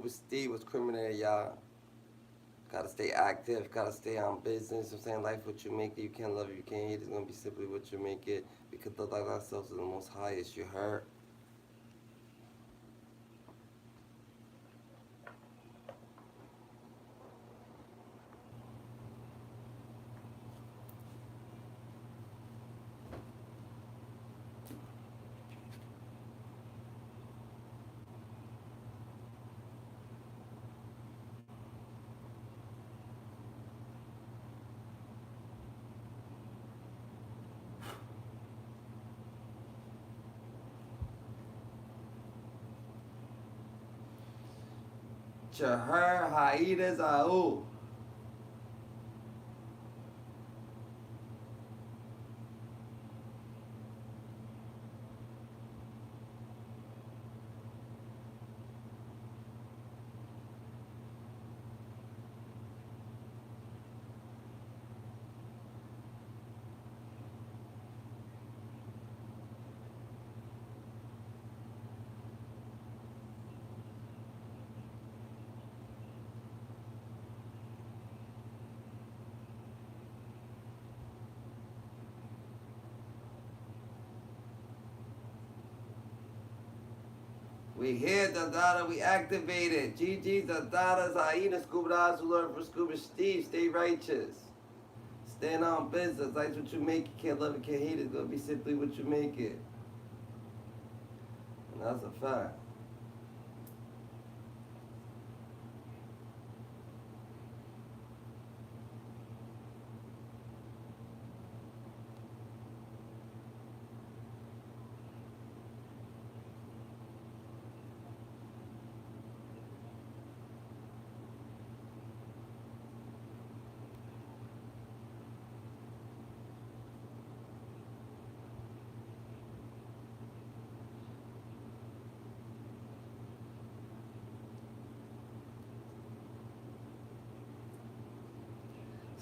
Scuba Steve was criminal, y'all. Gotta stay active, gotta stay on business. I'm saying life what you make it. You can't love it, you can't hate it. It's gonna be simply what you make it. We could look like ourselves to the most highest. You heard? You heard? Hyenas are who? We here, the data, we activated. GG's the data, Hyena, Scuba Dogs, who learn from Scuba Steve. Stay righteous. Stand on business. Life's what you make it. Can't love it, can't hate it. It's gonna be simply what you make it. And that's a fact.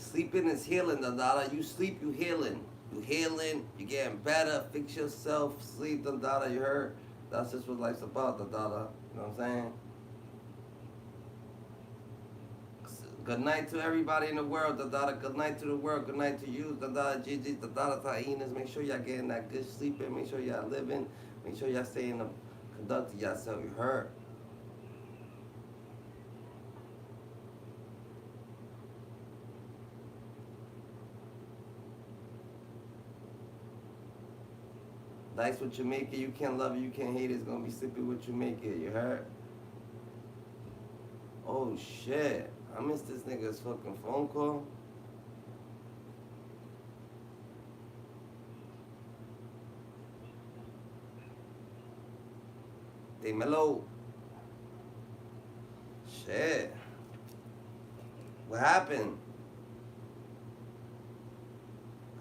Sleeping is healing, Dada. You sleep, you healing. You healing, you getting better. Fix yourself. Sleep, Dada. You heard? That's just what life's about, Dada. You know what I'm saying? Good night to everybody in the world, Dada. Good night to the world. Good night to you, Dada. Gigi, Dada, Hyenas. Make sure y'all getting that good sleep in. Make sure y'all living. Make sure y'all staying conducting yourself. You heard? Life's what you make it. You can't love it. You can't hate it. It's gonna be simply what you make it. You heard? Oh shit. I missed this nigga's fucking phone call. They mellow. Shit. What happened?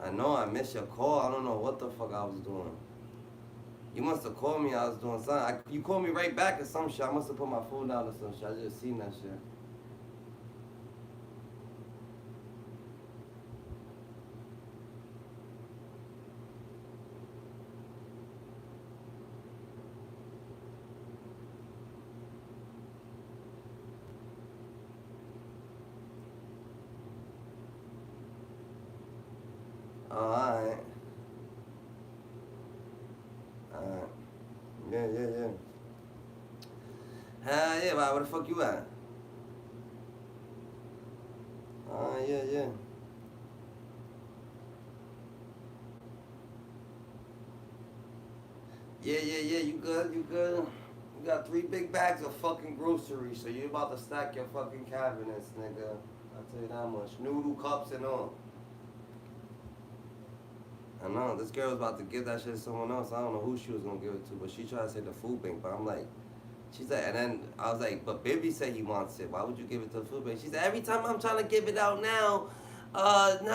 I know I missed your call. I don't know what the fuck I was doing. You must have called me. I was doing something. You called me right back or some shit. I must have put my phone down or some shit. I just seen that shit. Oh, alright. Alright. Yeah, yeah, yeah. Hell yeah, why? Where the fuck you at? Yeah, yeah. Yeah, yeah, yeah, you good, you good. You got 3 big bags of fucking groceries, so you about to stack your fucking cabinets, nigga. I'll tell you that much. Noodle cups and all. I know, this girl was about to give that shit to someone else. I don't know who she was gonna give it to, but she tried to say the food bank, but I'm like, she said, and then I was like, but Bibby said he wants it. Why would you give it to the food bank? She said, every time I'm trying to give it out now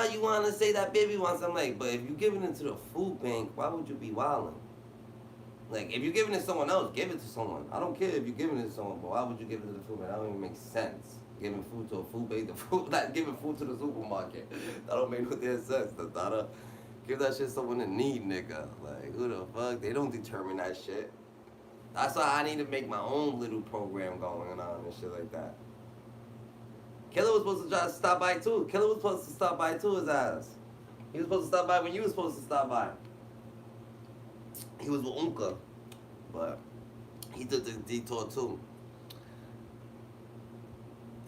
you want to say that Bibby wants it. I'm like, but if you're giving it to the food bank, why would you be wilding? Like, if you're giving it to someone else, give it to someone. I don't care if you're giving it to someone, but why would you give it to the food bank? That don't even make sense. Giving food to a food bank, the food, like giving food to the supermarket. That don't make no damn sense. The thought give that shit to someone in need, nigga. Like, who the fuck? They don't determine that shit. That's why I need to make my own little program going on and shit like that. Killer was supposed to try to stop by too. Killer was supposed to stop by too, his ass. He was supposed to stop by when you was supposed to stop by. He was with Unka, but he took the detour too.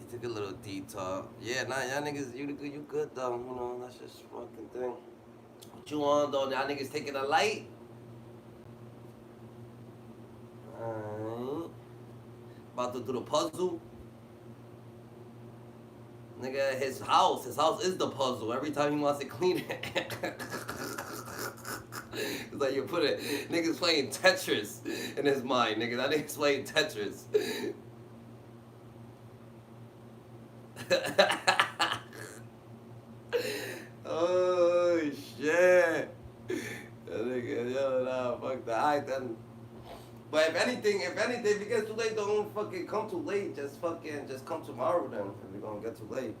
He took a little detour. Yeah, nah, y'all niggas, you good though. You know, that's just fucking thing. What you on though? Y'all niggas taking a light? Alright. About to do the puzzle. Nigga, his house is the puzzle. Every time he wants to clean it. It's like you put it, niggas playing Tetris in his mind, nigga. That nigga's playing Tetris. Oh shit. That nigga, yo, nah, fuck that. Alright then. But if anything, if it gets too late, don't fucking come too late. Just come tomorrow then. If you're gonna get too late.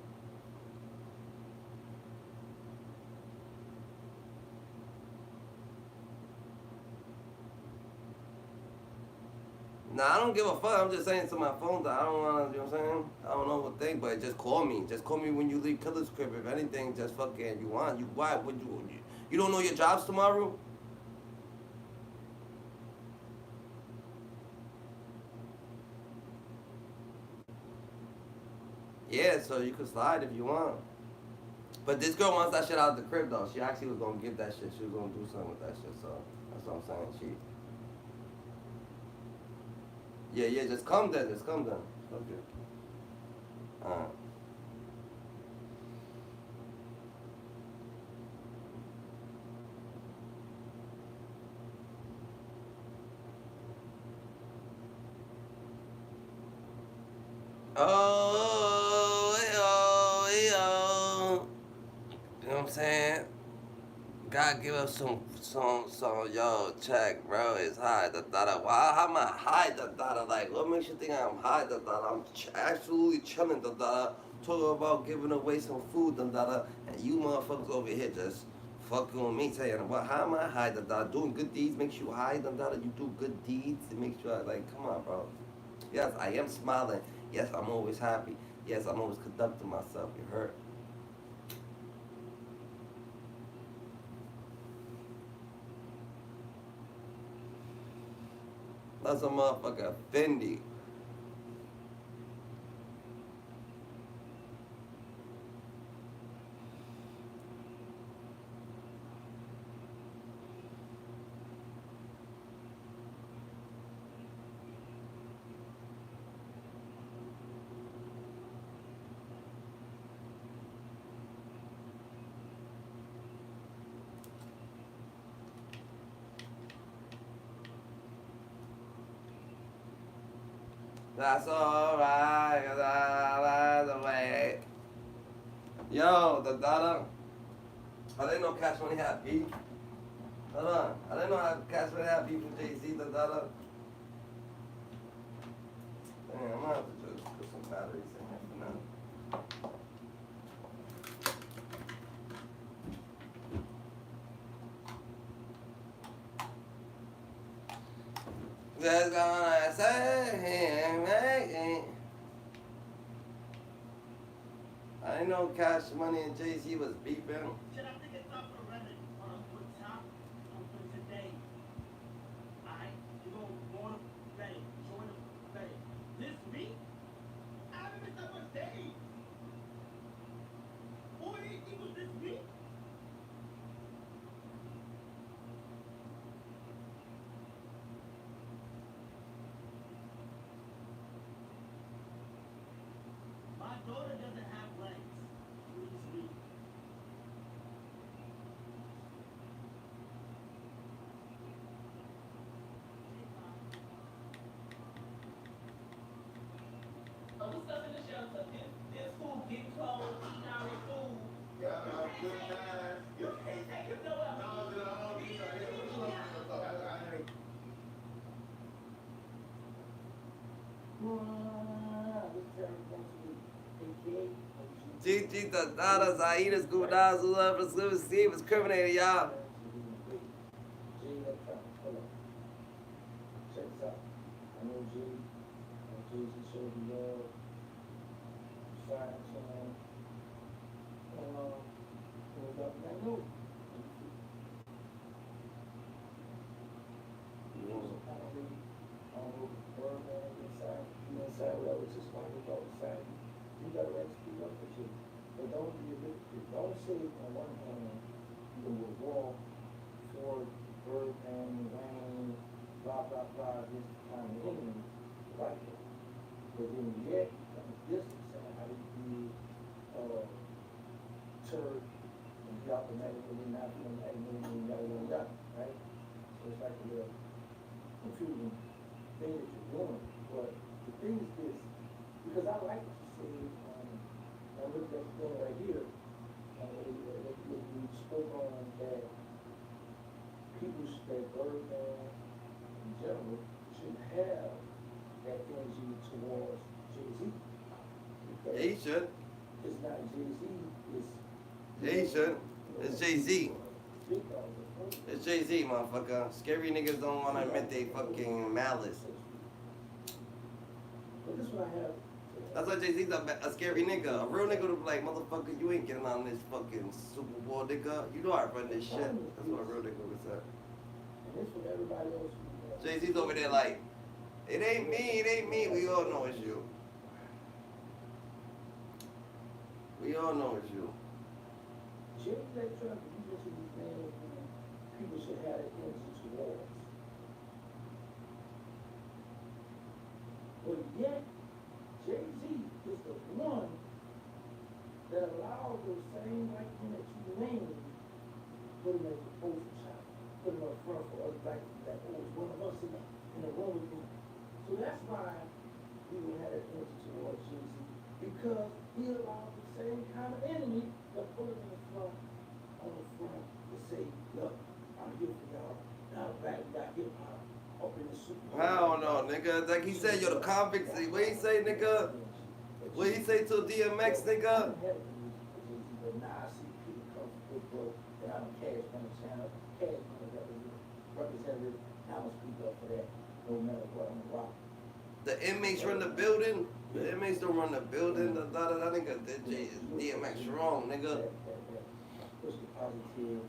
Nah, I don't give a fuck. I'm just saying to my phone that I don't wanna, you know what I'm saying? I don't know what thing, but just call me. Just call me when you leave Killer's crib. If anything, just fucking you want. Why would you don't know your jobs tomorrow? Yeah, so you could slide if you want. But this girl wants that shit out of the crib though. She actually was gonna give that shit. She was gonna do something with that shit. So that's what I'm saying. Yeah, just come then. Okay. Alright. Oh. You know what I'm saying? God give us some, yo, check, bro, it's high, Why, how am I high, Like, what makes you think I'm high, I'm absolutely chilling, talking about giving away some food, and you motherfuckers over here just fucking with me, saying, well, how am I high, Doing good deeds makes you high, You do good deeds, it makes you, like, come on, bro. Yes, I am smiling. Yes, I'm always happy. Yes, I'm always conducting myself, you heard? That's a motherfucker Fendi. That's alright, cause I like the way. Yo, the data. I didn't know Cash Money had beef. Hold on. I didn't know how Cash Money had beef with Jay-Z, the data. Damn, I'm gonna have to just put some batteries in here for now. Just gonna say, make it. I didn't know Cash Money and Jay-Z was beefing. Should I think it's up for Reddit for top for today? Alright, you go on Reddit, join Reddit. This week, I haven't missed that much days. 48 equals this week. My daughter doesn't have legs. This week. What's up in the shelter? This food getting cold, eating all this food. Yeah, good times. You can't take it nowhere. GG, the data, Zaida's good eyes, who love us, live Steve is criminated, y'all. say, well, it's just like it's all the same. You got to right to speak up for you. But don't be a hypocrite. Don't say on one hand, you will war for Birdman, Wayne, blah, blah, blah, this kind of enemy, right? But then yet, on the distance side, how do you be Turk and you automatically not feeling magnetic, yada, right? So it's like a little confusing thing that you're doing. But the thing is this, because I like what you said, I looked at the thing right here, you spoke on that people that Birdman in general shouldn't have that energy towards Jay-Z. Yeah, he should. It's not Jay-Z, it's... Yeah, he should. It's Jay-Z. It's Jay-Z, motherfucker. Scary niggas don't want to admit they fucking malice. But this one I have... That's why Jay-Z's a scary nigga. A real nigga would be like, motherfucker, you ain't getting on this fucking Super Bowl, nigga. You know I run this shit. That's what a real nigga would say. And this for everybody else. Jay-Z's over there like, it ain't me, we all know it's you. We all know it's you. Jay Electronic, you just these names people should have that energy towards. But yet, Jay-Z is the one that allowed those same white men that you named, put him as a poster child, put him up front for other black people that, oh, it's one of us in the room with me. So that's why we don't have that energy towards Jay-Z, because he allowed the same kind of enemy that put him in the front, on the front, to say, look, I'm here for y'all. Now black got hip hop up in the super. I don't know, nigga. Like he said, yo, the convicts, what he say, nigga? What he say to DMX, nigga? But now I see people come from Big Bro, and I'm Cash Money Channel, Cash Money representative, and I'm gonna speak up for that, no matter what, I'm gonna rock. The inmates run the building. The inmates don't run the building. That nigga did DMX wrong, nigga. Push the positive.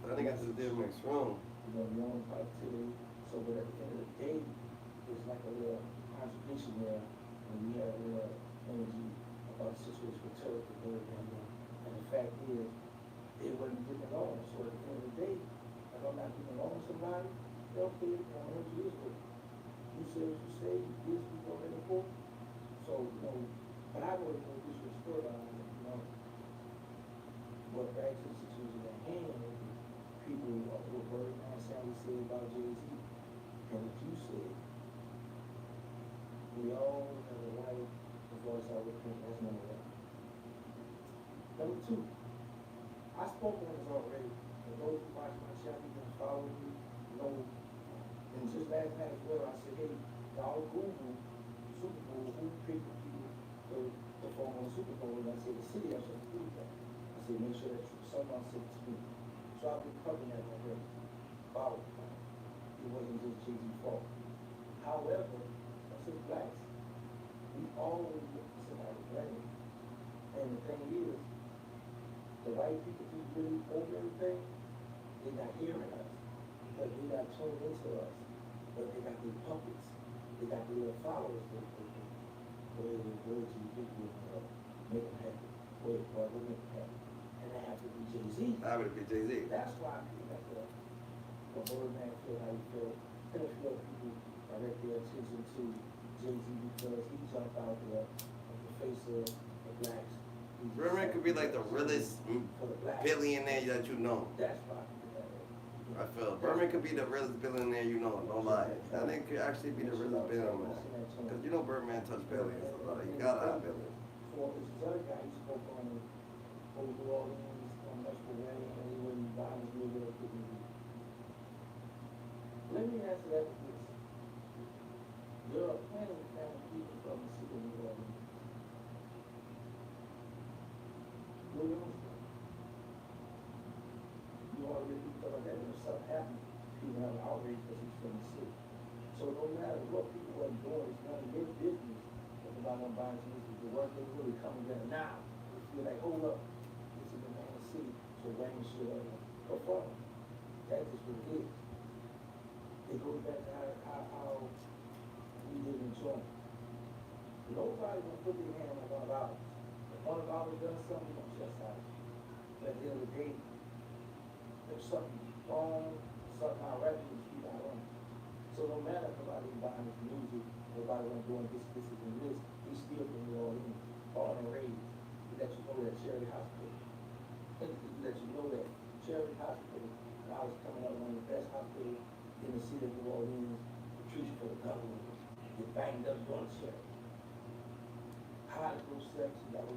That nigga did DMX wrong. You know, your own positivity. So, but at the end of the day, there's like a little contradiction there, and we have a little energy about the situation with Turk and Birdman. And the fact is, they wasn't getting along. So at the end of the day, if I'm not getting along with somebody, they'll pay it on energy this way. You say what you say, you this, we go in the court. So, you know, but I would have this was storyline, you know. But back to the situation at hand, people what Birdman Sally said about Jay-Z, and what you said, we all have a right to voice our opinion. That's number one. Number two, I spoke on this already. And those who watch my channel, you can follow me, you know. And just last night as well, I said, hey, y'all Google Super Bowl, who picked people to perform on the Super Bowl? And I said, the city, I should do that. I said, make sure that someone said it to me. So I've been covering that already. Follow. It wasn't just Jay-Z's fault. However, I said, blacks, we always look for somebody to blame. And the thing is, the white people who really hold everything, they're not hearing us. But they're not tuning into us. But they got their puppets. They got their little followers. Where they go to you, make them happy. Wait, boy, we'll make them happy. And they have to be Jay-Z. I would be Jay-Z. That's why people like the Birdman feel how he feel. And a few other people direct their attention to Jay-Z because he jumped out there in the face of the blacks. Birdman could be like the realest billionaire that you know. That's why people like that. I feel Birdman could be the realest billionaire you know, no lie. That nigga could actually be the realest billionaire. Because you know Birdman touched billions. You gotta have billions. For this other guy, he spoke on New Orleans, on multiple way, and he wouldn't buy his little bit of cooking. Let me answer that with this. There are plenty of family people from the city of New Orleans. New Orleans. You already people like that when something happens, people have an outrage because he's from the city. So no matter what people are doing, it's none of their business. If about them buying some music, the work they really come together now. They feel like, hold up, this is the main city, so Wayne should perform. That's just what it is. It goes back to how we live in joint. Nobody gonna put their hand on one of ours. If one of ours does something, we gonna chastise it. But at the end of the day, if something wrong, something not right, we keep on running. So no matter if nobody buying this music, nobody gonna doing this, we still can go in, born and raised. We let you know that Charity Hospital. We let you know that Charity Hospital, when I was coming up, one of the best hospitals in the city of New Orleans, the treatment for the government, get banged up going to charity. High school section that we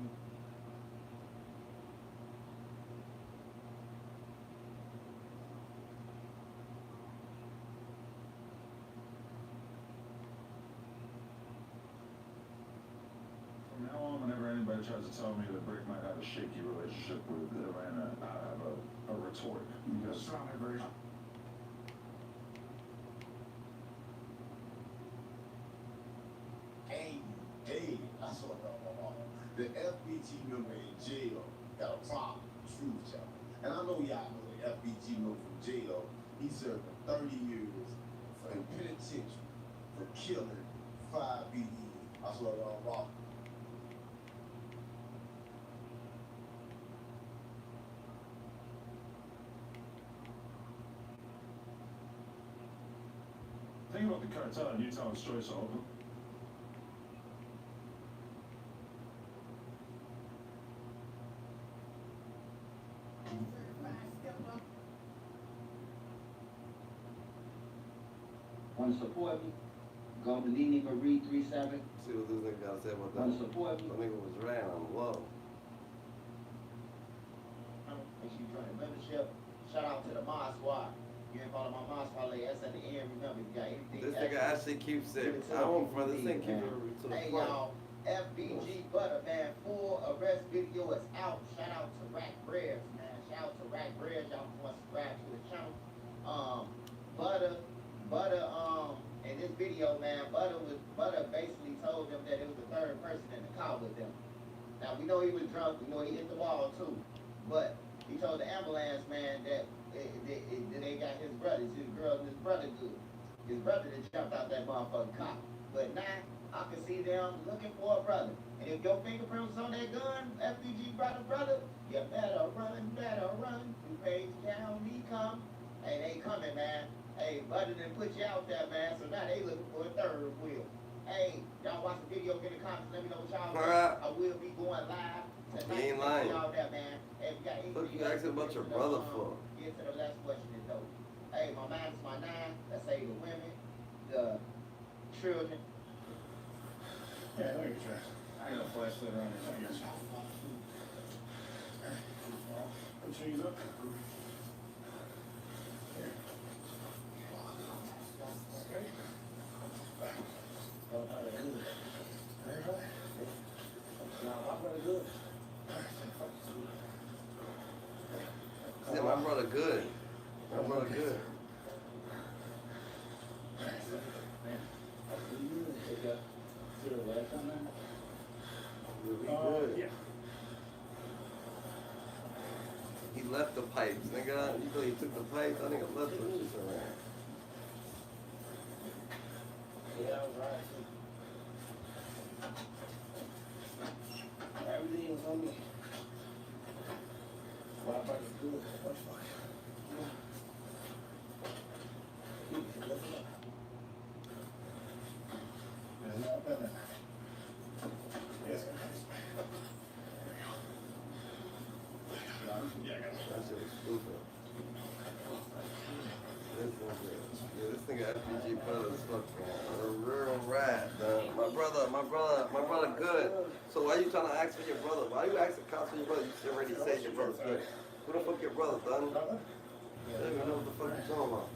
From now on, whenever anybody tries to tell me that Brick might have a shaky relationship with Atlanta, I have a retort. Because it's not my version. Hey, I saw the FBG member in jail got a problem, truth y'all. And I know y'all know the FBG member from jail. He served 30 years in penitentiary for killing 5 BDs. I saw y'all rock. Think about the cartel in Utah's choice of them. Want to support me? Go to Lini for read 37. See what this nigga gotta say about that. Want to support me? That nigga was ran on the wall. Make sure you join the membership. Shout out to the Mod Squad. You ain't follow my Mod Squad lady. That's at the end. Remember, you got anything. This nigga actually keeps it. I don't front this thing, keep it to the Hey point. y'all, FBG Butter, man, full arrest video is out. Shout out to Rack Breads, man. Shout out to Rack Breads. Y'all want to subscribe to the channel. Butter, in this video, man, Butter basically told them that it was the third person in the car with them. Now we know he was drunk, we know he hit the wall too, but he told the ambulance man that they got his brothers, his girl and his brother good. His brother that jumped out that motherfucking car. But now I can see them looking for a brother. And if your fingerprints on that gun, FBG brother, you better run. 2 pages down, he come. Hey, they coming, man. Hey, Butter done put you out there, man, so now they looking for a third wheel. Hey, y'all watch the video, get in the comments, let me know what y'all think. I will be going live tonight. He ain't lying. Y'all there, man. Hey, we got What you asking about your brother for? Get to the last question, though. Hey, my mind is my 9. Let's say the women, the children. Yeah, look at trash. I got a flashlight around here. I guess. Put cheese up. Here. Okay. Yeah, my brother good. My brother good. Good. Yeah. He left the pipes, nigga. You know he took the pipes. I think I left them shit around. Yeah, right. Everything was on me. Well, I about to do it. What the fuck? Yes. Yeah, I got it. That shit was stupid. This nigga FPG brother is fucking a real rat, dog. My brother good. So why you trying to ask for your brother? Why you asking cops for your brother? You should already say your brother's good. Who the fuck your brother, done? I don't even know what the fuck you talking about.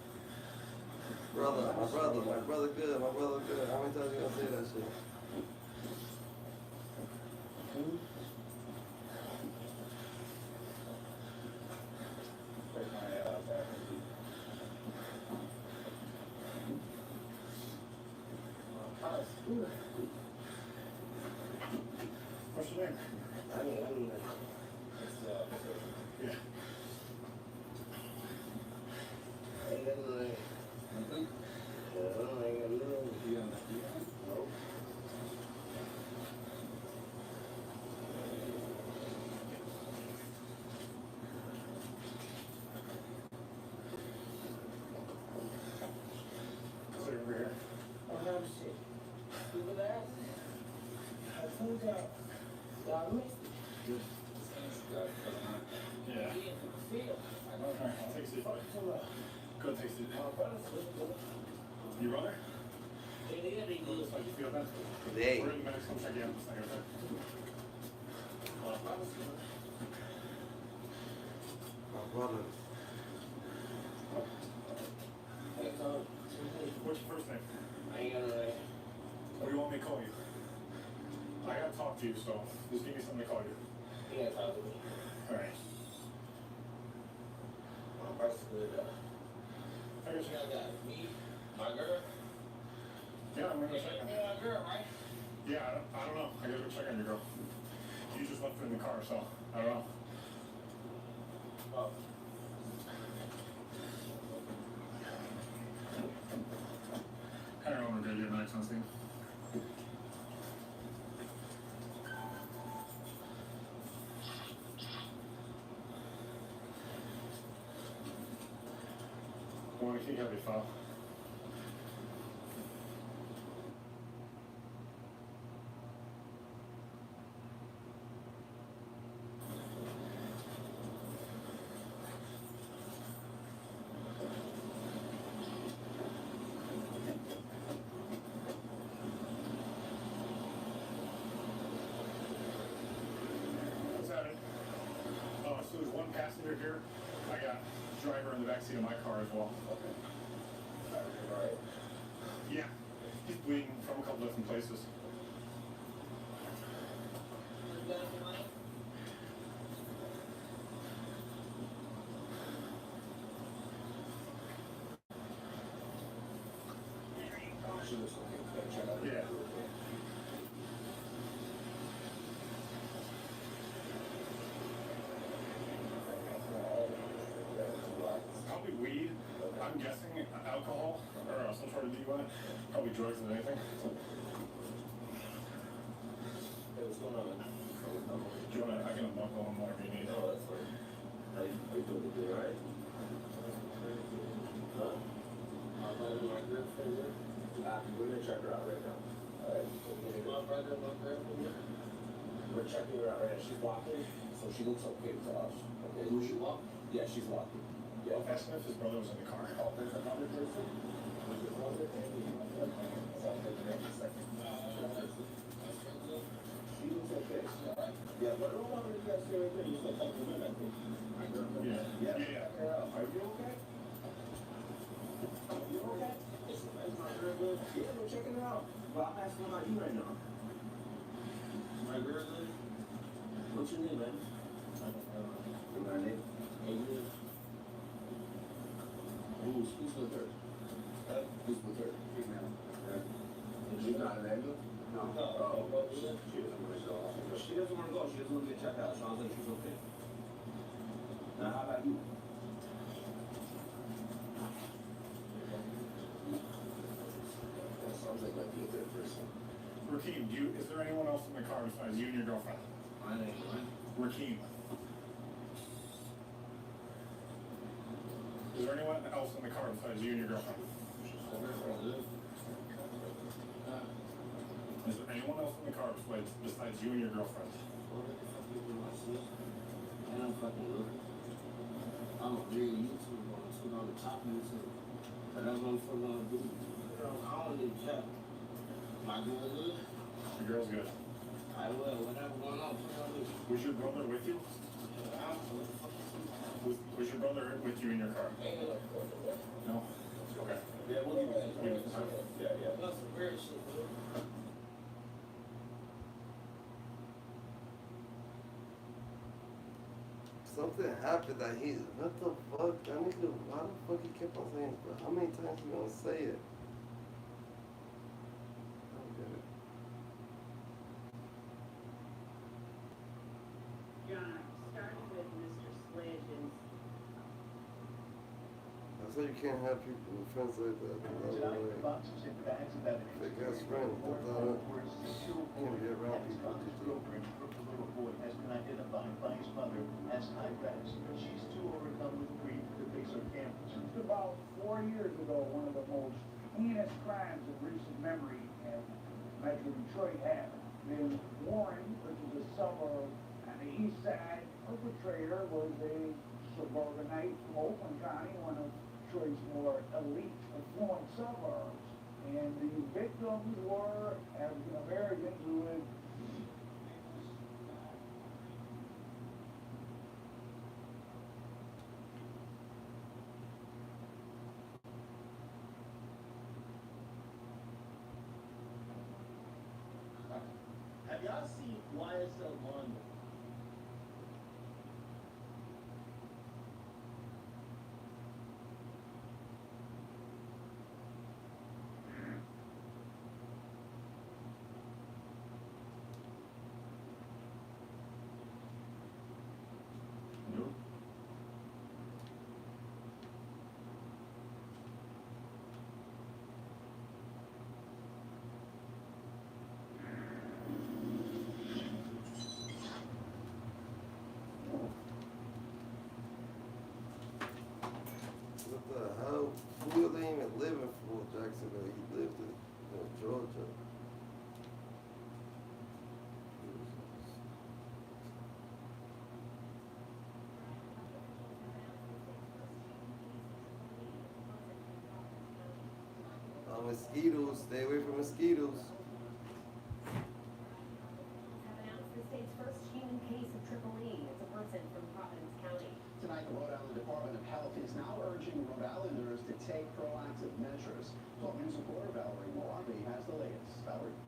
My brother good. How many times you gonna say that shit? What's your name? I mean, Yeah. ain't got no name. Yeah, I ain't got no name. No. Y'all missed it. Yeah. Alright, I'll take it. Go take it. You runner? Looks like you feel better. Hey. We're in the medics, come check you out. It's not gonna hurt. My brother. What's your first name? I ain't gonna lie. What do you want me to call you? I gotta talk to you, so just give me something to call you. You gotta talk to me. Alright. My brother's good. I guess you I got me, my girl. Yeah, I'm gonna check on you. My girl, right? Yeah, I don't know. I gotta go check on your girl. You just left her in the car, so I don't know. Oh. I don't know what to do next on Steve. Want to keep heavy file? What's happening? Oh, so there's one passenger here. I got driver in the backseat of my car as well. Okay. Alright. Yeah, he's bleeding from a couple different places. She looks okay. Check out her. Yeah. Probably weed. I'm guessing alcohol or some sort of DUI. Probably drugs than anything. Hey, what's going on, man? Do you want to? I can unbuckle him whatever you need. Oh, that's fine. How you doing? You doing alright? Huh? My brother, my girlfriend, we're gonna check her out right now. Alright. My brother, my girlfriend. We're checking her out right now. She's walking, so she looks okay to us. Okay. Who she walk? Yeah, she's walking. Yeah. Well, asking if his brother was in the car. Oh, there's another person? Was it one that came in? Sounds like the next second. She looks okay. Yeah, but I don't want to you guys say anything. You said something to me, I think. My girlfriend? Yeah. Yeah. Are you okay? Are you okay? Is my girl good? Yeah, we're checking her out. But I'm asking about you right now. My girl good? What's your name, man? My name? Adrian. Who's with her? Who's with her? Female. Yeah. And she's not an ambulance? No. Oh, she doesn't want to go. She doesn't want to go. She doesn't want to get checked out. Sounds like she's okay. Now, how about you? That sounds like might be a good person. Rakeem, is there anyone else in the car besides you and your girlfriend? My name, right? Rakeem. Is there anyone else in the car besides you and your girlfriend? Is there anyone else in the car besides you and your girlfriend? I don't fucking look. I'm a real YouTuber on the top YouTube. But that's what I'm gonna do. I don't need help. My girl good? Your girl's good. I will. Whatever going on, put it on me. Was your brother with you? Was your brother with you in your car? No? Okay. Yeah, we'll give you that. Yeah. That's some weird shit, bro. Something happened that what the fuck? That nigga, why the fuck he kept on saying, bro? How many times you gonna say it? I don't get it. John, starting with Mr. Sledgen's. That's why you can't have people with friends like that. Fake ass friends. Can't be around people to do. Has been identified by his mother as high risk. She's too overcome with grief to face her cameras. Just about 4 years ago, one of the most heinous crimes of recent memory in Metro Detroit happened. in Warren, which is a suburb on the east side. Perpetrator was a suburbanite from Oakland County, one of Detroit's more elite, affluent suburbs. And the victims were African Americans who had Have y'all seen YSL London? What the hell? Who they even live in Fort Jacksonville? He lived in Georgia. Mosquitoes. Stay away from mosquitoes. Have announced the state's first human case of triple E. It's a person from Providence County. Tonight, the Rhode Island Department of Health is now urging Rhode Islanders to take proactive measures. 12 News reporter Valerie Moravi has the latest. Valerie.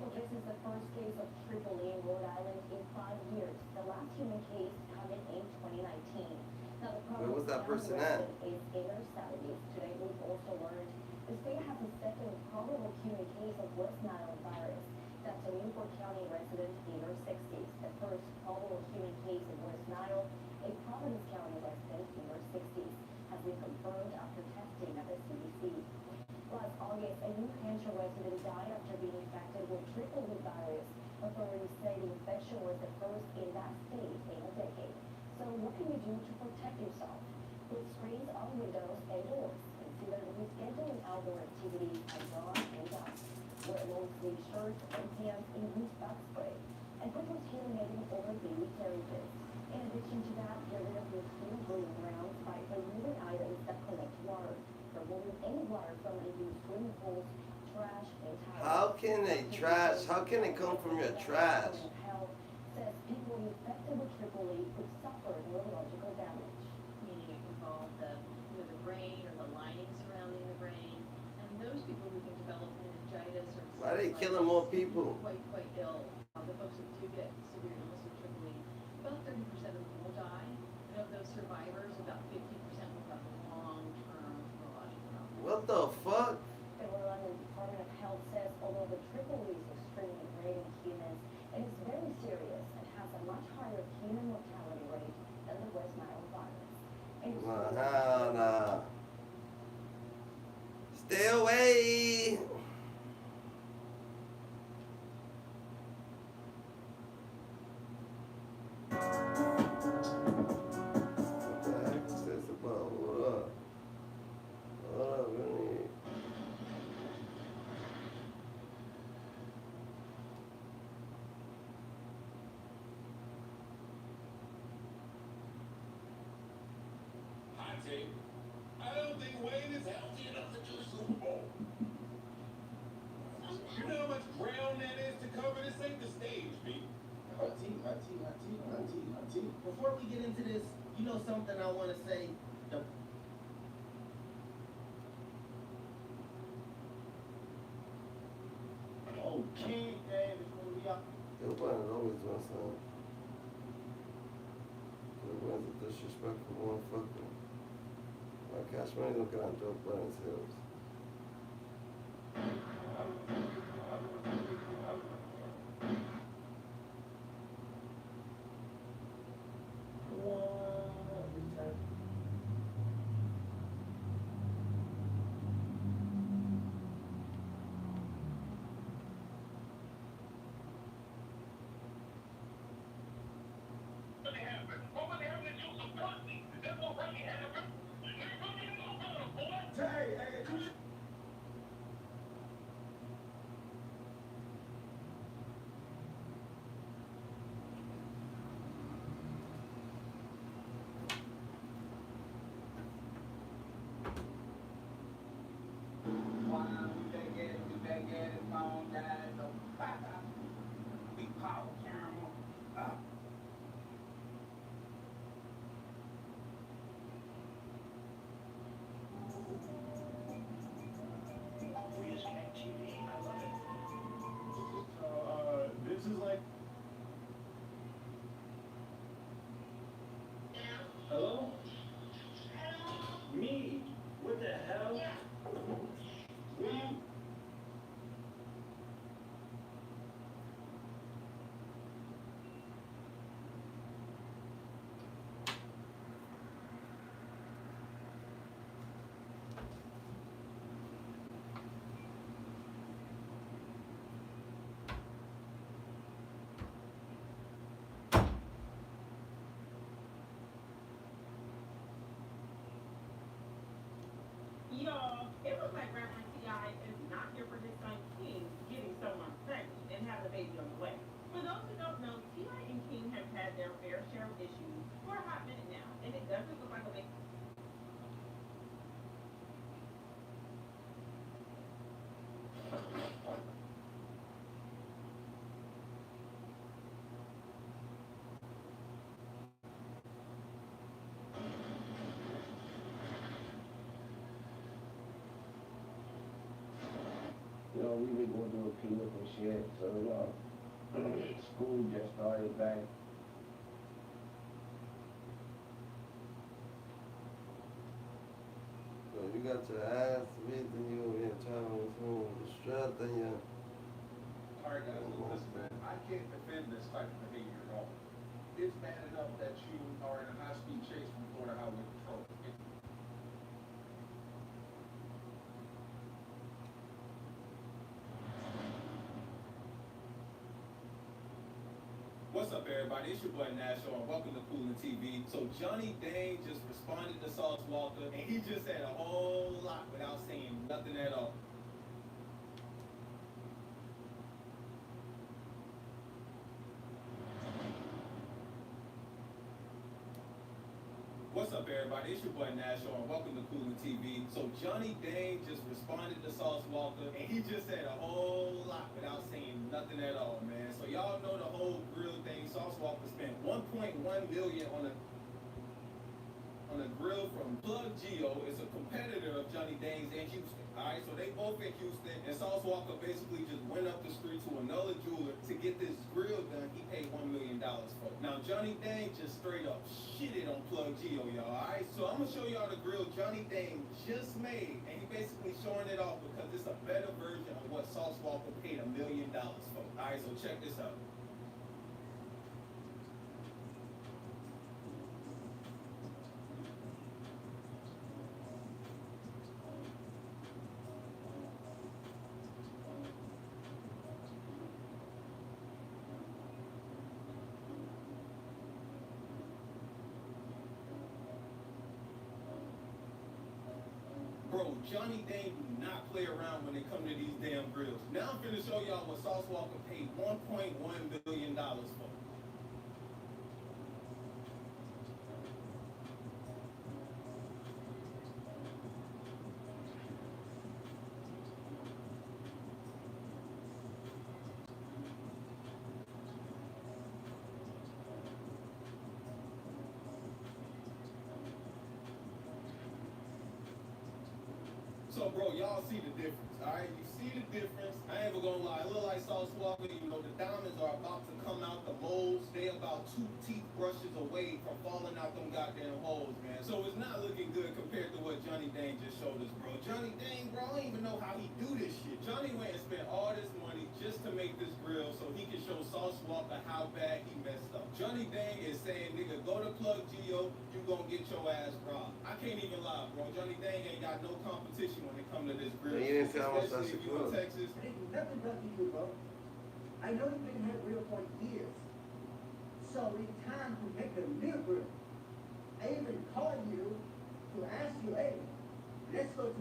Well, this is the first case of triple E in Rhode Island in 5 years. The last human case happened in 2019. Now, the Where was that person at? Is in their 70s. Today, we've also learned the state has a second probable human case of West Nile virus. That's a Newport County resident in her 60s. The first probable human case of West Nile, a Providence County resident in her 60s, has been confirmed after testing at the CDC. Last August, a New Hampshire resident died after being infected with triple E virus. Authorities say the infection was the first in that state in a decade. So what can you do to protect yourself? Put screens on windows and doors. Consider rescheduling outdoor activities at dawn and dusk. Wear long-sleeve shirts and pants and use bug spray. And put your tailgating over daily carriages. In addition to that, get rid of your school breeding grounds by removing items that collect water. Removing any water from unused swimming pools, trash, and tires. How can they trash? How can it come from your trash? Health says people infected with triple E could suffer neurological damage. Meaning it can involve the brain or the lining surrounding the brain. And those people who can develop meningitis or Why are they killing more people? quite ill. The folks who do get severe illness with triple E, about 30% of them will die. And of those survivors, about 50% will have long-term neurological problems. What the fuck? The Rhode Island Department of Health says although the triple E is extremely rare in humans, it is very serious and has a much higher human mortality rate than the West Nile virus. And Nah. Stay away. What the heck is this about? Hold up. Really? Hot take. I don't think Wayne is healthy enough to do the Super Bowl. You know how much ground that is to cover? This ain't the stage, B. My T. Before we get into this, you know something I want to say? Oh, King Davis, when we up. Everybody always doing something. Everyone's a disrespectful motherfucker. My cash money don't get on Joe Budden's hills. Hey, their fair share of issues for a hot minute now, and it doesn't look like a big. You know, we've been going through a political shit, so school just started back. So you got your ass beat and you over here trying to strengthen you. Alright guys, listen man, I can't defend this type of behavior at all. It's bad enough that you are in a high-speed chase from Florida Highway Patrol. What's up everybody, it's your boy Nash and welcome to Coolin' TV. So Johnny Dane just responded to Sauce Walker and he just said a whole lot without saying nothing at all. What's up everybody, it's your boy Nash and welcome to Coolin' TV. So Johnny Dane just responded to Sauce Walker and he just said a whole lot without saying nothing at all, man. So y'all know the whole grill thing. Sauce Walker spent $1.1 million on a grill from Plug Geo. It's a competitor of Johnny Dane's in Houston. Alright, so they both in Houston, and Sauce Walker basically just went up the street to another jeweler to get this grill done. He paid $1 million for it. Now Johnny Dane just straight up shitted on Plug Geo, y'all. Alright, so I'm gonna show y'all the grill Johnny Dane just made, and he basically showing it off because it's a better version of what Sauce Walker paid $1 million for. Alright, so check this out. Bro, Johnny Dane do not play around when it come to these damn grills. Now I'm finna show y'all what Sauce Walker paid $1.1 billion for. So bro, y'all see the difference, alright? You see the difference. I ain't even gonna lie, it look like Sauce Walker, you know, the diamonds are about to come out the molds. They about 2 teeth brushes away from falling out them goddamn holes, man. So it's not looking good compared to what Johnny Dane just showed us, bro. Johnny Dane, bro, I don't even know how he do this shit. Johnny went and spent all this money just to make this grill so he can show Sauce Walker how bad he messed up. Johnny Dane is saying, nigga, go to Plug Geo, you gonna get your ass robbed. I can't even lie, bro. Johnny Dane ain't got no competition when it comes to this grill. You didn't see how much that's Especially if you in good. Texas. It ain't nothing but you, bro. I know you've been here real for years. So it's time to make a new grill. I even called you to ask you, hey, let's go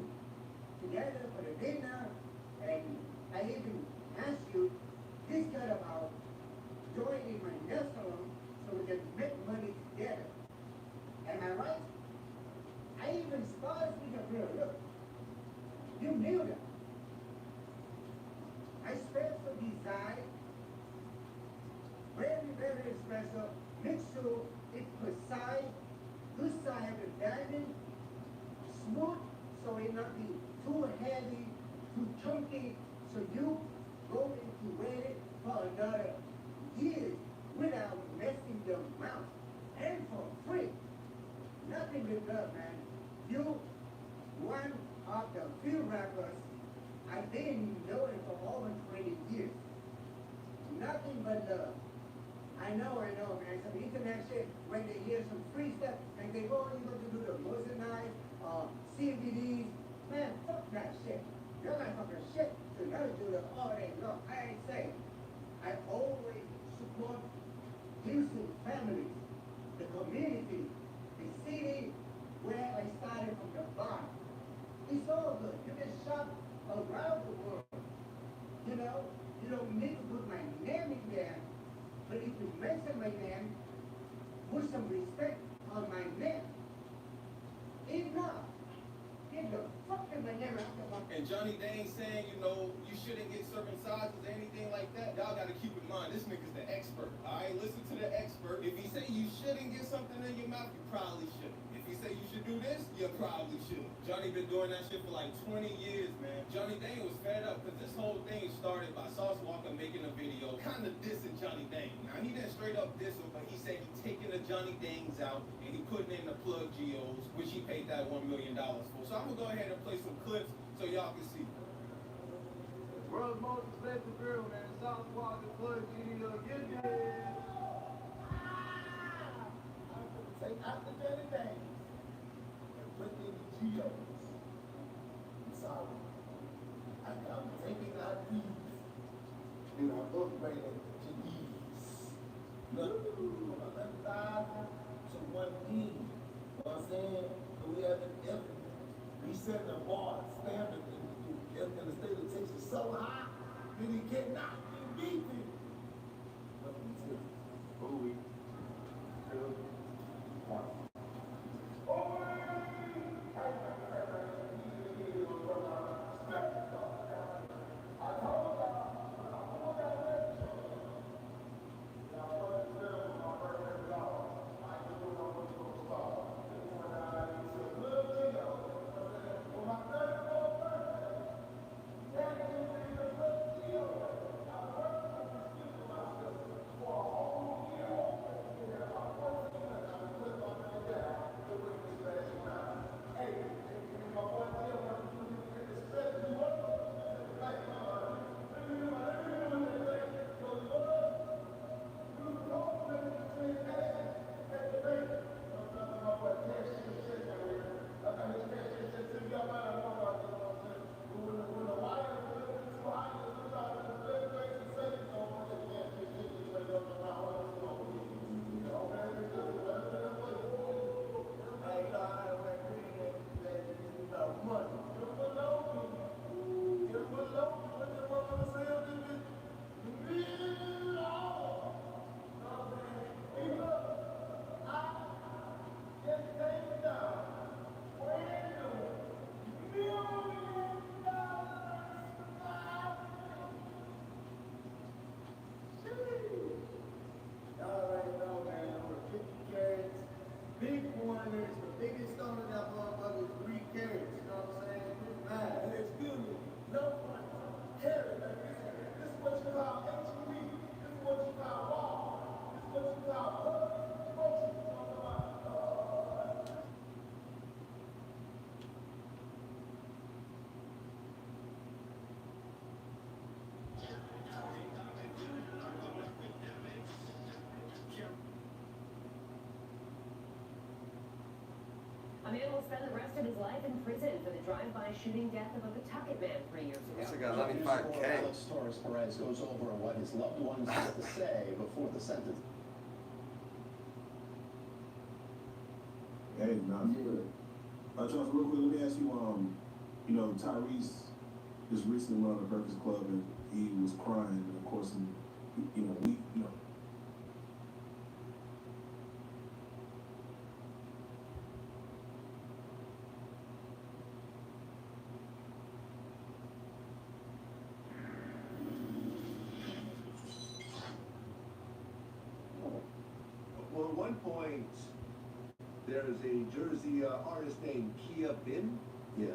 together for the dinner. And I even asked you, this got about joining my nail salon so we can make money together. Am I right? I even started with your grill. Look, you knew that. I special design, very, very special. Make sure it's precise, good side of the diamond, smooth, so it not be too heavy, too chunky, so you go into wear it for another year without messing your mouth, and for free. Nothing but love, man. You, one of the few rappers I didn't know it for over 20 years. Nothing but love. I know, man. Some internet shit, when they hear some free stuff, and they go, you going to do the merchandise, CDs. Man, fuck that shit. You're not fucking shit. So you gotta do the all day long. I ain't saying. I always support Houston families, the community, the city where I started from the bottom. It's all good. You can shop around the world. You know, you don't need to put my name in there, but if you mention my name, put some respect on my name. Enough. Get the fucking banana out of my. And Johnny Dane saying, you know, you shouldn't get certain sizes or anything like that. Y'all gotta keep in mind, this nigga's the expert. Alright, listen to the expert. If he say you shouldn't get something in your mouth, you probably shouldn't. If he say you should do this, you probably shouldn't. Johnny been doing that shit for like 20 years, man. Johnny Dane was fed up because this whole thing started by Sauce Walker making a video kind of dissing Johnny Dane. Now, he didn't straight up diss him, but he said he taking the Johnny Danes out and he putting in the plug geos, which he paid that $1 million for. So I'm gonna go ahead and play some clips so y'all can see. World's most expensive girl, man. South Walker plug geo. Get it. Take out the Johnny Danes and put in the geos. I'm sorry. I'm taking out these and I'm upgrading to these. Look, 11,000 to 1 D. You know what I'm saying? So we have an evidence. We set the bar standard in the state of Texas so high that he cannot be beaten. Let me tell you. Oh, we. A man will spend the rest of his life in prison for the drive-by shooting death of a Pawtucket man 3 years ago. This got 95K. Alex Torres Perez goes over what his loved ones had to say before the sentence. Hey, nah, for real. Charles, real quick, let me ask you, you know, Tyrese just recently went on the Breakfast Club and he was crying, and of course, you know, Well, at one point, there is a Jersey artist named Kia Bin. Yeah,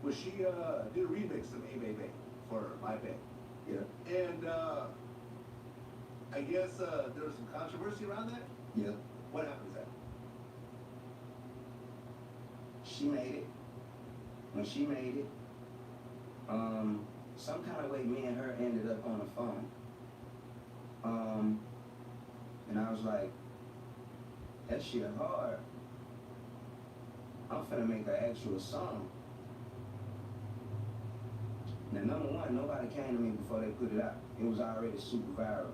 Well, she did a remix of A Bay Bay for My Bay. yeah, And I guess there was some controversy around that. yeah. What happened to that? She made it. When she made it, some kind of way me and her ended up on the phone. And I was like, that shit hard. I'm finna make an actual song. Now, number one, nobody came to me before they put it out. It was already super viral.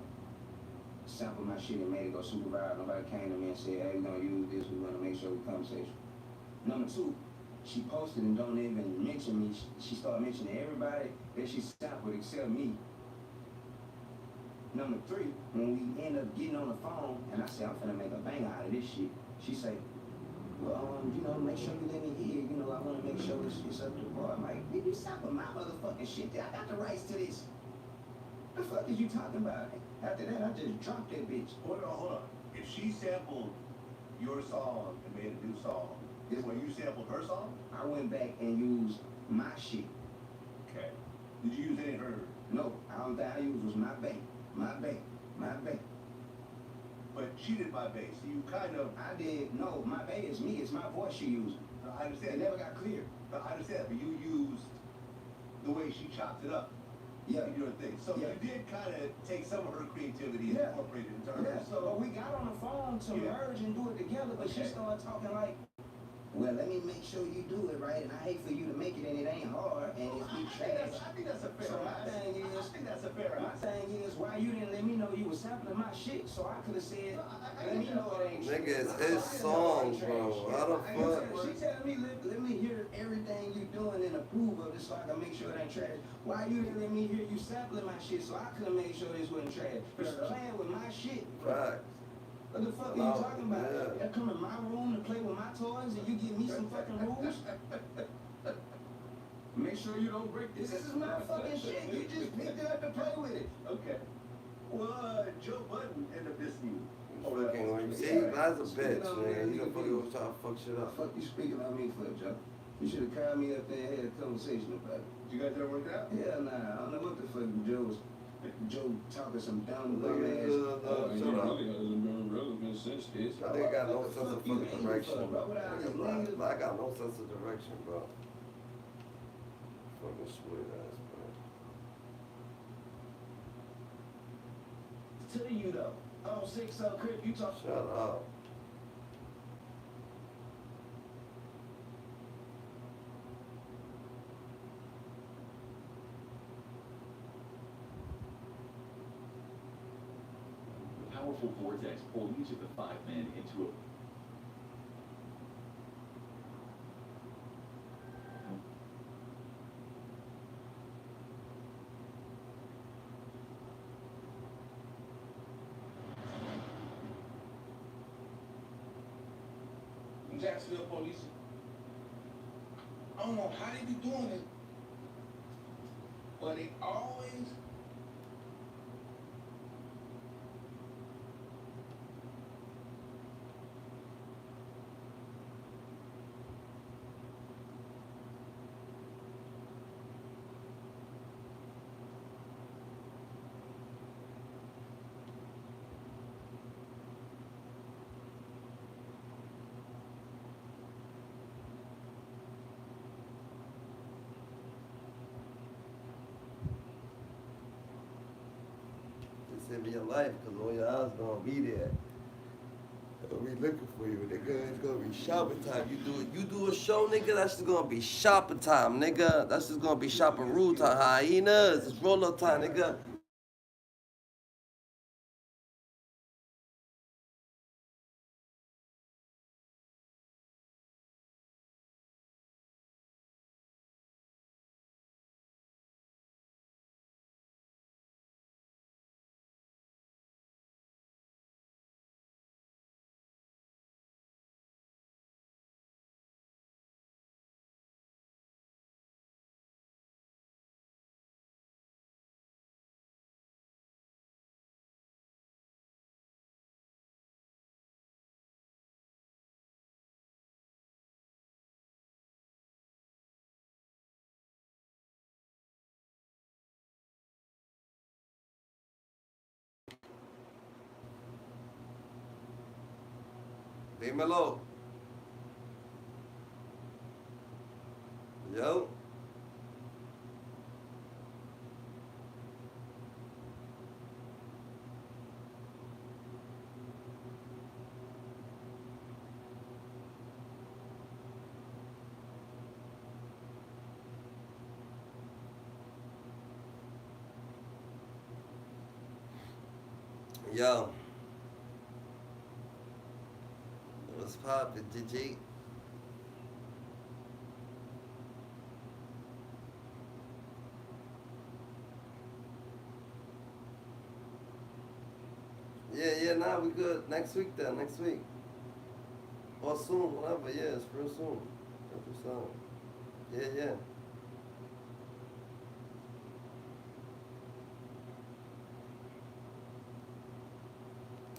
Sampled my shit and made it go super viral. Nobody came to me and said, hey, we're gonna use this, we wanna make sure we conversation. Number two, she posted and don't even mention me. She started mentioning everybody that she sampled except me. Number 3, when we end up getting on the phone, and I say, I'm finna make a bang out of this shit, she say, well, you know, make sure you let me hear, you know, I wanna make sure it's up to par. I'm like, nigga, you sample my motherfucking shit. I got the rights to this. The fuck is you talking about? After that, I just dropped that bitch. Hold on. If she sampled your song and made a new song, is when you sampled her song? I went back and used my shit. Okay. Did you use any of hers? No, all that I used was my bank. My bank. My bank. But she did my bass. So you kind of... I did, no, my bass is me. It's my voice she used. I understand. It never got clear. I understand, but you used the way she chopped it up. Yeah. In your thing. So Yeah. you did kind of take some of her creativity and Yeah. incorporate it into her. Yeah, so we got on the phone to merge and do it together, but she started talking like, well, let me make sure you do it right, and I hate for you to make it, and it ain't hard, and it's be trash. I think that's a fair So my ask. thing is, I think that's a fair my ask. thing is, why you didn't let me know you was sampling my shit, so I could have said, let me know it ain't Nigga, it's true. his song, bro. How the fuck? She telling me, let me hear everything you doing and approve of it so I can make sure it ain't trash. Why you didn't let me hear you sampling my shit so I could have made sure this wasn't trash? You're playing with my shit. Right. What the fuck are you talking about? Yeah. You come in my room to play with my toys and you give me some fucking rules? Make sure you don't break this. This is my fucking shit. You just picked it up to play with it. Okay. Well, Joe Budden ended up dissing you. Fucking, when you see, that's a bitch, man. You gonna fucking try to fuck shit What up. the fuck you speaking on me for, Joe? You should have called me up there and had a conversation about it. You guys ever work it out? Hell nah, I don't know what the fuck Joe talking some dumb Look at ass. shut up. relevant sense is. I think I got no sense of Fuck you fucking aiming direction. for, bro? What I was niggas- I got no sense of direction, bro. Fucking sweet ass, bro. To you though. Oh, 6 Crip, you talk. Shut up. A powerful vortex pulled each of the 5 men into a Jacksonville police. I don't know how they be doing it, but they always Save your life, cause all your eyes gonna be there. They'll be looking for you, nigga. It's gonna be shopping time. You do a show, nigga. That's just gonna be shopping time, nigga. That's just gonna be shopping rule time. Hyenas, it's roll up time, nigga. Dímelo. Yo. Yo. What's poppin', GG? Yeah, nah, we good. Next week then, next week. Or soon, whatever, yeah, it's real soon. Real soon. Yeah.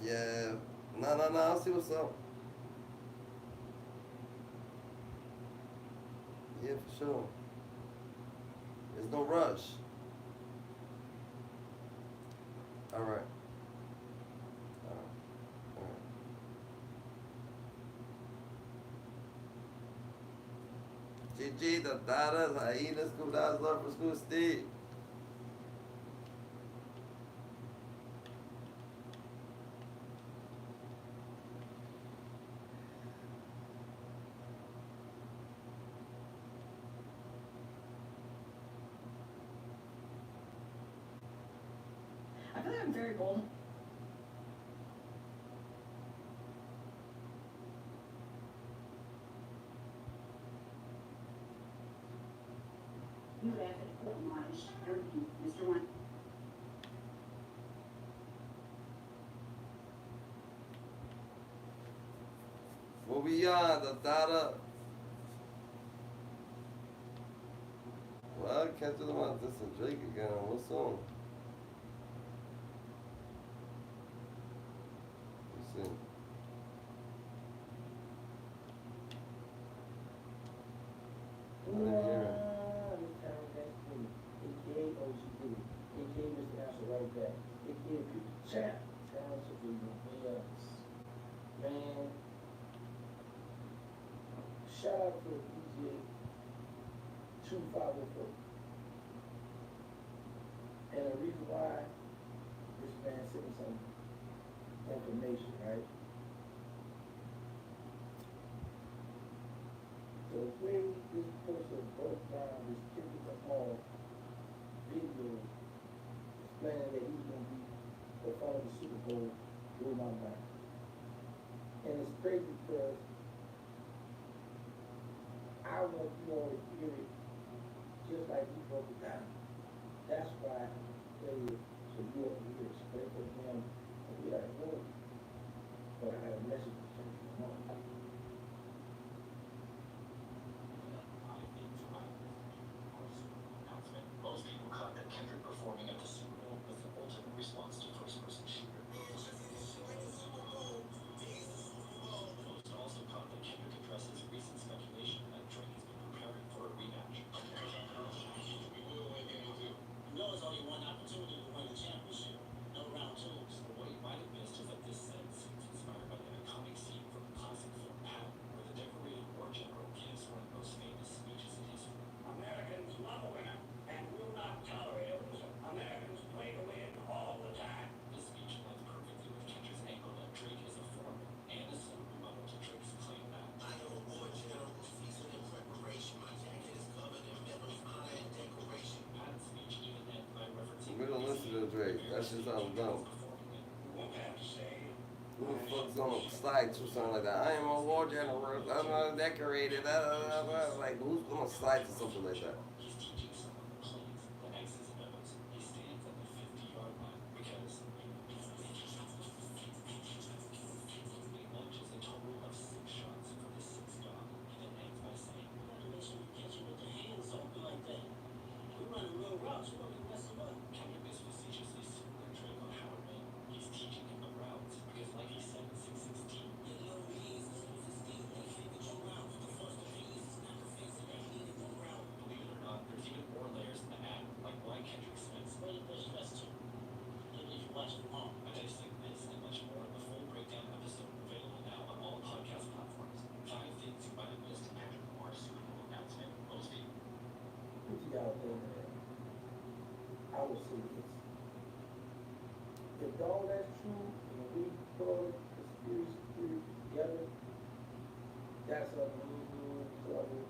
Yeah. Nah, I'll see what's up. Yeah, for sure. There's no rush. Alright. Alright. GG, the daughters, Hyena, school dogs, love for school, Steve. I feel like I'm very bold. You have an admonish everything, Mr. One. What we on, the daughter? Well, I can't do the one. This is Drake again. What song? Let's see. I didn't hear it. It gave OGD. It gave Mr. Asteroid back. It gave people chat. Relativity. Man. Shout out to DJ 254. And the reason why this man sent me some information, right? The way this person broke down this typical video explaining that he's going to be the front of the Super Bowl blew my mind. And it's crazy because I want you all to hear it just like he broke it down. That's why I play it so you all can hear it straight from him and be like, whoa. But I have a message to send you. Most people caught that Kendrick performing at the Super Bowl was the ultimate response to first-person shooter. Most also caught that Kendrick addresses recent speculation that Drake has been preparing for a rematch. You know it's only one opportunity to win the championship. No round twos. But what he might have missed is that this set seems inspired by an iconic scene from the classic film Pan, where the decorated war general gives one of the most famous speeches in history. Americans love a winner and will not tolerate a loser. Americans play to win all the time. This speech aligns perfectly with Kendrick's angle that Drake is a foreman and a sort of rebuttal to Drake's claim that I am a war general, seasoned in preparation. My jacket is covered in medals, honor, and decoration. Pan's speech even ended by referencing We don't listen to Drake. That's just something dumb. performing it. Won't have to say. Who the fuck's gonna slide to something like that? I am a war general. I'm not decorated. Like, who's gonna slide to something like that? He's teaching someone the plays, the X's and O's. He stands at the 50-yard line because he launches a total of 6 shots for the 6th dog. He then ends by saying, You gotta make sure you catch it with the hands open like that. We're running real routes. You want me to mess them up? Kendrick is facetiously similar to Drake on how to win. He's teaching him the routes because, like he said in 616, You know he is the 16. They figured you out. The first of these is not the fix that he needed one round. believe it or not, there's even more layers in the ad, like why Kendrick spends. Where you put stress to? Maybe if you watch them all. I just think this and much more in the full breakdown episode available now on all podcast platforms. 5 things you might have missed in Kendrick Lamar's Super Bowl announcement. Most people. Put you out there, man. I will say this. If all that's true, and we put all the conspiracy theories together, that's a new trouble.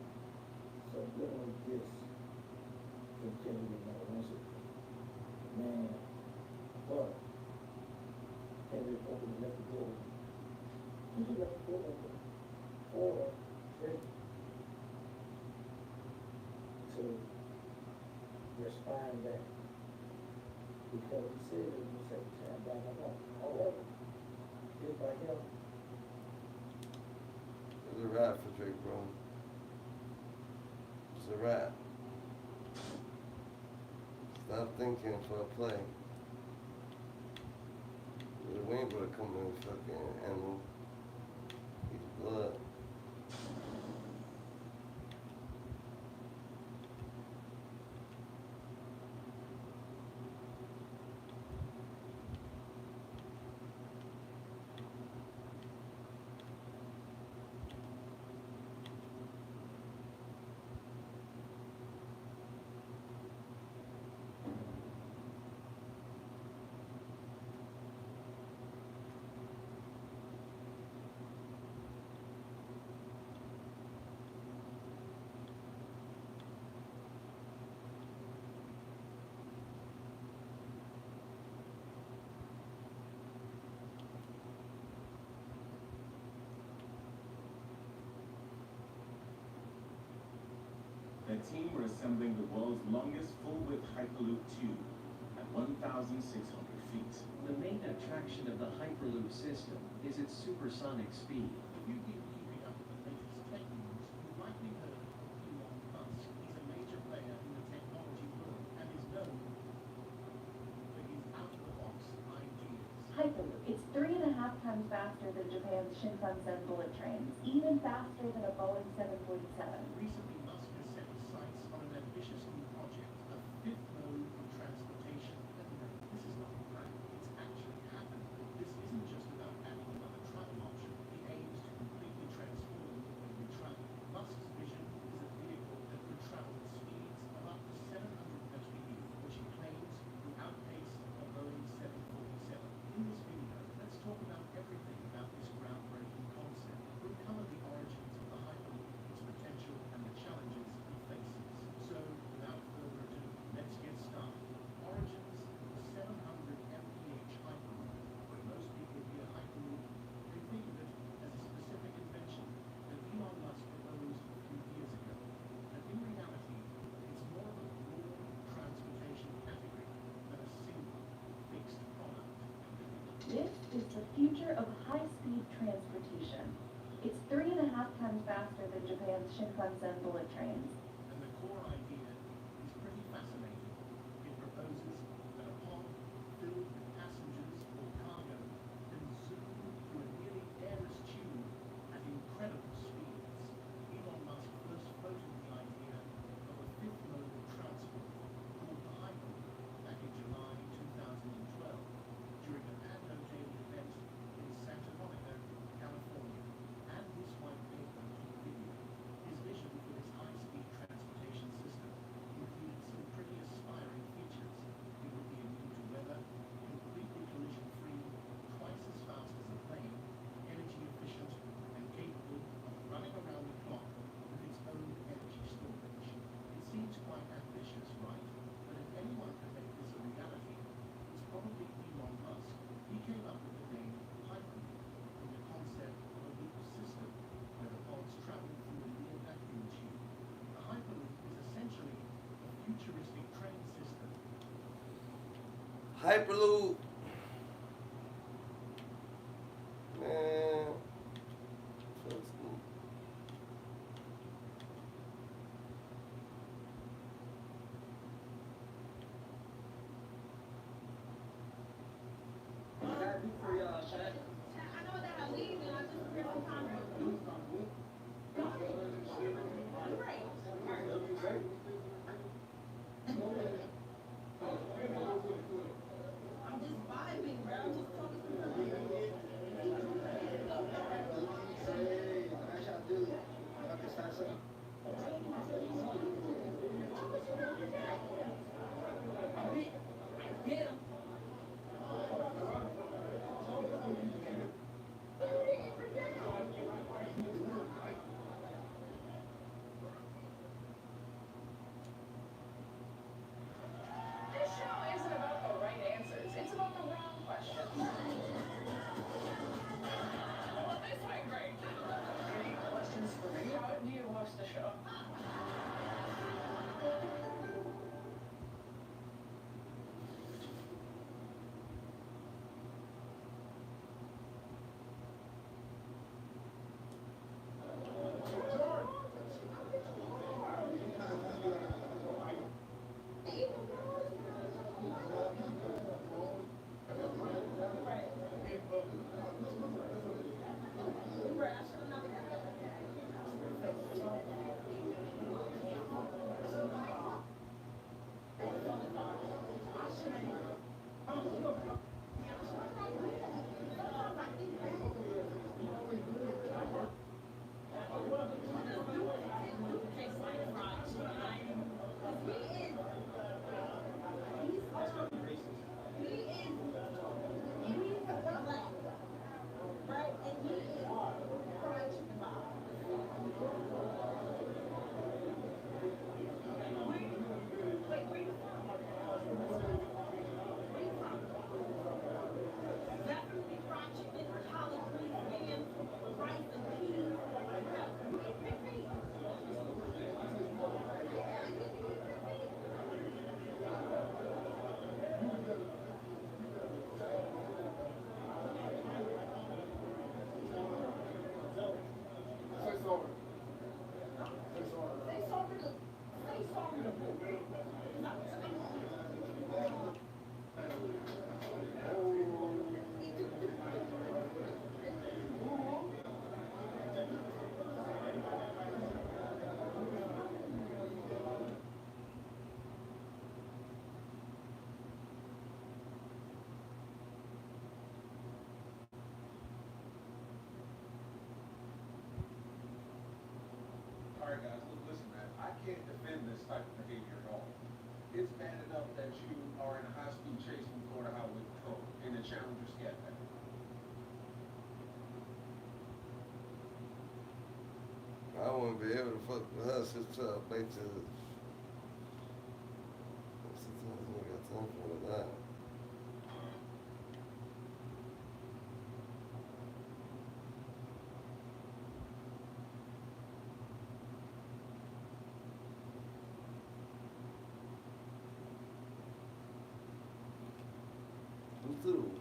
So dealing with this continue to know once it, man, but Henry opened left the door. He just left the door open for Drake to respond back. Because he said it was the second time back on. However, bro. It's a wrap. Stop thinking for a play. We ain't gonna come in fucking animal. Eat blood. The team were assembling the world's longest full-width Hyperloop tube at 1,600 feet. The main attraction of the Hyperloop system is its supersonic speed. If you've been keeping up with the latest tech news, you've likely heard of Elon Musk. He's a major player in the technology world and is known for his out-of-the-box ideas. Hyperloop. It's 3.5 times faster than Japan's Shinkansen bullet trains, even faster than a Boeing 747. Recently, Musk has set his sights on an ambitious new project, a fifth mode of transportation. And no, this is not a prank. It's actually happened. This isn't just about adding another travel option. He aims to completely transform the way we travel. Musk's vision is a vehicle that could travel at speeds of up to 700 mph, which he claims will outpace a Boeing 747. In this video, let's talk about everything about this groundbreaking concept. We'll cover the origins of the Hyperloop, its potential, and the challenges it faces. So, without further ado, let's get started. Origins of the 700 mph Hyperloop. When most people hear Hyperloop, they think of it as a specific invention that Elon Musk proposed a few years ago. But in reality, it's more of a broad transportation category than a single fixed product. This is the future of high-speed transportation. It's 3.5 times faster than Japan's Shinkansen bullet trains. And the core idea is pretty fascinating. It proposes that a pod filled with passengers or cargo can zoom through a nearly airless tube at incredible speeds. Elon Musk first floated the idea of a fifth mode of transport called the Hyperloop back in July 2012 during a Pangea daily event in Santa Monica, California. And this white paper video. His vision for this high-speed transportation system included some pretty aspiring features. It would be immune to weather, completely collision-free, twice as fast as a plane, energy efficient, and capable of running around the clock with its own energy storage. It seems quite ambitious, right? But if anyone can make this a reality, it's probably Elon Musk. He came up with the name Hyperloop from the concept of a loop system where the pods travel through a near vacuum tube. The Hyperloop is essentially a futuristic train system. Hyperloop. Man. So it's cool. I'm just Alright guys, listen man, I can't defend this type of behavior at all. It's bad enough that you are in a high-speed chase from Florida Highway Patrol in the Challenger Scat Pack. I wouldn't be able to fuck with her. She's trying to make you. Sometimes I ain't got time for that.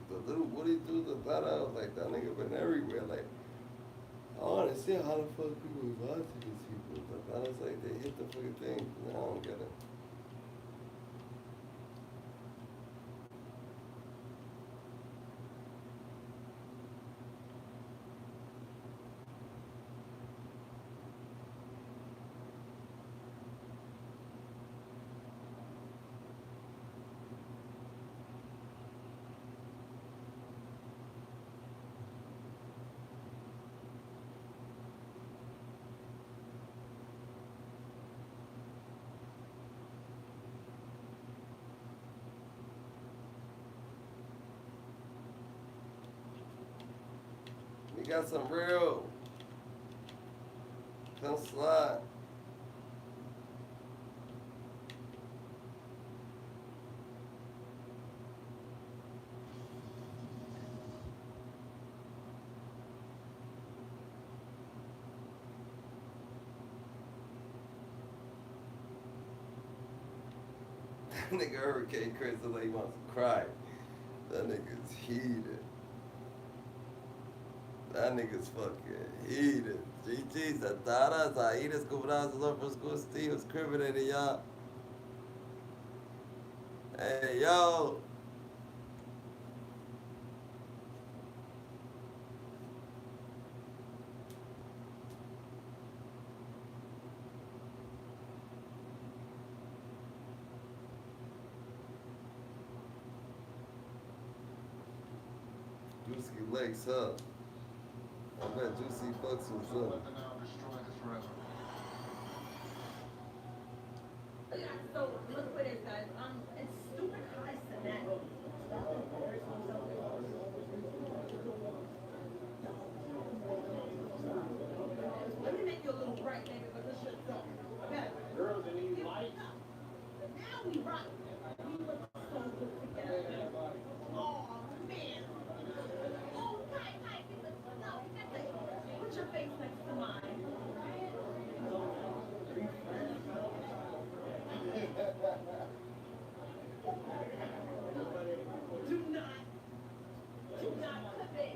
The little Woody dude, the thought I was like, that nigga been everywhere. Like, I don't understand how the fuck people lie to these people. But I was like, they hit the fucking thing. I don't get it. We got some real. Come slide. That nigga Hurricane Chris look like he wants to cry. That nigga's heated. That nigga's fucking heated. GG's the taras, Hyenas, cobradas, los frescos, tíos, criminating y'all. Hey, yo. Juicy legs up. I bet Juicy fucks was up. Yeah, so look what it does. It's stupid high cement. Let me make you a little bright, baby, but this shit's up. Okay. Girls in these lights. Now we rock. We look so good together. Oh man. Oh, hi. No, that's it. Put your face next to mine. Do not clip it.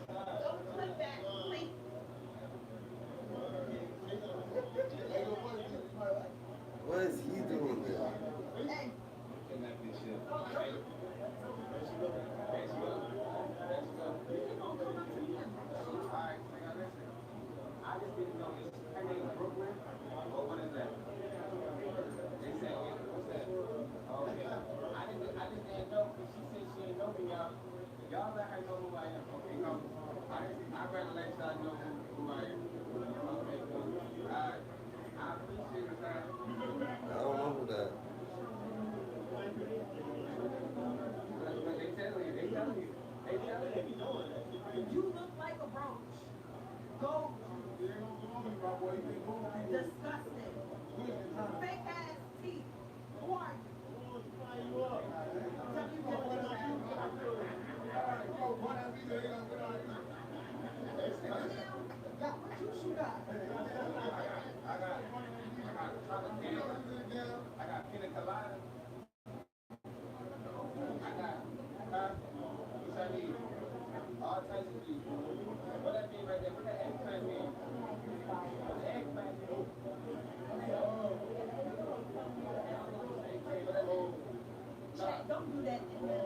Don't clip that, please. What is he doing there? Hey. I just didn't know this. Her name is Brooklyn. Oh, what is that? They said, what's that? Okay. I just didn't know because she said she didn't know me, y'all. Y'all let her know who I am. Okay, come. I'd rather let y'all know who I am. Okay, cool. Alright. I appreciate it, man. I don't know who that. They tell you. You look like a roach. Go. Disgusting. Fake ass teeth. Who are you? Yeah, what juice you got? I got pina colada. I got, which I need all types of juice. What that mean right there? What that eggplant mean? What the eggplant mean? Jack, don't do that in there.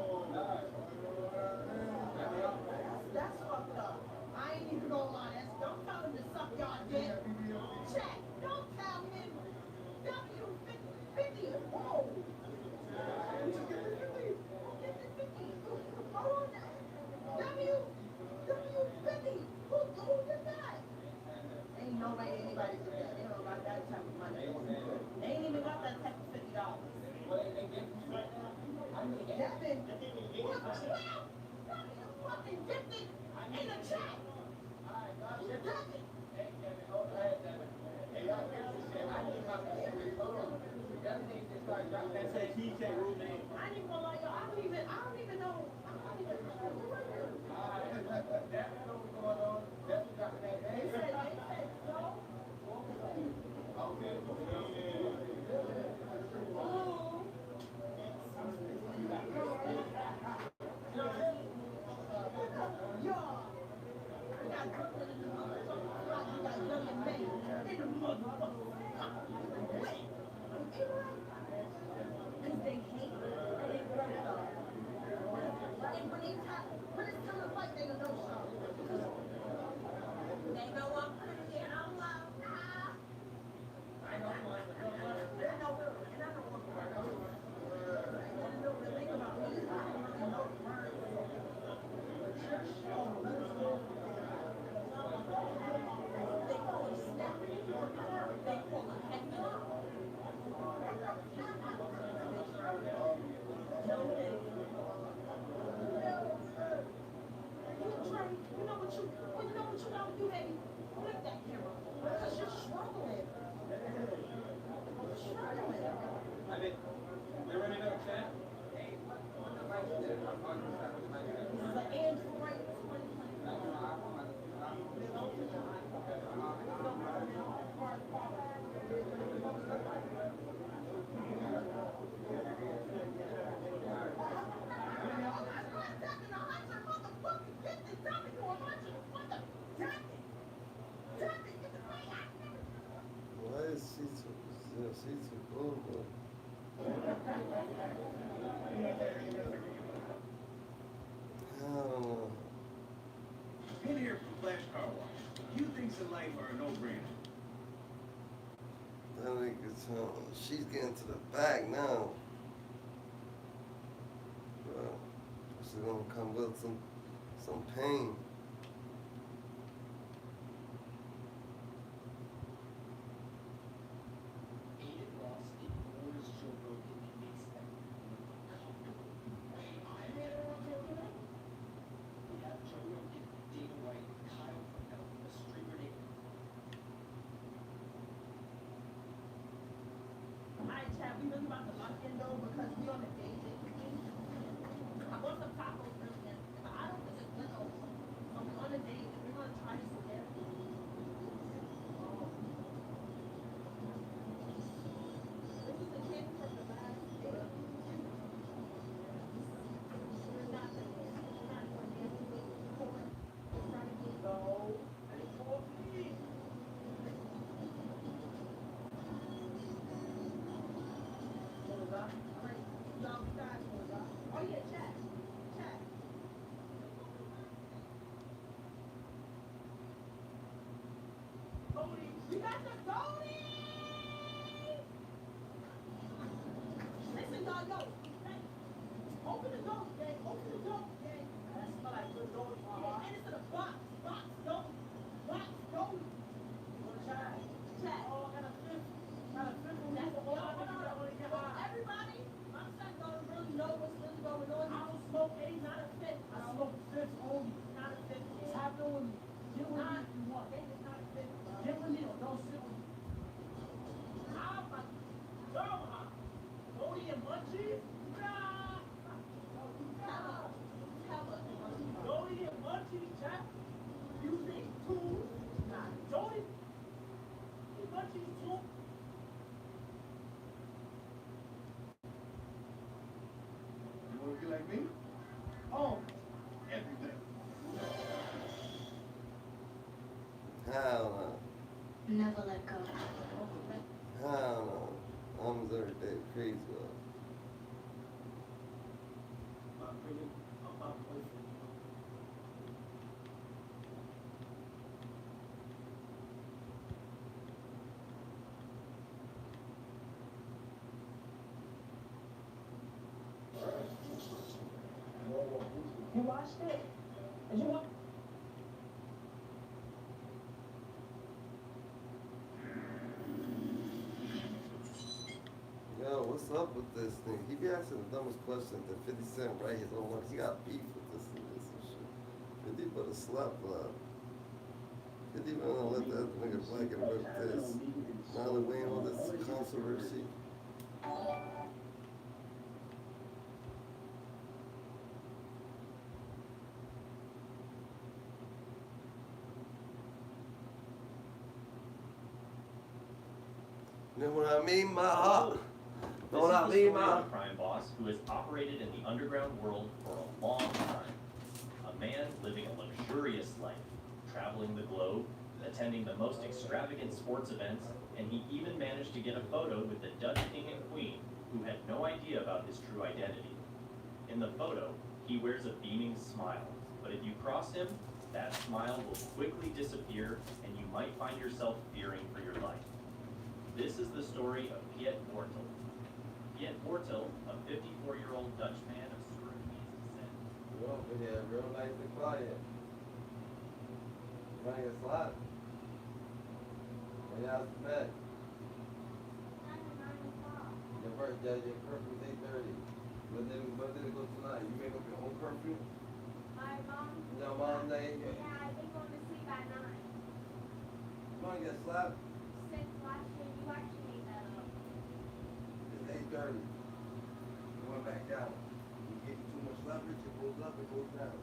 That's fucked up. I ain't even gonna lie. Don't tell him to suck y'all dick. Jack, don't tell him. W50. Whoa. 12. Don't be fucking gifted in the chat. You're talking. I ain't even gonna lie, y'all. I don't even know. I don't even know what it is. They said, so. Why is she too? Yeah, she too cool, bro. I don't know. In here from Flash Car Wash. Few things in life are a no-brainer. That nigga's she's getting to the back now. Bro, she's gonna come with some pain. We really about to lock in though because we on a date. I want some tacos really, but I don't think it's good though. So we're on a date and we're gonna try this again. This is the kid from the last date. We're not the we're not going to dance with before. We're trying to get go. And it's for me. Oh yeah, chat. Chat. Goldie, we got the Goldie! Listen, y'all, yo. Hey, open the door, gang. Open the door, gang. That smell like good Goldie. Yeah, and it's in a box. Box Goldie. Box Goldie. Chat. Chat. Oh, and a fifth. And a fifth one. That's all I want to get high. Everybody, my son don't really know what's really going on. I don't smoke any, not a fifth. I smoke fifth only. Not a fifth. Tap in with me. Get with me if you want. It's not a fifth. Get with me or don't sit with me. How about Goldie and Munchies? Nah. Goldie and Munchies, chat. Using tools. Nah. Goldie and Munchies tools. You want to be like me? Oh, everything. Hell Never let go. no. Hell no. I'm everyday crazy, bro. My opinion, I'm my boyfriend. You watched it? Did you watch? Yo, what's what's up with this thing. He be asking the dumbest questions. That 50 Cent write his own works. He got beef with this and this and shit. 50 put a slap 50 gonna let that nigga black and rip this. Now that we ain't all this controversy. Know what I mean, my heart? Know what I mean, my a crime boss who has operated in the underground world for a long time. A man living a luxurious life, traveling the globe, attending the most extravagant sports events, and he even managed to get a photo with the Dutch king and queen, who had no idea about his true identity. In the photo, he wears a beaming smile, but if you cross him, that smile will quickly disappear, and you might find yourself fearing for your life. This is the story of Piet Wortel. Piet Wortel, a 54-year-old Dutch man of Surinamese descent. We're over here, real nice and quiet. Trying to get slapped. Yeah, it's bad. Your curfew's 8:30. When did it go tonight? You make up your own curfew? My mom. Your mom name? Yeah, I think going to sleep at 9. You wanna get slapped? Since last year, you actually made that up. It's 8:30. You went back down. You give you too much leverage, it goes up, it goes down.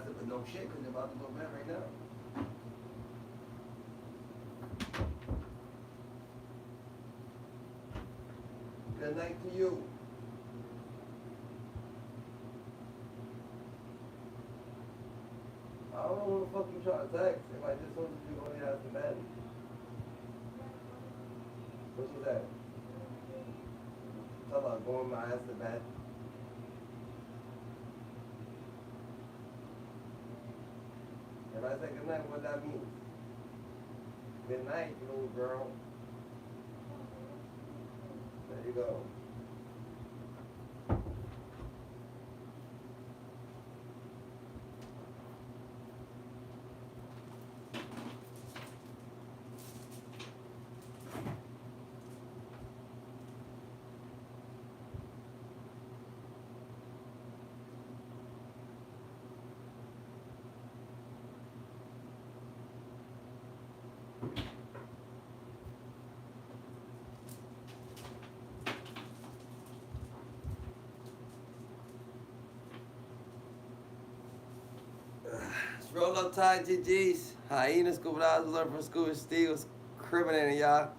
But no shit, because they're about to go to bed right now. Good night to you. I don't know who the fuck you trying to text. If I just wanted to go ahead to bed. What she said? Talk about going my ass to bed. If I say good night, what that means? Good night, little girl. There you go. Roll up tight, GGs. Hyena scuba divers learn from scuba steals. Criminating y'all.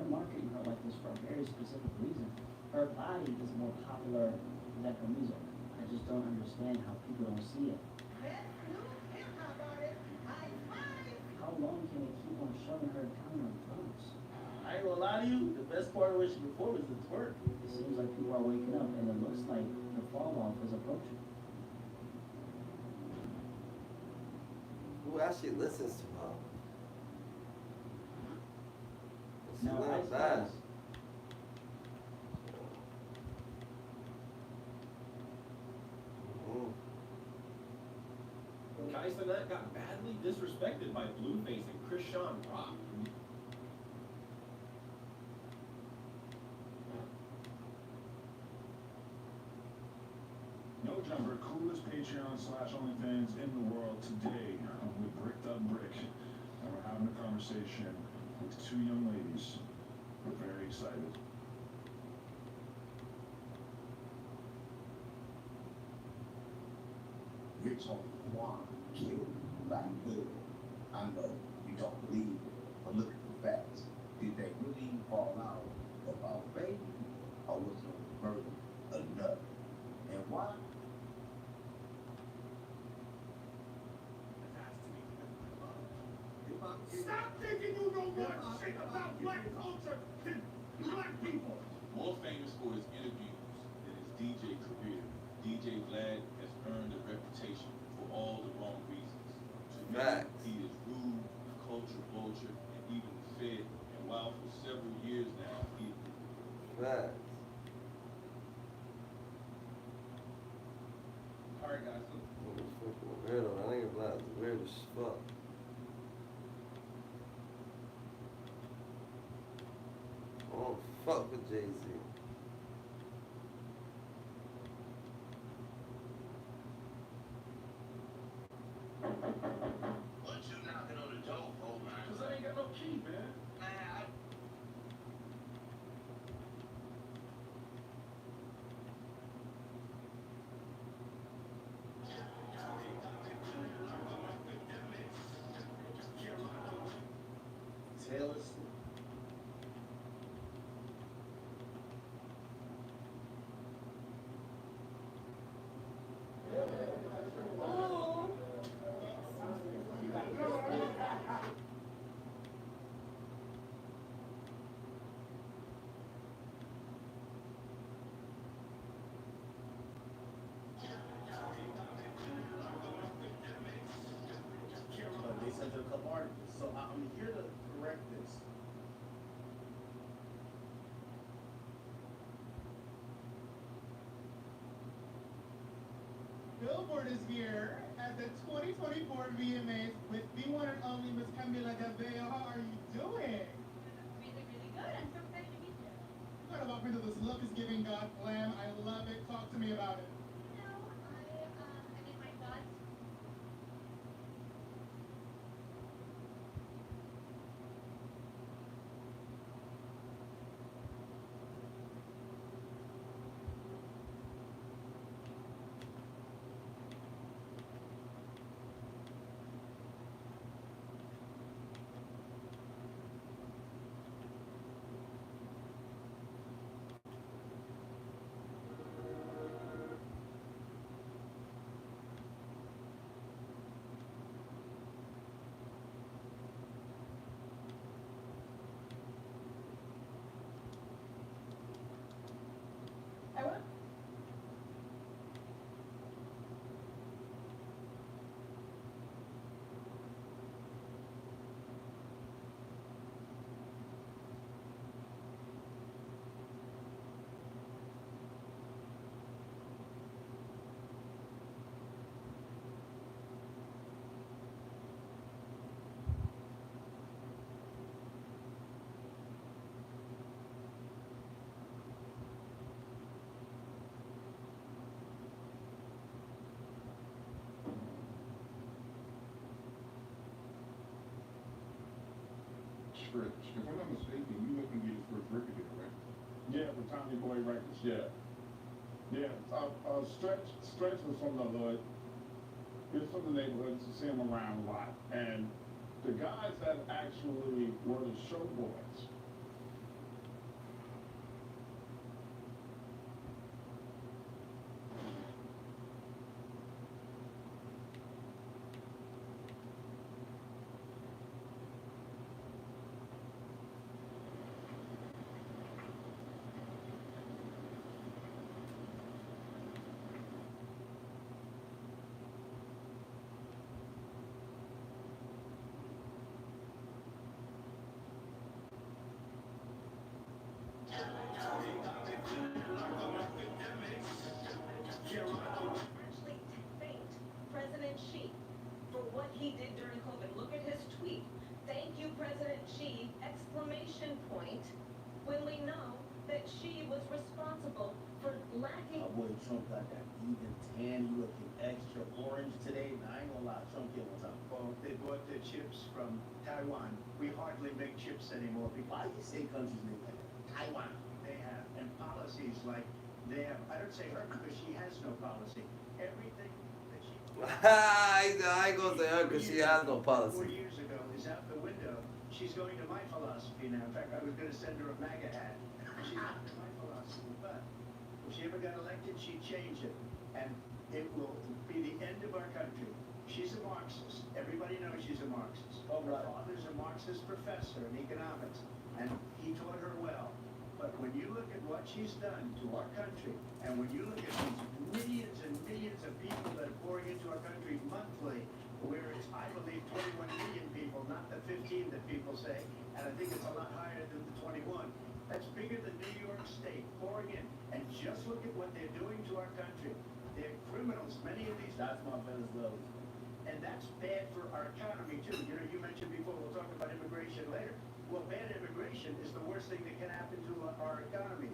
they're marketing her like this for a very specific reason. Her body is more popular than her music. I just don't understand how people don't see it. How long can they keep on shoving her down their throats? I ain't gonna lie to you, the best part of what she performed is the twerk. It seems like people are waking up and it looks like the fall off is approaching. Who actually listens to her? She's Now, not Ice bad. Spice. Astronaut got badly disrespected by Blueface and Chris Sean Rock. No Jumper, coolest Patreon/OnlyFans in the world today. With Bricked Up Brick. And we're having a conversation with two young ladies. We're very excited. You're talking Juan killed Black Hood. I know you don't believe it, but look at the facts. Did they really fall out about baby, or was it murder enough? And why? Stop thinking you know more shit about black culture than black people. More famous for his interviews than his DJ career, DJ Vlad has earned a reputation for all the wrong reasons. To many, he is rude, a culture vulture, and even fed. And while for several years now, he Facts. Alright guys, so Fucking weirdo. That nigga Vlad is weird as fuck. I don't fuck with Jay-Z. What you knocking on the door for, man? cause I ain't got no key, man. Taylor Swift. They sent her a couple articles, so I'm here to correct this. Billboard is here at the 2024 VMAs with the one and only Miss Camila Cabello. How are you doing? Really, really good. I'm so excited to meet you. You gotta walk me through this look is giving God glam. I love it. Talk to me about it. You know, I mean, my thoughts. I will. Stretch. If I'm not mistaken, you helped him get his first record deal, right? Yeah, for Tommy Boy Records, yeah. Yeah, Stretch was from the hood. He was from the neighborhood, you see him around a lot. And the guys that actually were the show boys he did during COVID. Look at his tweet. Thank you, President Xi, exclamation point, when we know that Xi was responsible for lacking. My boy Trump got that even tan, he looking extra orange today. Now, I ain't gonna lie, Trump get what's up. Well, they bought their chips from Taiwan. We hardly make chips anymore Why because do you say countries name like that? Taiwan. they have, and policies like they have. I don't say her because she has no policy. Everything that she I ain't gonna say her because she has no 4 policy. years ago is out the window. She's going to my philosophy now. In fact, I was going to send her a MAGA hat. She's not to my philosophy, but if she ever got elected, she'd change it, and it will be the end of our country. She's a Marxist. Everybody knows she's a Marxist. Oh, Her right. father's a Marxist professor in economics, and he taught her well. But when you look at what she's done to our country, and when you look at these millions and millions of people that are pouring into our country monthly, where it's, I believe, 21 million people, not the 15 that people say, and I think it's a lot higher than the 21. That's bigger than New York State pouring in. And just look at what they're doing to our country. They're criminals, many of these. That's my Venezuela. And that's bad for our economy too. You know, you mentioned before, we'll talk about immigration later. Well, bad immigration is the worst thing that can happen to our economy.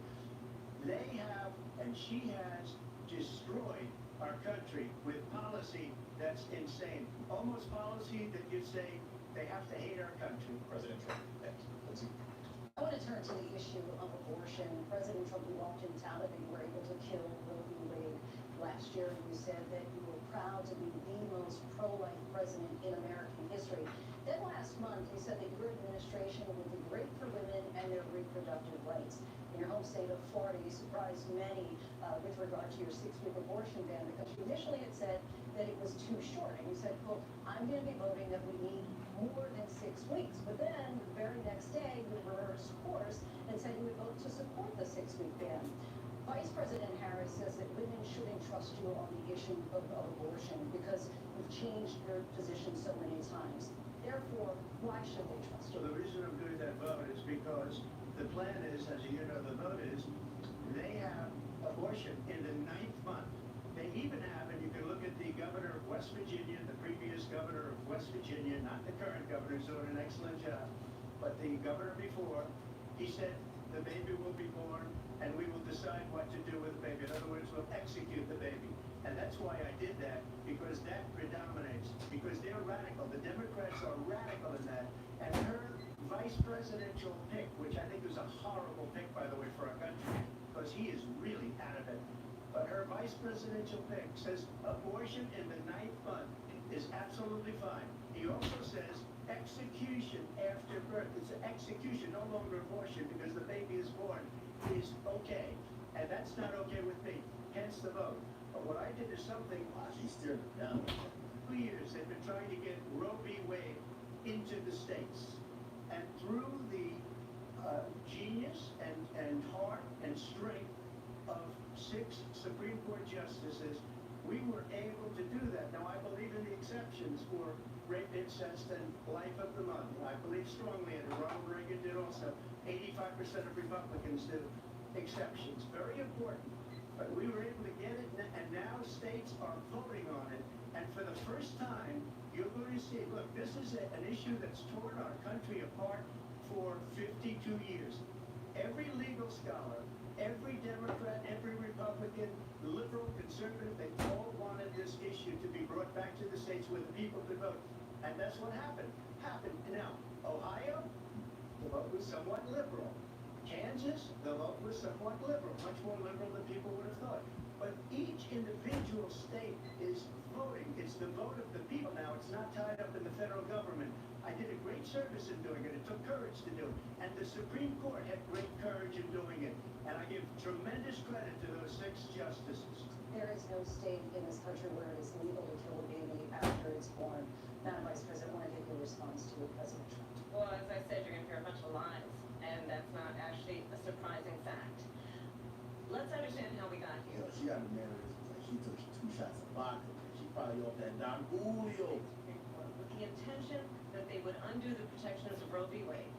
They have, and she has, destroyed our country with policy that's insane. Almost policy that you say they have to hate our country. President Trump, next. Let's see. I want to turn to the issue of abortion. President Trump, you walked in town that you were able to kill Roe v. Wade last year, and you said that you were proud to be the most pro-life president in American history. Then last month, you said that your administration would be great for women and their reproductive rights. In your home state of Florida, you surprised many with regard to your 6-week abortion ban, because you initially had said that it was too short. And you said, quote, I'm going to be voting that we need more than 6 weeks. But then the very next day, you reversed course and said you would vote to support the 6-week ban. Vice President Harris says that women shouldn't trust you on the issue of abortion because you've changed your position so many times. Therefore, why should they trust So you? the reason I'm doing that vote is because the plan is, as you know, the vote is, they have abortion in the 9th month. They even have, and you can look at the governor of West Virginia, the previous governor of West Virginia, not the current governor, who's doing an excellent job, but the governor before, he said the baby will be born and we will decide what to do with the baby. In other words, we'll execute the baby. And that's why I did that, because that predominates, because they're radical. The Democrats are radical in that. And her vice presidential pick, which I think is a horrible pick, by the way, for our country, because he is really out of it. But her vice presidential pick says abortion in the 9th month is absolutely fine. He also says execution after birth. It's an execution, no longer abortion, because the baby is born, is okay. And that's not okay with me. Hence the vote. But what I did is something. She's steering it down. 2 years they've been trying to get Roe v. Wade into the states. And through the genius and heart and strength of 6 Supreme Court justices, we were able to do that. Now, I believe in the exceptions for rape, incest, and life of the mother. I believe strongly in it. Ronald Reagan did also. 85% of Republicans do. Exceptions. Very important. But we were able to get it, and now states are voting on it. And for the first time, you're going to see, look, this is an issue that's torn our country apart for 52 years. Every legal scholar, every Democrat, every Republican, liberal, conservative, they all wanted this issue to be brought back to the states where the people could vote. And that's what happened. Now, Ohio, the vote was somewhat liberal. Kansas, the vote was somewhat liberal, much more liberal than people would have thought. But each individual state is voting. It's the vote of the people now. It's not tied up in the federal government. I did a great service in doing it. It took courage to do it. And the Supreme Court had great courage in doing it. And I give tremendous credit to those 6 justices. There is no state in this country where it is legal to kill a baby after it's born. Madam Vice President, I want to get your response to President Trump. Well, as I said, you're going to hear a bunch of lies, and that's not actually a surprising fact. Let's understand how we got You here. know, she got the man like she took 2 shots of vodka. She probably off that Don Julio. With the intention that they would undo the protections of Roe v. Wade.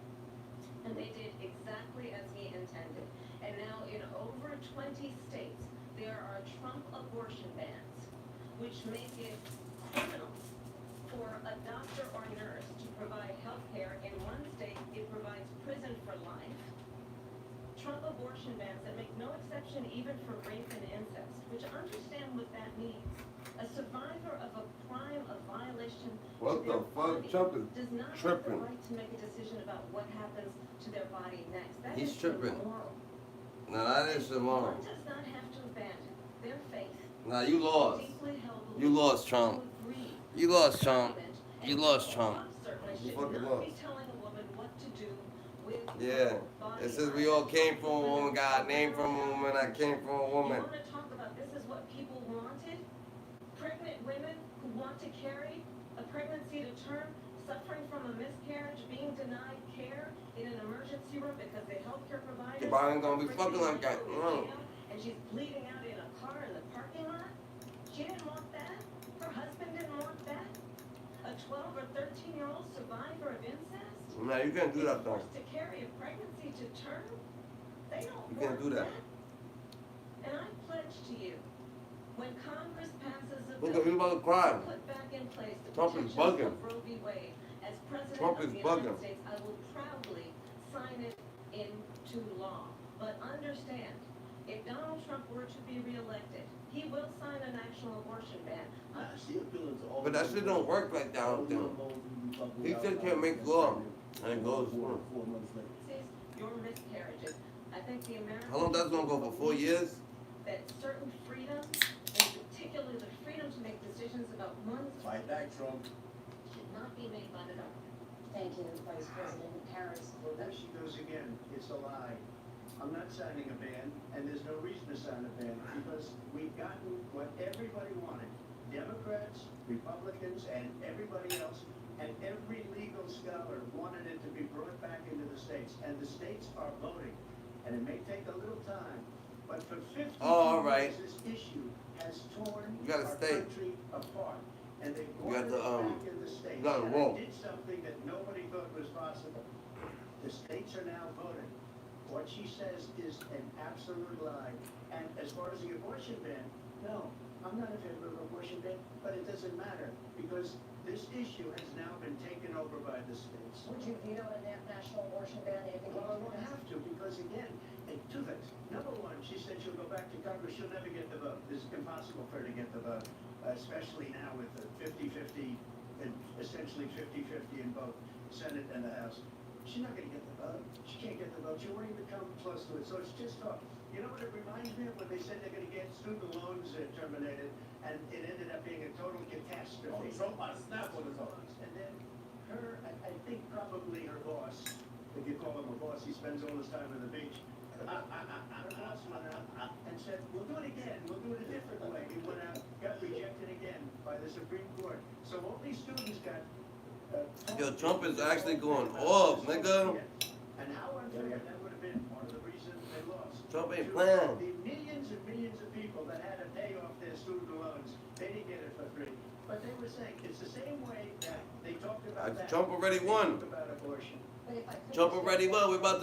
And they did exactly as he intended. And now in over 20 states, there are Trump abortion bans, which make it criminal For a doctor or nurse to provide health care in one state, it provides prison for life. Trump abortion bans that make no exception even for rape and incest, which understand what that means. A survivor of a crime, a violation What to the their fuck? body Trump is does not have the tripping. right to make a decision about what happens to their body next. That He's is tripping. immoral. Nah, that is immoral. One does not have to abandon their faith. Nah, you lost. Deeply held You lost, beliefs Trump. to agree. You lost, Trump. And You lost, Trump. certainly You should fucking not be lost. telling a woman what to do with Yeah. her body. It says we all came from a woman, got a name from a woman, I came from a You woman. want to talk about this is what people wanted? Pregnant women who want to carry a pregnancy to term, suffering from a miscarriage, being denied care in an emergency room because the healthcare provider. Your body ain't gonna be fucking like that. No. And she's bleeding out in a car in the parking lot. She didn't want that. Her husband didn't want that. A 12 or 13-year-old survivor of incest. Nah, you can't do that though. Forced to carry a pregnancy to term. They don't You can't want do that. And I pledge to you, when Congress passes a Look bill at me about to cry. to put back in place the Trump is protections bugging. of Roe v. Wade, as President Trump of is the United bugging. States, I will proudly sign it into law. But understand, if Donald Trump were to be reelected, he will sign a national abortion ban. She appealing to all. But that shit don't work like that, I don't think. He just can't make law. And it goes through. 4 months later. Says your miscarriages. I think the American. How long that's gonna go for? 4 years? That certain freedoms, and particularly the freedom to make decisions about one's Fight back, Trump. should not be made by the government. Thank you, Vice President Harris. Well, there she goes again. It's a lie. I'm not signing a ban, and there's no reason to sign a ban, because we've gotten what everybody wanted. Democrats, Republicans, and everybody else, and every legal scholar wanted it to be brought back into the states, and the states are voting. And it may take a little time, but for 50 all right. years, this issue has torn You gotta our stay. country apart. And they You got wanted to, it back in the states, you gotta and roll. they did something that nobody thought was possible. The states are now voting. What she says is an absolute lie. And as far as the abortion ban, no, I'm not in favor of abortion ban, but it doesn't matter, because this issue has now been taken over by the states. Would you veto a national abortion ban if it Well, I came won't to have to, because again, two things. Number one, she said she'll go back to Congress, she'll never get the vote. It's impossible for her to get the vote, especially now with the 50-50, and essentially 50-50 in both Senate and the House. She's not gonna get the vote. She can't get the vote. She won't even come close to it. So it's just talk. You know what it reminds me of when they said they're gonna get student loans terminated, and it ended up being a total catastrophe. Oh, Trump might snap on his arm. And then I think probably her boss, if you call him a boss, he spends all his time on the beach. Her boss went out and said, we'll do it again, we'll do it a different way. He went out, got rejected again by the Supreme Court. So all these students got. Yo, Trump is actually going off, nigga. And how unfair that would have been, part of the reason they lost. Trump ain't To playing. The millions and millions of people that had to pay off their student loans, they didn't get it for free. But they were saying, it's the same way that they talked about that. Trump already they won. talked about abortion. But if I could Trump just- already won. We're about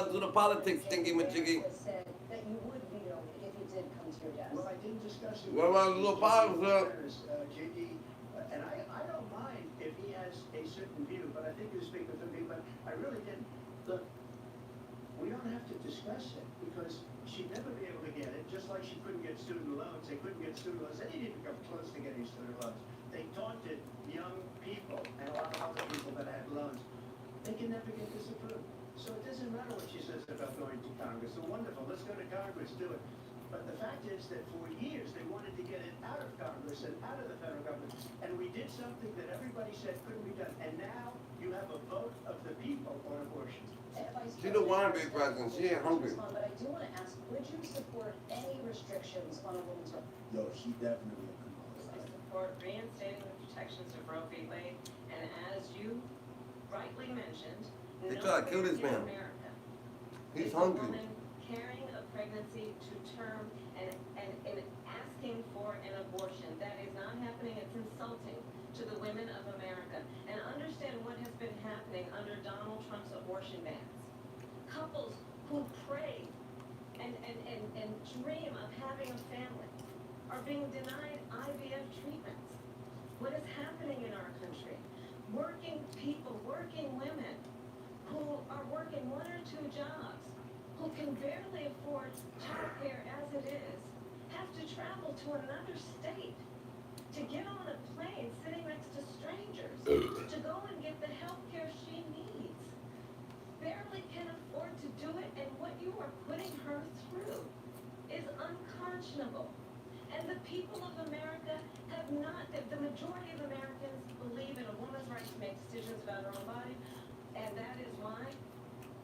to do the politics thingy majiggy. Said that you would veto it if it did come to your desk. Well, I didn't discuss it. What about the little politics, JD, and I don't mind if he has a certain view, but I think you're speaking for me, but I really didn't. Look, we don't have to discuss it, because she'd never be able to get it, just like she couldn't get student loans. They couldn't get student loans. They didn't even come close to getting student loans. They taunted young people and a lot of other people that had loans. They can never get this approved. So it doesn't matter what she says about going to Congress. So wonderful, let's go to Congress, do it. But the fact is that for years, they wanted to get it out of Congress and out of the federal government. And we did something that everybody said couldn't be done. And now you have a vote of the people on abortion. She don't want to be president. She ain't hungry. But I do want to ask, would you support any restrictions on a woman's right? Yo, she definitely a I support reinstating the protections of Roe v. Wade, and as you rightly mentioned, They try to kill this nowhere man. in America He's is a hungry. woman carrying a pregnancy to term and asking for an abortion. That is not happening. It's insulting to the women of America. And understand what has been happening under Donald Trump's abortion bans. Couples who pray and dream of having a family are being denied IVF treatments, what is happening in our country. Working people, working women who are working 1 or 2 jobs, who can barely afford childcare as it is, have to travel to another state to get on a plane sitting next to strangers to go and get the health care she needs. Barely can afford to do it, and what you are putting her through is unconscionable. And the people of America have not, the majority of Americans believe in a woman's right to make decisions about her own body, and that is why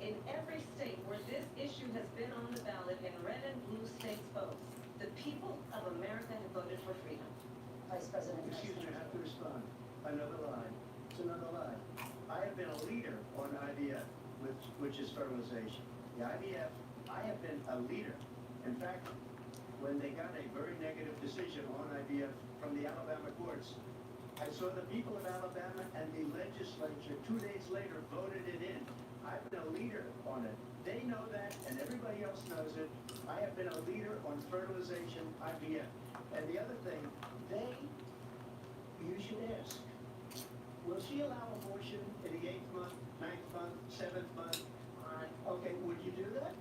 in every state where this issue has been on the ballot in red and blue states both, the people of America have voted for freedom. Vice President. Excuse me, I have to respond. Another lie. It's another lie. I have been a leader on IVF, which is fertilization. The IVF, I have been a leader. In fact, when they got a very negative decision on IVF from the Alabama courts, I saw the people of Alabama and the legislature 2 days later voted it in. I've been a leader on it. They know that, and everybody else knows it. I have been a leader on fertilization, IVF. And the other thing, you should ask, will she allow abortion in the 8th month, 9th month, 7th month? Okay, would you do that?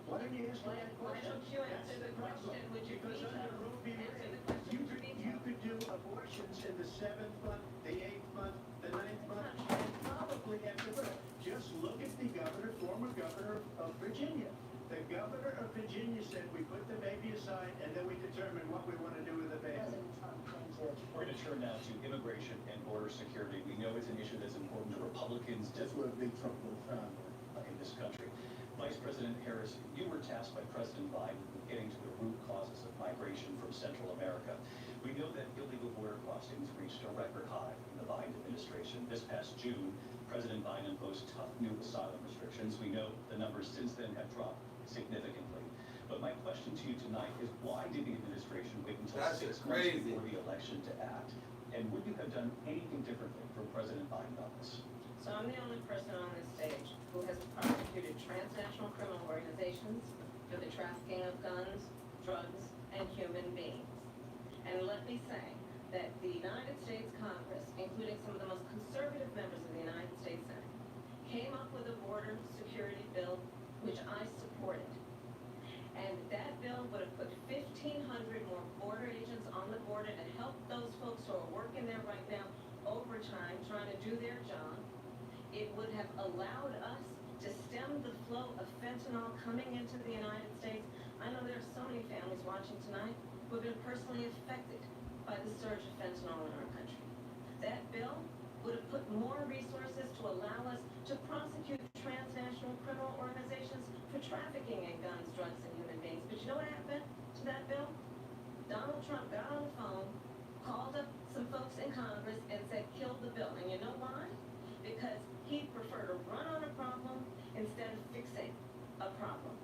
Why don't you ask me that Why question? don't you answer the question? Would you Because please under Roe v. answer Wade, the question for me? you could do abortions in the 7th month, the 8th month, the 9th month, and probably after birth. Just look at the former governor of Virginia. The governor of Virginia said we put the baby aside and then we determine what we want to do with the baby. President Trump claims that. We're going to turn now to immigration and border security. We know it's an issue that's important to Republicans. That's where Big Trump will find In this country. Vice President Harris, you were tasked by President Biden with getting to the root causes of migration from Central America. We know that illegal border crossings reached a record high in the Biden administration. This past June, President Biden imposed tough new asylum restrictions. We know the numbers since then have dropped significantly. But my question to you tonight is, why did the administration wait until That's 6 months crazy. before the election to act? And would you have done anything differently from President Biden on this? So I'm the only person on this stage who has prosecuted transnational criminal organizations for the trafficking of guns, drugs, and human beings. And let me say that the United States Congress, including some of the most conservative members of the United States Senate, came up with a border security bill which I supported. And that bill would have put 1,500 more border agents on the border and helped those folks who are working there right now overtime trying to do their job. It would have allowed us to stem the flow of fentanyl coming into the United States. I know there are so many families watching tonight who have been personally affected by the surge of fentanyl in our country. That bill would have put more resources to allow us to prosecute transnational criminal organizations for trafficking in guns, drugs, and human beings. But you know what happened to that bill? Donald Trump got on the phone, called up some folks in Congress, and said, kill the bill. And you know why? Because he'd prefer to run on a problem instead of fixing a problem.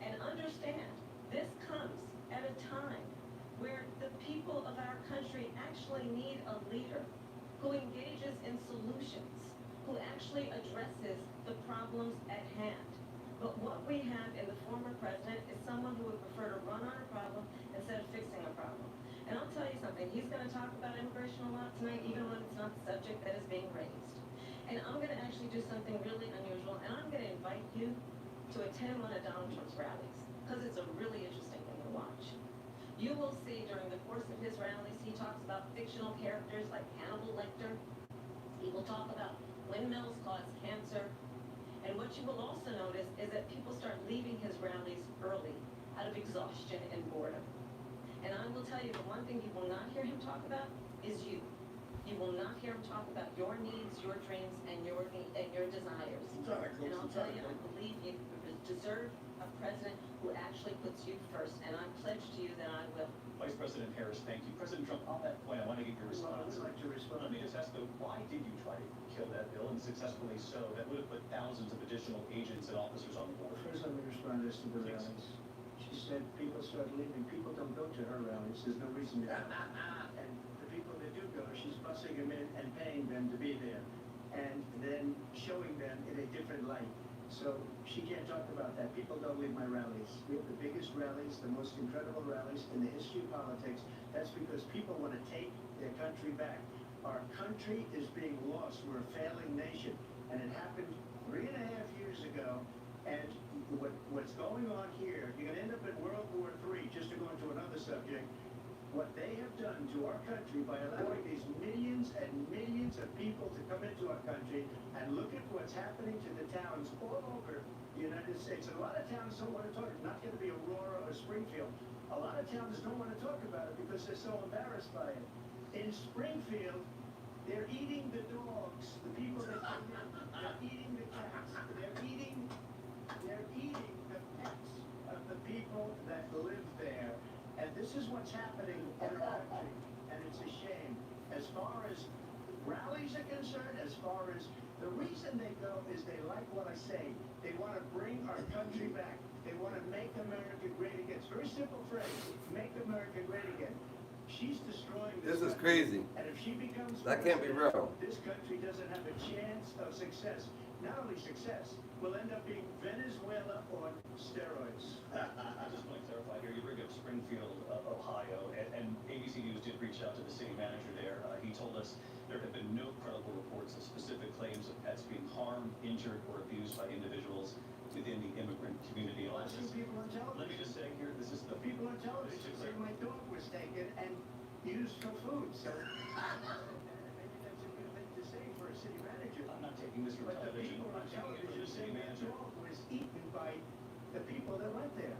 And understand, this comes at a time where the people of our country actually need a leader who engages in solutions, who actually addresses the problems at hand. But what we have in the former president is someone who would prefer to run on a problem instead of fixing a problem. And I'll tell you something, he's going to talk about immigration a lot tonight, even when it's not the subject that is being raised. And I'm going to actually do something really unusual, and I'm going to invite you to attend one of Donald Trump's rallies, because it's a really interesting thing to watch. You will see during the course of his rallies, he talks about fictional characters like Hannibal Lecter. He will talk about windmills cause cancer. And what you will also notice is that people start leaving his rallies early out of exhaustion and boredom. And I will tell you, the one thing you will not hear him talk about is you. You will not hear him talk about your needs, your dreams, and your desires. And I'll tell you, I believe you deserve a president who actually puts you first, and I pledge to you that I will. Vice President Harris, thank you. President Trump, on that point, I want to get your response. Well, I'd like to respond. Let me just ask, though, why did you try to kill that bill, and successfully so? That would have put thousands of additional agents and officers on the board. First, let me respond as to the rallies. She said people start leaving. People don't go to her rallies. There's no reason to go. And the people that do go, she's busing them in and paying them to be there. And then showing them in a different light. So she can't talk about that. People don't leave my rallies. We have the biggest rallies, the most incredible rallies in the history of politics. That's because people want to take their country back. Our country is being lost. We're a failing nation. And it happened 3.5 years ago. And what's going on here, you're going to end up in World War III, just to go into another subject. What they have done to our country by allowing these millions and millions of people to come into our country, and look at what's happening to the towns all over the United States. And a lot of towns don't want to talk. It's not going to be Aurora or Springfield. A lot of towns don't want to talk about it because they're so embarrassed by it. In Springfield, they're eating the dogs, the people that come in. They're eating the cats. They're eating the pets of the people that live there. And this is what's happening in our country, and it's a shame. As far as rallies are concerned, as far as the reason they go is they like what I say. They want to bring our country back. They want to make America great again. It's a very simple phrase, make America great again. She's destroying this This is country. crazy. And if she becomes That can't be president, real. this country doesn't have a chance of success. Not only success, we'll end up being Venezuela on steroids. I just want to clarify here, you bring up Springfield, Ohio, and ABC News did reach out to the city manager there. He told us there have been no credible reports of specific claims of pets being harmed, injured, or abused by individuals within the immigrant community. Well, I've seen people on television. Let me just say here, this is The people on television say my dog was taken and used for food. So maybe that's a good thing to say for a city manager. I'm not taking this from But the television. people on I'm taking it from television the say city that manager. dog was eaten by the people that went there.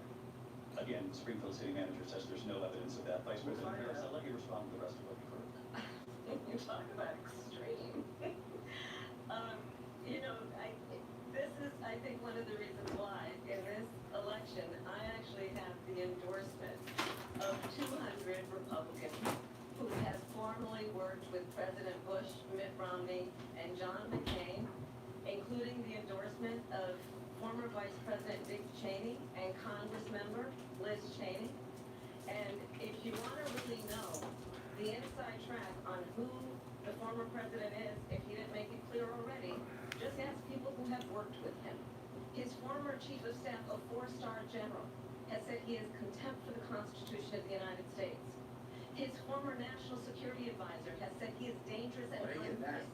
Again, Springfield city manager says there's no evidence of that. Vice We'll President find Harris, out. I'll let you respond to the rest of what you've heard. You talk about extreme. You know, I think one of the reasons why in this election, I actually have the endorsement of 200 Republicans who have formally worked with President Bush, Mitt Romney, and John McCain, including the endorsement of former Vice President Dick Cheney and Congressmember Liz Cheney. And if you want to really know the inside track on who the former president is, if he didn't make it clear already, just ask people who have worked with him. His former chief of staff, a 4-star general, has said he has contempt for the Constitution of the United States. His former national security advisor has said he is dangerous and unfit.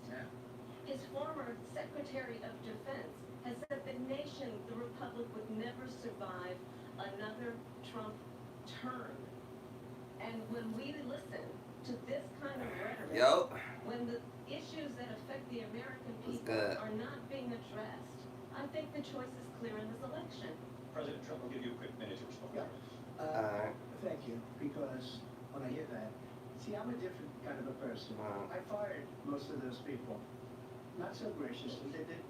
His former secretary of defense has said the nation, the republic, would never survive another Trump term. And when we listen to this kind of rhetoric, when the issues that affect the American people are not being addressed, I think the choice is clear in this election. President Trump will give you a quick minute to respond. Yeah. Thank you, because when I hear that, see, I'm a different kind of a person. I fired most of those people. Not so graciously. They did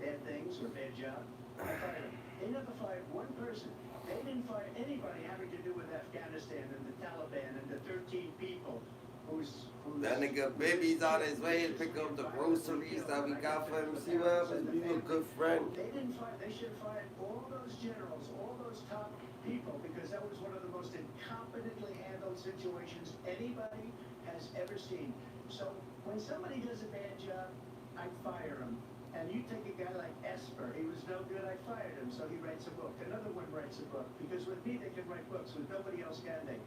bad things or bad job. I fired them. They never fired one person. They didn't fire anybody having to do with Afghanistan and the Taliban and the 13 people who's That nigga Baby's on his way to pick up the groceries that we got for him. See what happens? Be a good friend. They didn't fire. They should have fired all those generals, all those top people, because that was one of the most incompetently handled situations anybody has ever seen. So when somebody does a bad job, I fire him. And you take a guy like Esper, he was no good, I fired him, so he writes a book. Another one writes a book, because with me they can write books, with nobody else can they?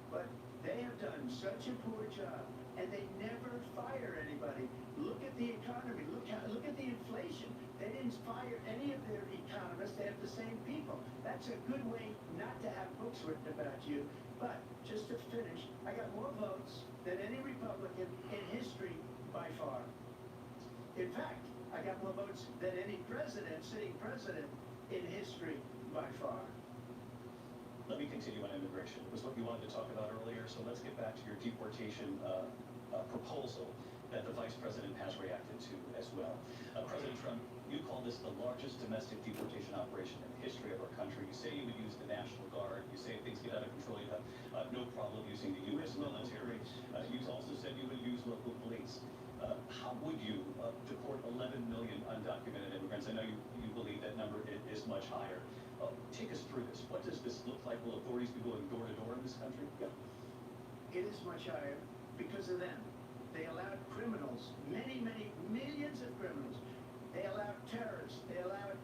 But they have done such a poor job, and they never fire anybody. Look at the economy, look at the inflation. They didn't fire any of their economists, they have the same people. That's a good way not to have books written about you. But, just to finish, I got more votes than any Republican in history by far. In fact, I got more votes than any president, sitting president, in history by far. Let me continue on immigration. It was what you wanted to talk about earlier, so let's get back to your deportation proposal that the vice president has reacted to as well. President Trump, you call this the largest domestic deportation operation in the history of our country. You say you would use the National Guard. You say if things get out of control, you have no problem using the U.S. military. You also said you would use local police. How would you deport 11 million undocumented immigrants? I know you believe that number is much higher. Take us through this. What does this look like? Will authorities be going door to door in this country? Yeah. It is much higher because of them. They allowed criminals, many, many millions of criminals. They allowed terrorists. They allowed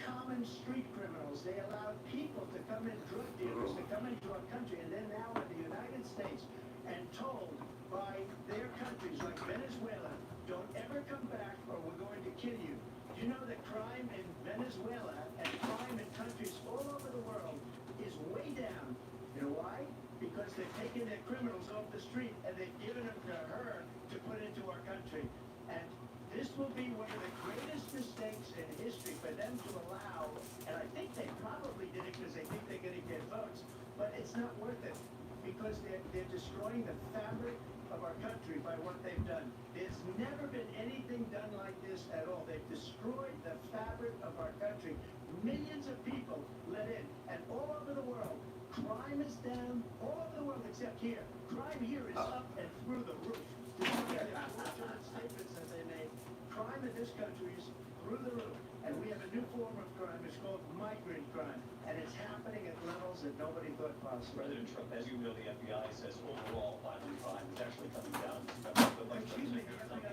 common street criminals. They allowed people to come in, drug dealers to come into our country, and then now in the United States, and told by their countries like Venezuela, don't ever come back or we're going to kill you. Do you know that crime in Venezuela and crime in countries all over the world is way down? You know why? Because they've taken their criminals off the street and they've given them to her to put into our country. And this will be one of the greatest mistakes in history for them to allow, and I think they probably did it because they think they're going to get votes, but it's not worth it because they're destroying the fabric of our country by what they've done. There's never been anything done like this at all. They've destroyed the fabric of our country. Millions of people let in, and all over the world, crime is down, all over the world except here. Crime here is up and through the roof. Statements that they made. Crime in this country is through the roof, and we have a new form of crime. It's called migrant crime, and it's happening at levels that nobody thought possible. President Trump, as you know, the FBI says overall violent crime is actually coming down. Excuse me, the FBI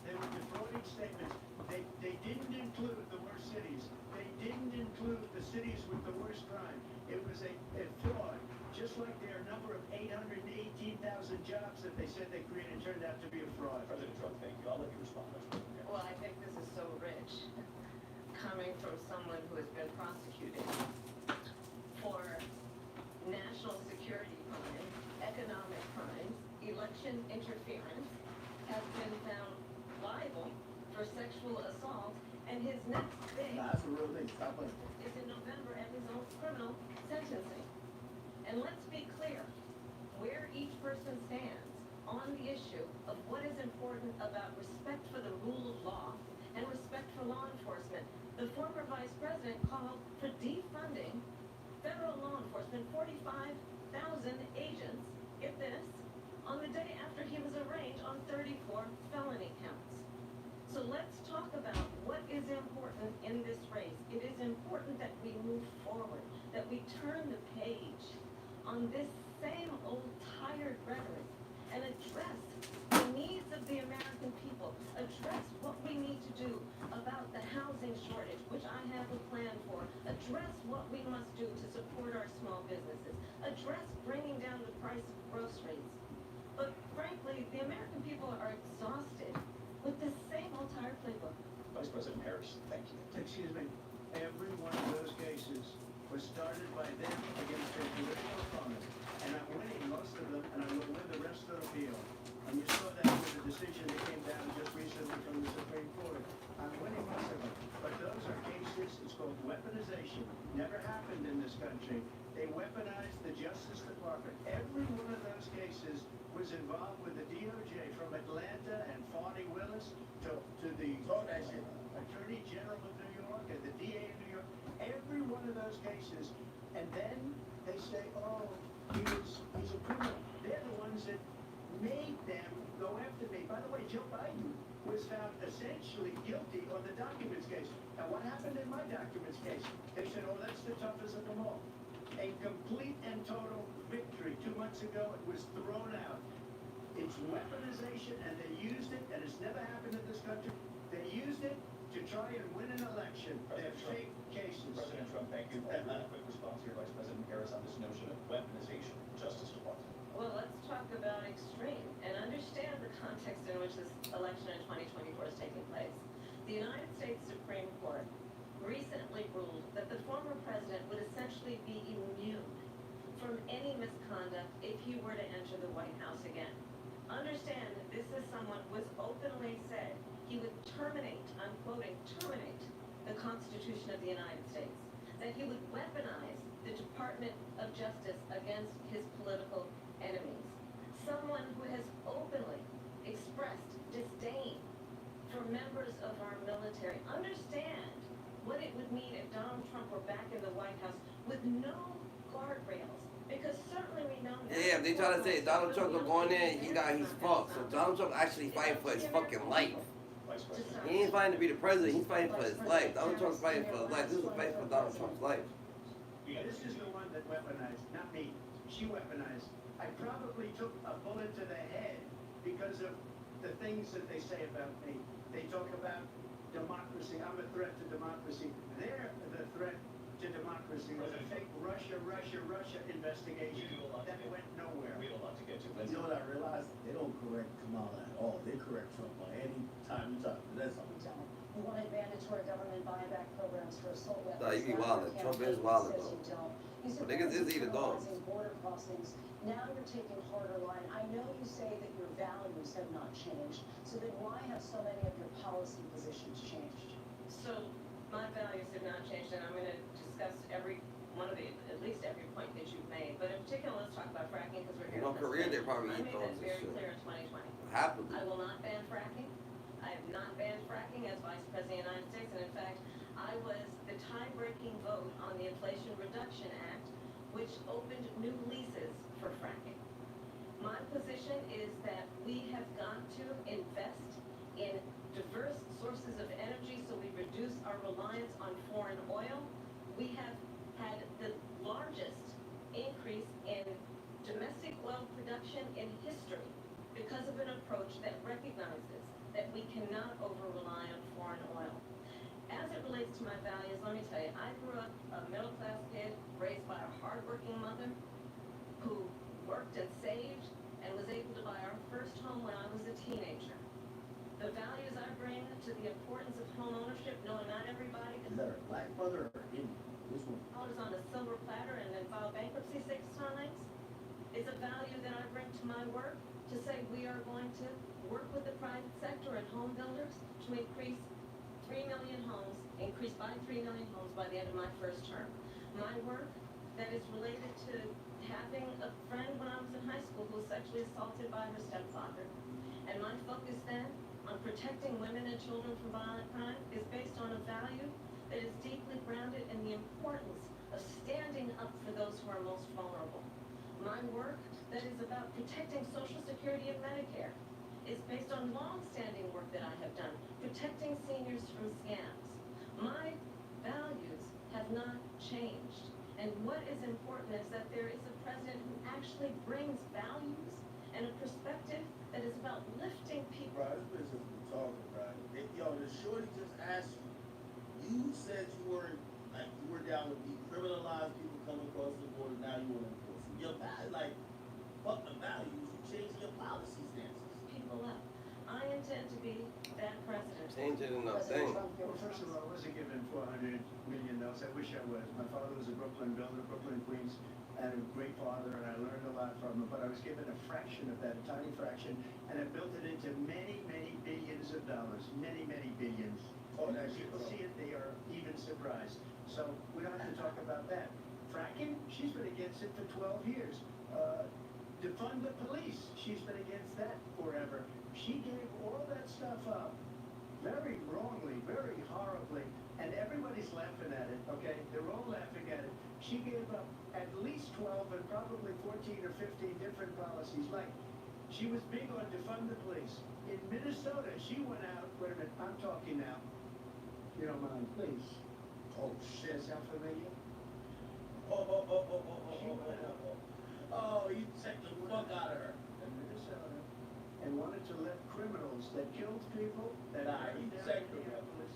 they were defrauding statements. They didn't include the worst cities. They didn't include the cities with the worst crime. It was a fraud. Just like there are a number of 818,000 jobs that they said they created turned out to be a fraud. President Trump, thank you. I'll let you respond. Well, I think this is so rich, coming from someone who has been prosecuted for national security crimes, economic crimes, election interference, has been found liable for sexual assault, and his next date is in November at his own criminal sentencing. And let's be clear, where each person stands on the issue of what is important about respect for the rule of law and respect for law enforcement. The former vice president called for defunding federal law enforcement, 45,000 agents, get this, on the day after he was arraigned on 34 felony counts. So let's talk about what is important in this race. It is important that we move forward, that we turn the page on this same old tired rhetoric and address the needs of the American people, address what we need to do about the housing shortage, which I have a plan for, address what we must do to support our small businesses, address bringing down the price of groceries. But frankly, the American people are exhausted with the same old tired playbook. Vice President Harris, thank you. Excuse me. Every one of those cases was started by them against their political opponent. And I'm winning most of them, and I will win the rest of the appeal. And you saw that with the decision that came down just recently from the Supreme Court. I'm winning most of them. But those are cases, it's called weaponization. Never happened in this country. They weaponized the Justice Department. Every one of those cases was involved with the DOJ, from Atlanta and Fonnie Willis to the Attorney General of New York and the DA of New York. Every one of those cases. And then they say, oh, he's a criminal. They're the ones that made them go after me. By the way, Joe Biden was found essentially guilty on the documents case. Now, what happened in my documents case? They said, oh, that's the toughest of them all. A complete and total victory. 2 months ago, it was thrown out. It's weaponization, and they used it, and it's never happened in this country. They used it to try and win an election. They're fake cases. President Trump, thank you. And a quick response here, Vice President Harris, on this notion of weaponization of the Justice Department. Well, let's talk about extreme and understand the context in which this election in 2024 is taking place. The United States Supreme Court recently ruled that the former president would essentially be immune from any misconduct if he were to enter the White House again. Understand that this is someone who has openly said he would terminate, I'm quoting, terminate the Constitution of the United States, that he would weaponize the Department of Justice against his political enemies. Someone who has openly expressed disdain for members of our military. Understand what it would mean if Donald Trump were back in the White House with no guardrails. Because certainly we know that. Yeah, they try to say Donald Trump will go in there, he's fucked. So Donald Trump actually fighting for his fucking life. He ain't fighting to be the president, he's fighting for his life. Donald Trump's fighting for his life. This is a fight for Donald Trump's life. This is the one that weaponized, not me. She weaponized. I probably took a bullet to the head because of the things that they say about me. They talk about democracy. I'm a threat to democracy. They're the threat to democracy. It was a fake Russia investigation that went nowhere. We have a lot to get to. You know what I realized? They don't correct Kamala at all. They correct Trump by any time you talk. That's all. You wanted mandatory government buyback programs for assault weapons. Nah, you be wildin'. Trump is wildin' though. You But niggas is eating dogs. border crossings. Now you're taking harder line. I know you say that your values have not changed. So then why have so many of your policy positions changed? So my values have not changed, and I'm going to discuss every one of at least every point that you've made. But in particular, let's talk about fracking because we're here. In my career, they probably I eat made dogs that and very shit. clear in 2020. Happily. I will not ban fracking. I have not banned fracking as Vice President of the United States, and in fact, I was the tie-breaking vote on the Inflation Reduction Act, which opened new leases for fracking. My position is that we have got to invest in diverse sources of energy so we reduce our reliance on foreign oil. We have had the largest increase in domestic oil production in history because of an approach that recognizes that we cannot over-rely on foreign oil. As it relates to my values, let me tell you, I grew up a middle-class kid raised by a hard-working mother who worked and saved and was able to buy our first home when I was a teenager. The values I bring to the importance of home ownership, knowing not everybody Is that a black mother or Indian? Which one? I was on a silver platter and then filed bankruptcy 6 times, is a value that I bring to my work to say we are going to work with the private sector and home builders to increase 3 million homes, increase by 3 million homes by the end of my first term. My work that is related to having a friend when I was in high school who was sexually assaulted by her stepfather. And my focus then on protecting women and children from violent crime is based on a value that is deeply grounded in the importance of standing up for those who are most vulnerable. My work that is about protecting Social Security and Medicare is based on long-standing work that I have done, protecting seniors from scams. My values have not changed. And what is important is that there is a president who actually brings values and a perspective that is about lifting people. Right, this bitch has been talking, right? Yo, the shorty just asked you. You said you were down to decriminalize people coming across the border. Now you want to enforce them. Your value, like, fuck the values. You changing your policy stances. People up. I intend to be that president. Change it in a thing. Well, first of all, I wasn't given $400 million. I wish I was. My father was a Brooklyn builder, Brooklyn, Queens, and a great father, and I learned a lot from him. But I was given a fraction of that, a tiny fraction, and I built it into many, many billions of dollars. Many, many billions. Oh, And as people see it, they are even surprised. So we don't have to talk about that. Fracking, she's been against it for 12 years. Defund the police, she's been against that forever. She gave all that stuff up very wrongly, very horribly, and everybody's laughing at it, okay? They're all laughing at it. She gave up at least 12 and probably 14 or 15 different policies. Like, she was big on defund the police. In Minnesota, she went out, wait a minute, I'm talking now. You don't mind, please. Oh, shit. Sound familiar? Oh, you checked the fuck out of her. In Minnesota, and wanted to let criminals that killed people, that you burned checked down her. Minneapolis,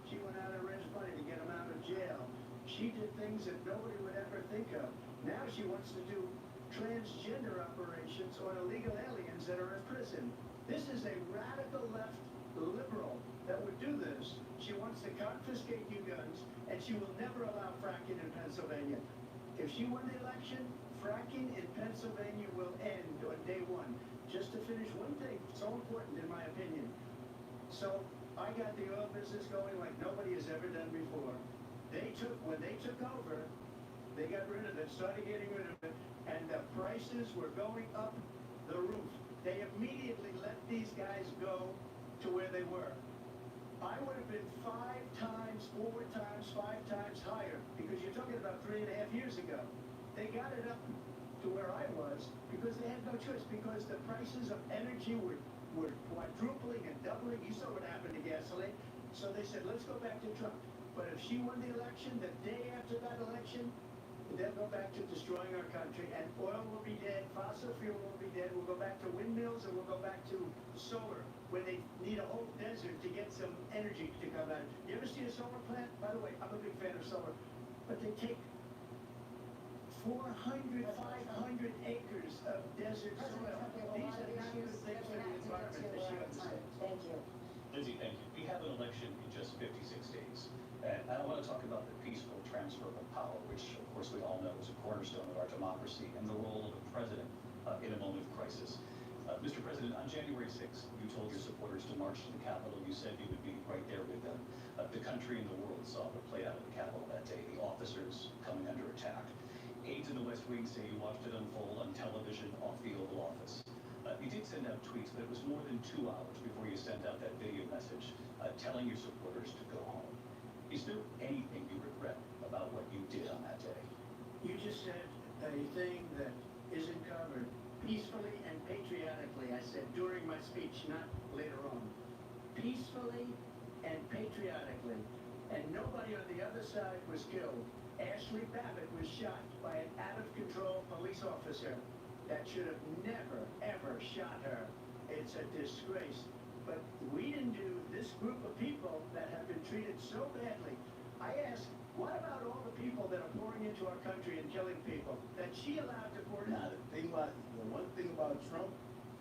she went out and raised money to get them out of jail. She did things that nobody would ever think of. Now she wants to do transgender operations on illegal aliens that are in prison. This is a radical left liberal that would do this. She wants to confiscate your guns, and she will never allow fracking in Pennsylvania. If she won the election, fracking in Pennsylvania will end on day 1. Just to finish one thing, so important in my opinion. So I got the oil business going like nobody has ever done before. When they took over, they got rid of it, started getting rid of it, and the prices were going up the roof. They immediately let these guys go to where they were. I would have been 5 times, 4 times, 5 times higher, because you're talking about 3.5 years ago. They got it up to where I was because they had no choice, because the prices of energy were quadrupling and doubling. You saw what happened to gasoline. So they said, let's go back to Trump. But if she won the election, the day after that election, the they'll go back to destroying our country, and oil will be dead, fossil fuel will be dead, we'll go back to windmills, and we'll go back to solar, where they need a whole desert to get some energy to come out. You ever see a solar plant? By the way, I'm a big fan of solar, but they take 400, 500 acres of desert soil. These are the kind of things for the environment that you understand. Thank you. Lindsay, thank you. We have an election in just 56 days. And I want to talk about the peaceful transfer of power, which, of course, we all know is a cornerstone of our democracy, and the role of a president in a moment of crisis. Mr. President, on January 6th, you told your supporters to march to the Capitol. You said you would be right there with them. The country and the world saw what played out at the Capitol that day, the officers coming under attack. Aides in the West Wing say you watched it unfold on television off the Oval Office. You did send out tweets, but it was more than 2 hours before you sent out that video message telling your supporters to go home. Is there anything you regret about what you did on that day? You just said a thing that isn't covered. Peacefully and patriotically, I said during my speech, not later on. Peacefully and patriotically. And nobody on the other side was killed. Ashley Babbitt was shot by an out-of-control police officer that should have never, ever shot her. It's a disgrace. But we didn't do this group of people that have been treated so badly. I ask, what about all the people that are pouring into our country and killing people that she allowed to pour into? Now, the one thing about Trump,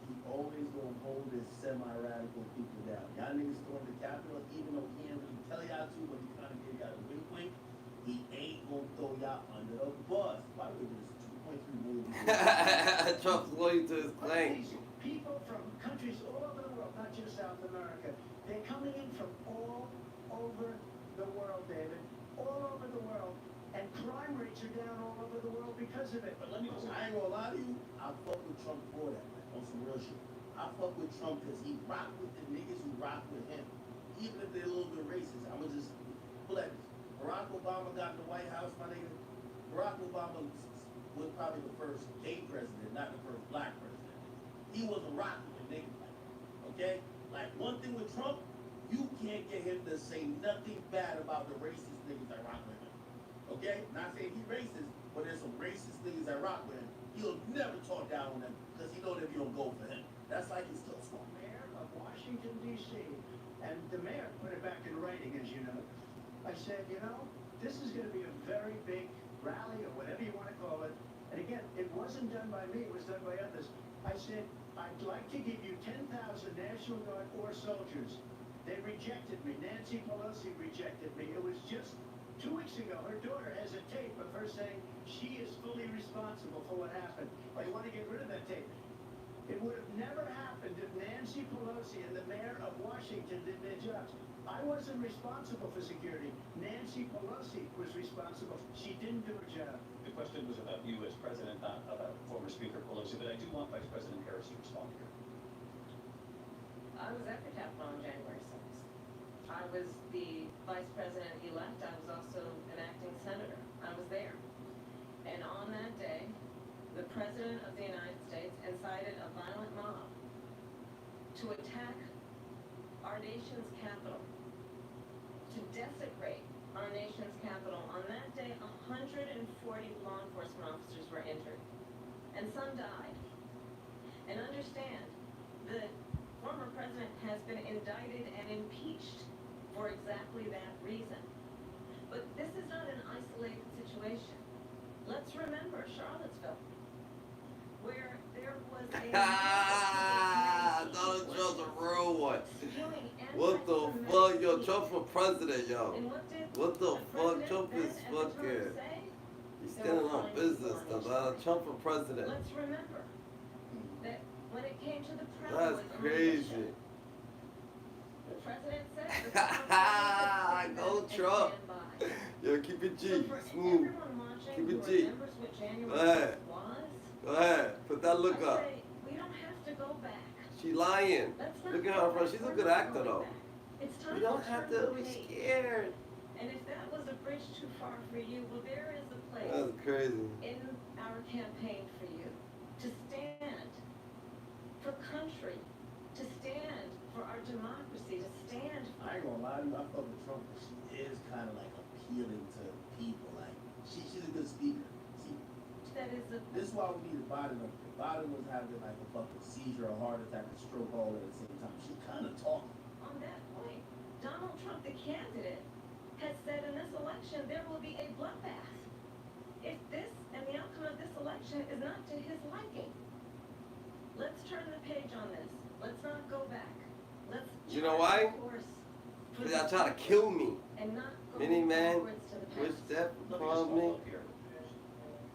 he always gonna hold his semi-radical people down. Y'all niggas stormed the Capitol, even though he ain't really tell y'all to, but he kind of gave y'all a wink. He ain't gonna throw y'all under the bus. By the way, there's 2.3 million people. Trump's loyal to his claim. These people from countries all over the world, not just South America, they're coming in from all over the world, David, all over the world, and crime rates are down all over the world because of it. But let me just, I ain't gonna lie to you, I fuck with Trump for that, man, on some real shit. I fuck with Trump because he rock with the niggas who rock with him. Even if they're a little bit racist, I'ma just pull at this. Barack Obama got in the White House, my nigga. Barack Obama was probably the first gay president, not the first black president. He wasn't rocking with niggas like that, okay? Like, one thing with Trump, you can't get him to say nothing bad about the racist niggas that rock with him, okay? Not saying he racist, but there's some racist niggas that rock with him. He'll never talk down on them because he know that you don't go for him. That's like he's still smart. Mayor of Washington, D.C., and the mayor put it back in writing, as you know. I said, you know, this is going to be a very big rally, or whatever you want to call it. And again, it wasn't done by me, it was done by others. I said, I'd like to give you 10,000 National Guard or soldiers. They rejected me. Nancy Pelosi rejected me. It was just 2 weeks ago. Her daughter has a tape of her saying she is fully responsible for what happened. They want to get rid of that tape. It would have never happened if Nancy Pelosi and the mayor of Washington did their jobs. I wasn't responsible for security. Nancy Pelosi was responsible. She didn't do her job. The question was about you as president, not about former Speaker Pelosi, but I do want Vice President Harris to respond here. I was at the Capitol on January 6th. I was the vice president-elect. I was also an acting senator. I was there. And on that day, the President of the United States incited a violent mob to attack our nation's capital, to desecrate our nation's capital. On that day, 140 law enforcement officers were injured, and some died. And understand, the former president has been indicted and impeached for exactly that reason. But this is not an isolated situation. Let's remember Charlottesville, where there was a Donald Trump's a real one. What the fuck, yo? Trump for president, yo. What the fuck? Trump is fucking. He's standing on business, though. Trump for president. Let's remember that when it came to the That's president, crazy. the president said, Go Trump. Yo, keep it G. So for Smooth. everyone watching Keep who it G. remembers what January Go ahead. 6th was, Go ahead. Put that look I up. say, we don't have to go back. She lying. Let's not Look at go her, back. bro. She's a We're good not actor, going though. back. It's time You don't to have turn to the be page. scared. And if that was a bridge too far for you, well, there is a place That's crazy. in our campaign for you to stand for country, to stand for our democracy, to stand for... I ain't gonna lie to you, I fuck with Trump, but she is kind of like appealing to people. Like, she's a good speaker. that is a, This is why we needed Biden up there. Biden was having like a fucking seizure, a heart attack, a stroke all at the same time. She kind of talking. on that point, Donald Trump, the candidate, has said in this election there will be a bloodbath. If this and the outcome of this election is not to his liking, let's turn the page on this. Let's not go back. Let's You know chart why? a course for Because the y'all try to kill me. and not go Mini man, backwards to the which past. step Let me just from follow me? up here.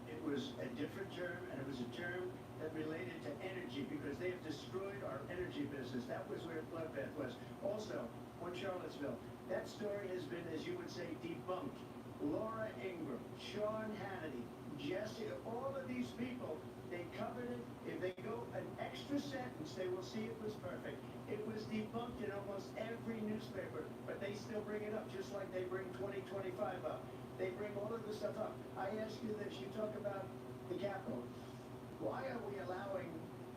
It was a different term, and it was a term that related to energy, because they have destroyed our energy business. That was where Bloodbath was. Also, on Charlottesville, that story has been, as you would say, debunked. Laura Ingraham, Sean Hannity, Jesse, all of these people, they covered it. If they go an extra sentence, they will see it was perfect. It was debunked in almost every newspaper, but they still bring it up, just like they bring 2025 up. They bring all of this stuff up. I ask you this, you talk about the Capitol. Why are we allowing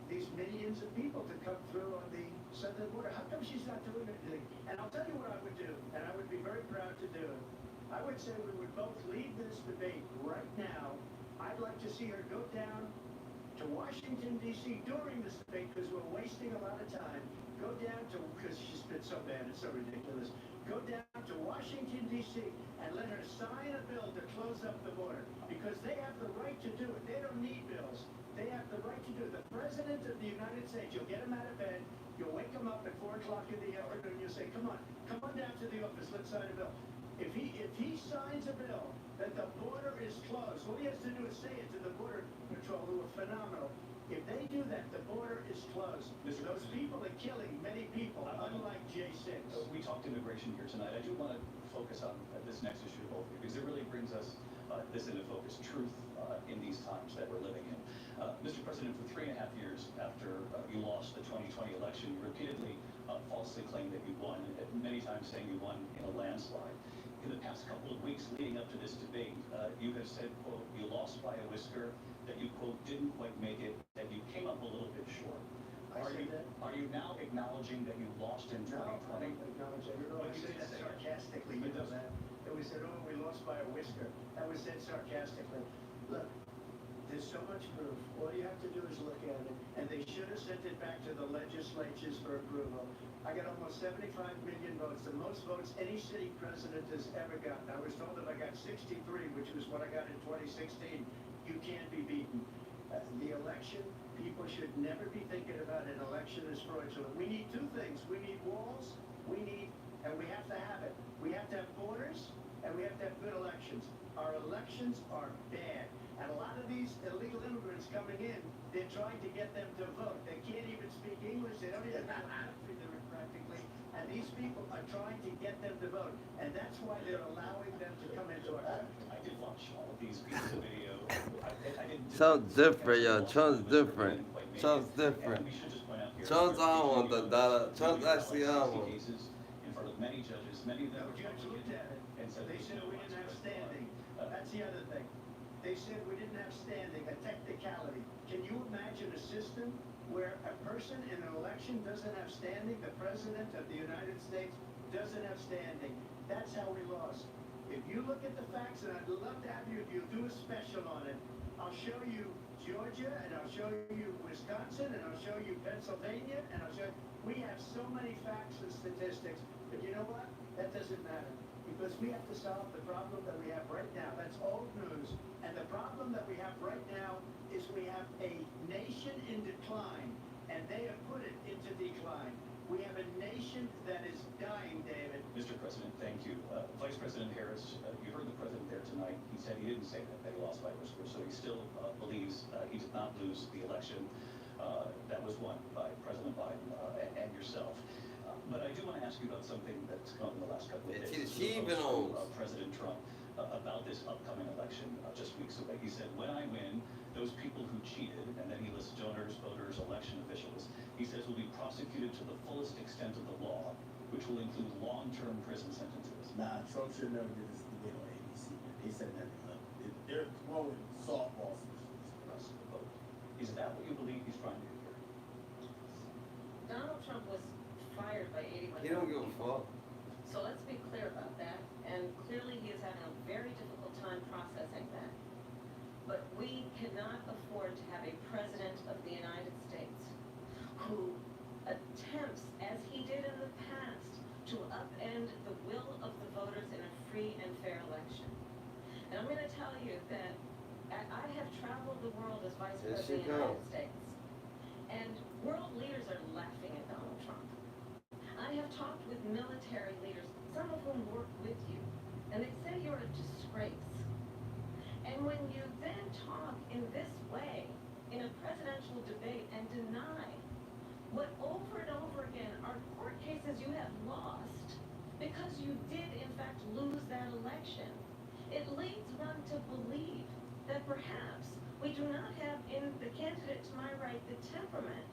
these millions of people to come through on the southern border? How come she's not doing anything? And I'll tell you what I would do, and I would be very proud to do it. I would say we would both lead this debate right now. I'd like to see her go down to Washington, D.C. during this debate, because we're wasting a lot of time. Go down to, because she's been so bad, it's so ridiculous. Go down to Washington, D.C. and let her sign a bill to close up the border, because they have the right to do it. They don't need bills. They have the right to do it. The President of the United States, you'll get him out of bed, you'll wake him up at 4 o'clock in the afternoon, you'll say, come on down to the office, let's sign a bill. If he signs a bill that the border is closed, all he has to do is say it to the Border Patrol, who are phenomenal. If they do that, the border is closed. Those people are killing many people, unlike J6. We talked immigration here tonight. I do want to focus on this next issue both because it really brings us this into focus, truth in these times that we're living in. Mr. President, for 3.5 years after you lost the 2020 election, you repeatedly falsely claimed that you won, many times saying you won in a landslide. In the past couple of weeks leading up to this debate, you have said, quote, you lost by a whisker, that you, quote, didn't quite make it, that you came up a little bit short. Are you now acknowledging that you lost in 2020? No, I don't acknowledge it. I say that sarcastically, you know that. And we said, oh, we lost by a whisker. That was said sarcastically. Look, there's so much proof. All you have to do is look at it. And they should have sent it back to the legislatures for approval. I got almost 75 million votes, the most votes any city president has ever gotten. I was told that I got 63, which was what I got in 2016. You can't be beaten. The election, people should never be thinking about an election as fraudulent. We need two things. We need walls, and we have to have it. We have to have borders, and we have to have good elections. Our elections are bad. And a lot of these illegal immigrants coming in, they're trying to get them to vote. They can't even speak English. They don't even know how to figure it practically. And these people are trying to get them to vote. And that's why they're allowing them to come into our country. I did watch all of these pieces of video. I didn't Trump's different, yo. Trump's different. Trump's different. And we should just point out here, Trump's on one, the dollar. Trump's actually on one. cases in front of many judges, many of them No, were judge looked at it, and said they there's said no we didn't have widespread standing. fraud. That's the other thing. They said we didn't have standing, a technicality. Can you imagine a system where a person in an election doesn't have standing? The President of the United States doesn't have standing. That's how we lost. If you look at the facts, and I'd love to have you do a special on it, I'll show you Georgia, and I'll show you Wisconsin, and I'll show you Pennsylvania, and I'll show you, we have so many facts and statistics, but you know what? That doesn't matter, because we have to solve the problem that we have right now. That's old news, and the problem that we have right now is we have a nation in decline, and they have put it into decline. We have a nation that is dying, David. Mr. President, thank you. Vice President Harris, you heard the president there tonight. He said he didn't say that he lost by a whisper, so he still believes he did not lose the election that was won by President Biden and yourself. But I do want to ask you about something that's come up in the last couple of days. President Trump about this upcoming election just weeks away. He said, when I win, those people who cheated, and then he lists donors, voters, election officials, he says will be prosecuted to the fullest extent of the law, which will include long-term prison sentences. Nah, Trump should never did this debate on ABC. They said that they're throwing softballs Across the vote. Is that what you believe he's trying to do here? Donald Trump was fired by 81. He don't give a fuck. So let's be clear about that, and clearly he is having a very difficult time processing that. But we cannot afford to have a president of the United States who attempts, as he did in the past, to upend the will of the voters in a free and fair election. And I'm going to tell you that I have traveled the world as vice There president she of the United goes. States, and world leaders are laughing at Donald Trump. I have talked with military leaders, some of whom work with you, and they say you're a disgrace. And when you then talk in this way in a presidential debate and deny what over and over again are court cases you have lost because you did in fact lose that election, it leads one to believe that perhaps we do not have in the candidate to my right the temperament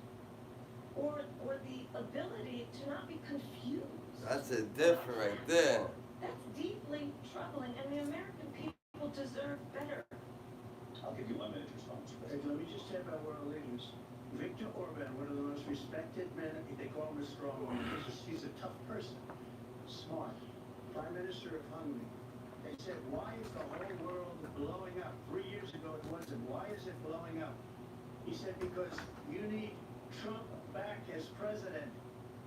or the ability to not be confused. That's a different right there. That's deeply troubling, and the American people deserve better. I'll give you 1 minute to respond, Mr. Hey, President. let me just say about world leaders. Viktor Orban, one of the most respected men, they call him a strongman. He's a tough person, smart. Prime Minister of Hungary. They said, why is the whole world blowing up? 3 years ago it wasn't. Why is it blowing up? He said, because you need Trump back as president.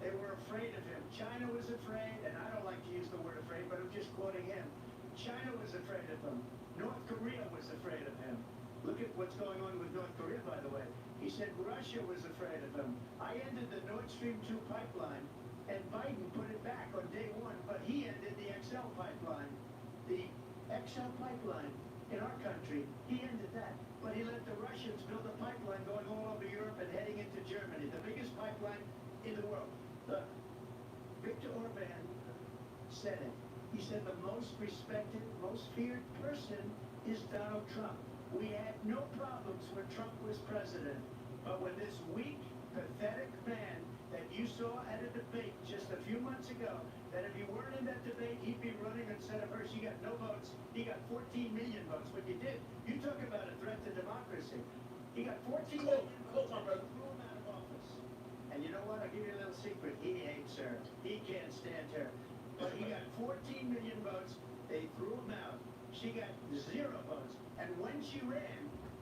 They were afraid of him. China was afraid, and I don't like to use the word afraid, but I'm just quoting him. China was afraid of him. North Korea was afraid of him. Look at what's going on with North Korea, by the way. He said Russia was afraid of him. I ended the Nord Stream 2 pipeline, and Biden put it back on day one, but he ended the XL pipeline. The XL pipeline in our country, he ended that. But he let the Russians build a pipeline going all over Europe and heading into Germany, the biggest pipeline in the world. Look, Viktor Orban said it. He said the most respected, most feared person is Donald Trump. We had no problems when Trump was president. But when this weak, pathetic man that you saw at a debate just a few months ago, that if you weren't in that debate, he'd be running instead of her. She got no votes. He got 14 million votes. What you did, you talk about a threat to democracy. He got 14 million votes and threw him out of office. And you know what? I'll give you a little secret. He hates her. He can't stand her. But he got 14 million votes. They threw him out. She got 0 votes. And when she ran,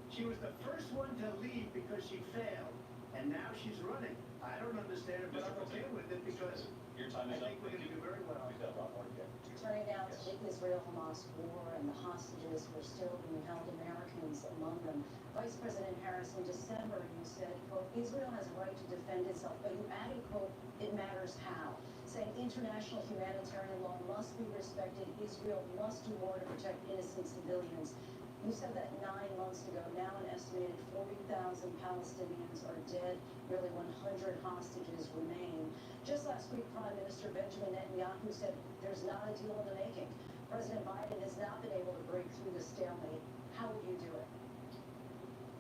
she was the first one to leave because she failed. And now she's running. I don't understand it, but I'm okay with it because Your time I is up. think we're going to do very well. We've got a lot more to get to. Turning now to Yes. the Israel-Hamas war and the hostages who are still being held, Americans among them. Vice President Harris, in December, you said, quote, Israel has a right to defend itself, but you added, quote, it matters how, saying international humanitarian law must be respected, Israel must do more to protect innocent civilians. You said that 9 months ago. Now an estimated 40,000 Palestinians are dead. Nearly 100 hostages remain. Just last week, Prime Minister Benjamin Netanyahu said there's not a deal in the making. President Biden has not been able to break through the stalemate. How would you do it?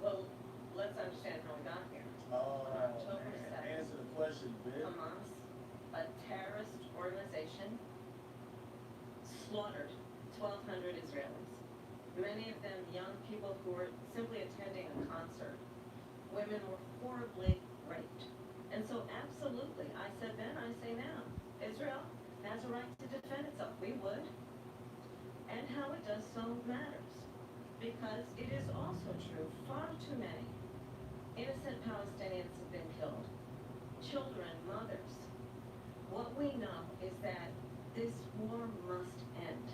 Well, let's understand how we got here. Oh, On October 7th, answer the question, bitch. Hamas, a terrorist organization, slaughtered 1,200 Israelis. Many of them young people who were simply attending a concert. Women were horribly raped. And so absolutely, I said then, I say now, Israel has a right to defend itself. We would. And how it does so matters. Because it is also true, far too many innocent Palestinians have been killed. Children, mothers. What we know is that this war must end.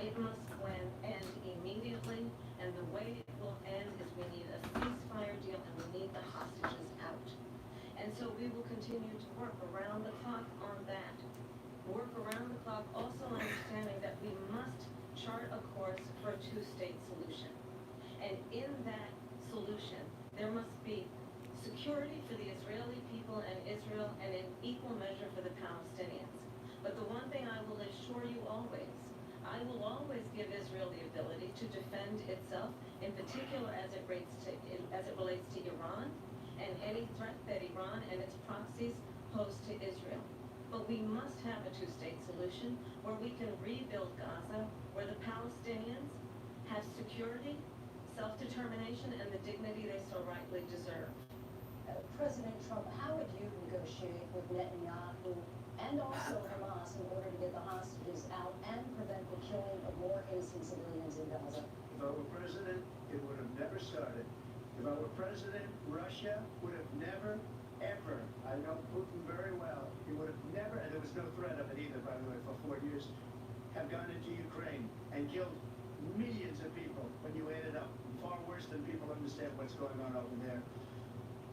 It must end immediately, and the way it will end is we need a ceasefire deal and we need the hostages out. And so we will continue to work around the clock on that. Work around the clock, also understanding that we must chart a course for a two-state solution. And in that solution, there must be security for the Israeli people and Israel, and in equal measure for the Palestinians. But the one thing I will assure you always, I will always give Israel the ability to defend itself, in particular as it relates to Iran and any threat that Iran and its proxies pose to Israel. But we must have a two-state solution where we can rebuild Gaza, where the Palestinians have security, self-determination, and the dignity they so rightly deserve. President Trump, how would you negotiate with Netanyahu and also Hamas in order to get the hostages out and prevent the killing of more innocent civilians in Gaza? If I were president, it would have never started. If I were president, Russia would have never, ever, I know Putin very well, he would have never, and there was no threat of it either, by the way, for 4 years, have gone into Ukraine and killed millions of people when you add it up. Far worse than people understand what's going on over there.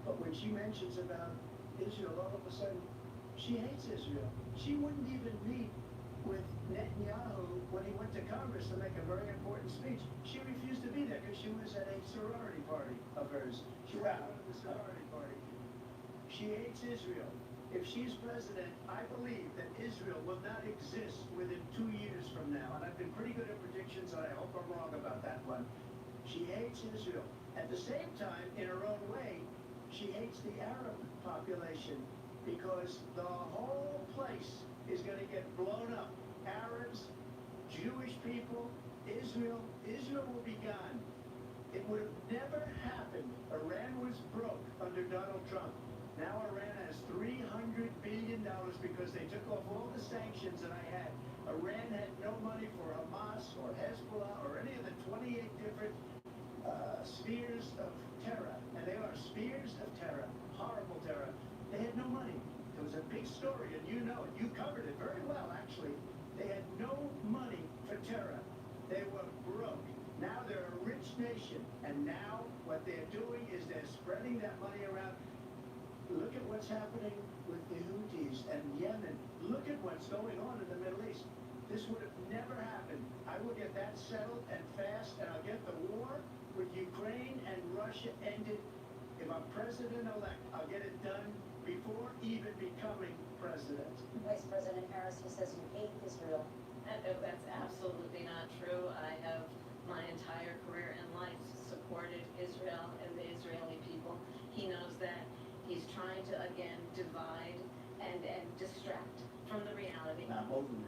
But when she mentions about Israel, all of a sudden, she hates Israel. She wouldn't even meet with Netanyahu when he went to Congress to make a very important speech. She refused to be there because she was at a sorority party of hers. She went to the sorority party. She hates Israel. If she's president, I believe that Israel will not exist within 2 years from now. And I've been pretty good at predictions, and I hope I'm wrong about that one. She hates Israel. At the same time, in her own way, she hates the Arab population because the whole place is going to get blown up. Arabs, Jewish people, Israel will be gone. It would have never happened. Iran was broke under Donald Trump. Now Iran has $300 billion because they took off all the sanctions that I had. Iran had no money for Hamas or Hezbollah or any of the 28 different spheres of terror. And they are spheres of terror, horrible terror. They had no money. It was a big story, and you know it. You covered it very well, actually. They had no money for terror. They were broke. Now they're a rich nation, and now what they're doing is they're spreading that money around. Look at what's happening with the Houthis and Yemen. Look at what's going on in the Middle East. This would have never happened. I will get that settled and fast, and I'll get the war with Ukraine and Russia ended. If I'm president-elect, I'll get it done before even becoming president. Vice President Harris, he says you hate Israel. That's absolutely not true. I have my entire career and life supported Israel and the Israeli people. He knows that. He's trying to, again, divide and distract from the reality Not both of them.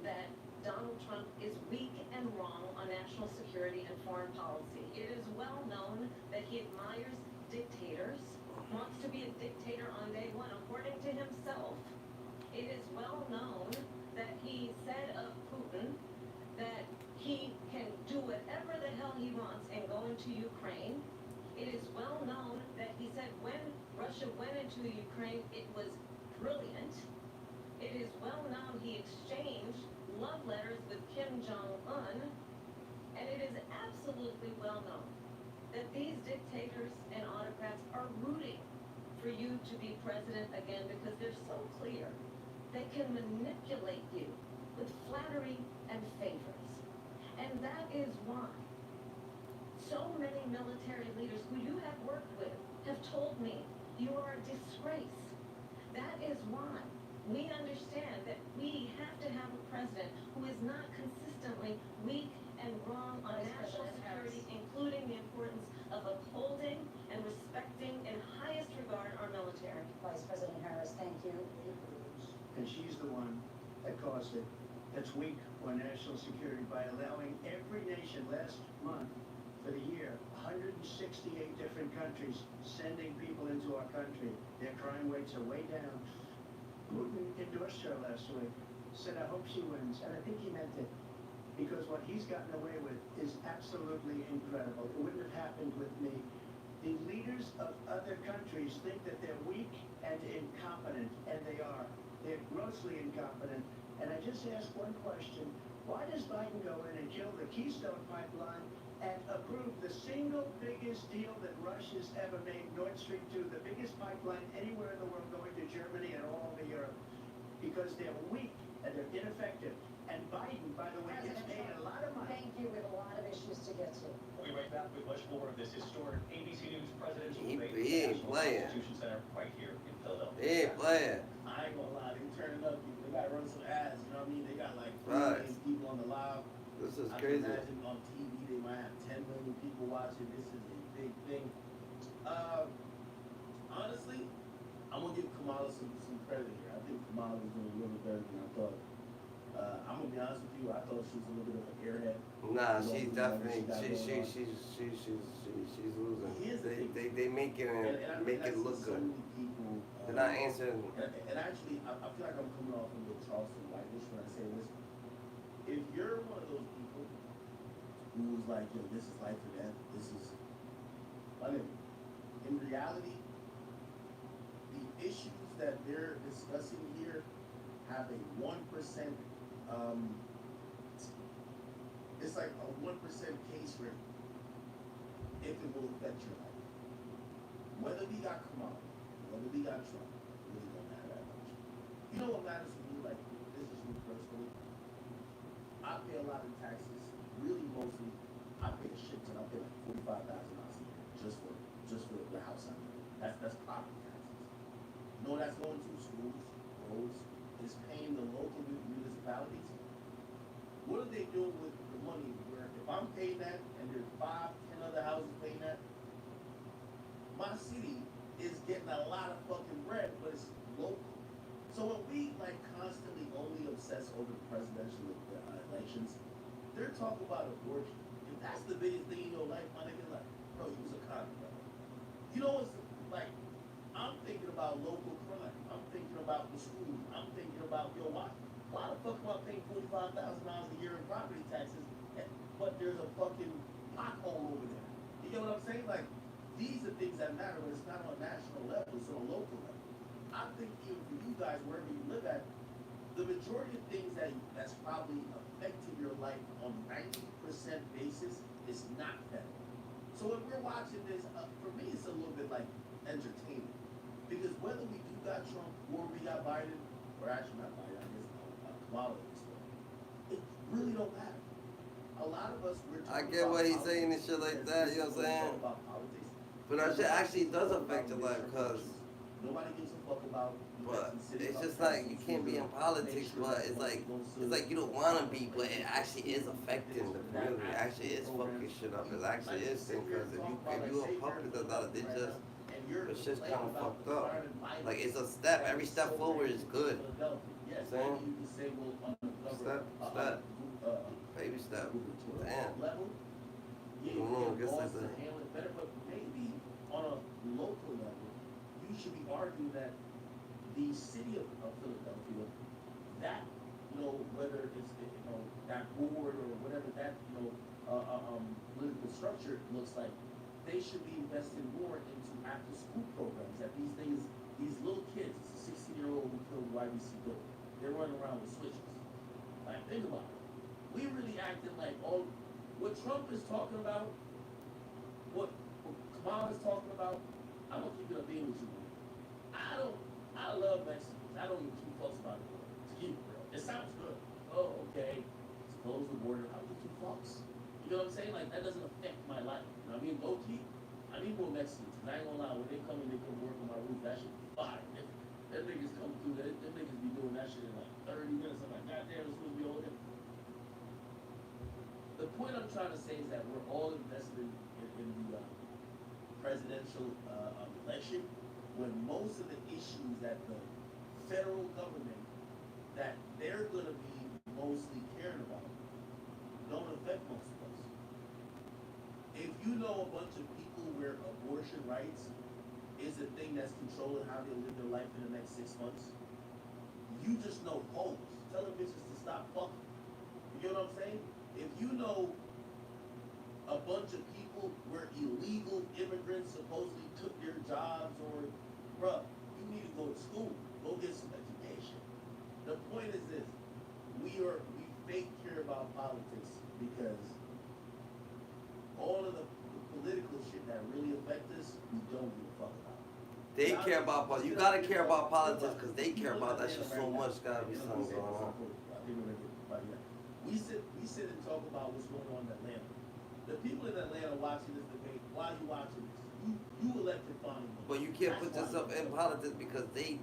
that Donald Trump is weak and wrong on national security and foreign policy. It is well known that he admires dictators, wants to be a dictator on day one, according to himself. It is well known that he said of Putin that he can do whatever the hell he wants and go into Ukraine. It is well known that he said when Russia went into Ukraine, it was brilliant. It is well known he exchanged love letters with Kim Jong-un, and it is absolutely well known that these dictators and autocrats are rooting for you to be president again because they're so clear they can manipulate you with flattery and favors. And that is why so many military leaders who you have worked with have told me you are a disgrace. That is why we understand that we have to have a president who is not consistently weak and wrong on national security, including the importance of upholding and respecting in highest regard our military. Vice President Harris, thank you. And she's the one that caused it. That's weak on national security by allowing every nation last month for the year, 168 different countries sending people into our country. Their crime rates are way down. Putin endorsed her last week, said, I hope she wins. And I think he meant it. Because what he's gotten away with is absolutely incredible. It wouldn't have happened with me. The leaders of other countries think that they're weak and incompetent, and they are. They're grossly incompetent. And I just ask one question. Why does Biden go in and kill the Keystone Pipeline and approve the single biggest deal that Russia's ever made, Nord Stream 2, the biggest pipeline anywhere in the world going to Germany and all over Europe? Because they're weak and they're ineffective. And Biden, by the way, gets paid a lot of money. Thank you. We have a lot of issues to get to. We'll be right back with much more of this historic ABC News presidential He debate ain't at the National playing. Constitution Center right here in Philadelphia. He ain't playing. I ain't gonna lie, they turning up. They gotta run some ads. You know what I mean? They got like 3 Right. million people on the live. This is I crazy. can imagine on TV they might have 10 million people watching. This is a big thing. Honestly, I'm gonna give Kamala some credit here. I think Kamala is doing a little bit better than I thought. I'm gonna be honest with you. I thought she was a little bit of an airhead. Nah, You know, she's you know, definitely she got she's losing. Here's the thing. They making And it I make think I it see look so good. many people. They're not answering. And actually, I feel like I'm coming off a little Charleston whitish when I say this. If you're one of those people who was like, yo, this is life or death, this is, my nigga, in reality, the issues that they're discussing here have a 1%, it's like a 1% case rate if it will affect your life. Whether we got Kamala, whether we got Trump, really don't matter that much. You know what matters to me, like, this is me personally, I pay a lot of taxes, really mostly, I pay a shit ton, I pay like $45,000 a year just for the house I live in. That's property taxes. You know what that's going to? Schools, roads, it's paying the local municipalities. What are they doing with the money where if I'm paying that and there's 5, 10 other houses paying that, my city is getting a lot of fucking bread, but it's local. So when we like constantly only obsess over the presidential elections, they're talking about abortion. If that's the biggest thing in your life, my nigga, like, bro, you was a con, bro. You know what's like? I'm thinking about local crime. I'm thinking about the schools. I'm thinking about, yo, why the fuck am I paying $45,000 a year in property taxes, but there's a fucking pothole over there? You get what I'm saying? Like, these are things that matter, but it's not on a national level, it's on a local level. I think even for you guys, wherever you live at, the majority of things that's probably affecting your life on 90% basis is not federal. So when we're watching this, for me, it's a little bit like entertainment. Because whether we do got Trump or we got Biden, or actually not Biden, I guess Kamala is, it really don't matter. A lot of us, we're I talking get about what he's politics, saying and shit like that, you know what I'm saying? about politics. But that shit actually does affect your life, cause, Nobody gives a fuck about. but it's just like you can't be in politics, but it's like you don't wanna be, but it actually is affecting the community. It actually is fucking shit up. It actually is thing, cause if you a public about it, they just, but shit's kind of fucked up. Like it's a step. Every step forward is good. Saying step, baby step. Damn. I guess that's it. Handle it better, but maybe on a local level, you should be arguing that the city of Philadelphia, that, whether it's, that board or whatever that, political structure looks like, they should be investing more into after-school programs that these little kids, it's a 16-year-old who killed YBC Bill, they're running around with switches. Like, think about it. We really acting like what Trump is talking about, what Kamala is talking about, I'm gonna keep it a being with you. I love Mexicans. I don't give two fucks about it. To keep it real. It sounds good. Oh, okay. Let's close the border. I don't give two fucks. You know what I'm saying? Like, that doesn't affect my life. You know what I mean? Low key, I need more Mexicans. And I ain't gonna lie, when they come in, they come work on my roof. That shit be fire. Them niggas come through, them niggas be doing that shit in like 30 minutes. I'm like, goddamn, it's supposed to be over there. The point I'm trying to say is that we're all invested in the presidential election, when most of the issues that the federal government that they're going to be mostly caring about don't affect most of us. If you know a bunch of people where abortion rights is a thing that's controlling how they live their life in the next 6 months, you just know hoes. Tell them bitches to stop fucking. You know what I'm saying? If you know a bunch of people where illegal immigrants supposedly took their jobs, or, bruh, you need to go to school, go get some education. The point is this, we fake care about politics because all of the political shit that really affect us, we don't give a fuck about. They care about politics. You gotta care about politics because they care about that shit so much. Gotta be something going on. We sit and talk about what's going on in Atlanta. The people in Atlanta watching this debate, why are you watching this? You elected Fonnie. But you can't put yourself in politics because they're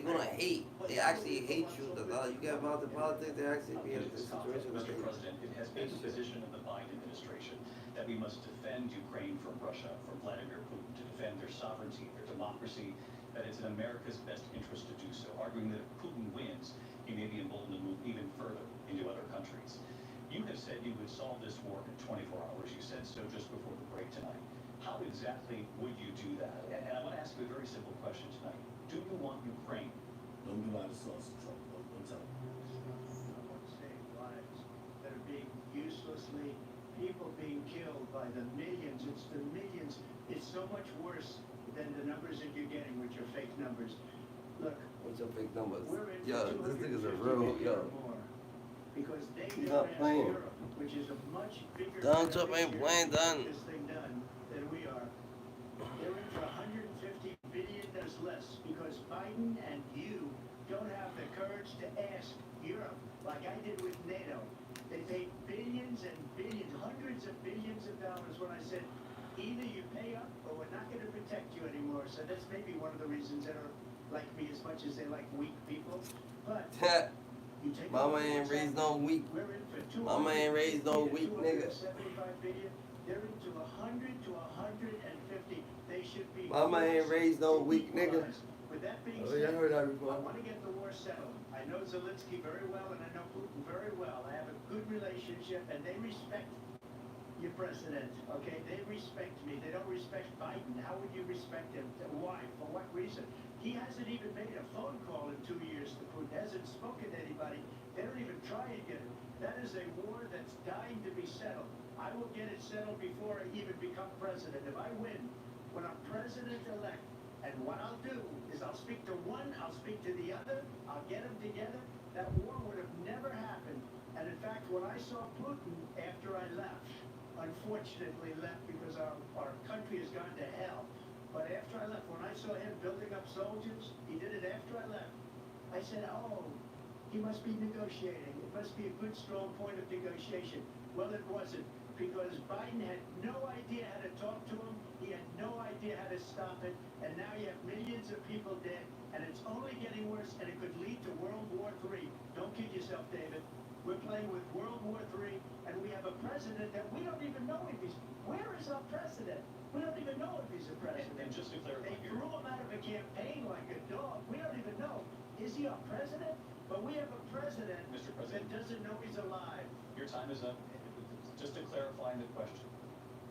gonna hate. They actually hate you. You get involved in politics, they actually be in this situation. Mr. President, it has been the position of the Biden administration that we must defend Ukraine from Russia, from Vladimir Putin, to defend their sovereignty, their democracy, that it's in America's best interest to do so, arguing that if Putin wins, he may be emboldened to move even further into other countries. You have said you would solve this war in 24 hours. You said so just before the break tonight. How exactly would you do that? And I want to ask you a very simple question tonight. Do you want Ukraine? Don't do out of sauce, Trump. Don't tell me. I want to save lives that are being useless senselessly, people being killed by the millions. It's the millions. It's so much worse than the numbers that you're getting with your fake numbers. Look, What's your fake numbers? we're in Yo, for this nigga's a 250 real, million yo. or more, because they He's not advanced playing. Europe, which is a much bigger Donald Trump ain't beneficiary playing, to done. get this thing done than we are. They're in for 150 billion less because Biden and you don't have the courage to ask Europe, like I did with NATO. They paid billions and billions, hundreds of billions of dollars when I said, either you pay up or we're not going to protect you anymore. So that's maybe one of the reasons they don't like me as much as they like weak people. But you take Mama ain't raised no weak. we're in for 200, Mama ain't raised no weak nigga. 275 billion. They're into 100 to 150. They should be. Mama ain't raised no weak nigga. With that being Oh, yeah, I said, heard that I before. want to get the war settled. I know Zelensky very well, and I know Putin very well. I have a good relationship, and they respect your president, okay? They respect me. They don't respect Biden. How would you respect him? Why? For what reason? He hasn't even made a phone call in 2 years to Putin. Hasn't spoken to anybody. They don't even try and get it. That is a war that's dying to be settled. I will get it settled before I even become president. If I win, when I'm president-elect, and what I'll do is I'll speak to one, I'll speak to the other, I'll get them together. That war would have never happened. And in fact, when I saw Putin after I left, unfortunately left because our country has gone to hell. But after I left, when I saw him building up soldiers, he did it after I left. I said, oh, he must be negotiating. It must be a good, strong point of negotiation. Well, it wasn't, because Biden had no idea how to talk to him. He had no idea how to stop it. And now you have millions of people dead, and it's only getting worse, and it could lead to World War III. Don't kid yourself, David. We're playing with World War III, and we have a president that we don't even know if he's... Where is our president? We don't even know if he's a president. And just to clarify They here, threw him out of a campaign like a dog. We don't even know. Is he our president? But we have a president Mr. that President, doesn't know he's alive. your time is up. Just to clarify the question,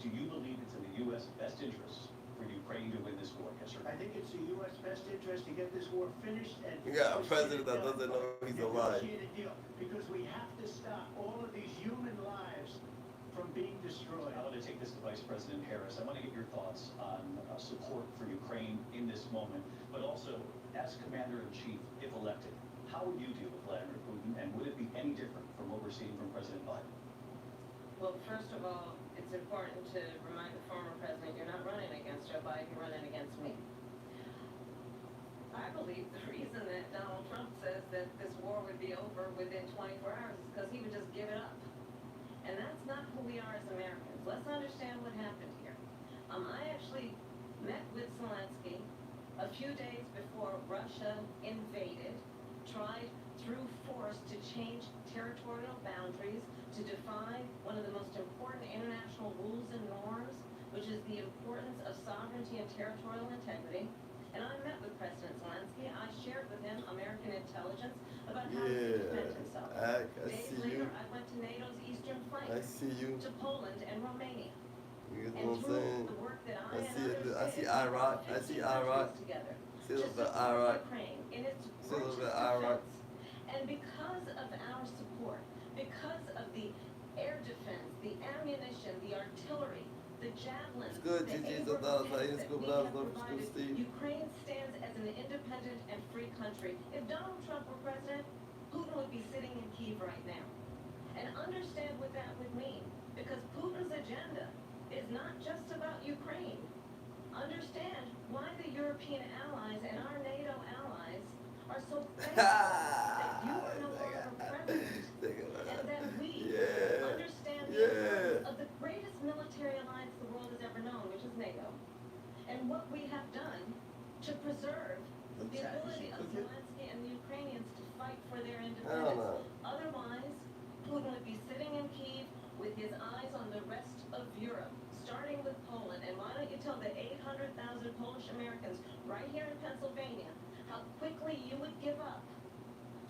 do you believe it's in the U.S. best interest for Ukraine to win this war? Yes or no? I think it's the U.S. best interest to get this war finished and... You got a president that doesn't know he's alive. Negotiate a deal, because we have to stop all of these human lives from being destroyed. I want to take this to Vice President Harris. I want to get your thoughts on support for Ukraine in this moment, but also as Commander-in-Chief, if elected, how would you deal with Vladimir Putin, and would it be any different from what we're seeing from President Biden? Well, first of all, it's important to remind the former president you're not running against Joe Biden, you're running against me. I believe the reason that Donald Trump says that this war would be over within 24 hours is because he would just give it up. And that's not who we are as Americans. Let's understand what happened here. I actually met with Zelensky a few days before Russia invaded, tried through force to change territorial boundaries, to define one of the most important international rules and norms, which is the importance of sovereignty and territorial integrity. And I met with President Zelensky. I shared with him American intelligence about how to defend himself. Days later, I went to NATO's eastern flank, to Poland and Romania. You get And what I'm through saying? the work that I and see it. others I did, see Iraq. I 50 see Iraq. countries together See a to little bit support Iraq. Ukraine in its See a little gorgeous bit Iraq. defense. And because of our support, because of the air defense, the ammunition, the artillery, the javelins, It's good, the GG, Abrams $1 tanks that scoop we dollars, have love you, scoop provided, Steve. Ukraine stands as an independent and free country. If Donald Trump were president, Putin would be sitting in Kyiv right now. And understand what that would mean, because Putin's agenda is not just about Ukraine. Understand why the European allies and our NATO allies are so thankful that you are no longer president, and that we understand the importance of the greatest military alliance the world has ever known, which is NATO, and what we have done to preserve the ability of Zelensky and the Ukrainians to fight for their independence. Otherwise, Putin would be sitting in Kyiv with his eyes on the rest of Europe, starting with Poland. And why don't you tell the 800,000 Polish Americans right here in Pennsylvania how quickly you would give up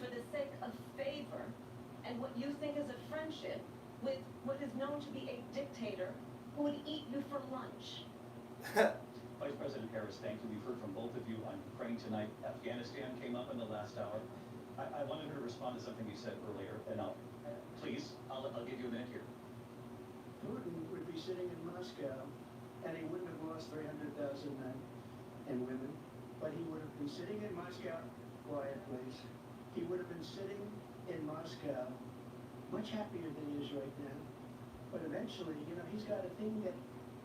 for the sake of favor and what you think is a friendship with what is known to be a dictator who would eat you for lunch. Vice President Harris, thank you. We've heard from both of you on Ukraine tonight. Afghanistan came up in the last hour. I wanted her to respond to something you said earlier, and I'll give you a minute here. Putin would be sitting in Moscow, and he wouldn't have lost 300,000 men and women, but he would have been sitting in Moscow, quiet please, he would have been sitting in Moscow much happier than he is right now. But eventually, you know, he's got a thing that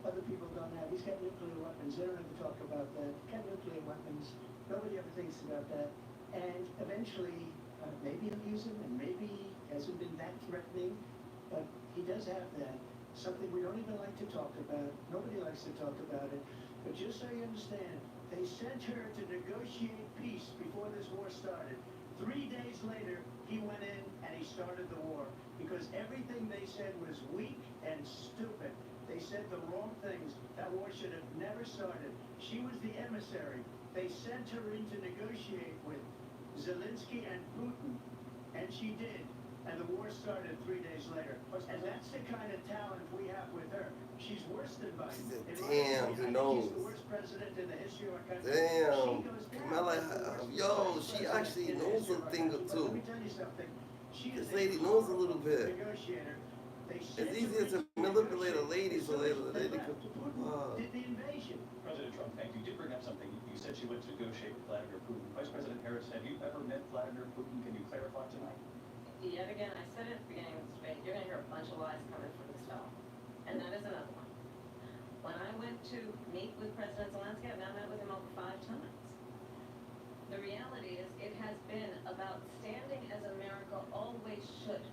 other people don't have. He's got nuclear weapons. They don't ever talk about that. He's got nuclear weapons. Nobody ever thinks about that. And eventually, maybe he'll use them, and maybe he hasn't been that threatening, but he does have that. Something we don't even like to talk about. Nobody likes to talk about it. But just so you understand, they sent her to negotiate peace before this war started. 3 days later, he went in and he started the war because everything they said was weak and stupid. They said the wrong things. That war should have never started. She was the emissary. They sent her in to negotiate with Zelensky and Putin, and she did. And the war started 3 days later. And that's the kind of talent we have with her. She's worse than Biden. Damn, he knows. She's the worst president in the history of our country. Damn. She goes down Kamala, as the worst yo, president she in actually the knows history a of our thing or country. two. Let me tell you something. She This is lady a knows a little horrible bit. negotiator. They It's sent her easier in to manipulate a lady so As the soon as lady they could. left, Putin did the invasion. President Trump, thank you. You did bring up something. You said she went to negotiate with Vladimir Putin. Vice President Harris, have you ever met Vladimir Putin? Can you clarify tonight? Yet again, I said it at the beginning of this debate, you're gonna hear a bunch of lies coming from this fellow. And that is another one. When I went to meet with President Zelensky, I've now met with him over 5 times. The reality is, it has been about standing as America always should,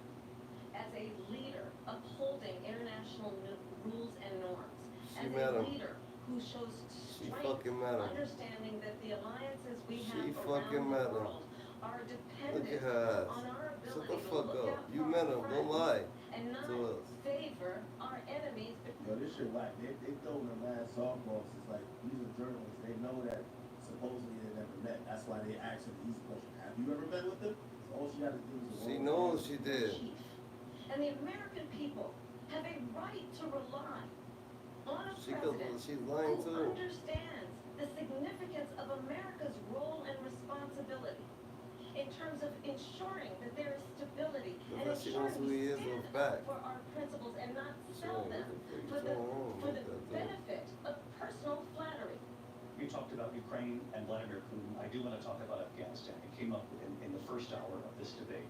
as a leader upholding international rules and norms, She as met a him. leader who shows She strength, fucking met him. understanding that the alliances we She have fucking around met the him. world are Look dependent at her ass. on our Shut ability the to fuck look up. out You for met our him. Don't friends lie and not to us. favor our enemies. Yo, this shit whack. They throwing the mad softballs. It's like, these are journalists. They know that supposedly they never met. That's why they asked her these questions. Have you ever met with them? So all she got to do is She knows she did. Chief. And the American people have a right to rely on a president She's lying who too. understands the significance of America's role and responsibility in terms of ensuring that there is stability and Because she knows ensuring who he we is stand with fact. up for our principles and not sell So, them what the for fuck the is going on with that, though? benefit of personal flattery. You talked about Ukraine and Vladimir Putin. I do want to talk about Afghanistan. It came up in the first hour of this debate.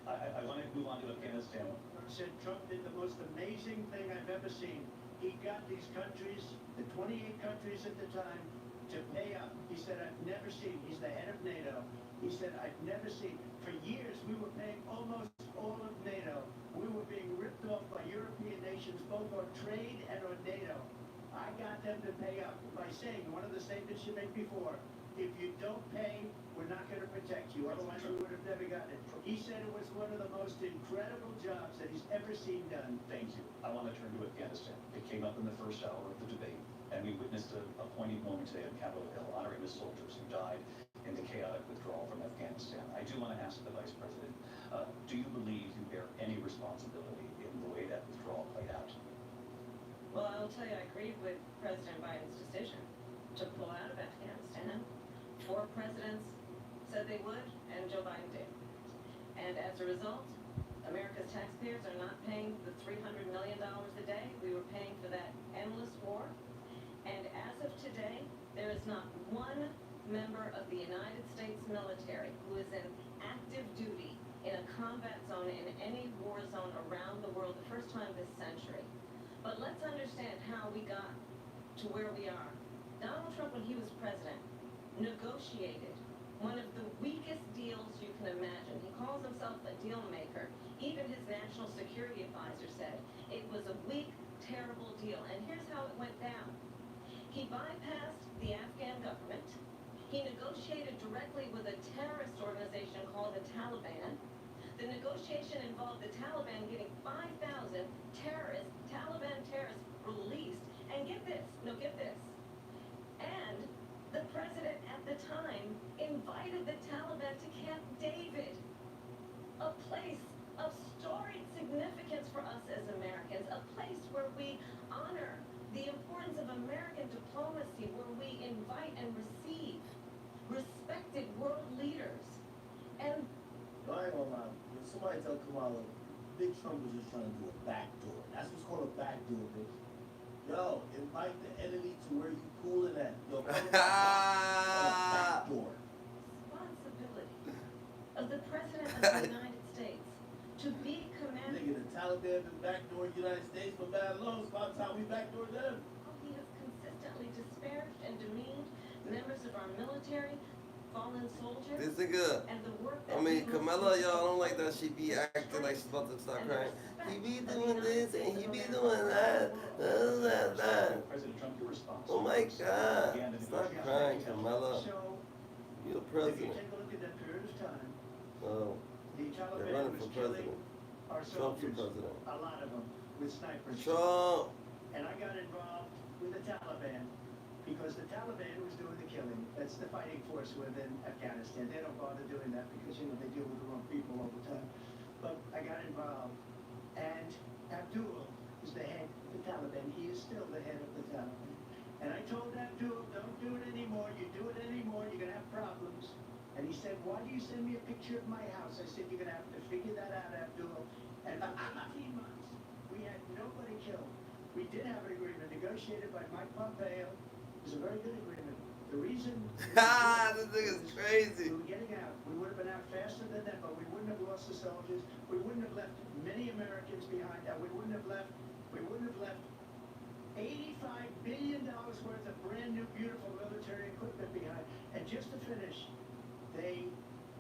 I want to move on to Afghanistan. Said Trump did the most amazing thing I've ever seen. He got these countries, the 28 countries at the time, to pay up. He said, I've never seen, he's the head of NATO. He said, I've never seen, for years we were paying almost all of NATO. We were being ripped off by European nations, both on trade and on NATO. I got them to pay up by saying, one of the statements you made before, if you don't pay, we're not going to protect you. Otherwise, we would have never gotten it. He said it was one of the most incredible jobs that he's ever seen done. Thank you. I want to turn to Afghanistan. It came up in the first hour of the debate, and we witnessed a poignant moment today on Capitol Hill honoring the soldiers who died in the chaotic withdrawal from Afghanistan. I do want to ask the Vice President, do you believe you bear any responsibility in the way that withdrawal played out? Well, I will tell you, I agree with President Biden's decision to pull out of Afghanistan. 4 presidents said they would, and Joe Biden did. And as a result, America's taxpayers are not paying the $300 million a day we were paying for that endless war. And as of today, there is not one member of the United States military who is in active duty in a combat zone in any war zone around the world, the first time this century. But let's understand how we got to where we are. Donald Trump, when he was president, negotiated one of the weakest deals you can imagine. He calls himself a deal maker. Even his national security advisor said it was a weak, terrible deal. And here's how it went down. He bypassed the Afghan government. He negotiated directly with a terrorist organization called the Taliban. The negotiation involved the Taliban getting 5,000 Taliban terrorists released. And get this, and the president at the time invited the Taliban to Camp David, a place of storied significance for us as Americans, a place where we honor the importance of American diplomacy, where we invite and receive respected world leaders. And I ain't gonna lie. When somebody tell Kamala, Big Trump was just trying to do a backdoor. That's what's called a backdoor, bitch. Yo, invite the enemy to where you cooling at. Yo, come on a backdoor. Responsibility of the President of the United States to be commander. Nigga, the Taliban been backdooring the United States for bad long. It's about time we backdoor them. He has consistently disparaged and demeaned members of our military, fallen soldiers, This nigga, and the work that I mean, we must Camilla, do. y'all don't like that she be acting like she's about to start crying. He be doing this and he be doing that. President Trump, your response. Oh my God. Stop crying, Camilla. So, You're if you president. take a look at that period of time, Oh, the they're Taliban running was for killing president. our Trump's for soldiers, president. a lot of them, with snipers. Trump. And I got involved with the Taliban because the Taliban was doing the killing. That's the fighting force within Afghanistan. They don't bother doing that because, you know, they deal with the wrong people all the time. But I got involved, and Abdul is the head of the Taliban. He is still the head of the Taliban. And I told Abdul, don't do it anymore. You do it anymore, you're going to have problems. And he said, why do you send me a picture of my house? I said, you're going to have to figure that out, Abdul. And for 18 months, we had nobody killed. We did have an agreement negotiated by Mike Pompeo. It was a very good agreement. The reason... This nigga's crazy. We were getting out. We would have been out faster than that, but we wouldn't have lost the soldiers. We wouldn't have left many Americans behind. We wouldn't have left $85 billion worth of brand new, beautiful military equipment behind. And just to finish, they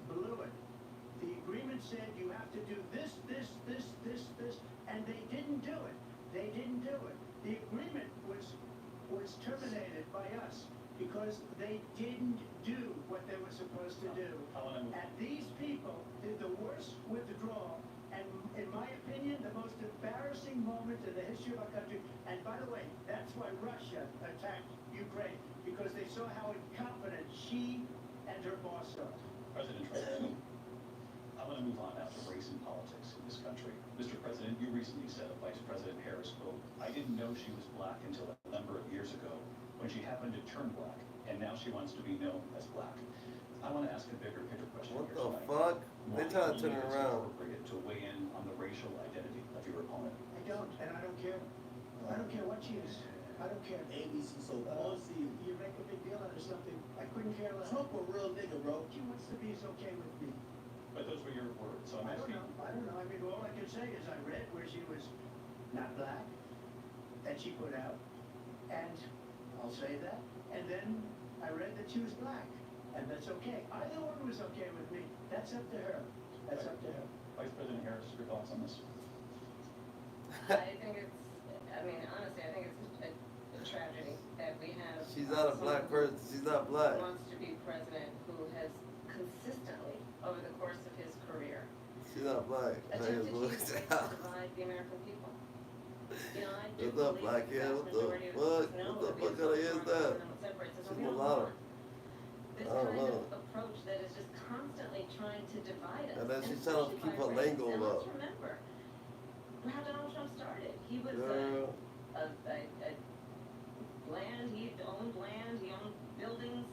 blew it. The agreement said you have to do this, and they didn't do it. They didn't do it. The agreement was terminated by us because they didn't do what they were supposed to do. And these people did the worst withdrawal, and in my opinion, the most embarrassing moment in the history of our country. And by the way, that's why Russia attacked Ukraine, because they saw how incompetent she and her boss are. President Trump, I want to move on now to race and politics in this country. Mr. President, you recently said of Vice President Harris, quote, I didn't know she was black until a number of years ago when she happened to turn black, and now she wants to be known as black. I want to ask a bigger picture question. What here the tonight. fuck? They Why trying to do turn you it think it's around. appropriate to weigh in on the racial identity of your opponent? I don't, and I don't care. I don't care what she is. I don't care. ABC so pussy. You make a big deal out of something. I couldn't care less. Trump a real nigga, bro. She wants to be is okay with me. But those were your words, so I'm I don't asking. know. I don't know. I mean, all I can say is I read where she was not black, that she put out, and I'll say that. And then I read that she was black, and that's okay. Either one was okay with me. That's up to her. That's up to her. Vice President Harris, your thoughts on this? I think it's, I mean, honestly, I think it's a tragedy that we have. She's not a black person. She's not black. Who wants to be president, who has consistently, over the course of his career, She's not black. attempted to use race to divide the American people. You know, I do What's up, believe black the kid? vast What the majority of fuck? us know What the that fuck we kind of have is some that? fundamental separatism. She's We don't mulatto. want this I don't kind know. of approach that is just constantly trying to divide us. And then she's trying to especially keep by her race. lingo And up. let's remember how Donald Trump started. He was Girl. a land, he owned land, he owned buildings,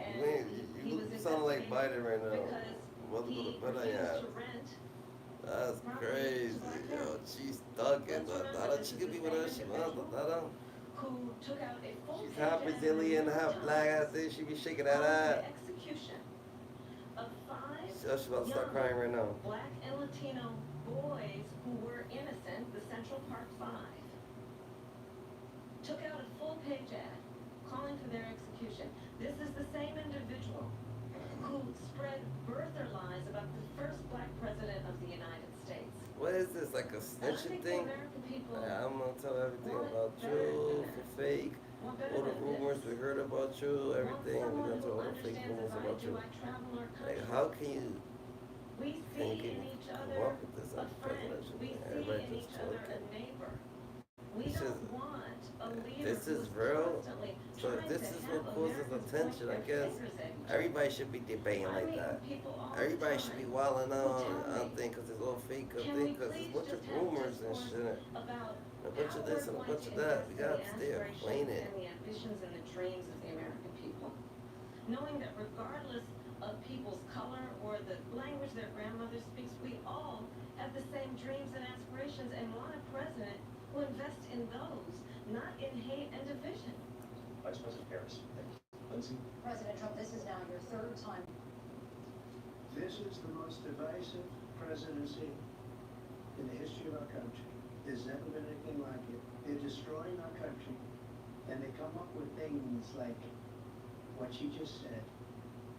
and Man, he you was sound like Biden right now. because I'm about to go he to bed on refused ya. to rent. That's crazy, yo. She's stuck in that. She could be whatever she wants. That. Who took out a full She's half page ad Brazilian, in the New half York black. I Times think she be shaking that calling ass. the execution of 5 So she's about to start crying right now. black and Latino boys who were innocent, the Central Park 5, took out a full page ad calling for their execution. This is the same individual who spread birther lies about the first black president of the United States. What is this, like a And I snitching think thing? the American people Yeah, I'm gonna tell everything want about better you than for that. fake. Want better All the than rumors this. we heard about you, everything. We're Want gonna tell all someone who the fake understands rumors as I about do, you. I travel our Like, country. how can you We can see you in each come other up with this a as friend. presidential We thing? see Everybody in just each other a talking. neighbor. We This don't is- want a leader This is who's real. constantly So if trying this to is have what causes Americans attention, point I their guess fingers at each other. everybody should be debating I like meet that. people all the Everybody should be time wilding who out tell on me, things because it's all fake can thing we because it's a please bunch of just have rumors and discourse shit. about A bunch how of this we're and a going bunch to of that. We invest in gotta the stay aspirations explaining. and the ambitions and the dreams of the American people, knowing that regardless of people's color or the language their grandmother speaks. We all have the same dreams and aspirations and want a president who invests in those, not in hate and division. Vice President Harris. Lindsay? President Trump, this is now your third time. This is the most divisive presidency in the history of our country. There's never been anything like it. They're destroying our country, and they come up with things like what she just said.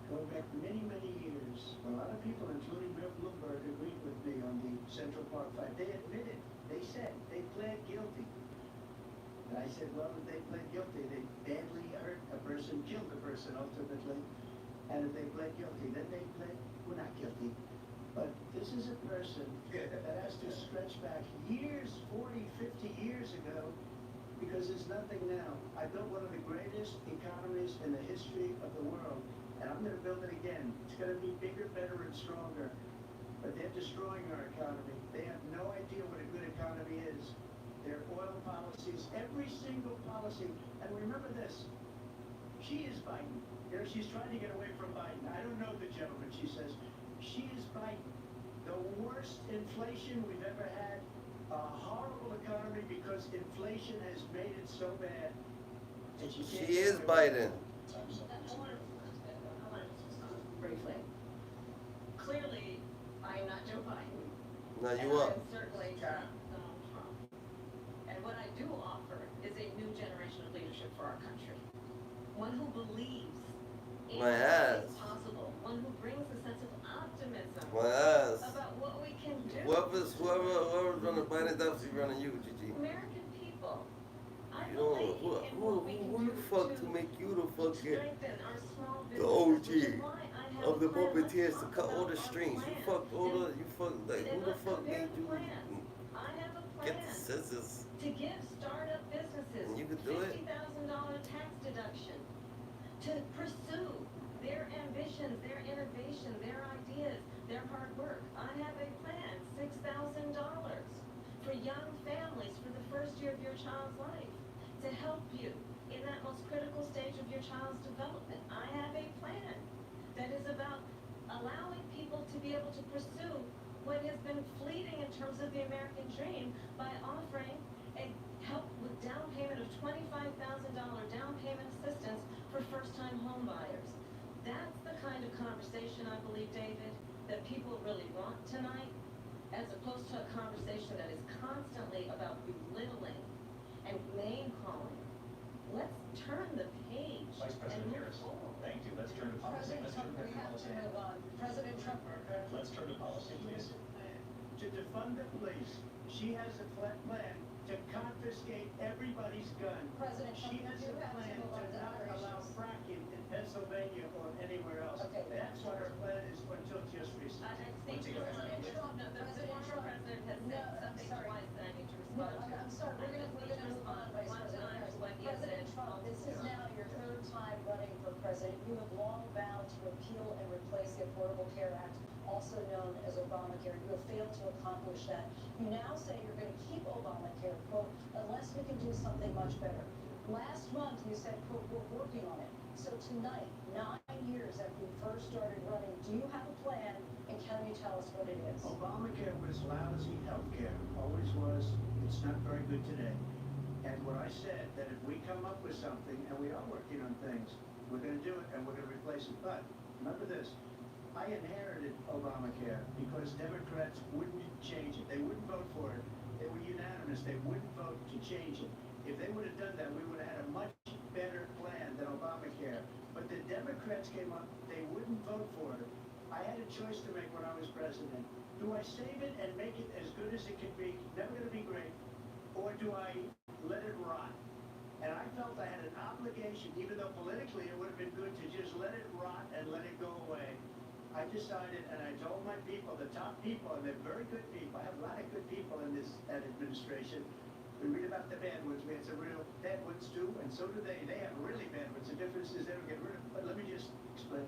Going back many, many years, a lot of people, including Bill Bloomberg, agreed with me on the Central Park fight. They admitted, they said, they pled guilty. And I said, well, if they pled guilty, they badly hurt a person, killed a person ultimately. And if they pled guilty, then they pled, we're not guilty. But this is a person that has to stretch back years, 40, 50 years ago, because there's nothing now. I built one of the greatest economies in the history of the world, and I'm going to build it again. It's going to be bigger, better, and stronger. But they're destroying our economy. They have no idea what a good economy is. Their oil policies, every single policy. And remember this, she is Biden. You know, she's trying to get away from Biden. I don't know the gentleman, she says. She is Biden. The worst inflation we've ever had, a horrible economy because inflation has made it so bad. And she is Biden. Briefly. Clearly, I am not Joe Biden. No, you and are. I'm certainly not Donald Trump. And what I do offer is a new generation of leadership for our country. One who believes My ass. is possible. One who brings a sense of optimism My ass. about what we can do. Whoever's running Biden, definitely running you, Gigi. American people. I You know, believe in what we can who you do fuck to make you the fucking strengthen our small the businesses, which is OG why I have of the a plan. Let's puppeteers to talk cut all about the our strings. You plan. fucked all the, you fucked, like, who And the let's fuck compare made the you plans. I have a get plan the scissors? to give startup businesses And you could do it. $50,000 tax deduction to pursue their ambitions, their innovation, their ideas, their hard work. I have a plan, $6,000 for young families for the first year of your child's life to help you in that most critical stage of your child's development. I have a plan that is about allowing people to be able to pursue what has been fleeting in terms of the American dream by offering a help with down payment of $25,000 down payment assistance for first-time home buyers. That's the kind of conversation, I believe, David, that people really want tonight, as opposed to a conversation that is constantly about belittling and name-calling. Let's turn the page Vice and President move Harris. forward. Thank you. Let's turn to policy. President Let's Trump, turn to we have to policy. move on. President Trump. Let's turn to policy, please. To defund the police, she has a plan to confiscate everybody's gun. President Trump, She has you a have to plan move on to to not other allow issues. fracking in Pennsylvania or anywhere else. Okay. That's what her plan is until just recently. President Trump, no, the former president has said something twice that I need to respond to. I'm sorry, we're gonna move on, Vice President Harris. President Trump, this is now your third time running for president. You have long vowed to repeal and replace the Affordable Care Act, also known as Obamacare. You have failed to accomplish that. You now say you're going to keep Obamacare, quote, unless we can do something much better. Last month you said, quote, we're working on it. So tonight, 9 years after you first started running, do you have a plan, and can you tell us what it is? Obamacare was lousy health care, always was. It's not very good today. And what I said, that if we come up with something, and we are working on things, we're going to do it and we're going to replace it. But remember this, I inherited Obamacare because Democrats wouldn't change it. They wouldn't vote for it. They were unanimous. They wouldn't vote to change it. If they would have done that, we would have had a much better plan than Obamacare. But the Democrats came up, they wouldn't vote for it. I had a choice to make when I was president. Do I save it and make it as good as it can be, never going to be great, or do I let it rot? And I felt I had an obligation, even though politically it would have been good to just let it rot and let it go away. I decided, and I told my people, the top people, and they're very good people. I have a lot of good people in this administration. We read about the bad ones. We had some real bad ones too, and so do they. They have really bad ones. The difference is they don't get rid of them. But let me just explain.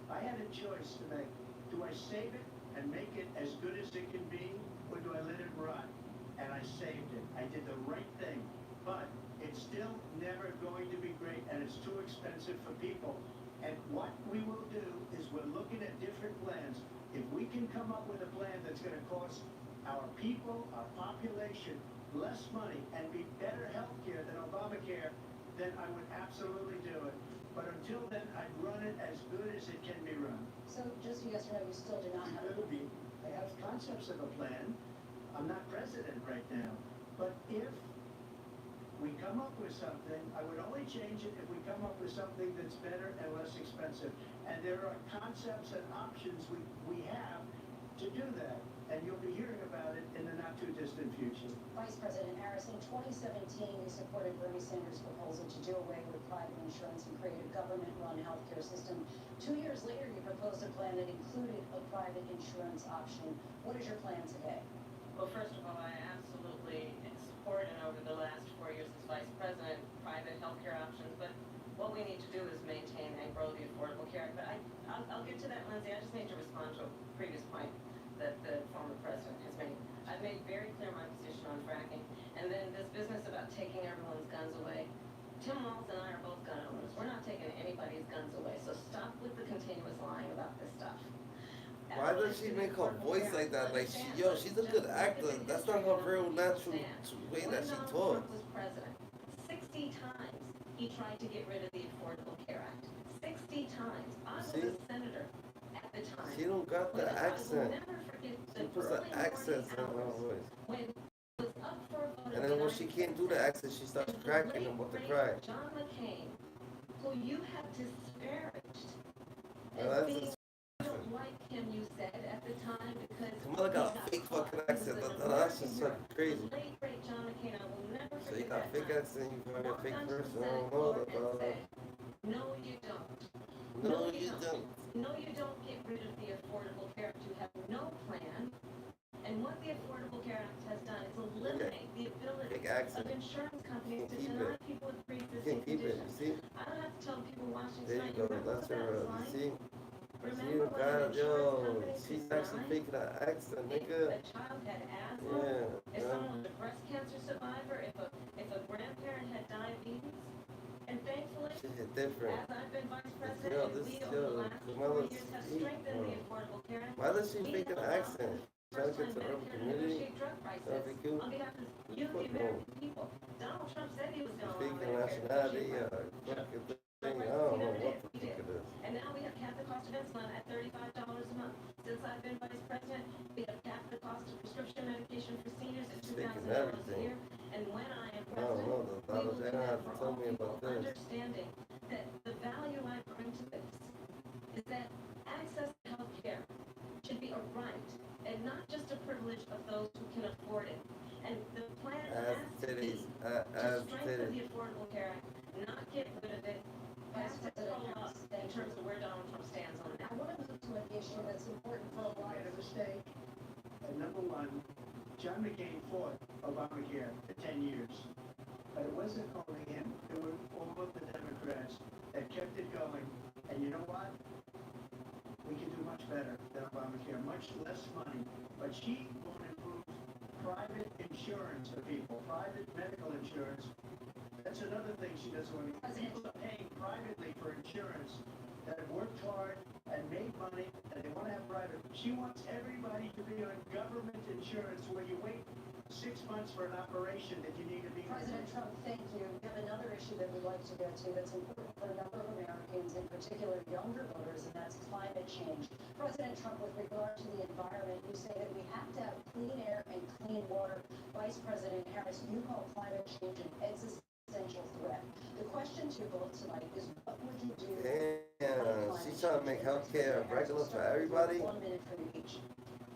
I had a choice to make. Do I save it and make it as good as it can be, or do I let it rot? And I saved it. I did the right thing. But it's still never going to be great, and it's too expensive for people. And what we will do is we're looking at different plans. If we can come up with a plan that's gonna cost our people, our population, less money and be better healthcare than Obamacare, then I would absolutely do it. But until then, I'd run it as good as it can be run. So just so you guys know, you still do not have It'll be, I have concepts of a plan. I'm not president right now. But if we come up with something, I would only change it if we come up with something that's better and less expensive. And there are concepts and options we have to do that. And you'll be hearing about it in the not too distant future. Vice President Harris, in 2017, you supported Bernie Sanders' proposal to do away with private insurance and create a government-run healthcare system. 2 years later, you proposed a plan that included a private insurance option. What is your plan today? Well, first of all, I absolutely supported over the last 4 years as vice president private healthcare options, but what we need to do is maintain and grow the Affordable Care Act. But I'll get to that, Lindsay. I just need to respond to a previous point that the former president has made. I've made very clear my position on fracking. And then this business about taking everyone's guns away. Tim Walz and I are both gun owners. We're not taking anybody's guns away. So stop with the continuous lying about this stuff. Why does she make her voice like that? Like, she's a good actor. That's not her real natural way that she talks. Was president 60 times he tried to get rid of the Affordable Care Act. 60 times. I was a senator at the time. She don't got the accent. She puts the accents in her voice. When it was up for a vote, And then when she can't do the accent, she starts cracking and what to cry. John McCain, who you have disparaged Well, as that's being don't like him, you said at the time, because Kamala got a fake fucking accent. That's just fucking crazy. the late great John McCain, I will never So you forget got that fake time. accent, you find a Walked fake onto the person. I Senate don't know floor and about said, no, you don't. No, you don't. No, you don't get rid of the Affordable Care Act. You have no plan. And what the Affordable Care Act has done is eliminate the ability Big accent. of insurance companies to Keep deny it. people with You pre-existing can't keep it, conditions. you see? I don't have to tell people watching There you tonight. go, Remember that's what that her, was you like? see? Remember You when got, an insurance yo, company she's could actually deny faking that accent, if nigga. a child had asthma, Yeah, if someone was a breast cancer survivor, if a grandparent had diabetes. And thankfully, She hit different. as I've been vice president, Yo, and this we is over the yo, last 4 Kamala's years have deep, strengthened the bro. Affordable Care Act. Why does she We fake have an allowed accent? Trying to first-time get to the urban Medicare to community? negotiate drug prices That'd be cute. on behalf of you, the American people. Donald Trump said he was going to allow Speaking Medicare to nationality, negotiate fucking thing, I He don't know never what did. the He fuck did. it is. And now we have capped the cost of insulin at $35 a month. Since I've been vice president, we have capped the cost of prescription medication for seniors at Speaking $2,000 a everything. year. And when I am I don't know, president, the we will dollars, do they don't that have to for tell all me people, about this. understanding that the value I bring to this is that access to health care should be a right and not just a privilege of those who can afford it. And the plan As has to be titties, to as strengthen titties. the Affordable Care Act, not get rid of it, pass it up in terms of where Donald Trump stands on that. I want to move to an issue that's important for a lot Made of a mistake. And number one, John McCain fought Obamacare for 10 years. But it wasn't only him. It were all of the Democrats that kept it going. And you know what? We can do much better than Obamacare, much less money. But she won't improve private insurance for people, private medical insurance. That's another thing she doesn't want to. People are paying privately for insurance that have worked hard and made money, and they want to have private. She wants everybody to be on government insurance where you wait 6 months for an operation that you need to be. President Trump, thank you. We have another issue that we'd like to get to that's important for a number of Americans, in particular younger voters, and that's climate change. President Trump, with regard to the environment, you say that we have to have clean air and clean water. Vice President Harris, you call climate change an existential threat. The question to you both tonight is, what would you do? Damn, she's trying to make healthcare regular for everybody? 1 minute from each.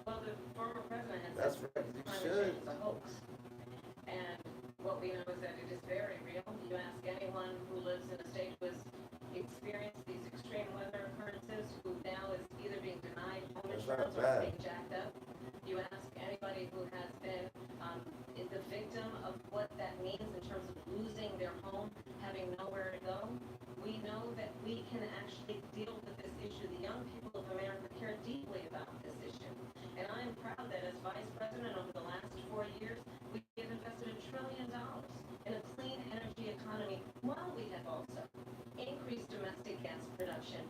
Well, the former president has That's said right, you climate should. change is a hoax. And what we know is that it is very real. You ask anyone who lives in a state who has experienced these extreme weather occurrences, who now is either being denied home That's not insurance or bad. being jacked up. You ask anybody who has been the victim of what that means in terms of losing their home, having nowhere to go. We know that we can actually deal with this issue. The young people of America care deeply about this issue. And I am proud that as vice president over the last 4 years, we have invested $1 trillion in a clean energy economy while we have also increased domestic gas production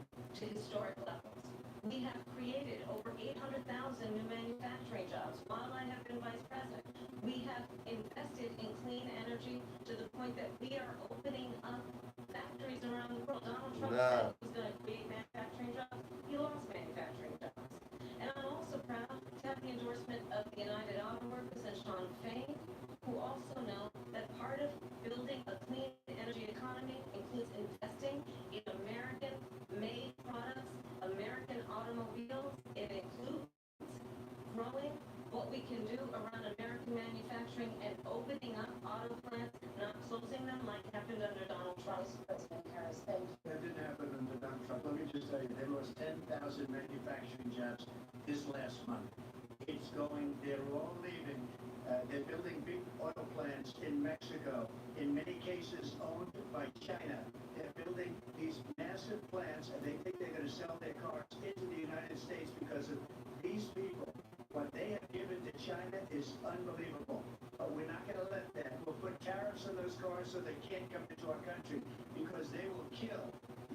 Vice President. We have invested in clean energy to the point that we are opening up factories around the world. Donald Trump said he was going to create manufacturing jobs. He lost manufacturing jobs. And I'm also proud to have the endorsement of the United Auto Workers and Sean Fain, who also know that part of building a clean energy economy includes investing in American-made products, American automobiles. It includes growing what we can do around American manufacturing and opening up auto plants, not closing them like happened under Donald Trump. President Harris, thank you. That didn't happen under Donald Trump. Let me just tell you, they lost 10,000 manufacturing jobs this last month. It's going, they're all leaving. They're building big oil plants in Mexico, in many cases owned by China. They're building these massive plants, and they think they're going to sell their cars into the United States because of these people. What they have given to China is unbelievable. But we're not going to let that. We'll put tariffs on those cars so they can't come into our country because they will kill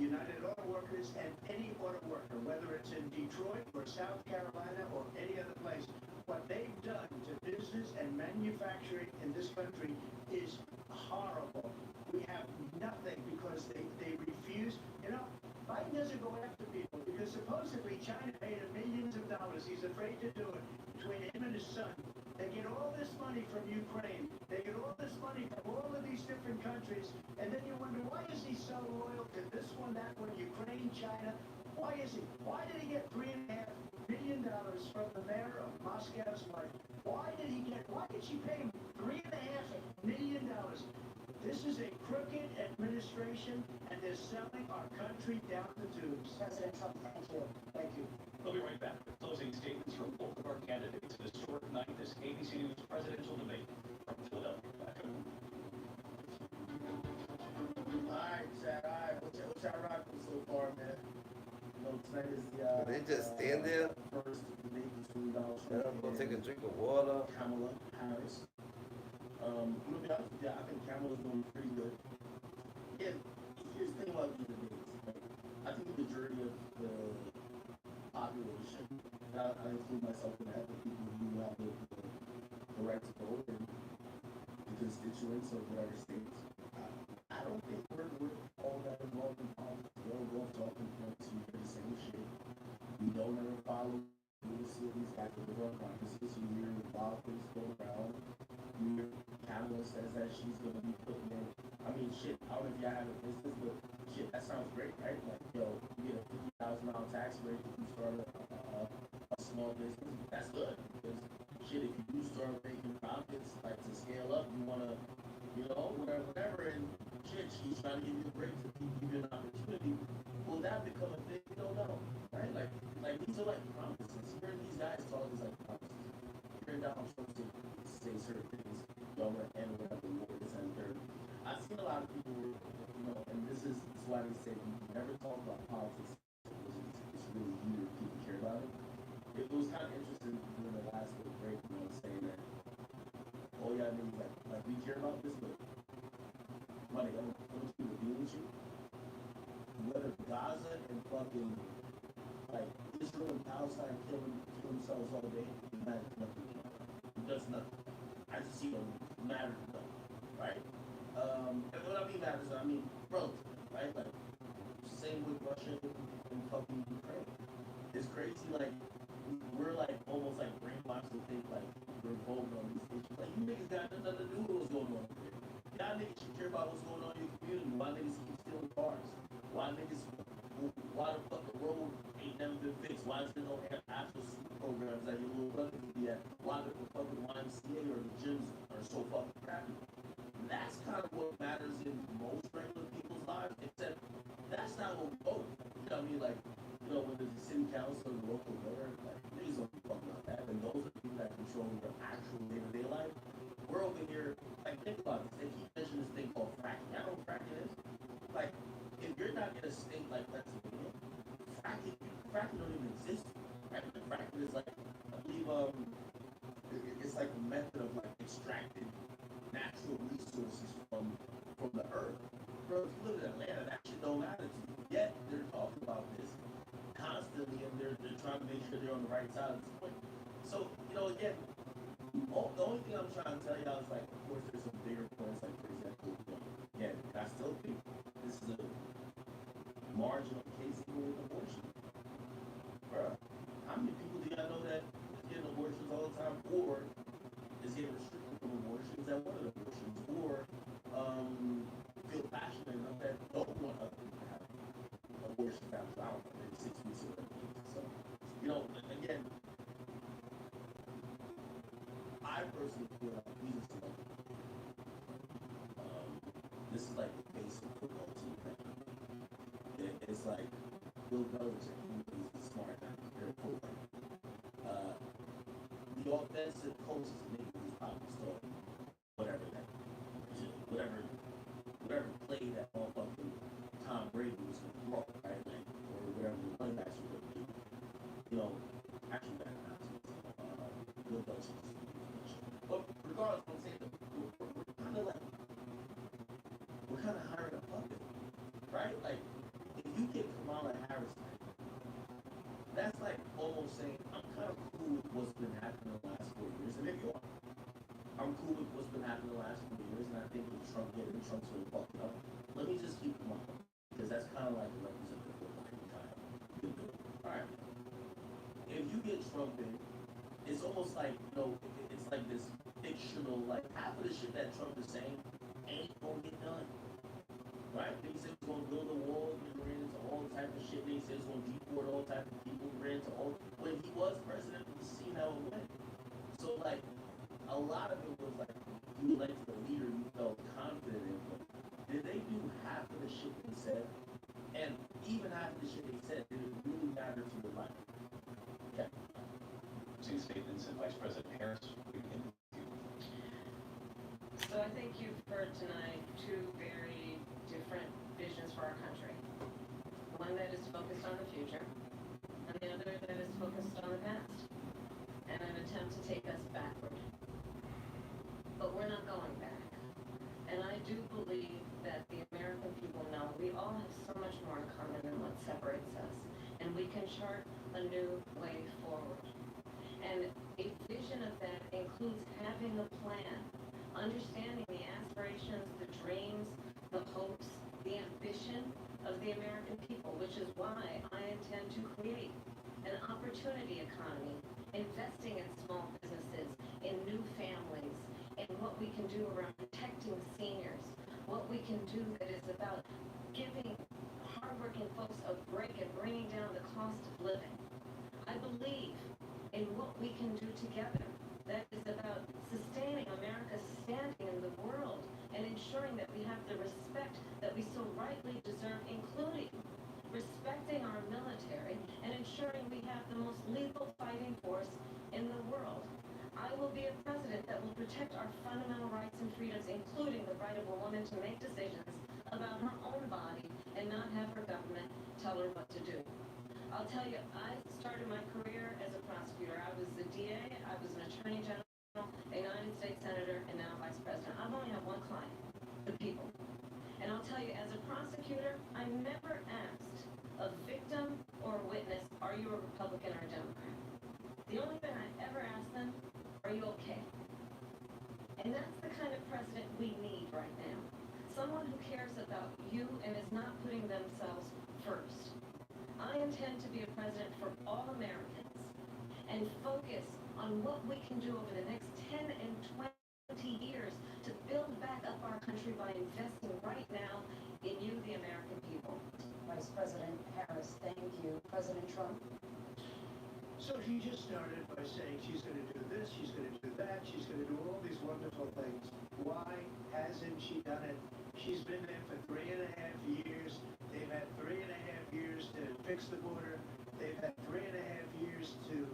United Auto Workers and any auto worker, whether it's in Detroit or South Carolina or any other place. What they've done to business and manufacturing in this country is horrible. We have nothing because they refuse. You know, Biden doesn't go after people because supposedly China paid him millions of dollars. He's afraid to do it. Between him and his son, they get all this money from Ukraine. They get all this money from all of these different countries. And then you wonder, why is he so loyal to this one, that one, Ukraine, China? Why is he? Why did he get $3.5 million from the mayor of Moscow's wife? Why did she pay him $3.5 million? This is a crooked administration, and they're selling our country down the tubes. President Trump, thank you. Thank you. We'll be right back with closing statements from both of our candidates. This short night, this ABC News presidential debate from Philadelphia. Back in Alright, Chad, alright. What y'all rocking so far, man? You know, tonight is the They just stand there. first debate between Donald Yeah, Trump go take a and drink of water. Kamala Harris. I'm gonna be honest with you, I think Kamala's doing pretty good. Yeah, here's the thing about these debates. Right? I think the majority of the population, I include myself in that, the people who have the right to vote and the constituents of whatever states, I don't think we're all that involved in politics. We're all going talking points, we hear the same shit. We don't ever follow. You see these guys with the conferences, you hear wild things go around. You hear Kamala says that she's gonna be putting in. I mean, shit. I don't know if y'all have a business, but shit, that sounds great, right? Like, yo, you get a $50,000 tax rate if you start a small business. That's good because shit, if you do start making profits, like to scale up, you wanna, you know, whatever, and shit, she's trying to give you a break to give you an opportunity. Will that become a thing? We don't know, right? Like these are like promises. Hearing these guys talk is like promises. Hearing Donald Trump say certain things, y'all gonna end whatever war is and third. I've seen a lot of people, you know, and this is why they say we never talk about politics because it's really weird if people care about it. It was kind of interesting during the last little break, you know, saying that all y'all niggas like we care about this, but money, I'm gonna keep it real with you. Whether Gaza and fucking like Israel and Palestine kill themselves all day, it matters nothing. It does nothing. I just see them matter to them, right? And what I mean matters, I mean relative, right? Like same with Russia and fucking Ukraine. It's crazy, like we're like almost like brainwashed to think like we're voting on these issues. Like you niggas got nothing to do with what's going on here. Y'all niggas should care about what's going on in your community. Why niggas keep stealing cars? Why the fuck the road ain't never been fixed? Why is there no after school programs that your little brother can be at? Why the fucking YMCA or the gyms are so fucking crappy? That's kind of what matters in most regular people's lives, except that's not what we vote. You know what I mean? Like, you know, when there's a city council and the local mayor, like, niggas don't be fucking about that. And those are the people that control your actual day-to-day life. We're over here, like, think about this. They keep mentioning this thing called fracking. I know what fracking is. Like, if you're not in a state like Pennsylvania, fracking don't even exist. Right? Like, fracking is like, I believe, it's like a method of like extracting natural resources from the earth. Bro, if you live in Atlanta, that shit don't matter to you. Yet they're talking about this constantly, and they're trying to make sure they're on the right side of this point. So, you know, again, The only thing I'm trying to tell y'all is like, of course, there's some bigger points, like for example, again, I still think this is a marginal case even with abortion. Bruh, how many people do y'all know that is getting abortions all the time, or is getting restricted from abortions that wanted abortions, or feel passionate enough that don't want other people to have abortions after, I don't know, maybe 6 weeks or whatever. So, you know, again, I personally feel like these are some, this is like the basic football team thing. It's like Bill Belichick, he's a smart guy, very cool. The offensive coach is a nigga who's probably starting whatever play that motherfucking Tom Brady was gonna throw, right? Like, or whatever the running backs were gonna do. You know, actually that Bill Belichick is but regardless, I'm saying we're kind of hiring a puppet, right? Like, if you get Kamala Harris, that's like almost saying I'm kind of cool with what's been happening the last 4 years, and maybe you are. I'm cool with what's been happening the last 4 years, and I think with Trump's really fucked up. Let me just keep Kamala, because that's kind of like a representative of what you kind of been doing. All right. If you get Trump in, it's almost like, you know, it's like this fictional, like half of the shit that Trump is saying ain't gonna get done. Right? They said he's gonna build a wall, he ran into all type of shit. They said he's gonna deport all type of people, ran into all. When he was president, we seen how it went. So like, a lot of it was like, you elected a leader you felt confident in, but did they do half of the shit they said? And even half of the shit they said, did it really matter to your life? Okay. Closing statements, and Vice President Harris, we begin with you. So I think you've heard tonight two very different visions for our country. One that is focused on the future, and the other that is focused on the past, and an attempt to take us backward. But we're not going back. And I do believe that the American people know we all have so much more in common than what separates us, and we can chart a new way forward. And a vision of that includes having a plan, understanding the aspirations, the dreams, the hopes, the ambition of the American people, which is why I intend to create an opportunity economy, investing in small businesses, in new families, in what we can do around protecting seniors, what we can do that is about giving hardworking folks a break and bringing down the cost of living. I believe in what we can do together. That is about sustaining America's standing in the world and ensuring that we have the respect that we so rightly deserve, including respecting our military and ensuring we have the most lethal fighting force in the world. I will be a president that will protect our fundamental rights and freedoms, including the right of a woman to make decisions about her own body and not have her government tell her what to do. I'll tell you, I started my career as a prosecutor. I was the DA, I was an attorney general, a United States senator, and now vice president. I've only had one client, the people. And I'll tell you, as a prosecutor, I never asked a victim or a witness, are you a Republican or a Democrat? The only thing I ever asked them, are you okay? And that's the kind of president we need right now. Someone who cares about you and is not putting themselves first. I intend to be a president for all Americans and focus on what we can do over the next 10 and 20 years to build back up our country by investing right now in you, the American people. Vice President Harris, thank you. President Trump? So she just started by saying she's going to do this, she's going to do that, she's going to do all these wonderful things. Why hasn't she done it? She's been there for 3.5 years. They've had 3.5 years to fix the border. They've had 3.5 years to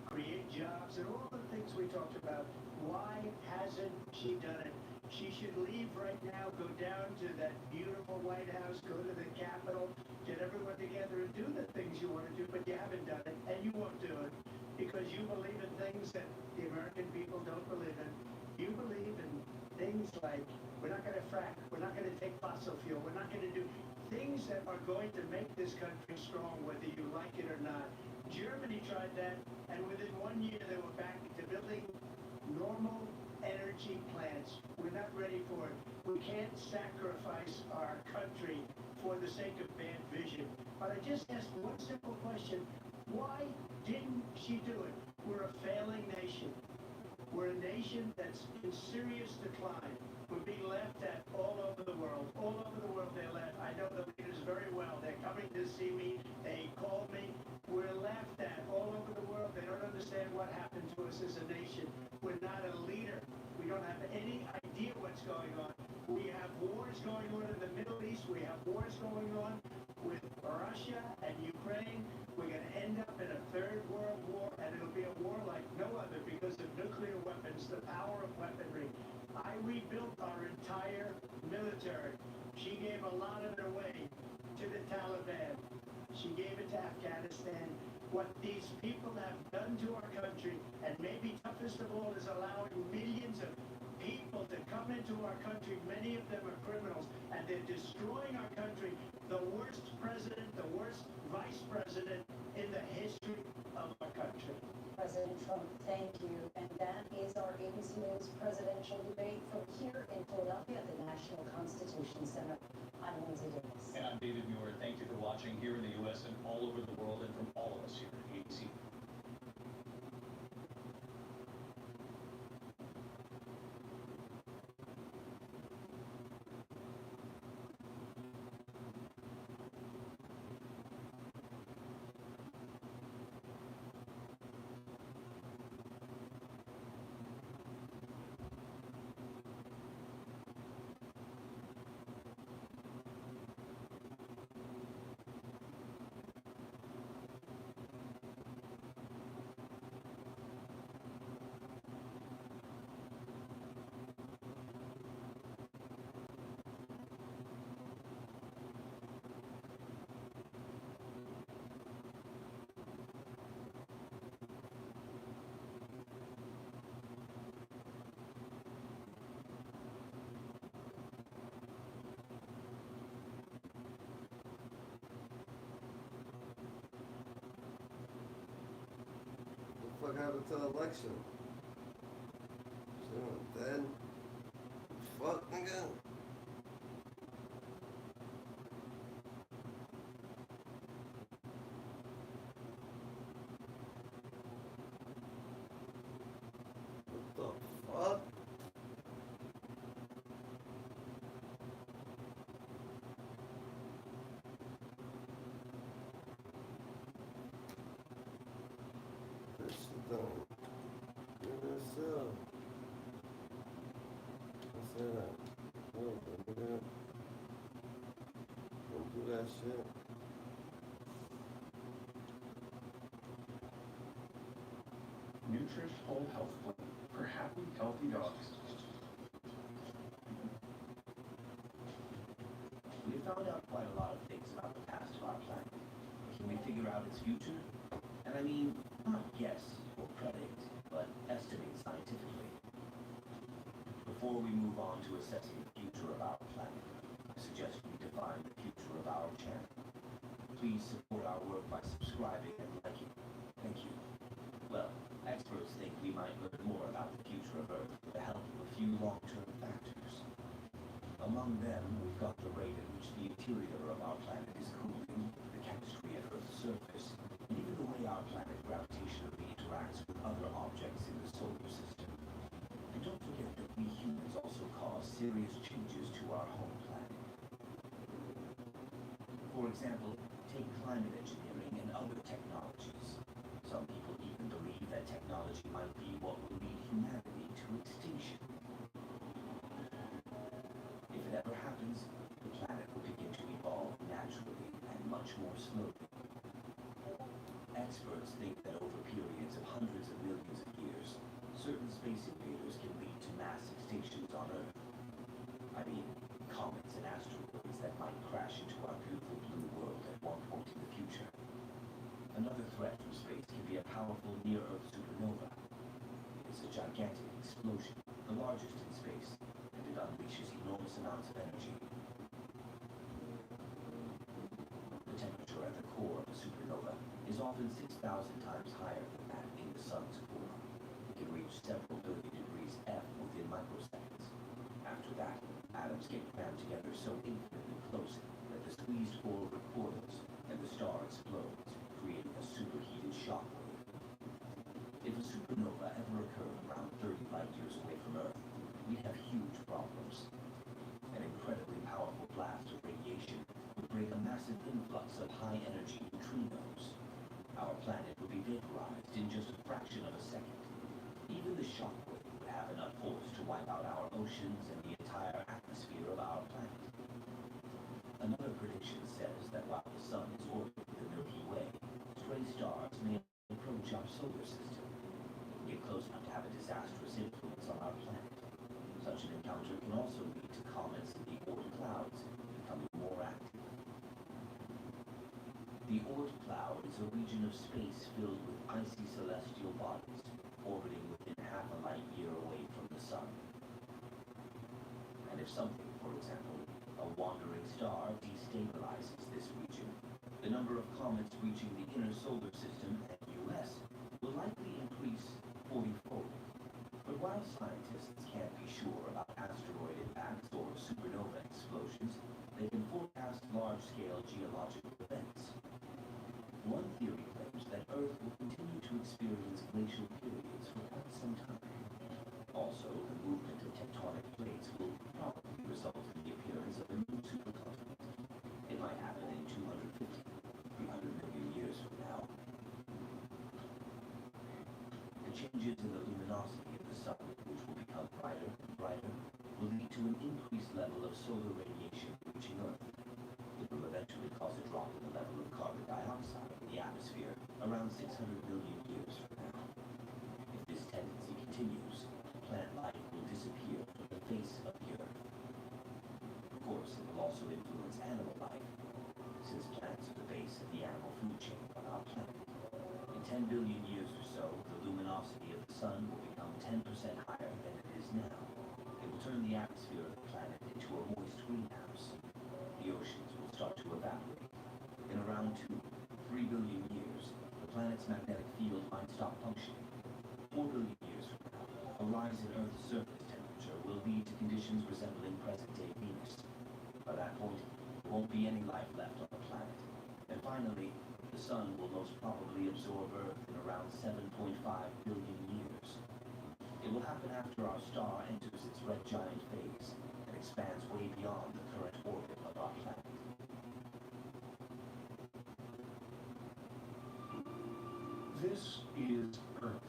create jobs and all the things we talked about. Why hasn't she done it? She should leave right now, go down to that beautiful White House, go to the Capitol, get everyone together and do the things you want to do, but you haven't done it, and you won't do it, because you believe in things that the American people don't believe in. You believe in things like, we're not going to frack, we're not going to take fossil fuel, we're not going to do things that are going to make this country strong, whether you like it or not. Germany tried that, and within 1 year they were back to building normal energy plants. We're not ready for it. We can't sacrifice our country for the sake of bad vision. But I just asked one simple question. Why didn't she do it? We're a failing nation. We're a nation that's in serious decline. We're being laughed at all over the world. All over the world they're laughed. I know the leaders very well. They're coming to see me. They call me. We're laughed at all over the world. They don't understand what happened to us as a nation. We're not a leader. We don't have any idea what's going on. We have wars going on in the Middle East. We have wars going on with Russia and Ukraine. We're going to end up in a third world war, and it'll be a war like no other because of nuclear weapons, the power of weaponry. I rebuilt our entire military. She gave a lot of it away to the Taliban. She gave it to Afghanistan. What these people have done to our country, and maybe toughest of all, is allowing millions of people to come into our country. Many of them are criminals, and they're destroying our country. The worst president, the worst vice president in the history of our country. President Trump, thank you. And that is our ABC News presidential debate from here in Philadelphia at the National Constitution Center. I'm Lindsay Davis. And I'm David Muir. Thank you for watching here in the U.S. and all over the world, and from all of us here at ABC. What happened to the election? Shit, dead. Fuck, nigga. What the fuck? This shit done. Nigga, so. What's that? Oh, nigga. Don't do that shit. Nutrish Whole Health Plan for happy, healthy dogs. We found out quite a lot of things about the past of our planet. Can we figure out its future? And I mean, not guess or predict, but estimate scientifically. Before we move on to assessing the future of our planet, I suggest we define the future of our channel. Please support our work by subscribing and liking. Thank you. Well, experts think we might learn more about the future of Earth with the help of a few long-term factors. Among them, we've got the rate at which the interior of our planet is cooling, the chemistry at Earth's surface, and even the way our planet gravitationally interacts with other objects in the solar system. And don't forget that we humans also cause serious changes to our home planet. For example, take climate engineering and other technologies. Some people even believe that technology might be what will lead humanity to extinction. If it ever happens, the planet will begin to evolve naturally and much more slowly. Experts think that over periods of hundreds of millions of years, certain space invaders can lead to mass extinctions on Earth. I mean, comets and asteroids that might crash into our beautiful blue world at one point in the future. Another threat from space can be a powerful near-Earth supernova. It is a gigantic explosion, the largest in space, and it unleashes enormous amounts of energy. The temperature at the core of a supernova is often 6,000 times higher than that in the sun's core. It can reach several billion degrees F within microseconds. After that, atoms get crammed together so infinitely close that the squeezed core recoils and the star explodes, creating a superheated shock wave. If a supernova ever occurred around 30 light years away from Earth, we'd have huge problems. An incredibly powerful blast of radiation would bring a massive influx of high-energy neutrinos. Our planet would be vaporized in just a fraction of a second. Even the shock wave would have enough force to wipe out our oceans and the entire atmosphere of our planet. Another prediction says that while the sun is orbiting the Milky Way, stray stars may approach our solar system, get close enough to have a disastrous influence on our planet. Such an encounter can also lead to comets in the Oort clouds becoming more active. The Oort cloud is a region of space filled with icy celestial bodies orbiting within half a light year away from the sun. And if something, for example, a wandering star destabilizes this region, the number of comets reaching the inner solar system and US will likely increase 40-fold. But while scientists can't be sure about asteroid impacts or supernova explosions, they can forecast large-scale geological events. One theory claims that Earth will continue to experience glacial periods for quite some time. Also, the movement of tectonic plates will probably result in the appearance of a new supercontinent. It might happen in 250, 300 million years from now. The changes in the luminosity of the sun, which will become brighter and brighter, will lead to an increased level of solar radiation reaching Earth. It will eventually cause a drop in the level of carbon dioxide in the atmosphere around 600 million years from now. If this tendency continues, plant life will disappear from the face of the Earth. Of course, it will also influence animal life, since plants are the base of the animal food chain on our planet. In 10 billion years or so, the luminosity of the sun will become 10% higher than it is now. It will turn the atmosphere of the planet into a moist greenhouse. The oceans will start to evaporate. In around 2-3 billion years, the planet's magnetic field might stop functioning. 4 billion years from now, a rise in Earth's surface temperature will lead to conditions resembling present-day Venus. By that point, there won't be any life left on the planet. And finally, the sun will most probably absorb Earth in around 7.5 billion years. It will happen after our star enters its red giant phase and expands way beyond the current orbit of our planet. This is Earth,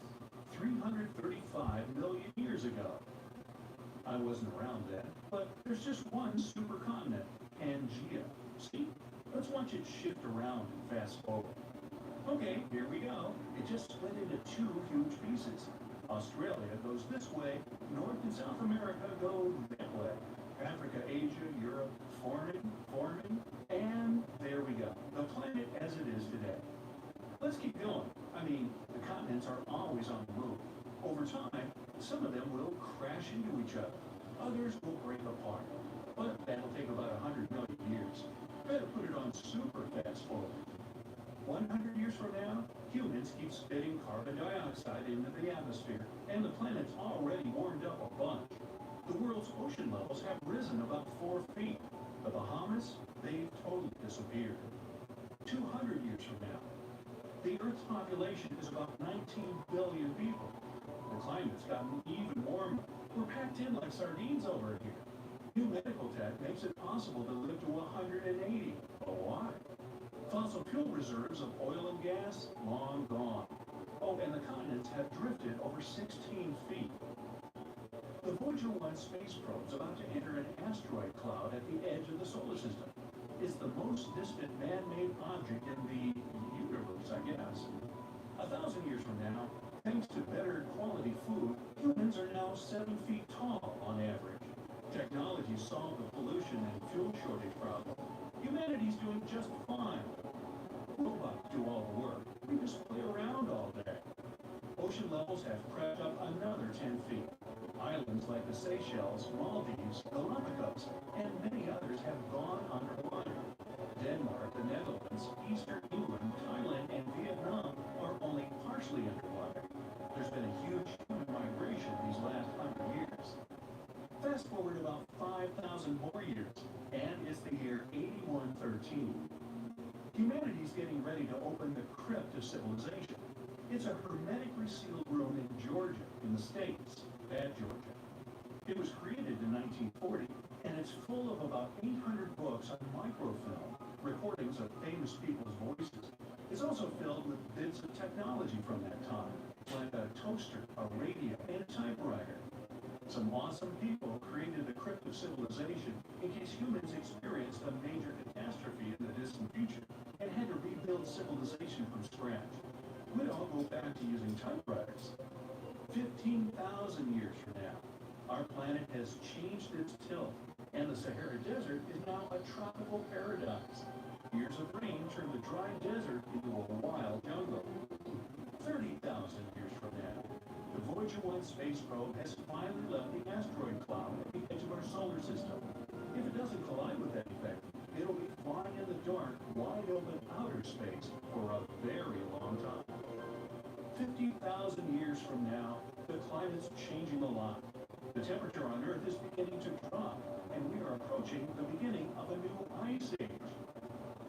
335 million years ago. I wasn't around then, but there's just one supercontinent, Pangea. See? Let's watch it shift around and fast forward. Okay, here we go. It just split into two huge pieces. Australia goes this way, North and South America go that way. Africa, Asia, Europe, forming, and there we go. The planet as it is today. Let's keep going. I mean, the continents are always on the move. Over time, some of them will crash into each other. Others will break apart. But that'll take about 100 million years. Better put it on super fast forward. 100 years from now, humans keep spitting carbon dioxide into the atmosphere, and the planet's already warmed up a bunch. The world's ocean levels have risen about 4 feet. The Bahamas, they've totally disappeared. 200 years from now, the Earth's population is about 19 billion people. The climate's gotten even warmer. We're packed in like sardines over here. New medical tech makes it possible to live to 180. But why? Fossil fuel reserves of oil and gas, long gone. Oh, and the continents have drifted over 16 feet. The Voyager 1 space probe's about to enter an asteroid cloud at the edge of the solar system. It's the most distant man-made object in the universe, I guess. 1,000 years from now, thanks to better quality food, humans are now 7 feet tall on average. Technology solved the pollution and fuel shortage problem. Humanity's doing just fine. Robots do all the work. We just play around all day. Ocean levels have crept up another 10 feet. Islands like the Seychelles, Maldives, Galapagos, and many others have gone underwater. Denmark, the Netherlands, Eastern England, Thailand, and Vietnam are only partially underwater. There's been a huge human Fast forward about 5,000 more years, and it's the year 8113. Humanity's getting ready to open the crypt of civilization. It's a hermetically sealed room in Georgia, in the States, at Georgia. It was created in 1940, and it's full of about 800 books on microfilm, recordings of famous people's voices. It's also filled with bits of technology from that time, like a toaster, a radio, and a typewriter. Some awesome people created the crypt of civilization in case humans experienced a major catastrophe in the distant future and had to rebuild civilization from scratch. We'd all go back to using typewriters. 15,000 years from now, our planet has changed its tilt, and the Sahara Desert is now a tropical paradise. Years of rain turned the dry desert into a wild jungle. 30,000 years from now, the Voyager 1 space probe has finally left the asteroid cloud at the edge of our solar system. If it doesn't collide with anything, it'll be flying in the dark, wide open outer space for a very long time. 50,000 years from now, the climate's changing a lot. The temperature on Earth is beginning to drop, and we are approaching the beginning of a new ice age.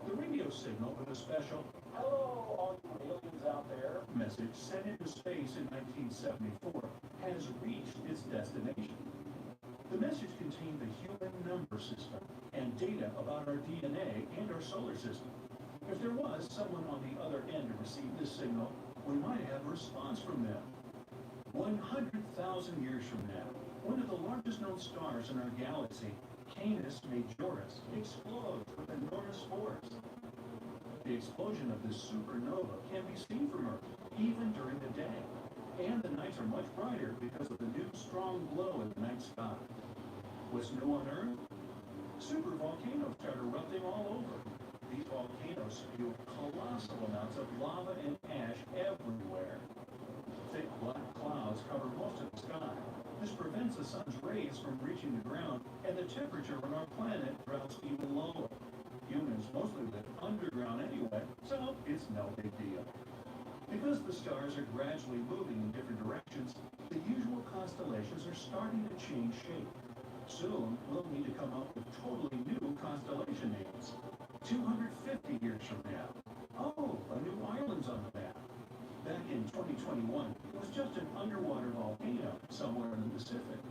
The radio signal with a special "Hello, all you aliens out there" message sent into space in 1974 has reached its destination. The message contained the human number system and data about our DNA and our solar system. If there was someone on the other end to receive this signal, we might have a response from them. 100,000 years from now, one of the largest known stars in our galaxy, Canis Majoris, explodes with enormous force. The explosion of this supernova can be seen from Earth, even during the day. And the nights are much brighter because of the new strong glow in the night sky. What's new on Earth? Supervolcanoes start erupting all over. These volcanoes spew colossal amounts of lava and ash everywhere. Thick black clouds cover most of the sky. This prevents the sun's rays from reaching the ground, and the temperature on our planet drops even lower. Humans mostly live underground anyway, so it's no big deal. Because the stars are gradually moving in different directions, the usual constellations are starting to change shape. Soon, we'll need to come up with totally new constellation names. 250 years from now, oh, a new island's on the map. Back in 2021, it was just an underwater volcano somewhere in the Pacific.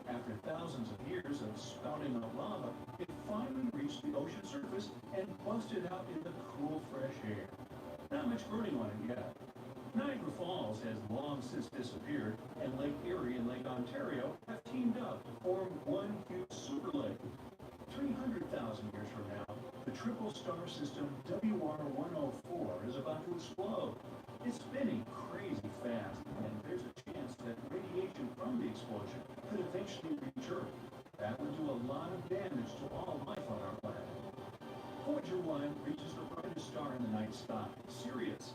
After thousands of years of spouting out lava, it finally reached the ocean surface and busted out into cool, fresh air. Not much burning on it yet. Niagara Falls has long since disappeared, and Lake Erie and Lake Ontario have teamed up to form one huge super lake. 300,000 years from now, the triple star system WR104 is about to explode. It's spinning crazy fast, and there's a chance that radiation from the explosion could eventually reach Earth. That would do a lot of damage to all life on our planet. Voyager 1 reaches the brightest star in the night sky, Sirius.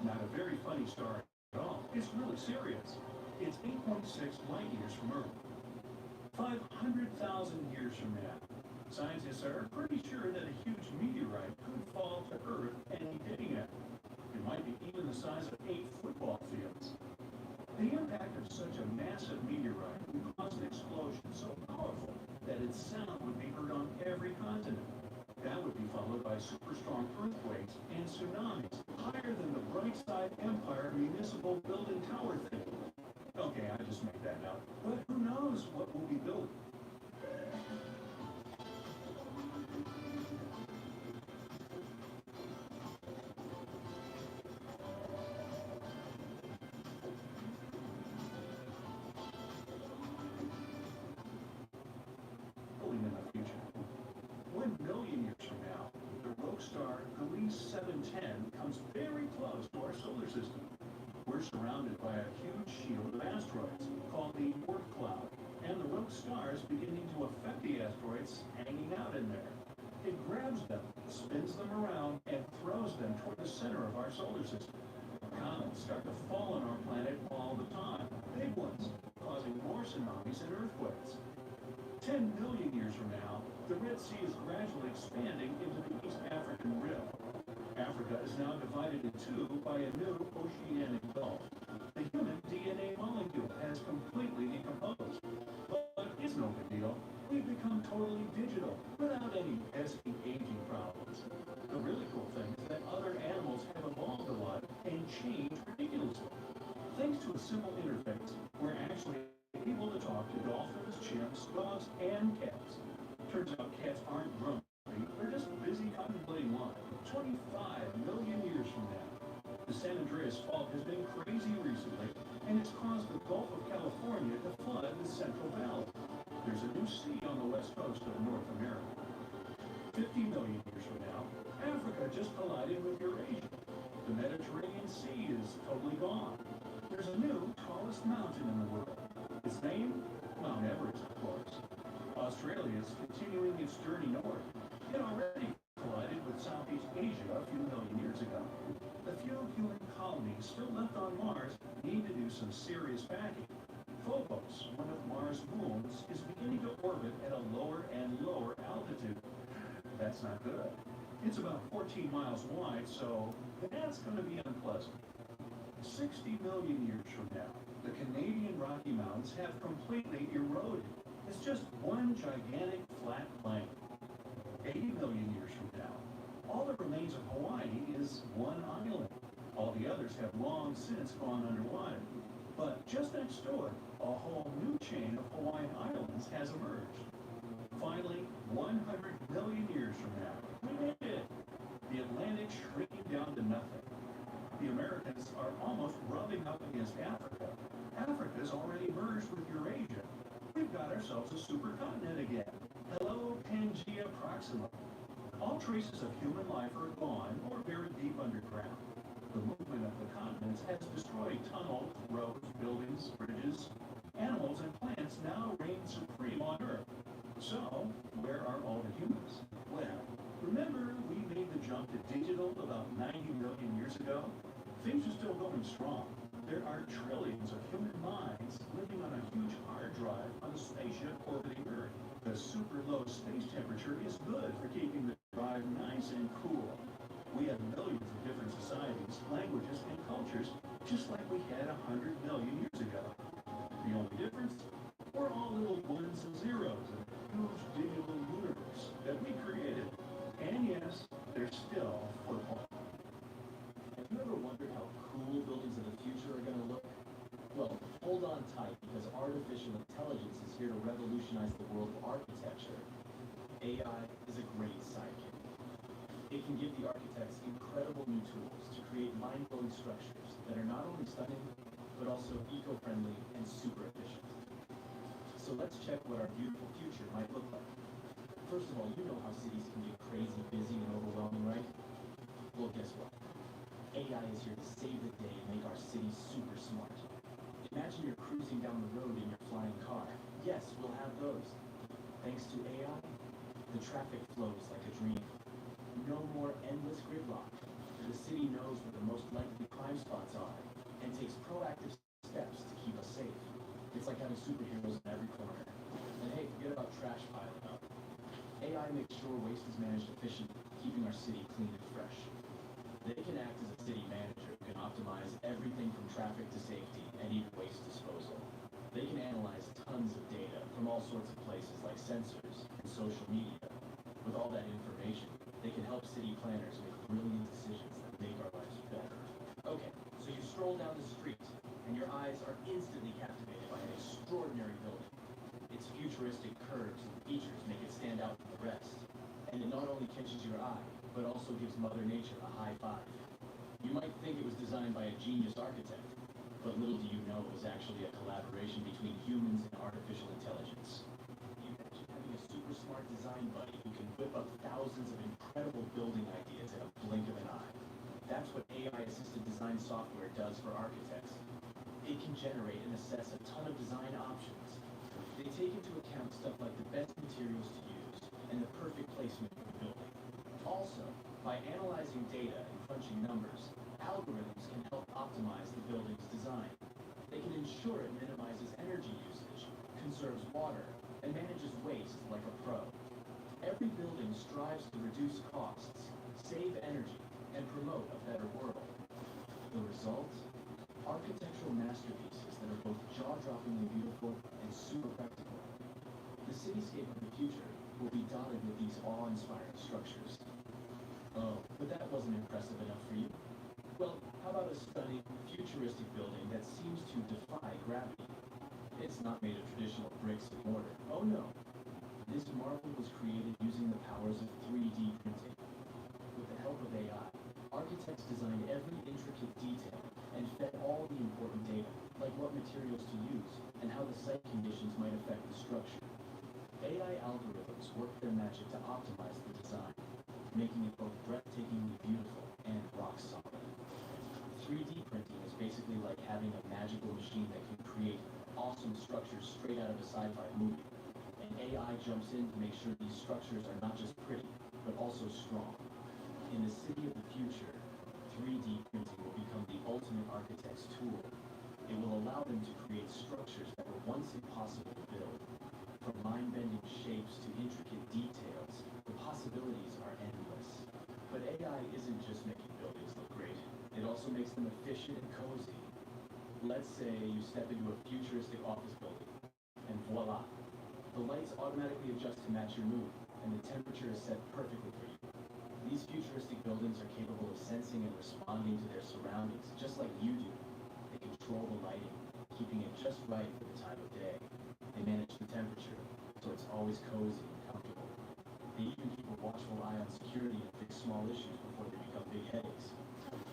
Not a very funny star at all. It's really serious. It's 8.6 light years from Earth. 500,000 years from now, scientists are pretty sure that a huge meteorite could fall to Earth any day now. It might be even the size of 8 football fields. The impact of such a massive meteorite would cause an explosion so powerful that its sound would be heard on every continent. That would be followed by super strong earthquakes and tsunamis higher than the Brightside Empire municipal building tower thing. Okay, I just made that up. But who knows what we'll be building? In the future. 1 million years from now, the rogue star Gliese 710 comes very close to our solar system. We're surrounded by a huge shield of asteroids called the Oort cloud, and the rogue star is beginning to affect the asteroids hanging out in there. It grabs them, spins them around, and throws them toward the center of our solar system. Comets start to fall on our planet all the time, big ones, causing more tsunamis and earthquakes. 10 million years from now, the Red Sea is gradually expanding into the East African Rim. Africa is now divided in two by a new oceanic gulf. The human DNA molecule has completely decomposed. But it's It's no big deal. We've become totally digital without any pesky aging problems. The really cool thing is that other animals have evolved a lot and changed ridiculously. Thanks to a simple interface, we're actually able to talk to dolphins, chimps, dogs, and cats. Turns out cats aren't grumpy, they're just busy contemplating life 25 million years from now. The San Andreas Fault has been crazy recently, and it's caused the Gulf of California to flood the Central Valley. There's a new sea on the west coast of North America. 50 million years from now, Africa just collided with Eurasia. The Mediterranean Sea is totally gone. There's a new tallest mountain in the world. Its name? Mount Everest, of course. Australia is continuing its journey north. It already collided with Southeast Asia a few million years ago. The few human colonies still left on Mars need to do some serious packing. Phobos, one of Mars' moons, is beginning to orbit at a lower and lower altitude. That's not good. It's about 14 miles wide, so that's going to be unpleasant. 60 million years from now, the Canadian Rocky Mountains have completely eroded. It's just one gigantic flat plain. 80 million years from now, all that remains of Hawaii is one island. All the others have long since gone underwater. But just next door, a whole new chain of Hawaiian islands has emerged. Finally, 100 million years from now, we made it. The Atlantic shrinking down to nothing. The Americans are almost rubbing up against Africa. Africa's already merged with Eurasia. We've got ourselves a supercontinent again. Hello, Pangea Proxima. All traces of human life are gone or buried deep underground. The movement of the continents has destroyed tunnels, roads, buildings, bridges. Animals and plants now reign supreme on Earth. So, where are all the humans? Well, remember we made the jump to digital about 90 million years ago? Things are still going strong. There are trillions of human minds living on a huge hard drive on a spaceship orbiting Earth. The super low space temperature is good for keeping the drive nice and cool. We have millions of different societies, languages, and cultures, just like we had 100 million years ago. The only difference? We're all little ones and zeros in a huge digital universe that we created. And yes, there's still football. Have you ever wondered how cool buildings of the future are going to look? Well, hold on tight, because artificial intelligence is here to revolutionize the world of architecture. AI is a great sidekick. It can give the architects incredible new tools to create mind-blowing structures that are not only stunning, but also eco-friendly and super efficient. So let's check what our beautiful future might look like. First of all, you know how cities can get crazy busy and overwhelming, right? Well, guess what? AI is here to save the day and make our cities super smart. Imagine you're cruising down the road in your flying car. Yes, we'll have those. Thanks to AI, the traffic flows like a dream. No more endless gridlock. The city knows where the most likely crime spots are and takes proactive steps to keep us safe. It's like having superheroes in every corner. And hey, forget about trash piling up. AI makes sure waste is managed efficiently, keeping our city clean and fresh. They can act as a city manager who can optimize everything from traffic to safety and even waste disposal. They can analyze tons of data from all sorts of places like sensors and social media. With all that information, they can help city planners make brilliant decisions that make our lives better. Okay, so you stroll down the street, and your eyes are instantly captivated by an extraordinary building. Its futuristic curves and features make it stand out from the rest. And it not only catches your eye, but also gives Mother Nature a high five. You might think it was designed by a genius architect, but little do you know it was actually a collaboration between humans and artificial intelligence. Imagine having a super smart design buddy who can whip up thousands of incredible building ideas in a blink of an eye. That's what AI-assisted design software does for architects. It can generate and assess a ton of design options. They take into account stuff like the best materials to use and the perfect placement for the building. Also, by analyzing data and crunching numbers, algorithms can help optimize the building's design. They can ensure it minimizes energy usage, conserves water, and manages waste like a pro. Every building strives to reduce costs, save energy, and promote a better world. The result? Architectural masterpieces that are both jaw-droppingly beautiful and super practical. The cityscape of the future will be dotted with these awe-inspiring structures. Oh, but that wasn't impressive enough for you? Well, how about a stunning, futuristic building that seems to defy gravity? It's not made of traditional bricks and mortar. Oh no. This marvel was created using the powers of 3D printing. With the help of AI, architects designed every intricate detail and fed all the important data, like what materials to use and how the site conditions might affect the structure. AI algorithms work their magic to optimize the design, making it both breathtakingly beautiful and rock solid. 3D printing is basically like having a magical machine that can create awesome structures straight out of a sci-fi movie. And AI jumps in to make sure these structures are not just pretty, but also strong. In the city of the future, 3D printing will become the ultimate architect's tool. It will allow them to create structures that were once impossible to build. From mind-bending shapes to intricate details, the possibilities are endless. But AI isn't just making buildings look great, it also makes them efficient and cozy. Let's say you step into a futuristic office building, and voila! The lights automatically adjust to match your mood, and the temperature is set perfectly for you. These futuristic buildings are capable of sensing and responding to their surroundings, just like you do. They control the lighting, keeping it just right for the time of day. They manage the temperature, so it's always cozy and comfortable. They even keep a watchful eye on security and fix small issues before they become big headaches.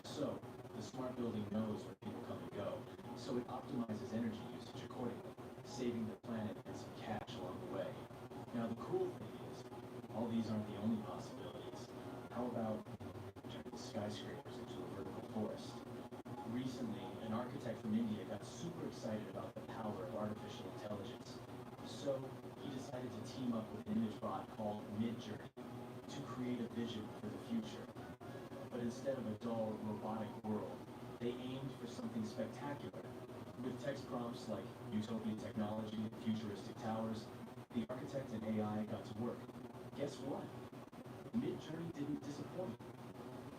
So, the smart building knows where people come and go, so it optimizes energy usage accordingly, saving the planet and some cash along the way. Now the cool thing is, all these aren't the only possibilities. How about turning skyscrapers into a vertical forest? Recently, an architect from India got super excited about the power of artificial intelligence. So, he decided to team up with an image bot called Midjourney to create a vision for the future. But instead of a dull, robotic world, they aimed for something spectacular. With text prompts like utopian technology, futuristic towers, the architect and AI got to work. Guess what? Midjourney didn't disappoint.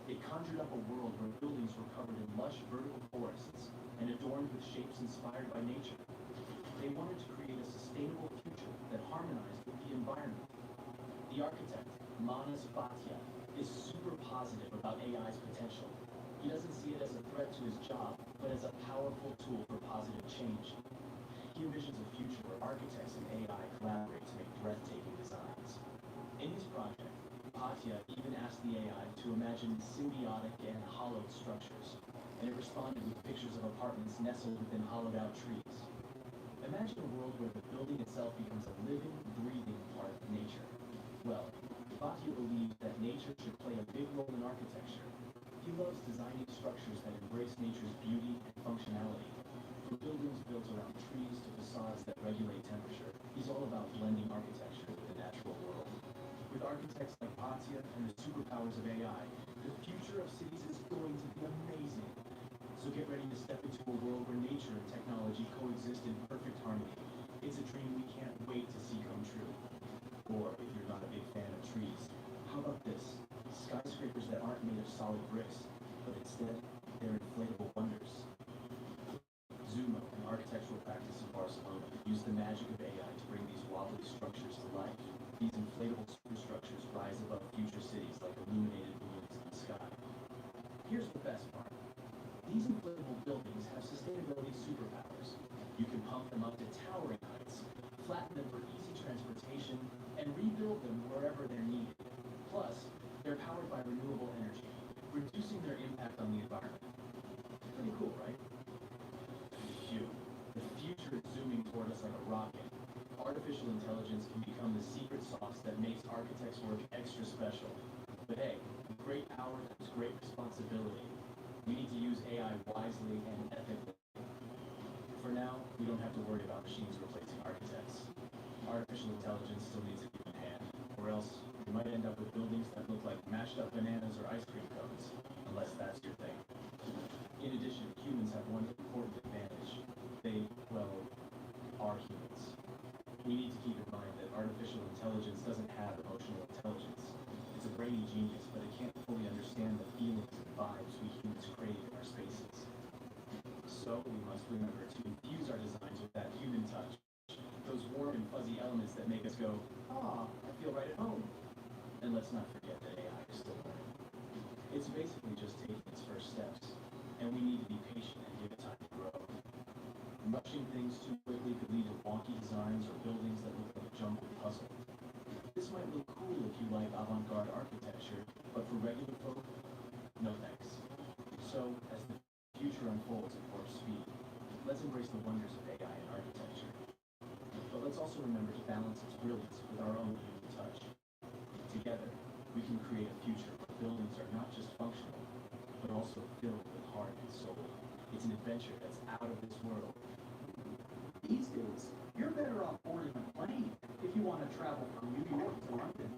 It conjured up a world where buildings were covered in lush vertical forests and adorned with shapes inspired by nature. They wanted to create a sustainable future that harmonized with the environment. The architect, Manas Bhatia, is super positive about AI's potential. He doesn't see it as a threat to his job, but as a powerful tool for positive change. He envisions a future where architects and AI collaborate to make breathtaking designs. In his project, Bhatia even asked the AI to imagine symbiotic and hollowed structures, and it responded with pictures of apartments nestled within hollowed-out trees. Imagine a world where the building itself becomes a living, breathing part of nature. Well, Bhatia believes that nature should play a big role in architecture. He loves designing structures that embrace nature's beauty and functionality. From buildings built around trees to facades that regulate temperature, he's all about blending architecture with the natural world. With architects like Bhatia and the superpowers of AI, the future of cities is going to be amazing. So get ready to step into a world where nature and technology coexist in perfect harmony. It's a dream we can't wait to see come true. Or, if you're not a big fan of trees, how about this? Skyscrapers that aren't made of solid bricks, but instead, they're inflatable wonders. Zuma, an architectural practice in Barcelona, used the magic of AI to bring these wobbly structures to life. These inflatable superstructures rise above future cities like illuminated balloons in the sky. Here's the best part. These inflatable buildings have sustainability superpowers. You can pump them up to towering heights, flatten them for easy transportation, and rebuild them wherever they're needed. Plus, they're powered by renewable energy, reducing their impact on the environment. Pretty cool, right? Phew. The future is zooming toward us like a rocket. Artificial intelligence can become the secret sauce that makes architects' work extra special. But hey, with great power comes great responsibility. We need to use AI wisely and ethically. For now, we don't have to worry about machines replacing architects. Artificial intelligence still needs a human hand, or else we might end up with buildings that look like mashed up bananas or ice cream cones, unless that's your thing. In addition, humans have one important advantage. They, well, are humans. We need to keep in mind that artificial intelligence doesn't have emotional intelligence. It's a brainy genius, but it can't fully understand the feelings and vibes we humans crave in our spaces. So we must remember to infuse our designs with that human touch, those warm and fuzzy elements moments that make us go, ah, I feel right at home. And let's not forget that AI is still learning. It's basically just taking its first steps, and we need to be patient and give it time to grow. Rushing things too quickly could lead to wonky designs or buildings that look like a jumbled puzzle. This might look cool if you like avant-garde architecture, but for regular folk, no thanks. So, as the future unfolds at warp speed, let's embrace the wonders of AI in architecture. But let's also remember to balance its brilliance with our own human touch. Together, we can create a future where buildings are not just functional, but also filled with heart and soul. It's an adventure that's out of this world. These days, you're better off boarding a plane if you want to travel from New York to London.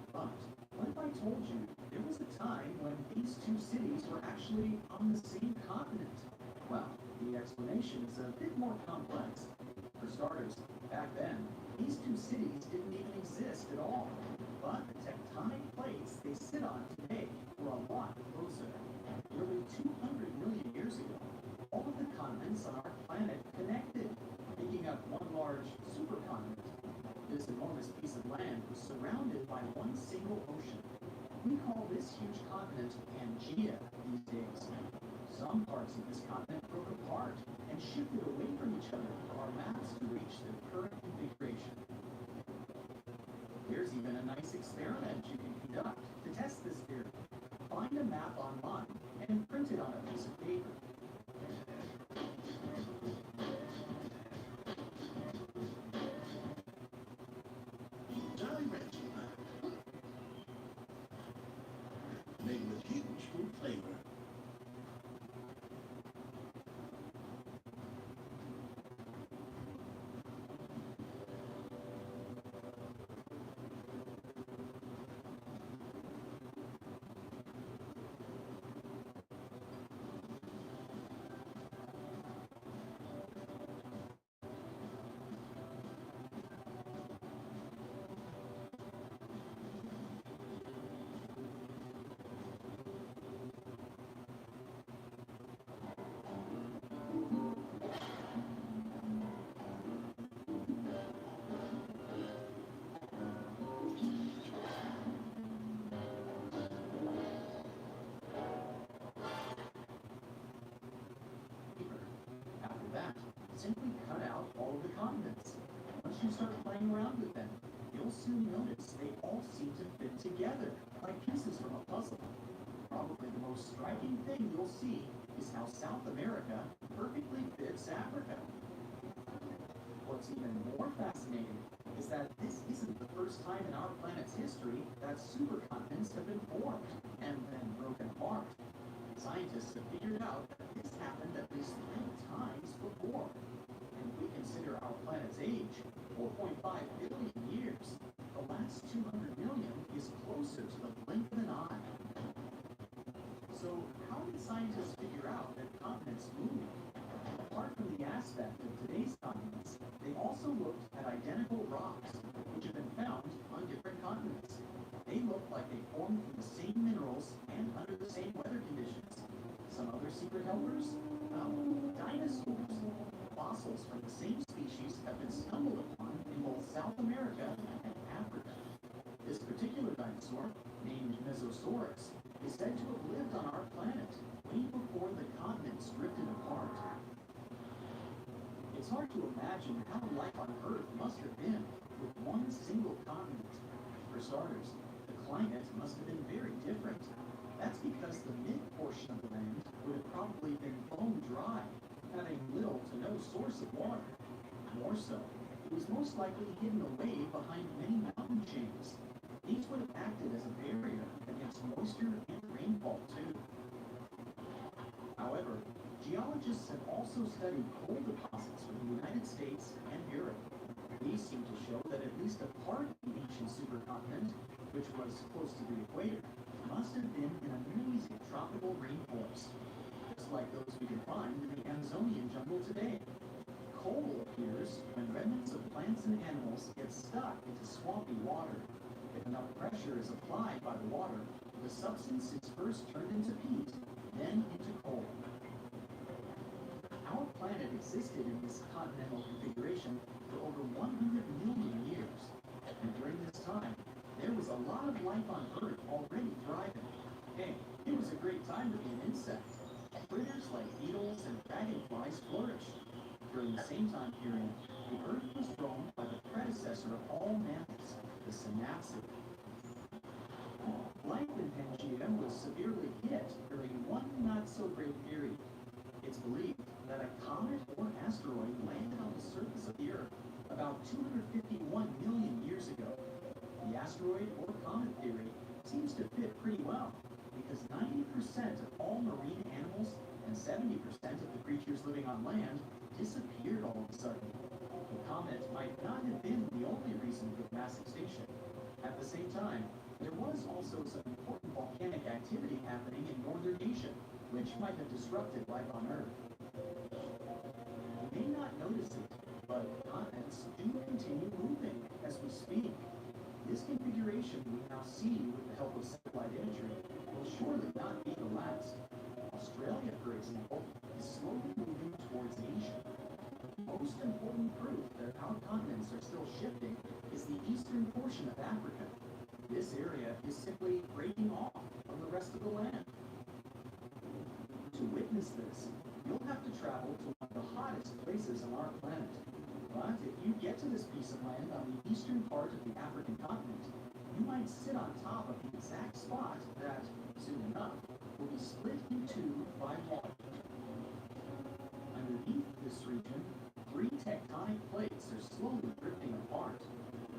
But what if I told you there was a time when these two cities were actually on the same continent? Well, the explanation is a bit more complex. For starters, back then, these two cities didn't even exist at all. But the tectonic plates they sit on today were a lot closer. Nearly 200 million years ago, all of the continents on our planet connected, making up one large supercontinent. This enormous piece of land was surrounded by one single ocean. We call this huge continent Pangea these days. Some parts of this continent broke apart and shifted away from each other for our maps to reach their current configuration. Here's even a nice experiment you can conduct to test this theory. Find a map online and print it on a piece of paper. Jolly Rancher, made with huge fruit flavor. After that, simply cut out all of the continents. Once you start playing around with them, you'll soon notice they all seem to fit together, like pieces from a puzzle. Probably the most striking thing you'll see is how South America perfectly fits Africa. What's even more fascinating is that this isn't the first time in our planet's history that supercontinents have been formed and then broken apart. Scientists have figured out that this happened at least 3 times before. And if we consider our planet's age, 4.5 billion years, the last 200 million is closer to the blink of an eye. So how did scientists figure out that continents move? Apart from the aspect of today's continents, they also looked at identical rocks, which have been found on different continents. They look like they formed from the same minerals and under the same weather conditions. Some other secret helpers? Well, dinosaurs. Fossils from the same species have been stumbled upon in both South America and Africa. This particular dinosaur, named Mesosaurus, is said to have lived on our planet way before the continents drifted apart. It's hard to imagine how life on Earth must have been with one single continent. For starters, the climate must have been very different. That's because the mid-portion of the land would have probably been bone dry, having little to no source of water. More so, it was most likely hidden away behind many mountain chains. These would have acted as a barrier against moisture and rainfall too. However, geologists have also studied coal deposits from the United States and Europe. These seem to show that at least a part of the ancient supercontinent, which was close to the equator, must have been an amazing tropical rainforest, just like those we can find in the Amazonian jungle today. Coal appears when remnants of plants and animals get stuck into swampy water. If enough pressure is applied by the water, the substance is first turned into peat, then into coal. Our planet existed in this continental configuration for over 100 million years. And during this time, there was a lot of life on Earth already thriving. Hey, it was a great time to be an insect. Critters like beetles and dragonflies flourished. During the same time period, the Earth was roamed by the predecessor of all mammals, the synapsid. Life in Pangea was severely hit during one not-so-great period. It's believed that a comet or asteroid landed on the surface of the Earth about 251 million years ago. The asteroid or comet theory seems to fit pretty well, because 90% of all marine animals and 70% of the creatures living on land disappeared all of a sudden. The comet might not have been the only reason for the mass extinction. At the same time, there was also some important volcanic activity happening in northern Asia, which might have disrupted life on Earth. You may not notice it, but continents do continue moving as we speak. This configuration we now see with the help of satellite imagery will surely not be the last. Australia, for example, is slowly moving towards Asia. Most important proof that our continents are still shifting is the eastern portion of Africa. This area is simply breaking off from the rest of the land. To witness this, you'll have to travel to one of the hottest places on our planet. But if you get to this piece of land on the eastern part of the African continent, you might sit on top of the exact spot that, soon enough, will be split in two by water. Underneath this region, 3 tectonic plates are slowly drifting apart.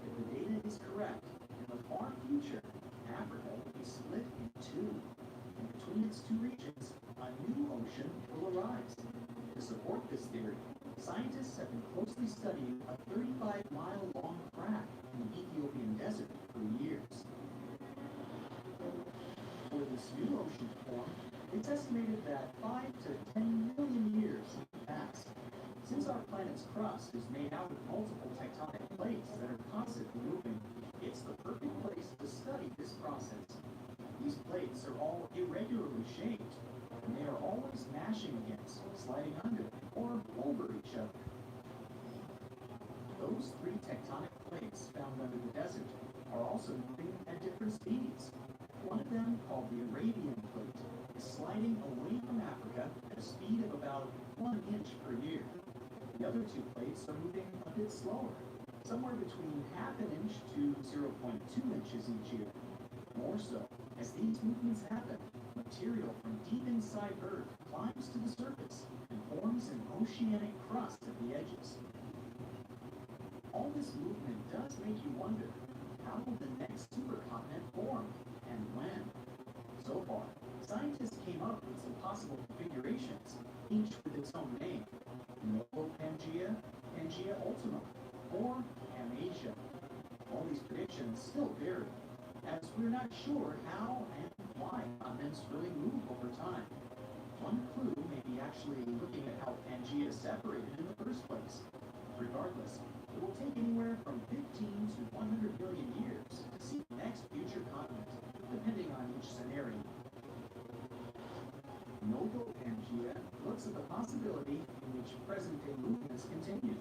If the data is correct, in the far future, Africa will be split in two. And between its two regions, a new ocean will arise. To support this theory, scientists have been closely studying a 35-mile-long crack in the Ethiopian desert for years. For this new ocean to form, it's estimated that 5 to 10 million years have passed. Since our planet's crust is made out of multiple tectonic plates that are constantly moving, it's the perfect place to study this process. These plates are all irregularly shaped, and they are always mashing against, sliding under, or over each other. Those 3 tectonic plates found under the desert are also moving at different speeds. One of them, called the Arabian plate, is sliding away from Africa at a speed of about 1 inch per year. The other 2 plates are moving a bit slower, somewhere between half an inch to 0.2 inches each year. More so, as these movements happen, material from deep inside Earth climbs to the surface and forms an oceanic crust at the edges. All this movement does make you wonder, how will the next supercontinent form, and when? So far, scientists came up with some possible configurations, each with its own name. Pangea, Pangea Ultima, or Pangea. All these predictions still vary, as we're not sure how and why continents really move over time. One clue may be actually looking at how Pangea separated in the first place. Regardless, it will take anywhere from 15 to 100 million years to see the next future continent, depending on each scenario. Novo Pangea looks at the possibility in which present-day movements continue.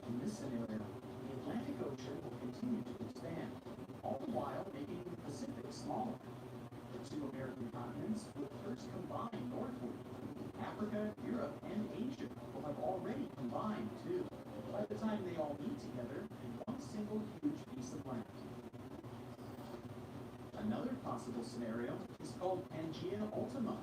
In this scenario, the Atlantic Ocean will continue to expand, all the while making the Pacific smaller. The 2 American continents will first combine northward. Africa, Europe, and Asia will have already combined too, by the time they all meet together in one single huge piece of land. Another possible scenario is called Pangea Ultima.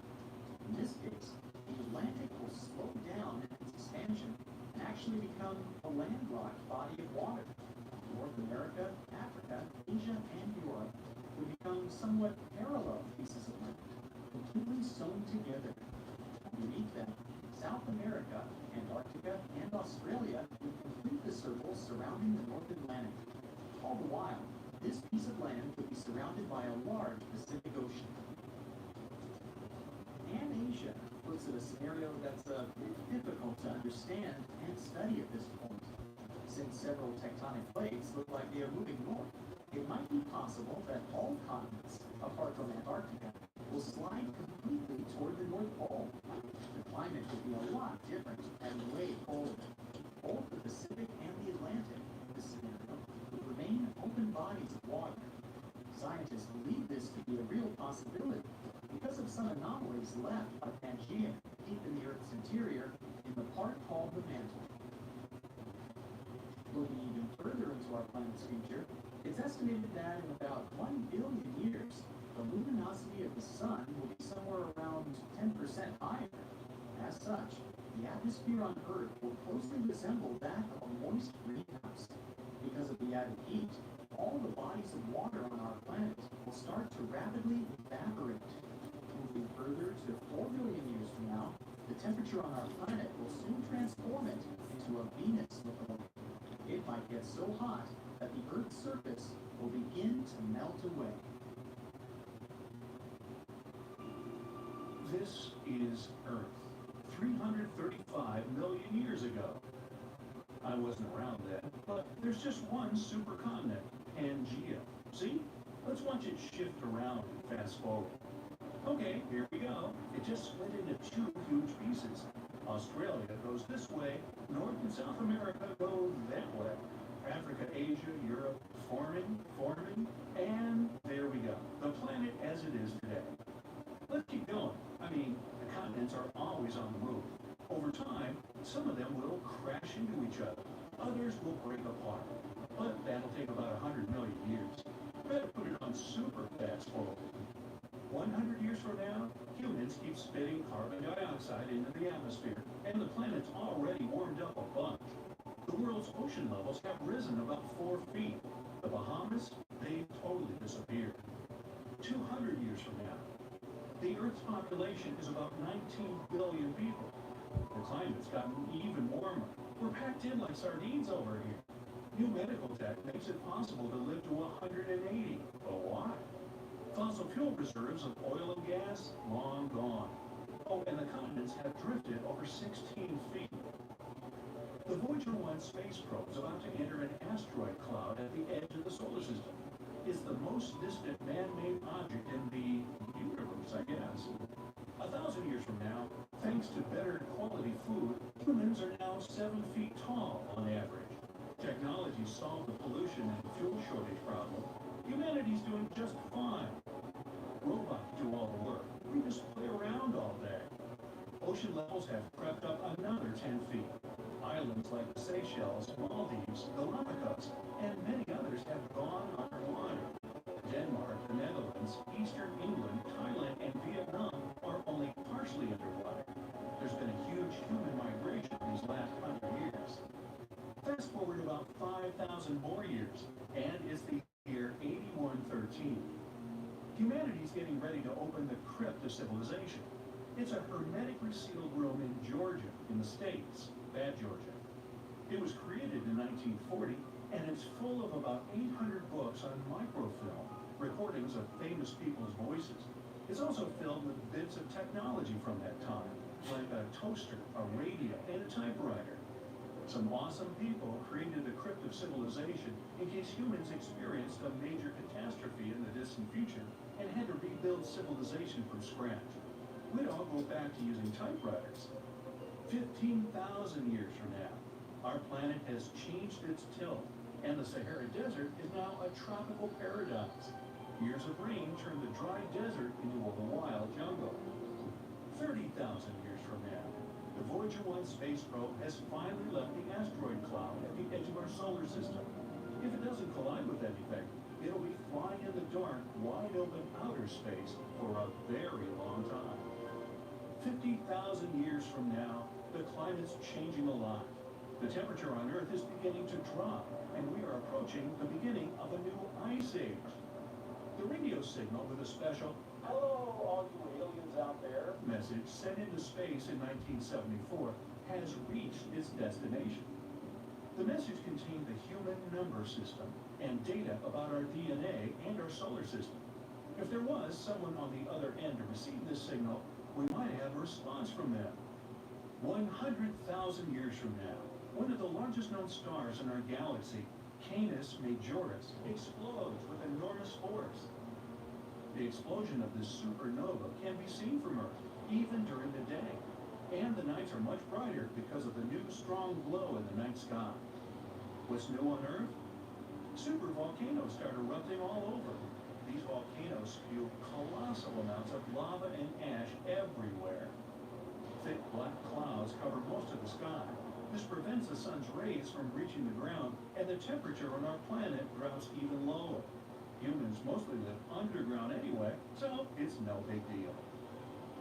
In this case, the Atlantic will slow down in its expansion and actually become a landlocked body of water. North America, Africa, Asia, and Europe will become somewhat parallel pieces of land, completely sewn together. Underneath them, South America, Antarctica, and Australia will complete the circle surrounding the North Atlantic. All the while, this piece of land will be surrounded by a large Pacific Ocean. Pan-Asia looks at a scenario that's a bit difficult to understand and study at this point. Since several tectonic plates look like they are moving north, it might be possible that all continents, apart from Antarctica, will slide completely toward the North Pole. The climate could be a lot different and way colder. Both the Pacific and the Atlantic, this scenario, would remain open real possibility because of some anomalies left by Pangea deep in the Earth's interior in the part called the mantle. Looking even further into our planet's future, it's estimated that in about 1 billion years, the luminosity of the sun will be somewhere around 10% higher. As such, the atmosphere on Earth will closely resemble that of a moist greenhouse. Because of the added heat, all the bodies of water on our planet will start to rapidly evaporate. Moving further to 4 billion years from now, the temperature on our planet will soon transform it into a Venus look. It might get so hot that the Earth's surface will begin to melt away. This is Earth, 335 million years ago. I wasn't around then, but there's just one supercontinent, Pangea. See? Let's watch it shift around and fast forward. Okay, here we go. It just split into 2 huge pieces. Australia goes this way, North and South America go that way. Africa, Asia, Europe, forming, and there we go. The planet as it is today. Let's keep going. I mean, the continents are always on the move. Over time, some of them will crash into each other. Others will break apart. But that'll take about 100 million years. Better put it on super fast forward. 100 years from now, humans keep spitting carbon dioxide into the atmosphere, and the planet's already warmed up a bunch. The world's ocean levels have risen about 4 feet. The Bahamas, they've totally disappeared. 200 years from now, the Earth's population is about 19 billion people. The climate's gotten even warmer. We're packed in like sardines over here. New medical tech makes it possible to live to 180. But why? Fossil fuel reserves of oil and gas, long gone. Oh, and the continents have drifted over 16 feet. The Voyager 1 space probe is about to enter an asteroid cloud at the edge of the solar system. It's the most distant man-made object in the universe, I guess. 1,000 years from now, thanks to better quality food, humans are now 7 feet tall on average. Technology solved the pollution and fuel shortage problem. Humanity's doing just fine. Robots do all the work. We just play around all day. Ocean levels have crept up another 10 feet. Islands like the Seychelles, Maldives, the Lamacos, and many others have gone underwater. Denmark, the Netherlands, Eastern England, Thailand, and Vietnam are only partially underwater. There's been a huge human migration these last 100 years. Fast forward about 5,000 more years, and it's the year 8113. Humanity's getting ready to open the crypt of civilization. It's a hermetically sealed room in Georgia, in the States, bad Georgia. It was created in 1940, and it's full of about 800 books on microfilm, recordings of famous people's voices. It's also filled with bits of technology from that time, like a toaster, a radio, and a typewriter. Some awesome people created the crypt of civilization in case humans experienced a major catastrophe in the distant future and had to rebuild civilization from scratch. We'd all go back to using typewriters. 15,000 years from now, our planet has changed its tilt, and the Sahara Desert is now a tropical paradise. Years of rain turned the dry desert into a wild jungle. 30,000 years from now, the Voyager 1 space probe has finally left the asteroid cloud at the edge of our solar system. If it doesn't collide with anything, it'll be flying in the dark, wide open outer space for a very long time. 50,000 years from now, the climate's changing a lot. The temperature on Earth is beginning to drop, and we are approaching the beginning of a new ice age. The radio signal with a special "Hello, all you aliens out there" message sent into space in 1974 has reached its destination. The message contained the human number system and data about our DNA and our solar system. If there was someone on the other end to receive this signal, we might have a response from them. 100,000 years from now, one of the largest known stars in our galaxy, Canis Majoris, explodes with enormous force. The explosion of this supernova can be seen from Earth, even during the day. And the nights are much brighter because of the new strong glow in the night sky. What's new on Earth? Supervolcanoes start erupting all over. These volcanoes spew colossal amounts of lava and ash everywhere. Thick black clouds cover most of the sky. This prevents the sun's rays from reaching the ground, and the temperature on our planet drops even lower. Humans mostly live underground anyway, so it's no big deal.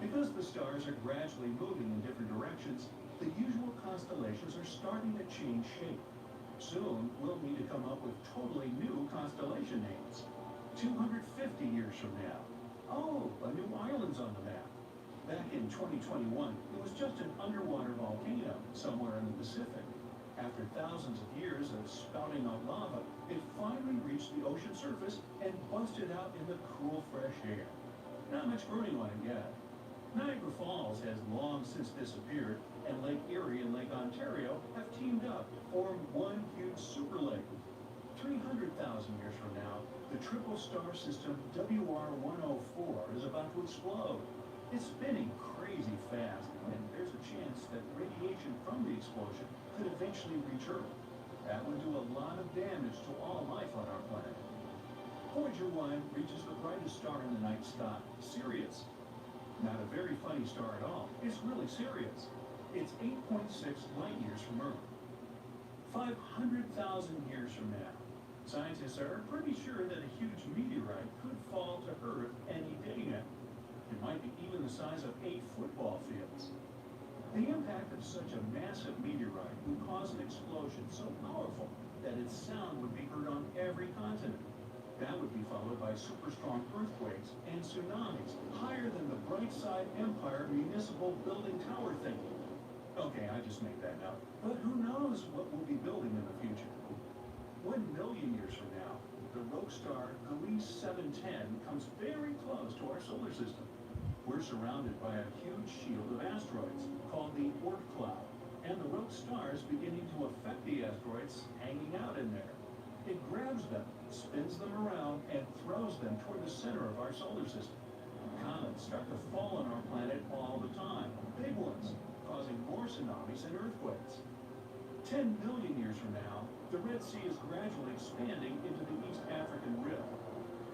Because the stars are gradually moving in different directions, the usual constellations are starting to change shape. Soon, we'll need to come up with totally new constellation names. 250 years from now, oh, a new island's on the map. Back in 2021, it was just an underwater volcano somewhere in the Pacific. After thousands of years of spouting out lava, it finally reached the ocean surface and busted out in the cool, fresh air. Not much burning on it yet. Niagara Falls has long since disappeared, and Lake Erie and Lake Ontario have teamed up to form one huge super lake. 300,000 years from now, the triple star system WR104 is about to explode. It's spinning crazy fast, and there's a chance that radiation from the explosion could eventually reach Earth. That would do a lot of damage to all life on our planet. Voyager 1 reaches the brightest star in the night sky, Sirius. Not a very funny star at all. It's really Sirius. It's 8.6 light years from Earth. 500,000 years from now, scientists are pretty sure that a huge meteorite could fall to Earth any day now. It might be even the size of 8 football fields. The impact of such a massive meteorite would cause an explosion so powerful that its sound would be heard on every continent. That would be followed by super strong earthquakes and tsunamis higher than the Brightside Empire municipal building tower thing. Okay, I just made that up. But who knows what we'll be building in the future? 1 million years from now, the rogue star Gliese 710 comes very close to our solar system. We're surrounded by a huge shield of asteroids called the Oort cloud, and the rogue star is beginning to affect the asteroids hanging out in there. It grabs them, spins them around, and throws them toward the center of our solar system. Comets start to fall on our planet all the time, big ones, causing more tsunamis and earthquakes. 10 million years from now, the Red Sea is gradually expanding into the East African Rift.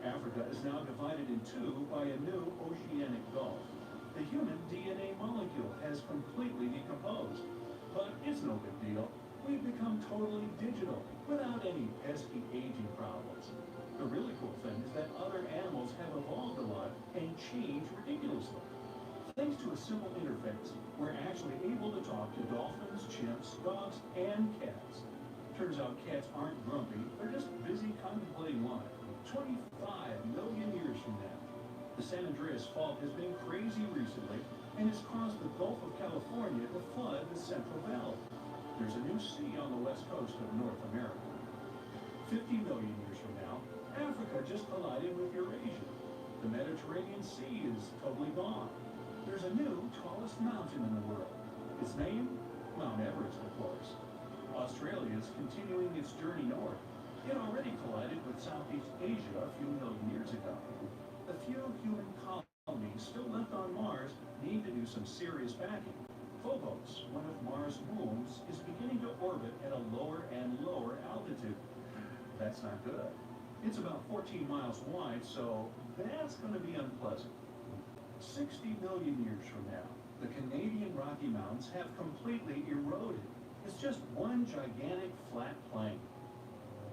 Africa is now divided in two by a new oceanic gulf. The human DNA molecule has completely decomposed. But it's no big deal. We've become totally digital, without any pesky aging problems. The really cool thing is that other animals have evolved a lot and changed ridiculously. Thanks to a simple interface, we're actually able to talk to dolphins, chimps, dogs, and cats. Turns out cats aren't grumpy, they're just busy contemplating life. 25 million years from now. The San Andreas Fault has been crazy recently and has caused the Gulf of California to flood the Central Valley. There's a new sea on the west coast of North America. 50 million years from now, Africa just collided with Eurasia. The Mediterranean Sea is totally gone. There's a new tallest mountain in the world. Its name? Mount Everest, of course. Australia is continuing its journey north. It already collided with Southeast Asia a few million years ago. The few human colonies still left on Mars need to do some serious backing. Phobos, one of Mars' moons, is beginning to orbit at a lower and lower altitude. That's not good. It's about 14 miles wide, so that's going to be unpleasant. 60 million years from now, the Canadian Rocky Mountains have completely eroded. It's just one gigantic flat plain.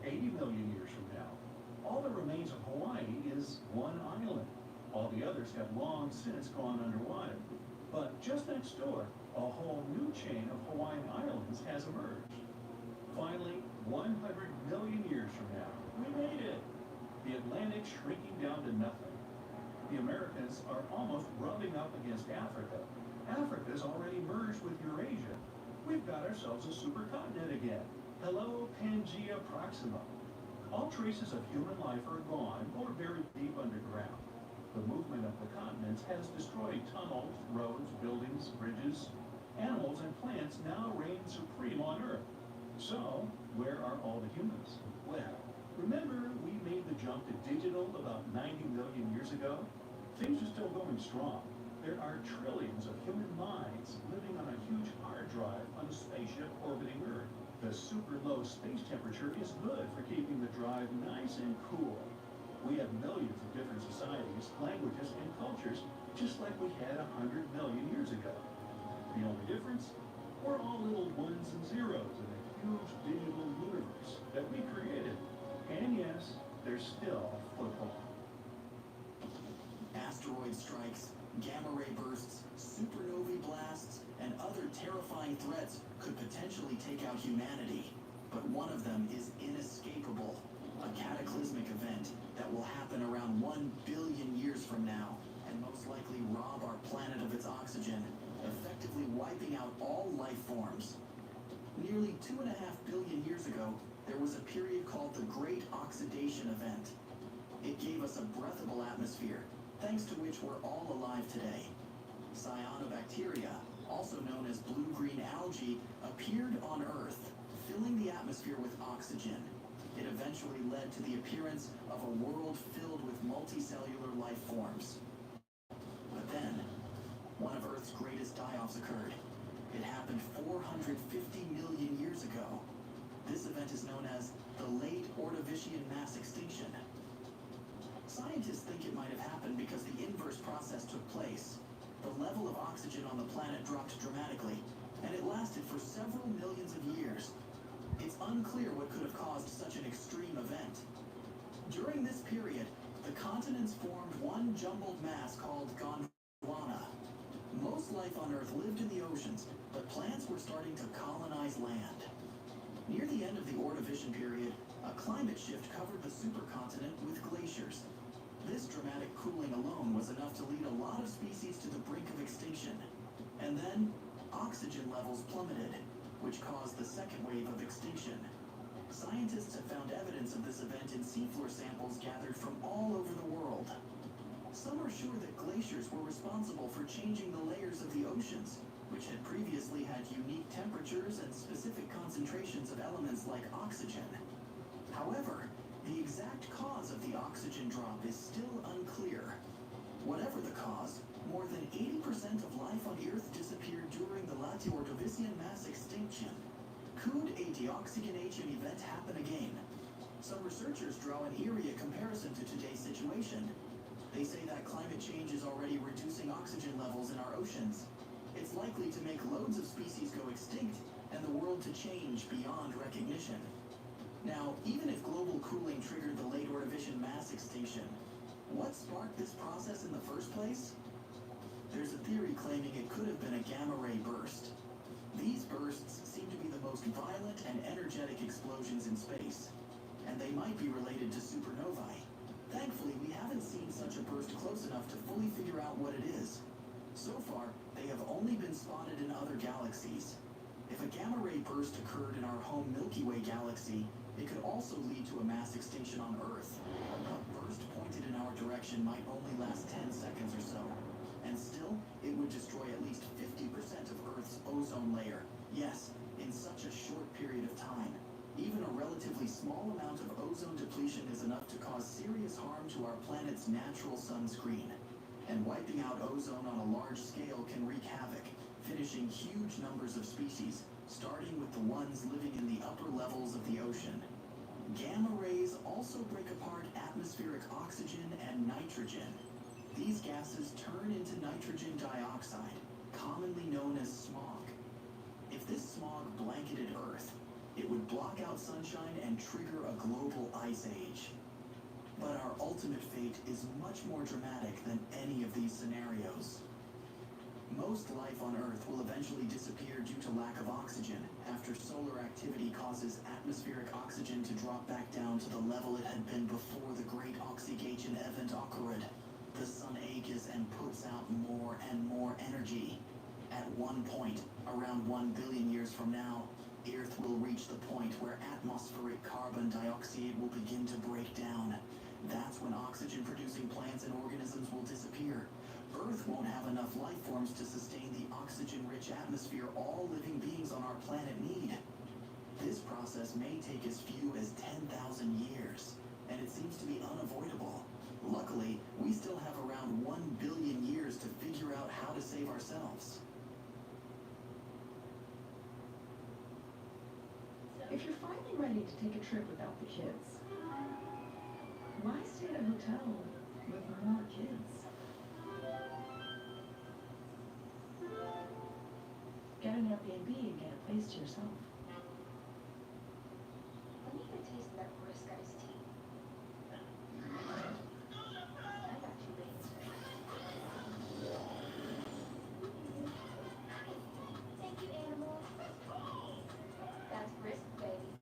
80 million years from now, all that remains of Hawaii is one island. All the others have long since gone underwater. But just next door, a whole new chain of Hawaiian islands has emerged. Finally, 100 million years from now, we made it. The Atlantic shrinking down to nothing. The Americas are almost rubbing up against Africa. Africa's already merged with Eurasia. We've got ourselves a supercontinent again. Hello, Pangea Proxima. All traces of human life are gone or buried deep underground. The movement of the continents has destroyed tunnels, roads, buildings, bridges. Animals and plants now reign supreme on Earth. So, where are all the humans? Well, remember we made the jump to digital about 90 million years ago? Things are still going strong. There are trillions of human minds living on a huge hard drive on a spaceship orbiting Earth. The super low space temperature is good for keeping the drive nice and cool. We have millions of different societies, languages, and cultures, just like we had 100 million years ago. The only difference? We're all little ones and zeros in a huge digital universe that we created. And yes, there's still football. Asteroid strikes, gamma ray bursts, supernovae blasts, and other terrifying threats could potentially take out humanity. But one of them is inescapable. A cataclysmic event that will happen around 1 billion years from now, and most likely rob our planet of its oxygen, effectively wiping out all life forms. Nearly 2.5 billion years ago, there was a period called the Great Oxidation Event. It gave us a breathable atmosphere, thanks to which we're all alive today. Cyanobacteria, also known as blue-green algae, appeared on Earth, filling the atmosphere with oxygen. It eventually led to the appearance of a world filled with multicellular life forms. But then, one of Earth's greatest die-offs occurred. It happened 450 million years ago. This event is known as the Late Ordovician Mass Extinction. Scientists think it might have happened because the inverse process took place. The level of oxygen on the planet dropped dramatically, and it lasted for several millions of years. It's unclear what could have caused such an extreme event. During this period, the continents formed one jumbled mass called Gondwana. Most life on Earth lived in the oceans, but plants were starting to colonize land. Near the end of the Ordovician period, a climate shift covered the supercontinent with glaciers. This dramatic cooling alone was enough to lead a lot of species to the brink of extinction. And then, oxygen levels plummeted, which caused the second wave of extinction. Scientists have found evidence of this event in seafloor samples gathered from all over the world. Some are sure that glaciers were responsible for changing the layers of the oceans, which had previously had unique temperatures and specific concentrations of elements like oxygen. However, the exact cause of the oxygen drop is still unclear. Whatever the cause, more than 80% of life on Earth disappeared during the late Ordovician mass extinction. Could a deoxygenation event happen again? Some researchers draw an eerie comparison to today's situation. They say that climate change is already reducing oxygen levels in our oceans. It's likely to make loads of species go extinct and the world to change beyond recognition. Now, even if global cooling triggered the late Ordovician mass extinction, what sparked this process in the first place? There's a theory claiming it could have been a gamma ray burst. These bursts seem to be the most violent and energetic explosions in space, and they might be related to supernovae. Thankfully, we haven't seen such a burst close enough to fully figure out what it is. So far, they have only been spotted in other galaxies. If a gamma ray burst occurred in our home Milky Way galaxy, it could also lead to a mass extinction on Earth. A burst pointed in our direction might only last 10 seconds or so, and still, it would destroy at least 50% of Earth's ozone layer. Yes, in such a short period of time. Even a relatively small amount of ozone depletion is enough to cause serious harm to our planet's natural sunscreen. And wiping out ozone on a large scale can wreak havoc, finishing huge numbers of species, starting with the ones living in the upper levels of the ocean. Gamma rays also break apart atmospheric oxygen and nitrogen. These gases turn into nitrogen dioxide, commonly known as smog. If this smog blanketed Earth, it would block out sunshine and trigger a global ice age. But our ultimate fate is much more dramatic than any of these scenarios. Most life on Earth will eventually disappear due to lack of oxygen after solar activity causes atmospheric oxygen to drop back down to the level it had been before the Great Oxidation Event occurred. The sun ages and puts out more and more energy. At one point, around 1 billion years from now, Earth will reach the point where atmospheric carbon dioxide will begin to break down. That's when oxygen-producing plants and organisms will disappear. Earth won't have enough life forms to sustain the oxygen-rich atmosphere all living beings on our planet need. This process may take as few as 10,000 years, and it seems to be unavoidable. Luckily, we still have around 1 billion years to figure out how to save ourselves. If you're finally ready to take a trip without the kids, Why stay at a hotel with more kids? Get an Airbnb and get a place to yourself. Let me get a taste of that brisk iced tea. I got you, babe. Thank you, animal. That's brisk, baby.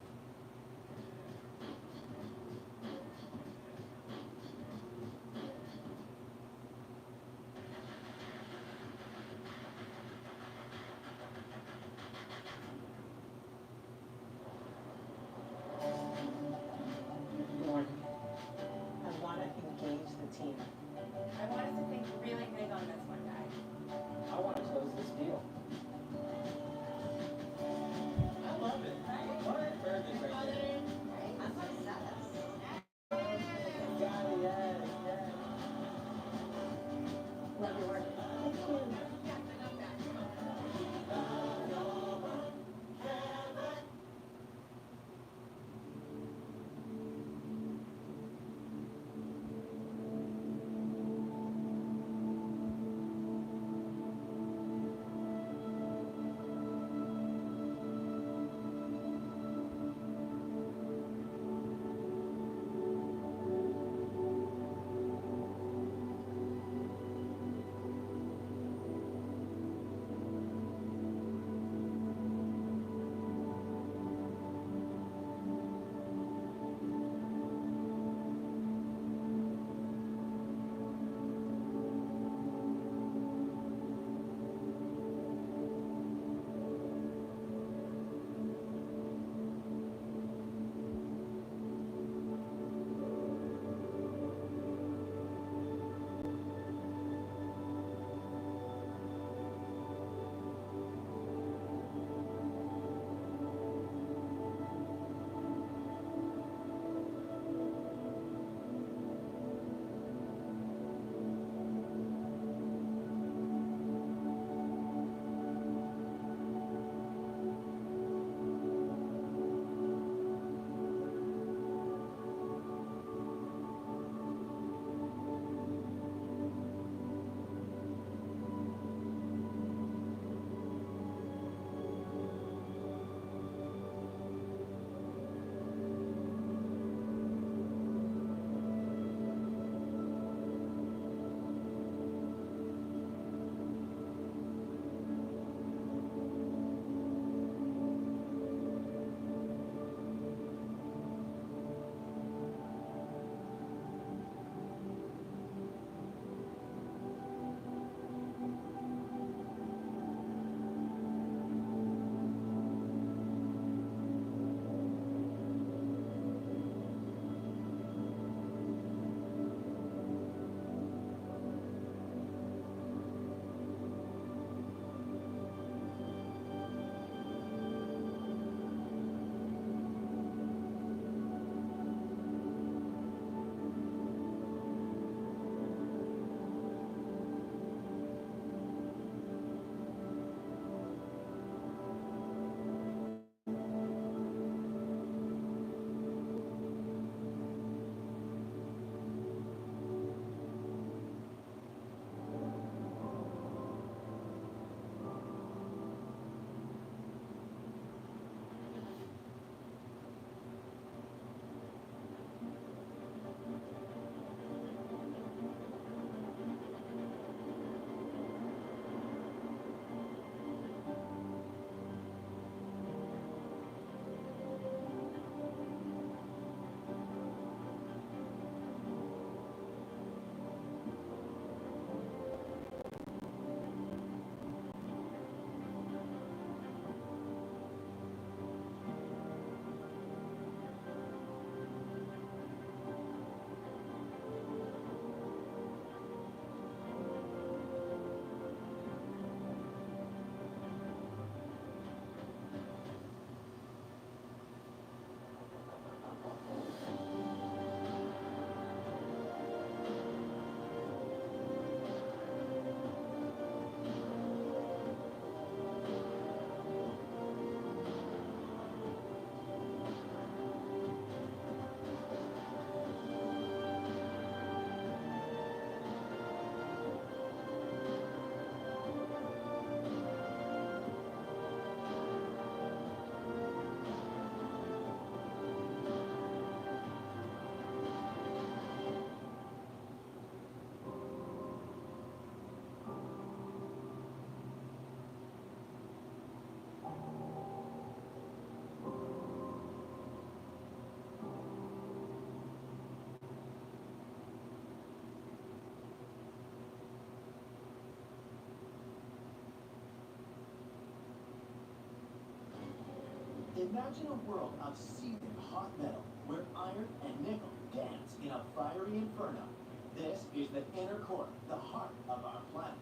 Imagine a world of seething hot metal where iron and nickel dance in a fiery inferno. This is the inner core, the heart of our planet.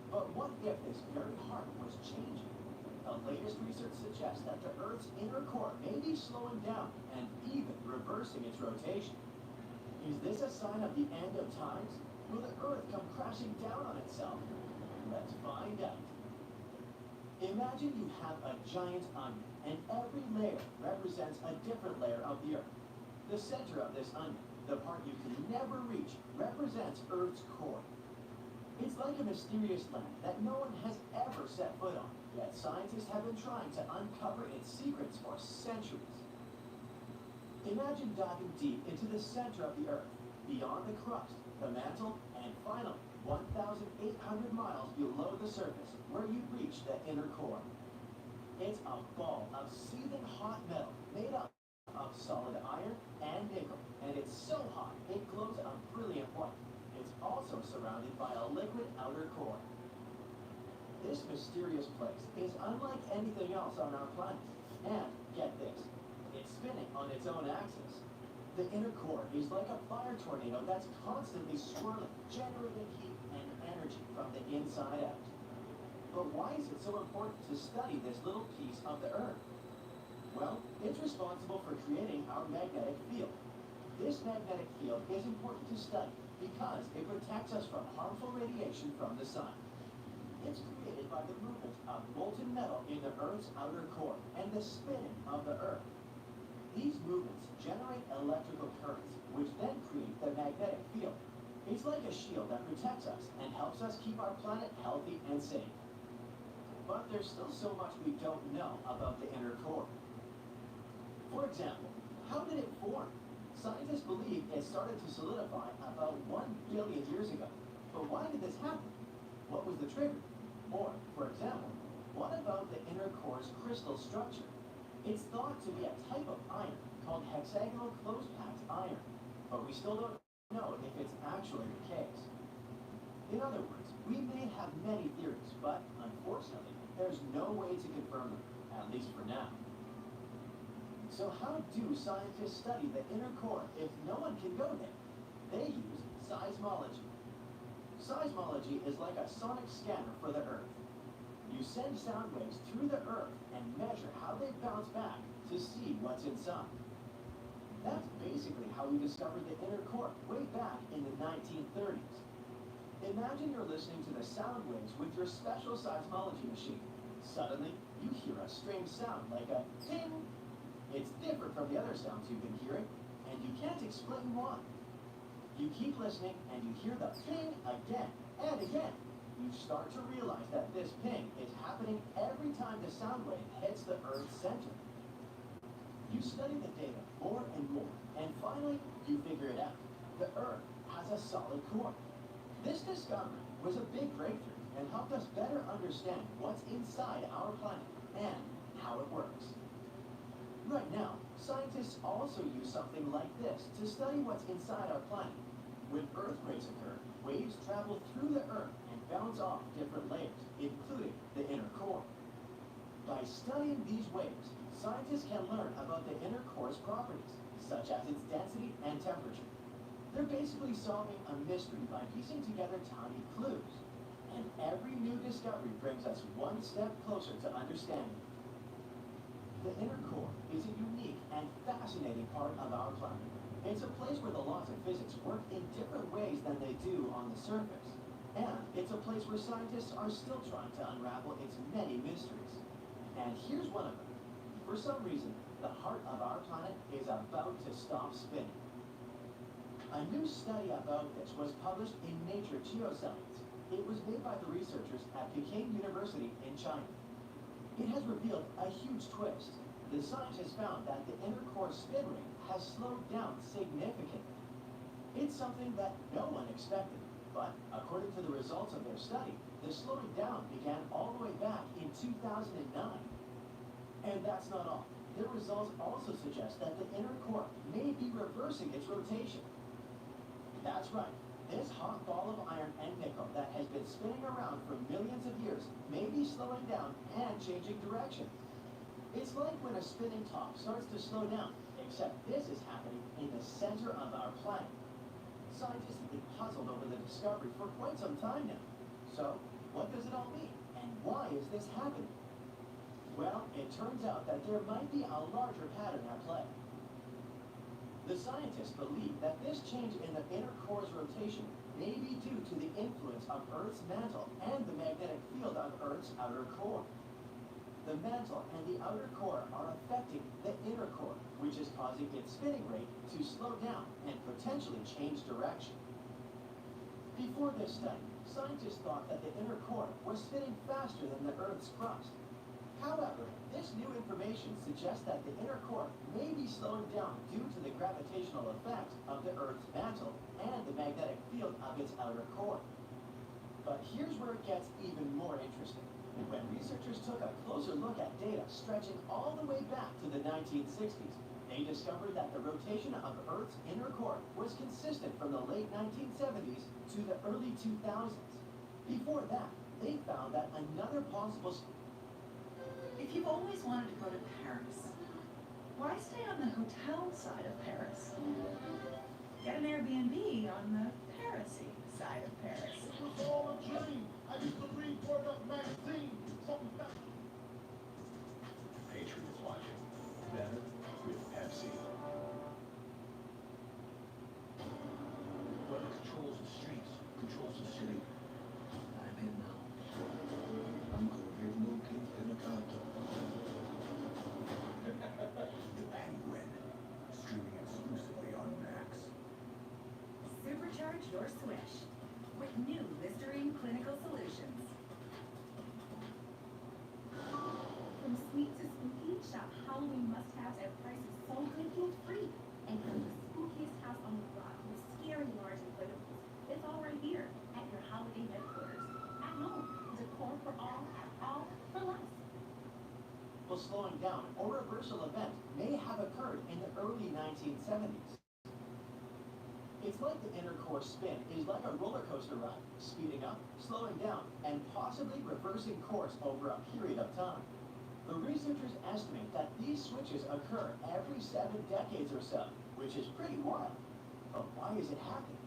But what if this very heart was changing? The latest research suggests that the Earth's inner core may be slowing down and even reversing its rotation. Is this a sign of the end of times? Will the Earth come crashing down on itself? Let's find out. Imagine you have a giant onion, and every layer represents a different layer of the Earth. The center of this onion, the part you can never reach, represents Earth's core. It's like a mysterious land that no one has ever set foot on, yet scientists have been trying to uncover its secrets for centuries. Imagine diving deep into the center of the Earth, beyond the crust, the mantle, and finally, 1,800 miles below the surface, where you reach the inner core. It's a ball of seething hot metal made up of solid iron and nickel, and it's so hot it glows a brilliant white. It's also surrounded by a liquid outer core. This mysterious place is unlike anything else on our planet. And, get this, it's spinning on its own axis. The inner core is like a fire tornado that's constantly swirling, generating heat and energy from the inside out. But why is it so important to study this little piece of the Earth? Well, it's responsible for creating our magnetic field. This magnetic field is important to study because it protects us from harmful radiation from the sun. It's created by the movement of molten metal in the Earth's outer core and the spinning of the Earth. These movements generate electrical currents, which then create the magnetic field. It's like a shield that protects us and helps us keep our planet healthy and safe. But there's still so much we don't know about the inner core. For example, how did it form? Scientists believe it started to solidify about 1 billion years ago. But why did this happen? What was the trigger? Or, for example, what about the inner core's crystal structure? It's thought to be a type of iron called hexagonal close-packed iron, but we still don't know if it's actually the case. In other words, we may have many theories, but unfortunately, there's no way to confirm them, at least for now. So how do scientists study the inner core if no one can go there? They use seismology. Seismology is like a sonic scanner for the Earth. You send sound waves through the Earth and measure how they bounce back to see what's inside. That's basically how we discovered the inner core way back in the 1930s. Imagine you're listening to the sound waves with your special seismology machine. Suddenly, you hear a strange sound like a ting. It's different from the other sounds you've been hearing, and you can't explain why. You keep listening, and you hear the ping again and again. You start to realize that this ping is happening every time the sound wave hits the Earth's center. You study the data more and more, and finally, you figure it out. The Earth has a solid core. This discovery was a big breakthrough and helped us better understand what's inside our planet and how it works. Right now, scientists also use something like this to study what's inside our planet. When earthquakes occur, waves travel through the Earth and bounce off different layers, including the inner core. By studying these waves, scientists can learn about the inner core's properties, such as its density and temperature. They're basically solving a mystery by piecing together tiny clues. And every new discovery brings us one step closer to understanding. The inner core is a unique and fascinating part of our planet. It's a place where the laws of physics work in different ways than they do on the surface. And it's a place where scientists are still trying to unravel its many mysteries. And here's one of them. For some reason, the heart of our planet is about to stop spinning. A new study about this was published in Nature Geoscience. It was made by the researchers at Peking University in China. It has revealed a huge twist. The scientists found that the inner core spin rate has slowed down significantly. It's something that no one expected, but according to the results of their study, the slowing down began all the way back in 2009. And that's not all. Their results also suggest that the inner core may be reversing its rotation. That's right. This hot ball of iron and nickel that has been spinning around for millions of years may be slowing down and changing direction. It's like when a spinning top starts to slow down, except this is happening in the center of our planet. Scientists have been puzzled over the discovery for quite some time now. So, what does it all mean? And why is this happening? Well, it turns out that there might be a larger pattern at play. The scientists believe that this change in the inner core's rotation may be due to the influence of Earth's mantle and the magnetic field of Earth's outer core. The mantle and the outer core are affecting the inner core, which is causing its spinning rate to slow down and potentially change direction. Before this study, scientists thought that the inner core was spinning faster than the Earth's crust. However, this new information suggests that the inner core may be slowing down due to the gravitational effect of the Earth's mantle and the magnetic field of its outer core. But here's where it gets even more interesting. When researchers took a closer look at data stretching all the way back to the 1960s, they discovered that the rotation of Earth's inner core was consistent from the late 1970s to the early 2000s. Before that, they found that another possible... If you've always wanted to go to Paris, why stay on the hotel side of Paris? Get an Airbnb on the Paris-y side of Paris. It was all a dream. I used to read Word Up magazine. Something about Patriots watching. Better with Pepsi. Whoever controls the streets controls the city. I'm in now. I'm gonna give no king in a counter. The Penguin. Streaming exclusively on Max. Supercharge your swish with new Listerine Clinical Solutions. From sweet to spooky, shop Halloween must-haves at prices so good guilt-free. And from the spookiest house on the block with scary large inflatables, it's all right here at your holiday headquarters. At home, decor for all for less. A slowing down or reversal event may have occurred in the early 1970s. It's like the inner core spin is like a roller coaster ride, speeding up, slowing down, and possibly reversing course over a period of time. The researchers estimate that these switches occur every 7 decades or so, which is pretty wild. But why is it happening?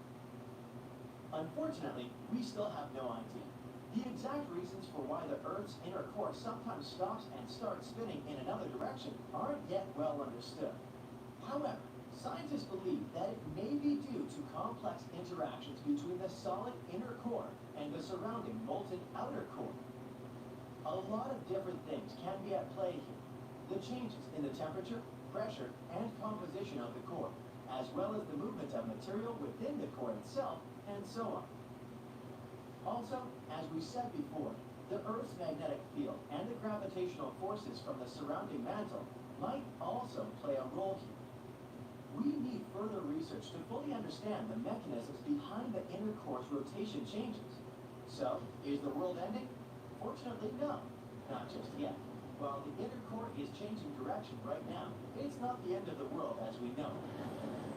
Unfortunately, we still have no idea. The exact reasons for why the Earth's inner core sometimes stops and starts spinning in another direction aren't yet well understood. However, scientists believe that it may be due to complex interactions between the solid inner core and the surrounding molten outer core. A lot of different things can be at play here. The changes in the temperature, pressure, and composition of the core, as well as the movement of material within the core itself, and so on. Also, as we said before, the Earth's magnetic field and the gravitational forces from the surrounding mantle might also play a role here. We need further research to fully understand the mechanisms behind the inner core's rotation changes. So, is the world ending? Fortunately, no. Not just yet. While the inner core is changing direction right now, it's not the end of the world as we know it.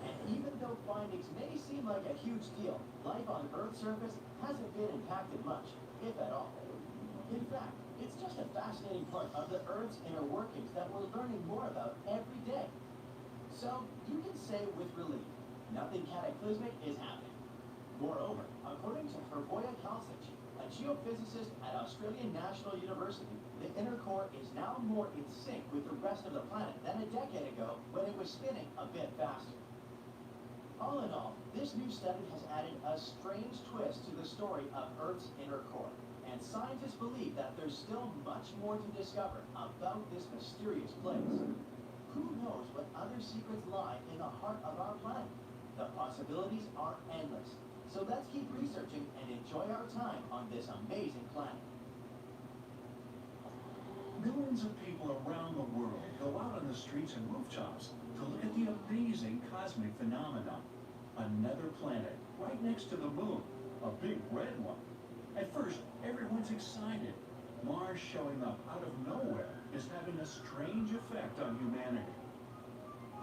And even though findings may seem like a huge deal, life on Earth's surface hasn't been impacted much, if at all. In fact, it's just a fascinating part of the Earth's inner workings that we're learning more about every day. So, you can say with relief, nothing cataclysmic is happening. Moreover, according to Hervoya Kalsic, a geophysicist at Australian National University, the inner core is now more in sync with the rest of the planet than a decade ago when it was spinning a bit faster. All in all, this new study has added a strange twist to the story of Earth's inner core, and scientists believe that there's still much more to discover about this mysterious place. Who knows what other secrets lie in the heart of our planet? The possibilities are endless. So let's keep researching and enjoy our time on this amazing planet. Millions of people around the world go out on the streets and rooftops to look at the amazing cosmic phenomenon. Another planet right next to the moon, a big red one. At first, everyone's excited. Mars showing up out of nowhere is having a strange effect on humanity.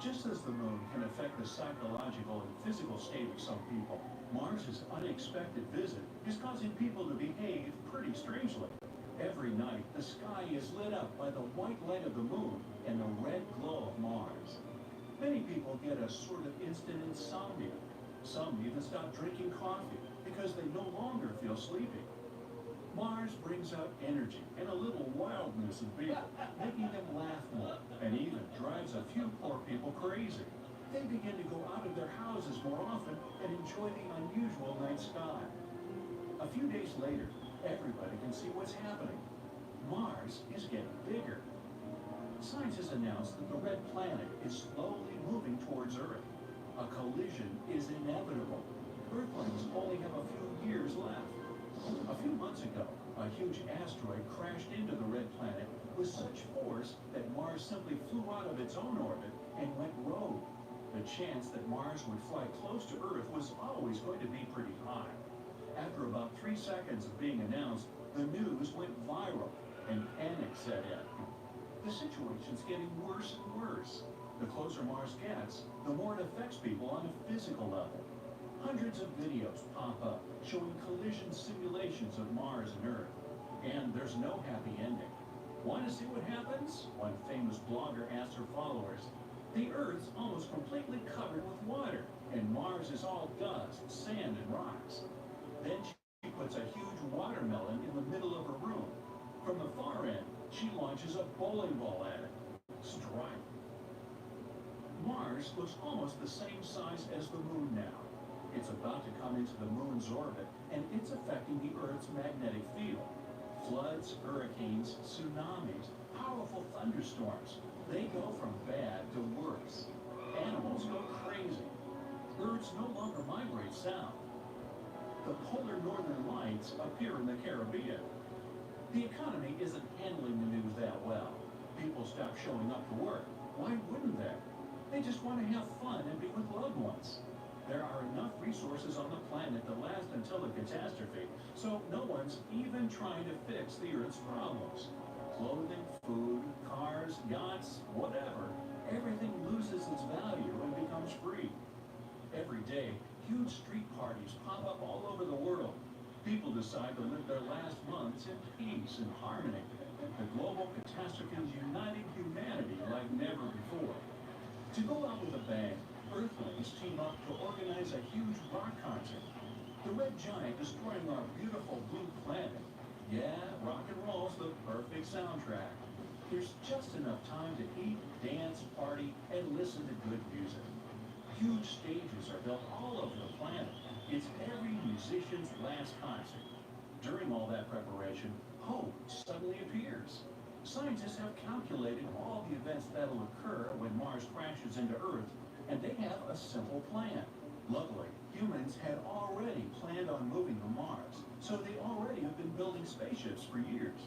Just as the moon can affect the psychological and physical state of some people, Mars's unexpected visit is causing people to behave pretty strangely. Every night, the sky is lit up by the white light of the moon and the red glow of Mars. Many people get a sort of instant insomnia. Some even stop drinking coffee because they no longer feel sleepy. Mars brings out energy and a little wildness in people, making them laugh more, and even drives a few poor people crazy. They begin to go out of their houses more often and enjoy the unusual night sky. A few days later, everybody can see what's happening. Mars is getting bigger. Scientists announced that the red planet is slowly moving towards Earth. A collision is inevitable. Earthlings only have a few years left. A few months ago, a huge asteroid crashed into the red planet with such force that Mars simply flew out of its own orbit and went rogue. The chance that Mars would fly close to Earth was always going to be pretty high. After about 3 seconds of being announced, the news went viral and panic set in. The situation's getting worse and worse. The closer Mars gets, the more it affects people on a physical level. Hundreds of videos pop up showing collision simulations of Mars and Earth. And there's no happy ending. Want to see what happens? One famous blogger asked her followers. The Earth's almost completely covered with water, and Mars is all dust, sand, and rocks. Then she puts a huge watermelon in the middle of her room. From the far end, she launches a bowling ball at it. Strike. Mars looks almost the same size as the moon now. It's about to come into the moon's orbit, and it's affecting the Earth's magnetic field. Floods, hurricanes, tsunamis, powerful thunderstorms. They go from bad to worse. Animals go crazy. Birds no longer migrate south. The polar northern lights appear in the Caribbean. The economy isn't handling the news that well. People stop showing up to work. Why wouldn't they? They just want to have fun and be with loved ones. There are enough resources on the planet to last until a catastrophe, so no one's even trying to fix the Earth's problems. Clothing, food, cars, yachts, whatever, everything loses its value and becomes free. Every day, huge street parties pop up all over the world. People decide to live their last months in peace and harmony. The global catastrophe is uniting humanity like never before. To go out with a bang, Earthlings team up to organize a huge rock concert. The red giant destroying our beautiful blue planet. Yeah, rock and roll's the perfect soundtrack. There's just enough time to eat, dance, party, and listen to good music. Huge stages are built all over the planet. It's every musician's last concert. During all that preparation, hope suddenly appears. Scientists have calculated all the events that'll occur when Mars crashes into Earth, and they have a simple plan. Luckily, humans had already planned on moving to Mars, so they already have been building spaceships for years.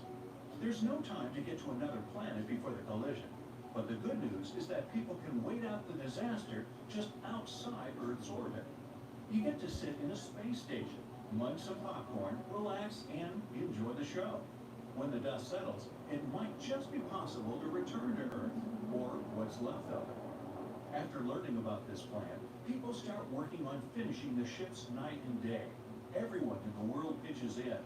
There's no time to get to another planet before the collision, but the good news is that people can wait out the disaster just outside Earth's orbit. You get to sit in a space station, munch some popcorn, relax, and enjoy the show. When the dust settles, it might just be possible to return to Earth, or what's left of it. After learning about this plan, people start working on finishing the ships night and day. Everyone in the world pitches in.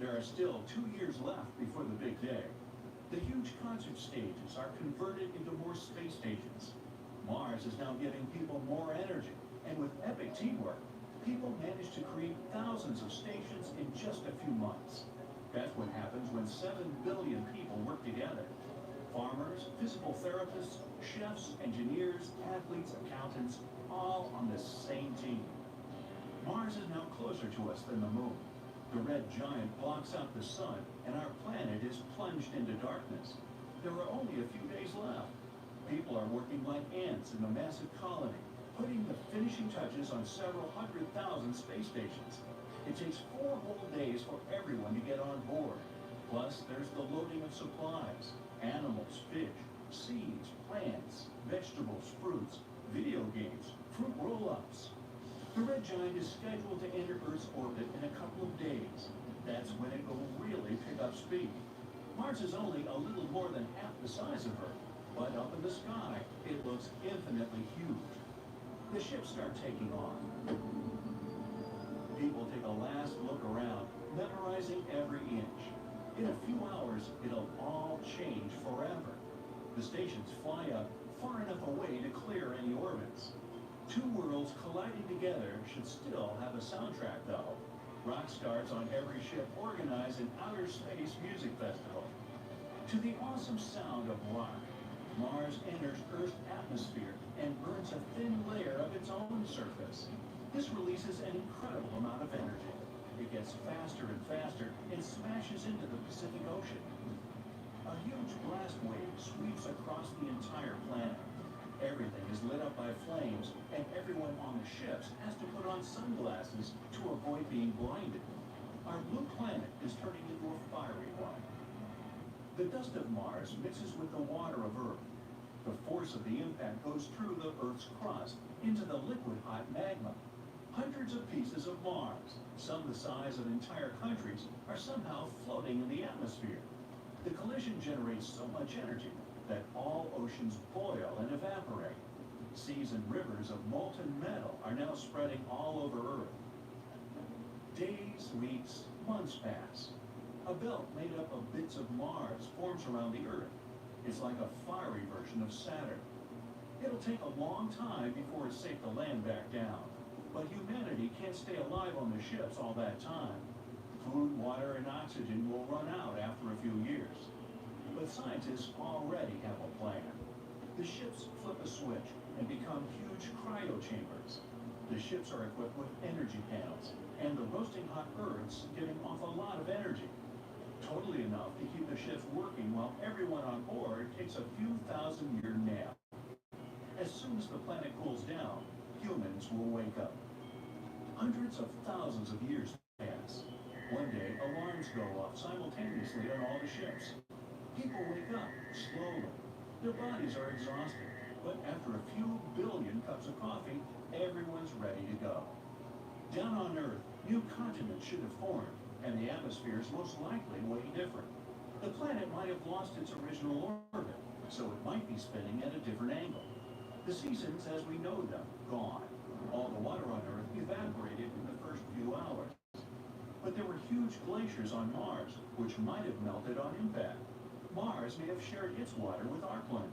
There are still 2 years left before the big day. The huge concert stages are converted into more space stations. Mars is now giving people more energy, and with epic teamwork, people manage to create thousands of stations in just a few months. That's what happens when 7 billion people work together. Farmers, physical therapists, chefs, engineers, athletes, accountants, all on the same team. Mars is now closer to us than the moon. The red giant blocks out the sun, and our planet is plunged into darkness. There are only a few days left. People are working like ants in a massive colony, putting the finishing touches on several 100,000 space stations. It takes 4 whole days for everyone to get on board. Plus, there's the loading of supplies, animals, fish, seeds, plants, vegetables, fruits, video games, fruit roll-ups. The red giant is scheduled to enter Earth's orbit in a couple of days. That's when it will really pick up speed. Mars is only a little more than half the size of Earth, but up in the sky, it looks infinitely huge. The ships start taking off. People take a last look around, memorizing every inch. In a few hours, it'll all change forever. The stations fly up far enough away to clear any orbits. Two worlds colliding together should still have a soundtrack, though. Rock stars on every ship organize an outer space music festival. To the awesome sound of rock, Mars enters Earth's atmosphere and burns a thin layer of its own surface. This releases an incredible amount of energy. It gets faster and faster and smashes into the Pacific Ocean. A huge blast wave sweeps across the entire planet. Everything is lit up by flames, and everyone on the ships has to put on sunglasses to avoid being blinded. Our blue planet is turning into a fiery one. The dust of Mars mixes with the water of Earth. The force of the impact goes through the Earth's crust into the liquid hot magma. Hundreds of pieces of Mars, some the size of entire countries, are somehow floating in the atmosphere. The collision generates so much energy that all oceans boil and evaporate. Seas and rivers of molten metal are now spreading all over Earth. Days, weeks, months pass. A belt made up of bits of Mars forms around the Earth. It's like a fiery version of Saturn. It'll take a long time before it's safe to land back down. But humanity can't stay alive on the ships all that time. Food, water, and oxygen will run out after a few years. But scientists already have a plan. The ships flip a switch and become huge cryo chambers. The ships are equipped with energy panels, and the roasting hot Earth's giving off a lot of energy. Totally enough to keep the ships working while everyone on board takes a few thousand-year nap. As soon as the planet cools down, humans will wake up. Hundreds of thousands of years pass. One day, alarms go off simultaneously on all the ships. People wake up slowly. Their bodies are exhausted, but after a few billion cups of coffee, everyone's ready to go. Down on Earth, new continents should have formed, and the atmosphere is most likely way different. The planet might have lost its original orbit, so it might be spinning at a different angle. The seasons as we know them, gone. All the water on Earth evaporated in the first few hours. But there were huge glaciers on Mars, which might have melted on impact. Mars may have shared its water with our planet.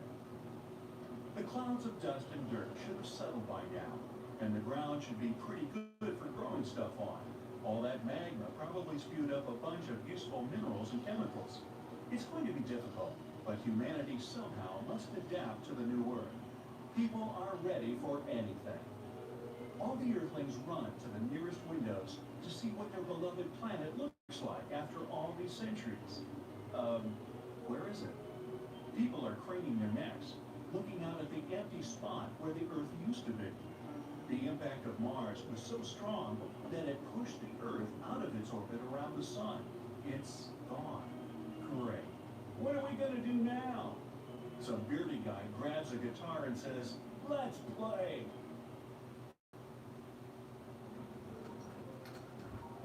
The clouds of dust and dirt should have settled by now, and the ground should be pretty good for growing stuff on. All that magma probably spewed up a bunch of useful minerals and chemicals. It's going to be difficult, but humanity somehow must adapt to the new Earth. People are ready for anything. All the Earthlings run to the nearest windows to see what their beloved planet looks like after all these centuries. Where is it? People are craning their necks, looking out at the empty spot where the Earth used to be. The impact of Mars was so strong that it pushed the Earth out of its orbit around the Sun. It's gone. Great. What are we gonna do now? Some bearded guy grabs a guitar and says, "Let's play."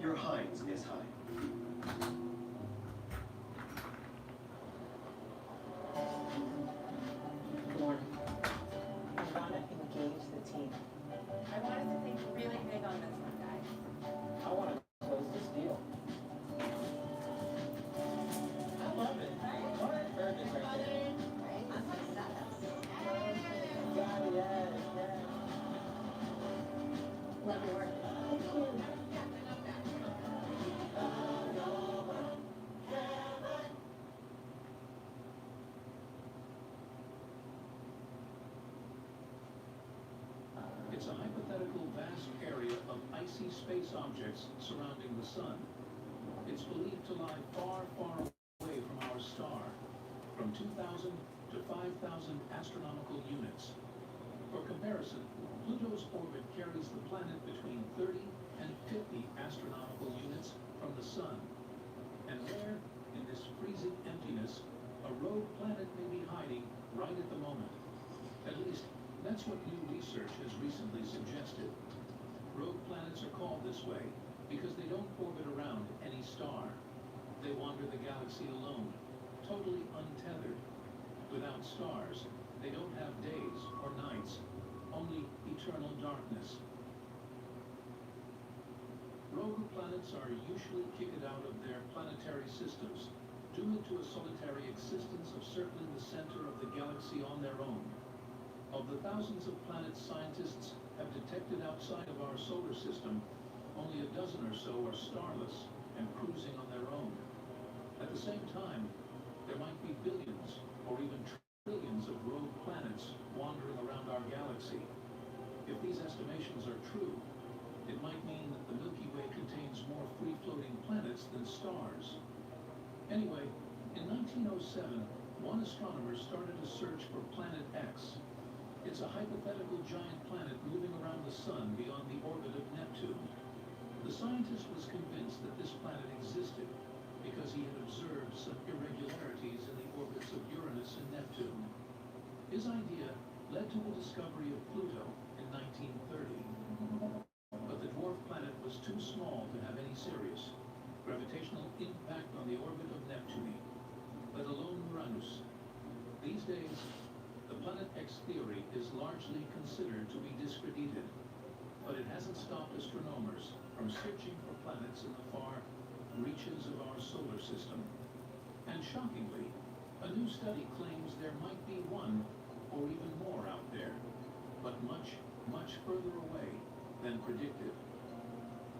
Your Heinz is high. Good morning. I want to engage the team. I want us to think really big on this one, guys. I want to close this deal. I love it. What a perfect right there. I'm gonna stop us. God, yes, yes. Love your work. Thank you. It's a hypothetical vast area of icy space objects surrounding the Sun. It's believed to lie far, far away from our star, from 2,000 to 5,000 astronomical units. For comparison, Pluto's orbit carries the planet between 30 and 50 astronomical units from the Sun. And there, in this freezing emptiness, a rogue planet may be hiding right at the moment. At least, that's what new research has recently suggested. Rogue planets are called this way because they don't orbit around any star. They wander the galaxy alone, totally untethered. Without stars, they don't have days or nights, only eternal darkness. Rogue planets are usually kicked out of their planetary systems doomed to a solitary existence of circling the center of the galaxy on their own. Of the thousands of planets scientists have detected outside of our solar system, only a dozen or so are starless and cruising on their own. At the same time, there might be billions or even trillions of rogue planets wandering around our galaxy. If these estimations are true, it might mean that the Milky Way contains more free-floating planets than stars. Anyway, in 1907, one astronomer started a search for Planet X. It's a hypothetical giant planet moving around the sun beyond the orbit of Neptune. The scientist was convinced that this planet existed because he had observed some irregularities in the orbits of Uranus and Neptune. His idea led to the discovery of Pluto in 1930. But the dwarf planet was too small to have any serious gravitational impact on the orbit of Neptune, let alone Uranus. These days, the Planet X theory is largely considered to be discredited, but it hasn't stopped astronomers from searching for planets in the far reaches of our solar system. And shockingly, a new study claims there might be one or even more out there, but much, much further away than predicted.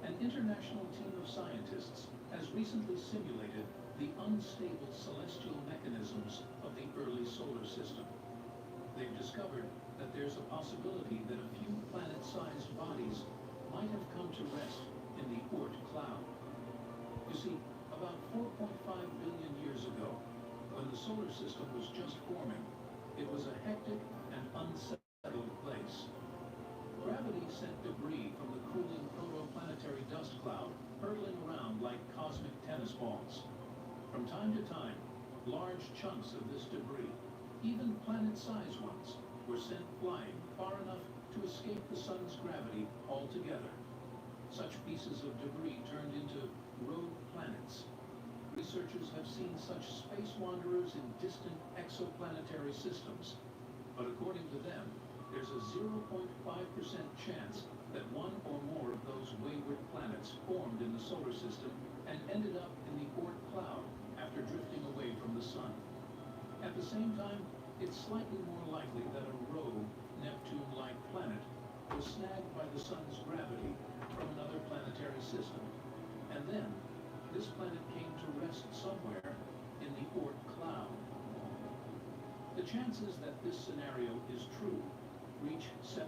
An international team of scientists has recently simulated the unstable celestial mechanisms of the early solar system. They've discovered that there's a possibility that a few planet-sized bodies might have come to rest in the Oort cloud. You see, about 4.5 billion years ago, when the solar system was just forming, it was a hectic and unsettled place. Gravity sent debris from the cooling protoplanetary dust cloud hurtling around like cosmic tennis balls. From time to time, large chunks of this debris, even planet-sized ones, were sent flying far enough to escape the sun's gravity altogether. Such pieces of debris turned into rogue planets. Researchers have seen such space wanderers in distant exoplanetary systems, but according to them, there's a 0.5% chance that one or more of those wayward planets formed in the solar system and ended up in the Oort cloud after drifting away from the sun. At the same time, it's slightly more likely that a rogue Neptune-like planet was snagged by the sun's gravity from another planetary system, and then this planet came to rest somewhere in the Oort cloud. The chances that this scenario is true reach 7%.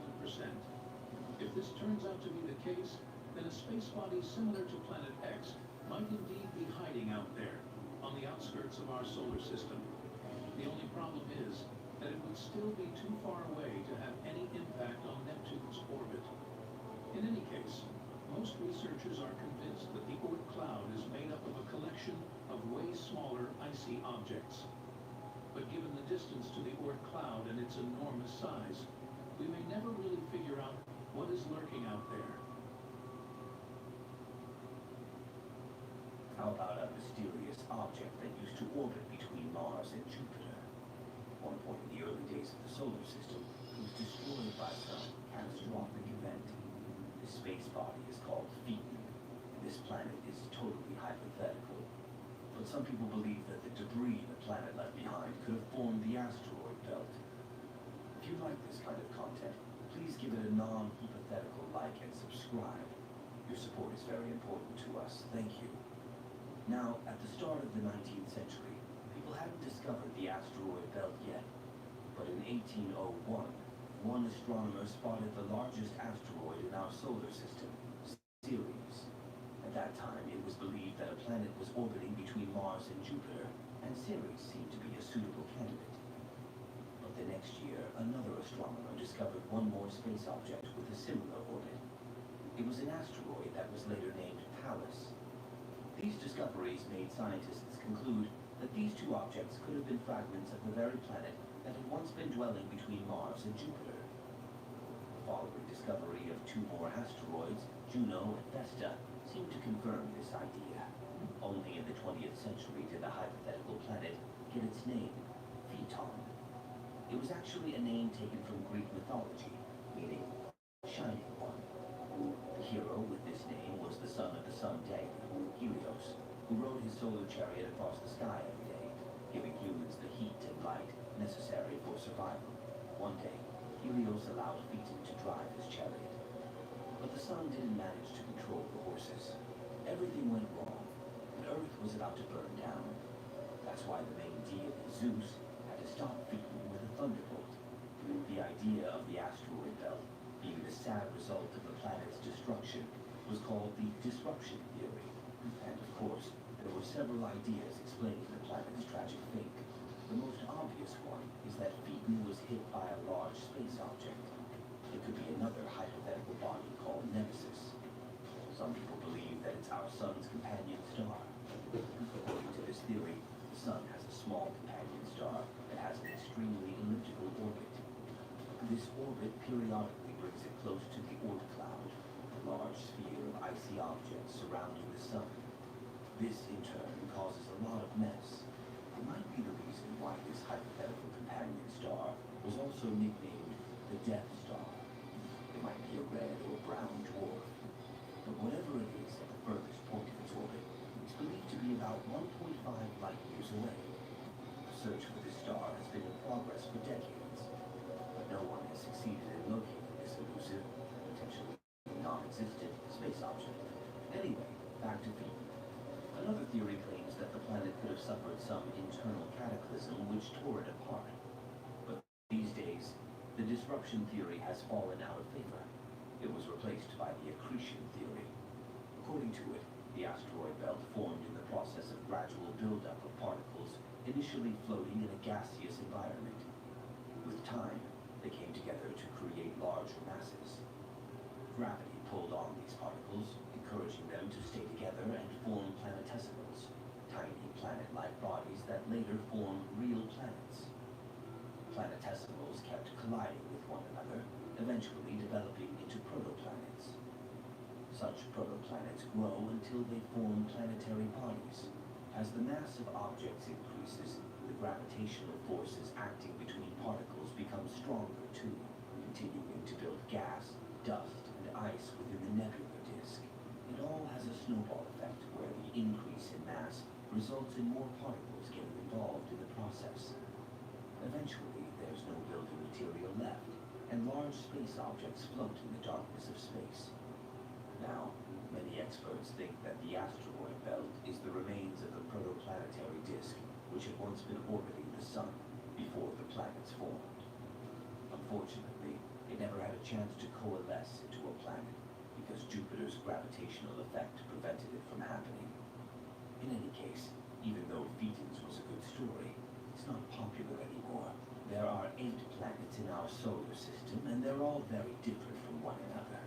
If this turns out to be the case, then a space body similar to Planet X might indeed be hiding out there, on the outskirts of our solar system. The only problem is that it would still be too far away to have any impact on Neptune's orbit. In any case, most researchers are convinced that the Oort cloud is made up of a collection of way smaller icy objects. But given the distance to the Oort cloud and its enormous size, we may never really figure out what is lurking out there. How about a mysterious object that used to orbit between Mars and Jupiter? At one point in the early days of the solar system, it was destroyed by some catastrophic event. This space body is called Phaeton. This planet is totally hypothetical, but some people believe that the debris the planet left behind could have formed the asteroid belt. If you like this kind of content, please give it a non-hypothetical like and subscribe. Your support is very important to us. Thank you. Now, at the start of the 19th century, people hadn't discovered the asteroid belt yet. But in 1801, one astronomer spotted the largest asteroid in our solar system, Ceres. At that time, it was believed that a planet was orbiting between Mars and Jupiter, and Ceres seemed to be a suitable candidate. But the next year, another astronomer discovered one more space object with a similar orbit. It was an asteroid that was later named Pallas. These discoveries made scientists conclude that these two objects could have been fragments of the very planet that had once been dwelling between Mars and Jupiter. The following discovery of two more asteroids, Juno and Vesta, seemed to confirm this idea. Only in the 20th century did the hypothetical planet get its name, Phaeton. It was actually a name taken from Greek mythology, meaning shining one. The hero with this name was the son of the sun deity, Helios, who rode his solar chariot across the sky every giving humans the heat and light necessary for survival. One day, Helios allowed Phaeton to drive his chariot. But the sun didn't manage to control the horses. Everything went wrong, and Earth was about to burn down. That's why the main deity, Zeus, had to stop Phaeton with a thunderbolt. The idea of the asteroid belt being the sad result of the planet's destruction was called the disruption theory. And of course, there were several ideas explaining the planet's tragic fate. The most obvious one is that Phaeton was hit by a large space object. It could be another hypothetical body called Nemesis. Some people believe that it's our sun's companion star. According to this theory, the sun has a small companion star that has an extremely elliptical orbit. This orbit periodically brings it close to the Oort cloud, a large sphere of icy objects surrounding the sun. This, in turn, causes a lot of mess. It might be the reason why this hypothetical companion star was also nicknamed the Death Star. It might be a red or brown dwarf. But whatever it is at the furthest point of its orbit, it's believed to be about 1.5 light years away. The search for this star has been in progress for decades, but no one has succeeded in locating this elusive, potentially non-existent space object. Anyway, back to Phaeton. Another theory claims that the planet could have suffered some internal cataclysm which tore it apart. But these days, the disruption theory has fallen out of favor. It was replaced by the accretion theory. According to it, the asteroid belt formed in the process of gradual buildup of particles, initially floating in a gaseous environment. With time, they came together to create larger masses. Gravity pulled on these particles, encouraging them to stay together and form planetesimals, tiny planet-like bodies that later form real planets. Planetesimals kept colliding with one another, eventually developing into protoplanets. Such protoplanets grow until they form planetary bodies. As the mass of objects increases, the gravitational forces acting between particles become stronger too, continuing to build gas, dust, and ice within the nebular disk. It all has a snowball effect where the increase in mass results in more particles getting involved in the process. Eventually, there's no building material left, and large space objects float in the darkness of space. Now, many experts think that the asteroid belt is the remains of the protoplanetary disk, which had once been orbiting the sun before the planets formed. Unfortunately, it never had a chance to coalesce into a planet, because Jupiter's gravitational effect prevented it from happening. In any case, even though Phaeton's was a good story, it's not popular anymore. There are 8 planets in our solar system, and they're all very different from one another.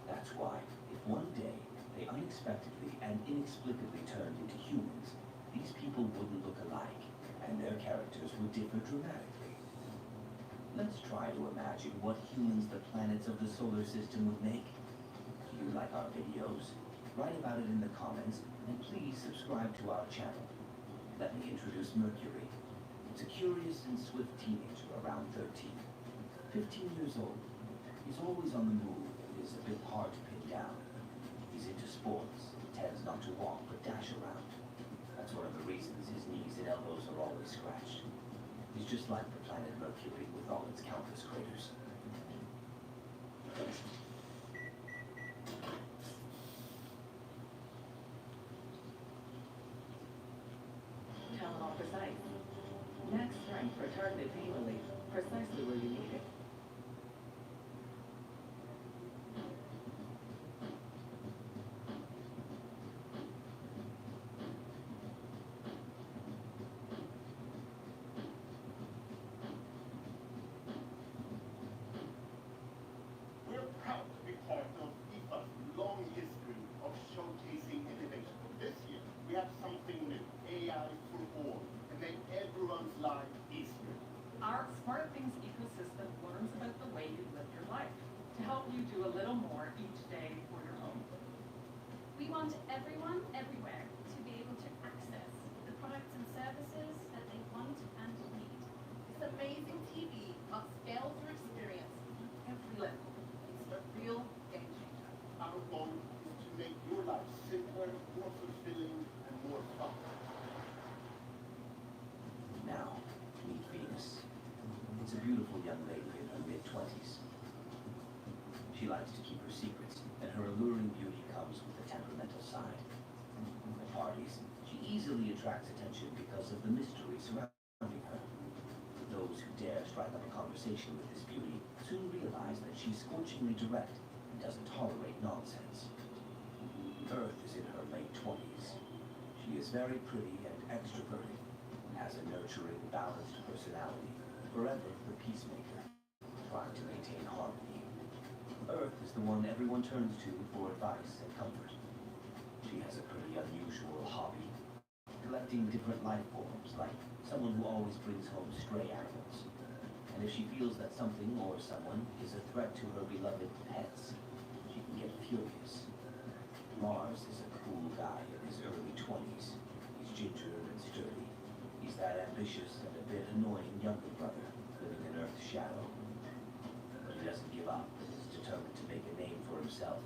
That's why, if one day they unexpectedly and inexplicably turned into humans, these people wouldn't look alike, and their characters would differ dramatically. Let's try to imagine what humans the planets of the solar system would make. Do you like our videos? Write about it in the comments, and please subscribe to our channel. Let me introduce Mercury. It's a curious and swift teenager around 13. 15 years old. He's always on the move and is a bit hard to pin down. He's into sports, tends not to walk but dash around. That's one of the reasons his knees and elbows are always scratched. He's just like the planet Mercury with all its countless craters. Tylenol Precise. Max strength for targeted pain relief, precisely where you need it. We're proud to be part of IFA's long history of showcasing innovation. This year, we have something new, AI for all, and make everyone's life easier. Our Smart Things ecosystem learns about the way you live your life to help you do a little more each day for your home. We want everyone, everywhere, to be able to access the products and services that they want and need. This amazing TV must scale your experience on every level. It's a real game changer. Our goal is to make your life simpler, more fulfilling, and more fun. young lady in her mid-20s. She likes to keep her secrets, and her alluring beauty comes with a temperamental side. At parties, she easily attracts attention because of the mystery surrounding her. Those who dare strike up a conversation with this beauty soon realize that she's scorchingly direct and doesn't tolerate nonsense. Earth is in her late 20s. She is very pretty and extroverted, and has a nurturing, balanced personality, forever the peacemaker, trying to maintain harmony. Earth is the one everyone turns to for advice and comfort. She has a pretty unusual hobby, collecting different life forms, like someone who always brings home stray animals. And if she feels that something or someone is a threat to her beloved pets, she can get furious. Mars is a cool guy in his early 20s. He's ginger and sturdy. He's that ambitious and a bit annoying younger brother, living in Earth's shadow. But he doesn't give up and is determined to make a name for himself.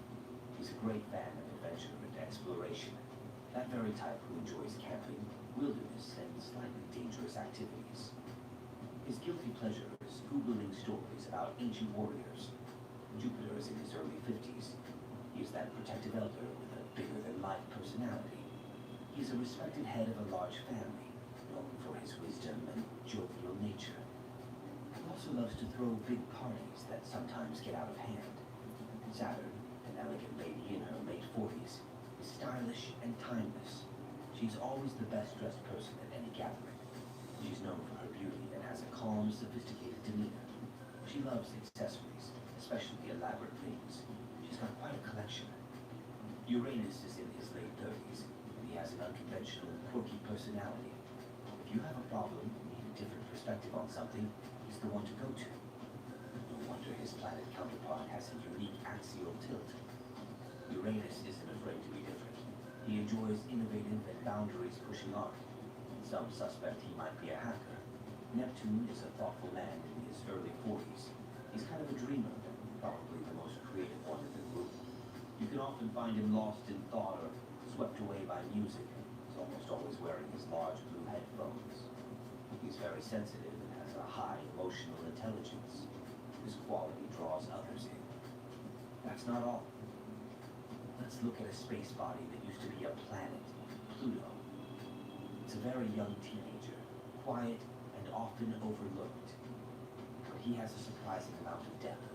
He's a great fan of adventure and exploration, that very type who enjoys camping, wilderness, and slightly dangerous activities. His guilty pleasure is Googling stories about ancient warriors. Jupiter is in his early 50s. He is that protective elder with a bigger-than-life personality. He's a respected head of a large family, known for his wisdom and jovial nature. He also loves to throw big parties that sometimes get out of hand. Saturn, an elegant lady in her late 40s, is stylish and timeless. She's always the best-dressed person at any gathering. She's known for her beauty and has a calm, sophisticated demeanor. She loves accessories, especially elaborate rings. She's got quite a collection. Uranus is in his late 30s, and he has an unconventional, quirky personality. If you have a problem and need a different perspective on something, he's the one to go to. No wonder his planet counterpart has a unique axial tilt. Uranus isn't afraid to be different. He enjoys innovative and boundaries-pushing art. Some suspect he might be a hacker. Neptune is a thoughtful man in his early 40s. He's kind of a dreamer, probably the most creative one in the group. You can often find him lost in thought or swept away by music. He's almost always wearing his large blue headphones. He's very sensitive and has a high emotional intelligence. This quality draws others in. That's not all. Let's look at a space body that used to be a planet, Pluto. It's a very young teenager, quiet and often overlooked. But he has a surprising amount of depth.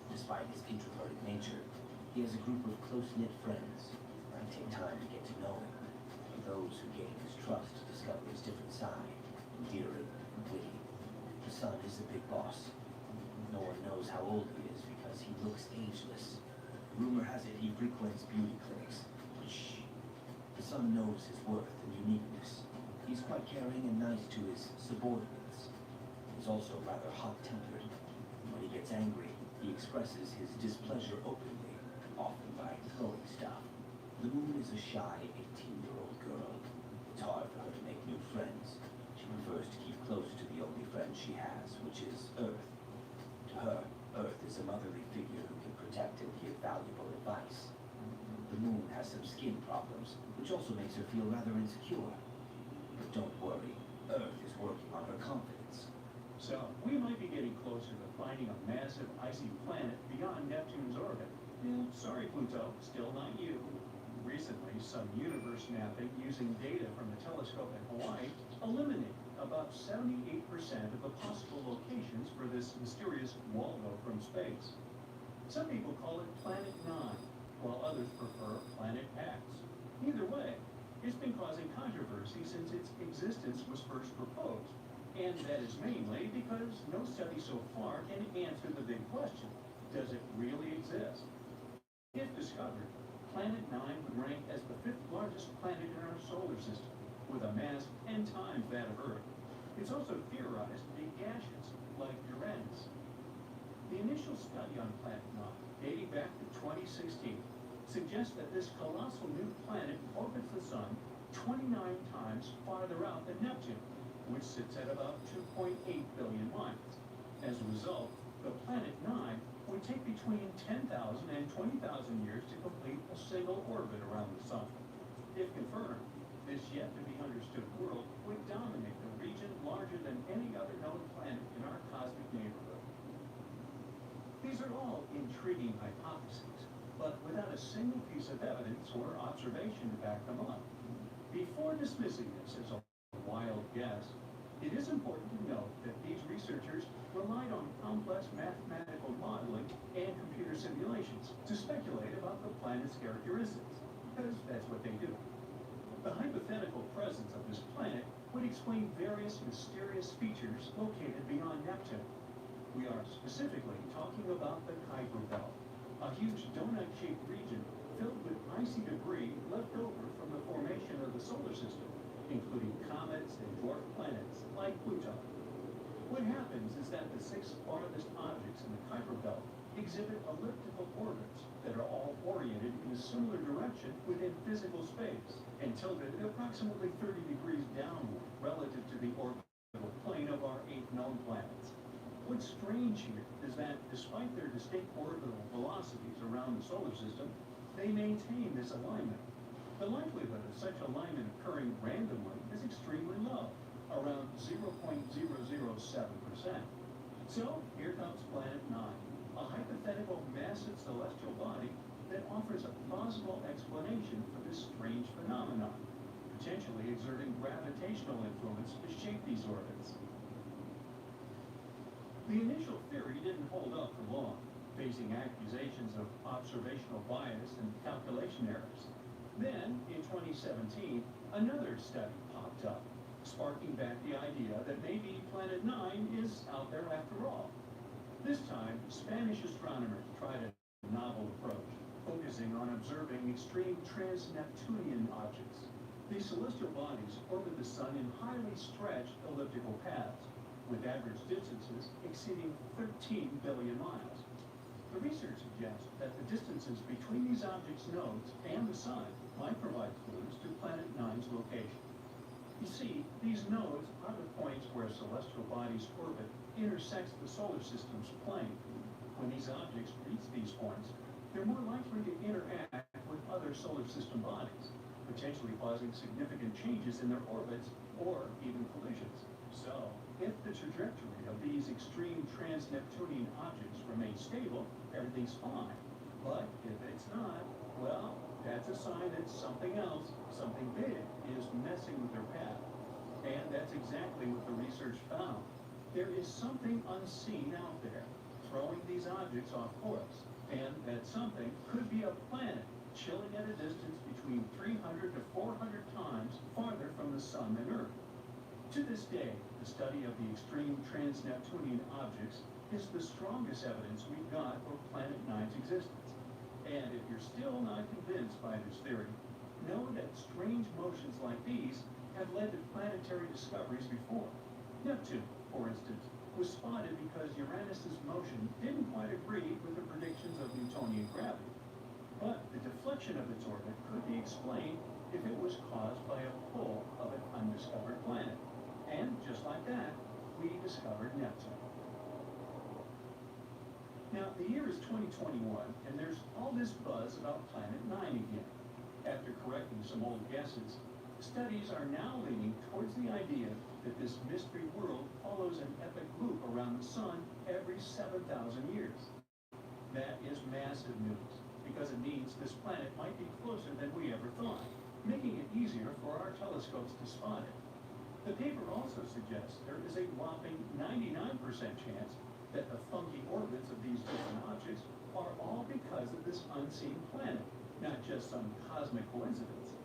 Despite his introverted nature, he has a group of close-knit friends, and take time to get to know him. For those who gain his trust to discover his different side, endearing and witty. The sun is the big boss. No one knows how old he is because he looks ageless. Rumor has it he frequents beauty clinics, but shh. The sun knows his worth and uniqueness. He's quite caring and nice to his subordinates. He's also rather hot-tempered. When he gets angry, he expresses his displeasure openly, often by throwing stuff. The moon is a shy 18-year-old girl. It's hard for her to make new friends. She prefers to keep close to the only friend she has, which is Earth. To her, Earth is a motherly figure who can protect and give valuable advice. The moon has some skin problems, which also makes her feel rather insecure. But don't worry, Earth is working on her confidence. So, we might be getting closer to finding a massive icy planet beyond Neptune's orbit. Yeah, sorry, Pluto, still not you. Recently, some universe mapping using data from the telescope in Hawaii eliminated about 78% of the possible locations for this mysterious Waldo from space. Some people call it Planet 9, while others prefer Planet X. Either way, it's been causing controversy since its existence was first proposed. And that is mainly because no study so far can answer the big question: does it really exist? If discovered, Planet 9 would rank as the 5th largest planet in our solar system, with a mass 10 times that of Earth. It's also theorized to be gaseous, like Uranus. The initial study on Planet 9, dating back to 2016, suggests that this colossal new planet orbits the Sun 29 times farther out than Neptune, which sits at about 2.8 billion miles. As a result, the Planet 9 would take between 10,000 and 20,000 years to complete a single orbit around the Sun. If confirmed, this yet-to-be-understood world would dominate the region larger than any other known planet in our cosmic neighborhood. intriguing hypotheses, but without a single piece of evidence or observation to back them up. Before dismissing this as a wild guess, it is important to note that these researchers relied on complex mathematical modeling and computer simulations to speculate about the planet's characteristics, because that's what they do. The hypothetical presence of this planet would explain various mysterious features located beyond Neptune. We are specifically talking about the Kuiper Belt, a huge donut-shaped region filled with icy debris left over from the formation of the solar system, including comets and dwarf planets like Pluto. What happens is that the 6 farthest objects in the Kuiper Belt exhibit elliptical orbits that are all oriented in a similar direction within physical space and tilted at approximately 30 degrees downward relative to the orbital plane of our 8 known planets. What's strange here is that despite their distinct orbital velocities around the solar system, they maintain this alignment. The likelihood of such alignment occurring randomly is extremely low, around 0.007%. So here comes Planet 9, a hypothetical massive celestial body that offers a plausible explanation for this strange phenomenon, potentially exerting gravitational influence to shape these orbits. The initial theory didn't hold up for long, facing accusations of observational bias and calculation errors. Then, in 2017, another study popped up, sparking back the idea that maybe Planet 9 is out there after all. This time, Spanish astronomers tried a novel approach, focusing on observing extreme trans-Neptunian objects. These celestial bodies orbit the sun in highly stretched elliptical paths, with average distances exceeding 13 billion miles. The research suggests that the distances between these objects' nodes and the sun might provide clues to Planet 9's location. You see, these nodes are the points where a celestial body's orbit intersects the solar system's plane. When these objects reach these points, they're more likely to interact with other solar system bodies, potentially causing significant changes in their orbits or even collisions. So, if the trajectory of these extreme trans-Neptunian objects remains stable, everything's fine. But if it's not, well, that's a sign that something else, something big, is messing with their path. And that's exactly what the research found. There is something unseen out there, throwing these objects off course. And that something could be a planet chilling at a distance between 300 to 400 times farther from the sun than Earth. To this day, the study of the extreme trans-Neptunian objects is the strongest evidence we've got for Planet 9's existence. And if you're still not convinced by this theory, know that strange motions like these have led to planetary discoveries before. Neptune, for instance, was spotted because Uranus's motion didn't quite agree with the predictions of Newtonian gravity. But the deflection of its orbit could be explained if it was caused by a pull of an undiscovered planet. And just like that, we discovered Neptune. Now, the year is 2021, and there's all this buzz about Planet 9 again. After correcting some old guesses, studies are now leaning towards the idea that this mystery world follows an epic loop around the sun every 7,000 years. That is massive news, because it means this planet might be closer than we ever thought, making it easier for our telescopes to spot it. The paper also suggests there is a whopping 99% chance that the funky orbits of these different objects are all because of this unseen planet, not just some cosmic coincidence.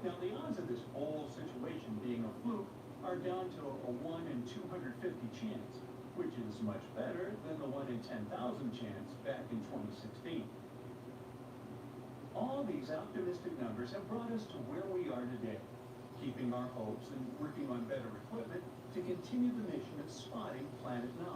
Now, the odds of this whole situation being a fluke are down to a 1 in 250 chance, which is much better than the 1 in 10,000 chance back in 2016. All these optimistic numbers have brought us to where we are today, keeping our hopes and working on better equipment to continue the mission of spotting Planet 9.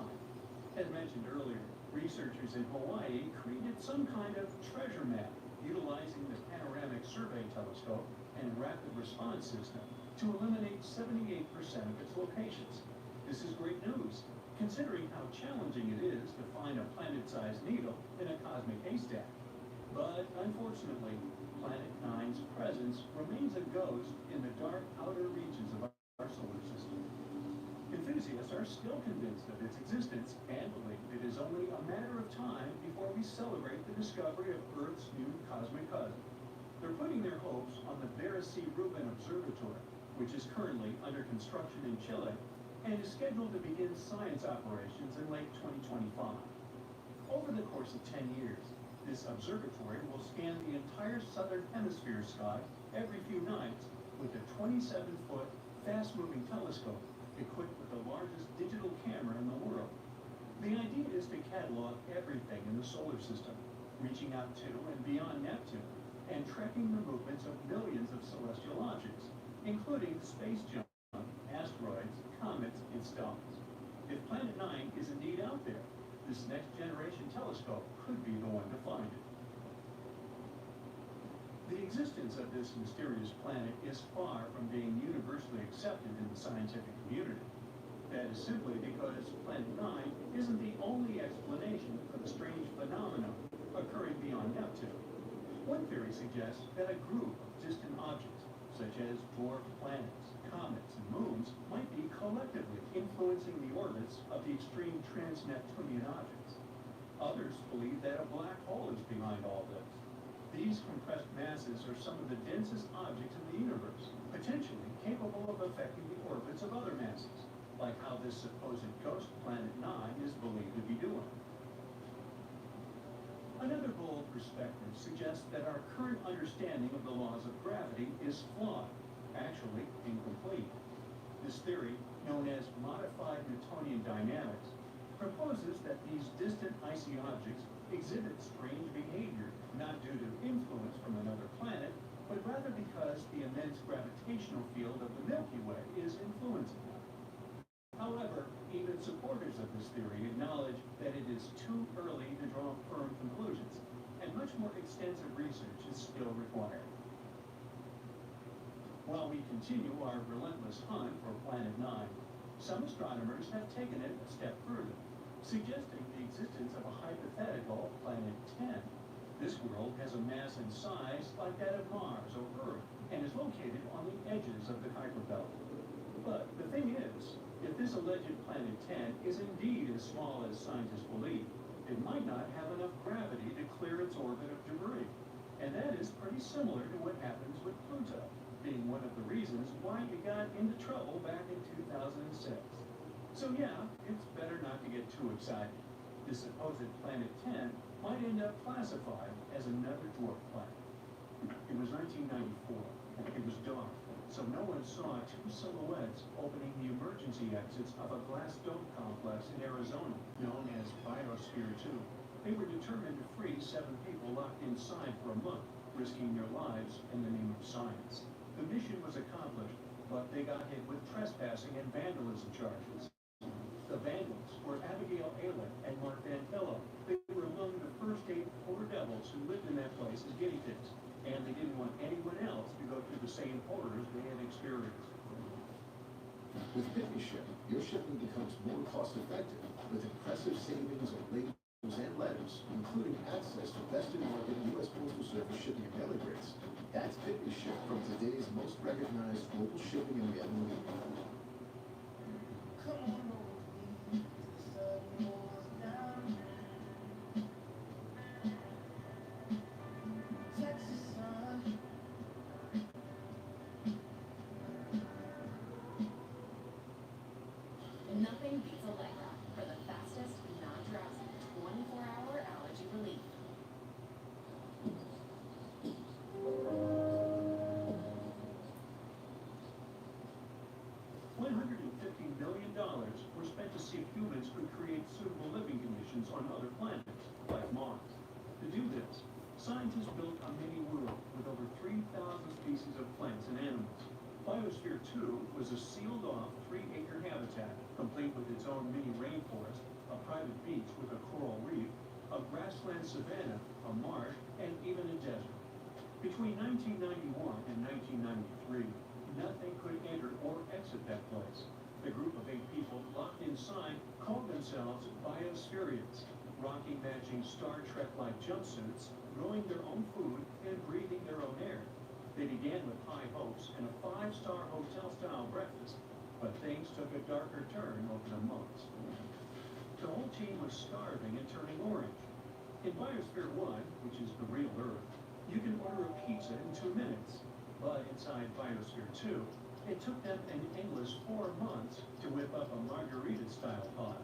As mentioned earlier, researchers in Hawaii created some kind of treasure map utilizing the panoramic survey telescope and rapid response system to eliminate 78% of its locations. This is great news, considering how challenging it is to find a planet-sized needle in a cosmic haystack. But unfortunately, Planet 9's presence remains a ghost in the dark outer reaches of our solar system. Enthusiasts are still convinced of its existence and believe it is only a a matter of time before we celebrate the discovery of Earth's new cosmic cousin. They're putting their hopes on the Vera C. Rubin Observatory, which is currently under construction in Chile and is scheduled to begin science operations in late 2025. Over the course of 10 years, this observatory will scan the entire southern hemisphere sky every few nights with a 27-foot fast-moving telescope equipped with the largest digital camera in the world. The idea is to catalog everything in the solar system, reaching out to and beyond Neptune, and tracking the movements of millions of celestial objects, including space junk, asteroids, comets, and stars. If Planet 9 is indeed out there, this next-generation telescope could be the one to find it. The existence of this mysterious planet is far from being universally accepted in the scientific community. That is simply because Planet 9 isn't the only explanation for the strange phenomenon occurring beyond Neptune. One theory suggests that a group of distant objects, such as dwarf planets, comets, and moons, might be collectively influencing the orbits of the extreme trans-Neptunian objects. Others believe that a black hole is behind all this. These compressed masses are some of the densest objects in the universe, potentially capable of affecting the orbits of other masses, like how this supposed ghost Planet 9 is believed to be doing. Another bold perspective suggests that our current understanding of the laws of gravity is flawed, actually incomplete. This theory, known as modified Newtonian dynamics, proposes that these distant icy objects exhibit strange behavior, not due to influence from another planet, but rather because the immense gravitational field of the Milky Way is influencing them. However, even supporters of this theory acknowledge that it is too early to draw firm conclusions, and much more extensive research is still required. While we continue our relentless hunt for Planet 9, some astronomers have taken it a step further, suggesting the existence of a hypothetical Planet 10. This world has a mass and size like that of Mars or Earth, and is located on the edges of the Kuiper Belt. But the thing is, if this alleged Planet 10 is indeed as small as scientists believe, it might not have enough gravity to clear its orbit of debris. And that is pretty similar to what happens with Pluto, being one of the reasons why it got into trouble back in 2006. So yeah, it's better not to get too excited. This supposed Planet 10 might end up classified as another dwarf planet. It was 1994. It was dark, so no one saw two silhouettes opening the emergency exits of a glass dome complex in Arizona, known as Biosphere 2. They were determined to free 7 people locked inside for a month, risking their lives in the name of science. The mission was accomplished, but they got hit with trespassing and vandalism charges. The vandals were Abigail Ayler and Mark Vantillo. They were among the first 8 poor devils who lived in that place as guinea pigs, and they didn't want anyone else to go through the same horrors they had experienced. With Pitney shipping, your shipping becomes more cost-effective with impressive savings on labels and letters, including access to best-in-market U.S. Postal Service shipping and mailing rates. That's Pitney Ship from today's most recognized global shipping and mailing leader. Come on over to me, the sun goes down. Texas sun. Nothing beats Allegra for the fastest, non-drowsy, 24-hour allergy relief. $150 million were spent to see if humans could create suitable living conditions on other planets, like Mars. To do this, scientists built a mini-world with over 3,000 species of plants and animals. Biosphere 2 was a sealed-off 3-acre habitat, complete with its own mini rainforest, a private beach with a coral reef, a grassland savanna, a marsh, and even a desert. Between 1991 and 1993, nothing could enter or exit that place. The group of 8 people locked inside called themselves Biospheres, rocking matching Star Trek-like jumpsuits, growing their own food, and breathing their own air. They began with high hopes and a 5-star hotel-style breakfast, but things took a darker turn over the months. To hold protein was starving and turning orange. In Biosphere 1, which is the real Earth, you can order a pizza in 2 minutes. But inside Biosphere 2, it took them an endless 4 months to whip up a margarita-style pot.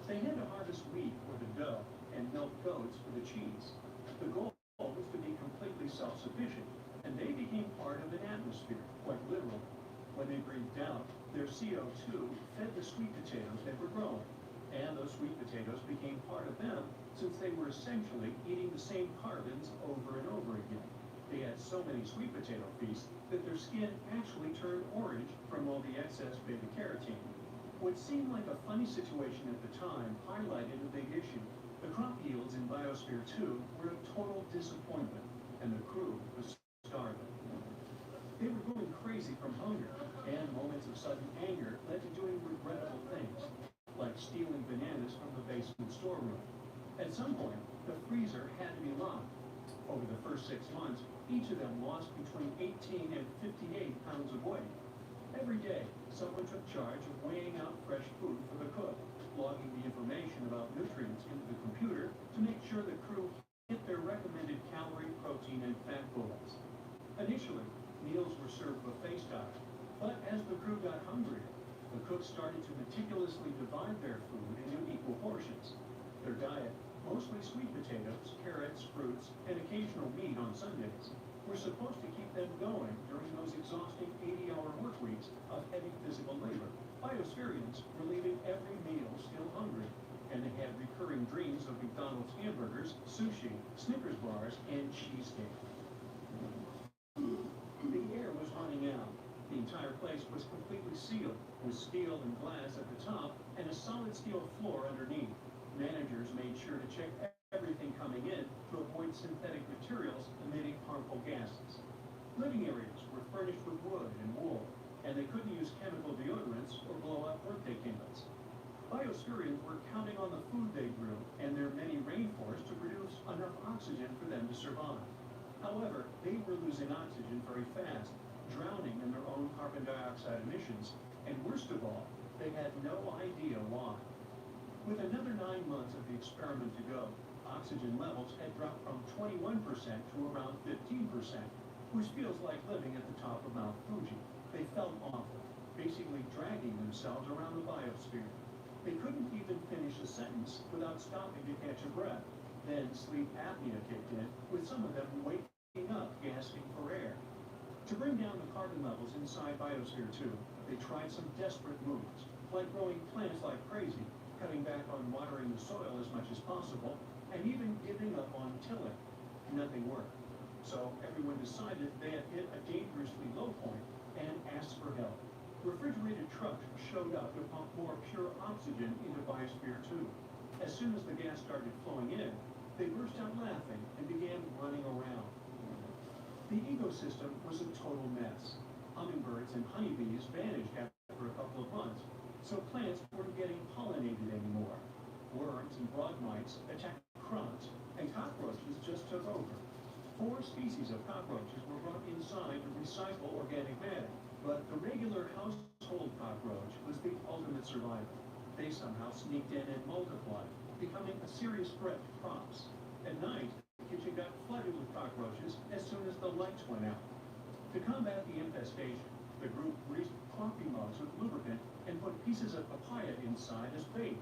They had to harvest wheat for the dough and milk goats for the cheese. The goal was to be completely self-sufficient, and they became part of an atmosphere, quite literally. When they breathed out, their CO2 fed the sweet potatoes they were growing, and those sweet potatoes became part of them since they were essentially eating the same carbons over and over again. They had so many sweet potato feasts that their skin actually turned orange from all the excess beta-carotene. What seemed like a funny situation at the time highlighted a big issue. The crop yields in Biosphere 2 were a total disappointment, and the crew was starving. They were going crazy from hunger, and moments of sudden anger led to doing regrettable things, like stealing bananas from the basement storeroom. At some point, the freezer had to be locked. Over the first 6 months, each of them lost between 18 and 58 pounds of weight. Every day, someone took charge of weighing out fresh food for the cook, logging the information about nutrients into the computer to make sure the crew hit their recommended calorie, protein, and fat goals. Initially, meals were served buffet style, but as the crew got hungrier, the cooks started to meticulously divide their food into equal portions. Their diet, mostly sweet potatoes, carrots, fruits, and occasional meat on Sundays, were supposed to keep them going during those exhausting 80-hour work weeks of heavy physical labor. Biospherians were leaving every meal still hungry, and they had recurring dreams of McDonald's hamburgers, sushi, Snickers bars, and cheesecake. The air was running out. The entire place was completely sealed, with steel and glass at the top and a solid steel floor underneath. Managers made sure to check everything coming in to avoid synthetic materials emitting harmful gases. Living areas were furnished with wood and wool, and they couldn't use chemical deodorants or blow up birthday candles. Biospherians were counting on the food they grew and their many rainforests to produce enough oxygen for them to survive. However, they were losing oxygen very fast, drowning in their own carbon dioxide emissions, and worst of all, they had no idea why. With another 9 months of the experiment to go, oxygen levels had dropped from 21% to around 15%, which feels like living at the top of Mount Fuji. They felt awful, basically dragging themselves around the biosphere. They couldn't even finish a sentence without stopping to catch a breath. Then sleep apnea kicked in, with some of them waking up gasping for air. To bring down the carbon levels inside Biosphere 2, they tried some desperate moves, like growing plants like crazy, cutting back on watering the soil as much as possible, and even giving up on tilling. Nothing worked. So everyone decided they had hit a dangerously low point and asked for help. Refrigerated trucks showed up to pump more pure oxygen into Biosphere 2. As soon as the gas started flowing in, they burst out laughing and began running around. The ecosystem was a total mess. Hummingbirds and honeybees vanished after a couple of months, so plants weren't getting pollinated anymore. Worms and broad mites attacked crops, and cockroaches just took over. 4 species of cockroaches were brought inside to recycle organic matter, but the regular household cockroach was the ultimate survivor. They somehow sneaked in and multiplied, becoming a serious threat to crops. At night, the kitchen got flooded with cockroaches as soon as the lights went out. To combat the infestation, the group greased coffee mugs with lubricant and put pieces of papaya inside as bait.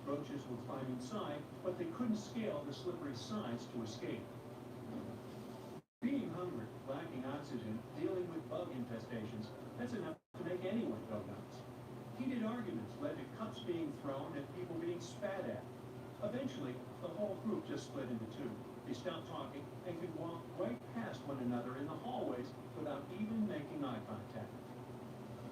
Roaches would climb inside, but they couldn't scale the slippery sides to escape. Being hungry, lacking oxygen, dealing with bug infestations, that's enough to make anyone go nuts. Heated arguments led to cups being thrown and people being spat at. Eventually, the whole group just split into 2. They stopped talking and could walk right past one another in the hallways without even making eye contact.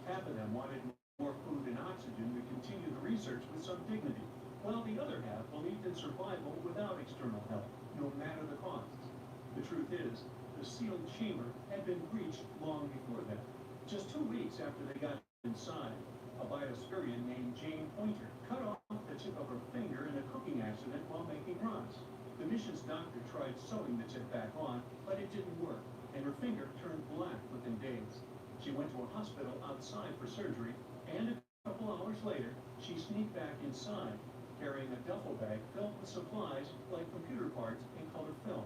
Half of them wanted more food and oxygen to continue the research with some dignity, while the other half believed in survival without external help, no matter the costs. The truth is, the sealed chamber had been breached long before that. Just 2 weeks after they got inside, a Biospherian named Jane Pointer cut off the tip of her finger in a cooking accident while making rice. The mission's doctor tried sewing the tip back on, but it didn't work, and her finger turned black within days. She went to a hospital outside for surgery, and a couple hours later, she sneaked back inside. carrying a duffel bag filled with supplies like computer parts and colored film.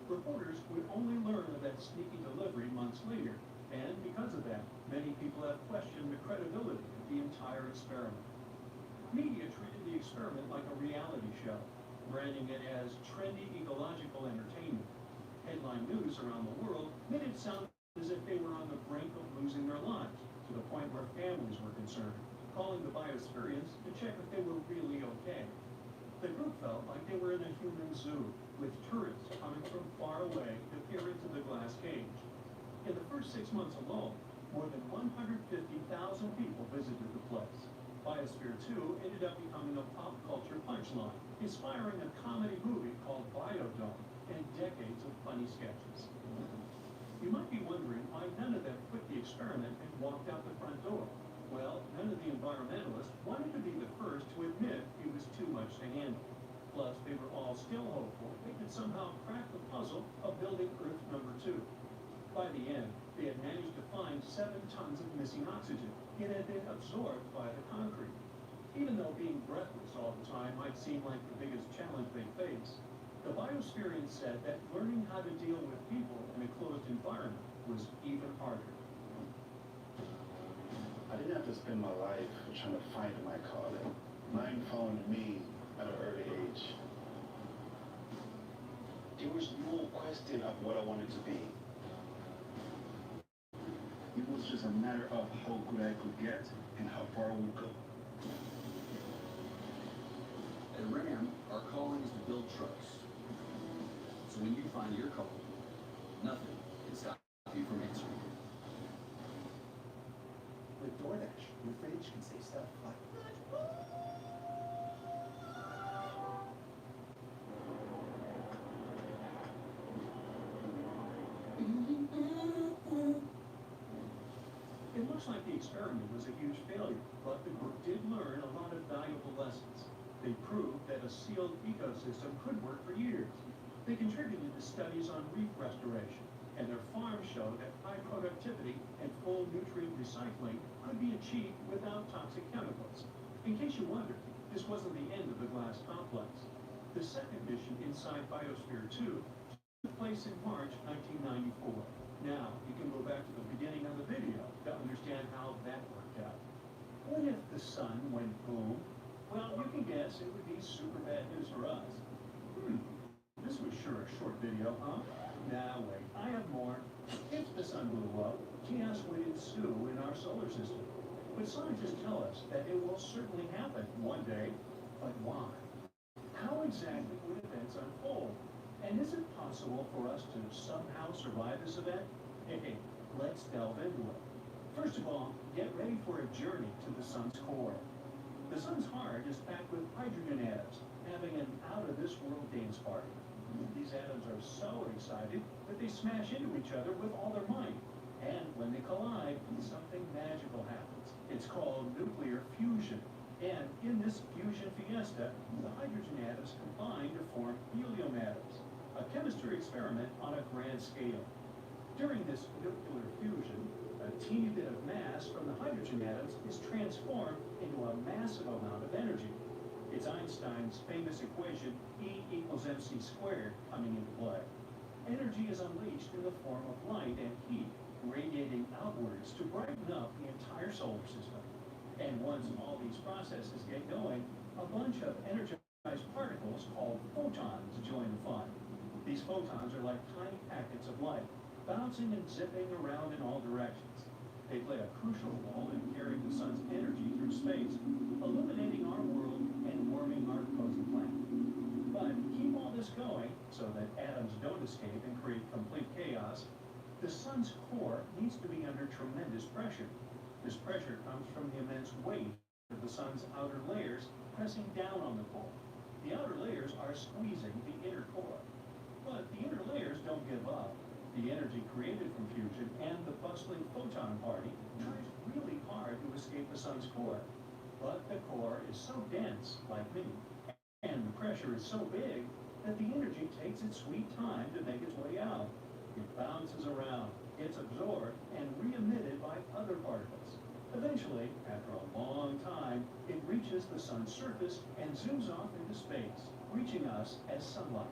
Reporters would only learn of that sneaky delivery months later, and because of that, many people have questioned the credibility of the entire experiment. Media treated the experiment like a reality show, branding it as trendy ecological entertainment. Headline news around the world made it sound as if they were on the brink of losing their lives, to the point where families were concerned, calling the Biosphereans to check if they were really okay. The group felt like they were in a human zoo, with tourists coming from far away to peer into the glass cage. In the first 6 months alone, more than 150,000 people visited the place. Biosphere 2 ended up becoming a pop culture punchline, inspiring a comedy movie called Biodome and decades of funny sketches. You might be wondering why none of them quit the experiment and walked out the front door. Well, none of the environmentalists wanted to be the first to admit it was too much to handle. Plus, they were all still hopeful they could somehow crack the puzzle of building Earth number 2. By the end, they had managed to find 7 tons of missing oxygen. It had been absorbed by the concrete. Even though being breathless all the time might seem like the biggest challenge they face, the Biosphereans said that learning how to deal with people in a closed environment was even harder. I didn't have to spend my life trying to find my calling. Mine found me at an early age. There was no question of what I wanted to be. It was just a matter of how good I could get and how far I would go. At RAM, our calling is to build trucks. So when you find your calling, nothing can stop you from answering it. With DoorDash, your fridge can say stuff like, It looks like the experiment was a huge failure, but the group did learn a lot of valuable lessons. They proved that a sealed ecosystem could work for years. They contributed to studies on reef restoration, and their farms showed that high productivity and full nutrient recycling could be achieved without toxic chemicals. In case you wondered, this wasn't the end of the glass complex. The second mission inside Biosphere 2 took place in March 1994. Now, you can go back to the beginning of the video to understand how that worked out. What if the sun went boom? Well, you can guess it would be super bad news for us. This was sure a short video, huh? Now wait, I have more. If the sun blew up, chaos would ensue in our solar system. But scientists tell us that it will certainly happen one day. But why? How exactly would events unfold? And is it possible for us to somehow survive this event? Hey, let's delve into it. First of all, get ready for a journey to the sun's core. The sun's heart is packed with hydrogen atoms, having an out-of-this-world dance party. These atoms are so excited that they smash into each other with all their might. And when they collide, something magical happens. It's called nuclear fusion. And in this fusion fiesta, the hydrogen atoms combine to form helium atoms, a chemistry experiment on a grand scale. During this nuclear fusion, a teeny bit of mass from the hydrogen atoms is transformed into a massive amount of energy. It's Einstein's famous equation E equals mc squared coming into play. Energy is unleashed in the form of light and heat, radiating outwards to brighten up the entire solar system. And once all these processes get going, a bunch of energized particles called photons join the fun. These photons are like tiny packets of light, bouncing and zipping around in all directions. They play a crucial role in carrying the sun's energy through space, illuminating our world and warming our cozy planet. But to keep all this going, so that atoms don't escape and create complete chaos, the sun's core needs to be under tremendous pressure. This pressure comes from the immense weight of the sun's outer layers pressing down on the core. The outer layers are squeezing the inner core. But the inner layers don't give up. The energy created from fusion and the bustling photon party tries really hard to escape the sun's core. But the core is so dense, like me, and the pressure is so big that the energy takes its sweet time to make its way out. It bounces around, gets absorbed, and re-emitted by other particles. Eventually, after a long time, it reaches the sun's surface and zooms off into space, reaching us as sunlight.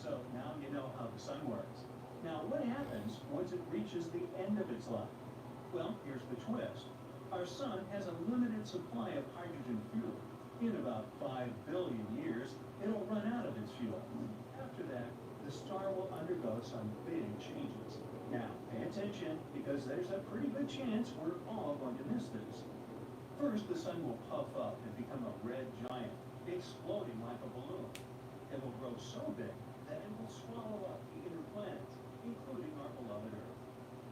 So now you know how the sun works. Now, what happens once it reaches the end of its life? Well, here's the twist. Our sun has a limited supply of hydrogen fuel. In about 5 billion years, it'll run out of its fuel. After that, the star will undergo some big changes. Now, pay attention, because there's a pretty good chance we're all going to miss this. First, the sun will puff up and become a red giant, exploding like a balloon. It will grow so big that it will swallow up the inner planets, including our beloved Earth.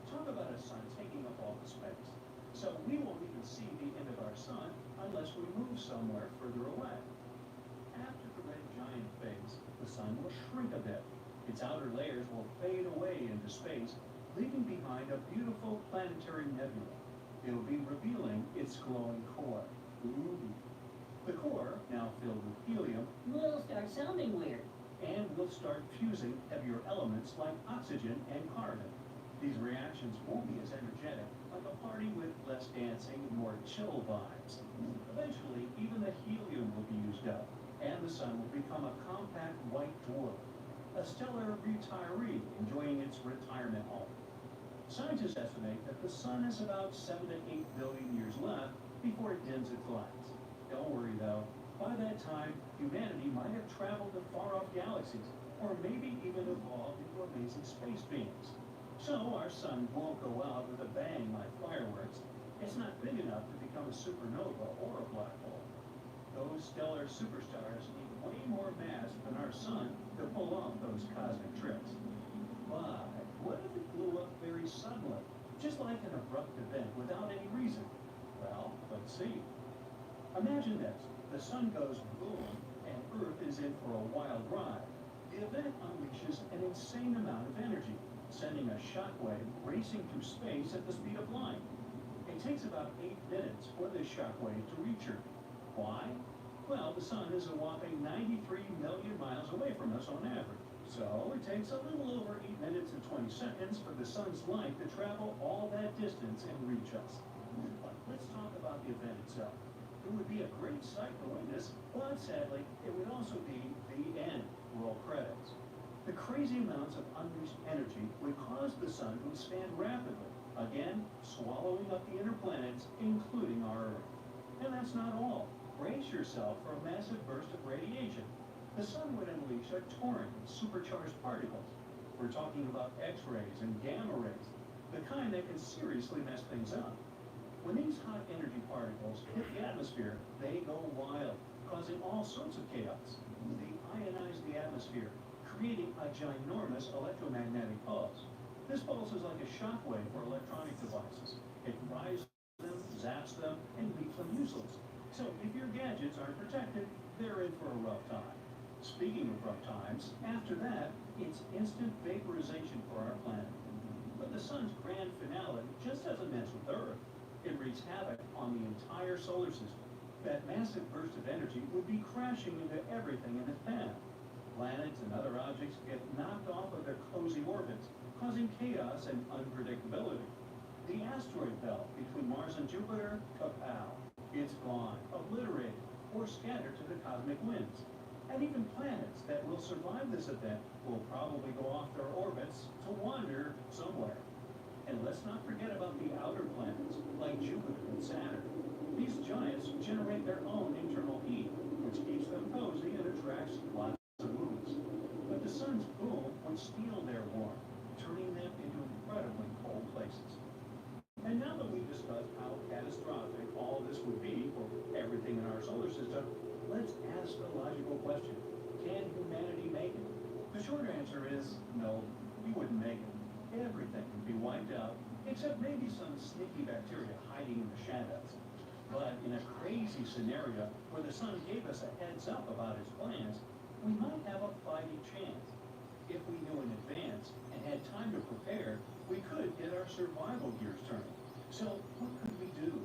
Talk about a sun taking up all the space. So we won't even see the end of our sun unless we move somewhere further away. After the red giant fades, the sun will shrink a bit. Its outer layers will fade away into space, leaving behind a beautiful planetary nebula. It'll be revealing its glowing core. Ooh. The core, now filled with helium, will start sounding weird. And will start fusing heavier elements like oxygen and carbon. These reactions won't be as energetic, like a party with less dancing, more chill vibes. Eventually, even the helium will be used up, and the sun will become a compact white dwarf, a stellar retiree enjoying its retirement home. Scientists estimate that the sun has about 7 to 8 billion years left before it dims its lights. Don't worry though, by that time, humanity might have traveled to far-off galaxies, or maybe even evolved into amazing space beings. So our sun won't go out with a bang like fireworks. It's not big enough to become a supernova or a black hole. Those stellar superstars need way more mass than our sun to pull off those cosmic tricks. But what if it blew up very suddenly, just like an abrupt event without any reason? Well, let's see. Imagine this. The sun goes boom, and Earth is in for a wild ride. The event unleashes an insane amount of energy, sending a shockwave racing through space at the speed of light. It takes about 8 minutes for this shockwave to reach Earth. Why? Well, the sun is a whopping 93 million miles away from us on average. So it takes a little over 8 minutes and 20 seconds for the sun's light to travel all that distance and reach us. But let's talk about the event itself. It would be a great sight to witness, but sadly, it would also be the end. Roll credits. The crazy amounts of unleashed energy would cause the sun to expand rapidly, again, swallowing up the inner planets, including our Earth. And that's not all. Brace yourself for a massive burst of radiation. The sun would unleash a torrent of supercharged particles. We're talking about X-rays and gamma rays, the kind that can seriously mess things up. When these hot energy particles hit the atmosphere, they go wild, causing all sorts of chaos. They ionize the atmosphere, creating a ginormous electromagnetic pulse. This pulse is like a shockwave for electronic devices. It fries them, zaps them, and leaves them useless. So if your gadgets aren't protected, they're in for a rough time. Speaking of rough times, after that, it's instant vaporization for our planet. But the sun's grand finale just doesn't mess with Earth. It wreaks havoc on the entire solar system. That massive burst of energy would be crashing into everything in its path. Planets and other objects get knocked off of their cozy orbits, causing chaos and unpredictability. The asteroid belt between Mars and Jupiter, kapow. It's gone, obliterated, or scattered to the cosmic winds. And even planets that will survive this event will probably go off their orbits to wander somewhere. And let's not forget about the outer planets, like Jupiter and Saturn. These giants generate their own internal heat, which keeps them cozy and attracts lots of moons. But the sun's boom would steal their warmth, turning them into incredibly cold places. And now that we've discussed how catastrophic all this would be for everything in our solar system, let's ask the logical question. Can humanity make it? The short answer is no, we wouldn't make it. Everything would be wiped out, except maybe some sneaky bacteria hiding in the shadows. But in a crazy scenario where the sun gave us a heads up about its plans, we might have a fighting chance. If we knew in advance and had time to prepare, we could get our survival gears turning. So what could we do?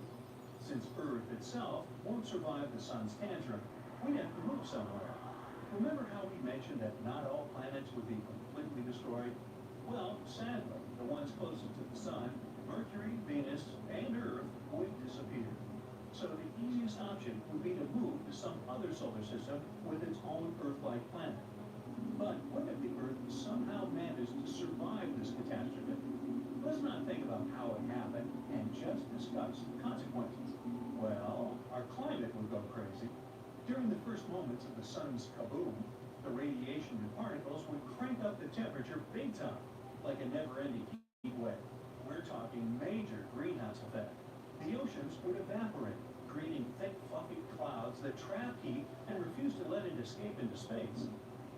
Since Earth itself won't survive the sun's tantrum, we'd have to move somewhere. Remember how we mentioned that not all planets would be completely destroyed? Well, sadly, the ones closest to the sun, Mercury, Venus, and Earth would disappear. So the easiest option would be to move to some other solar system with its own Earth-like planet. But what if the Earth somehow managed to survive this catastrophe? Let's not think about how it happened and just discuss the consequences. Well, our climate would go crazy. During the first moments of the sun's kaboom, the radiation and particles would crank up the temperature big time, like a never-ending heat wave. We're talking major greenhouse effect. The oceans would evaporate, creating thick, fluffy clouds that trap heat and refuse to let it escape into space.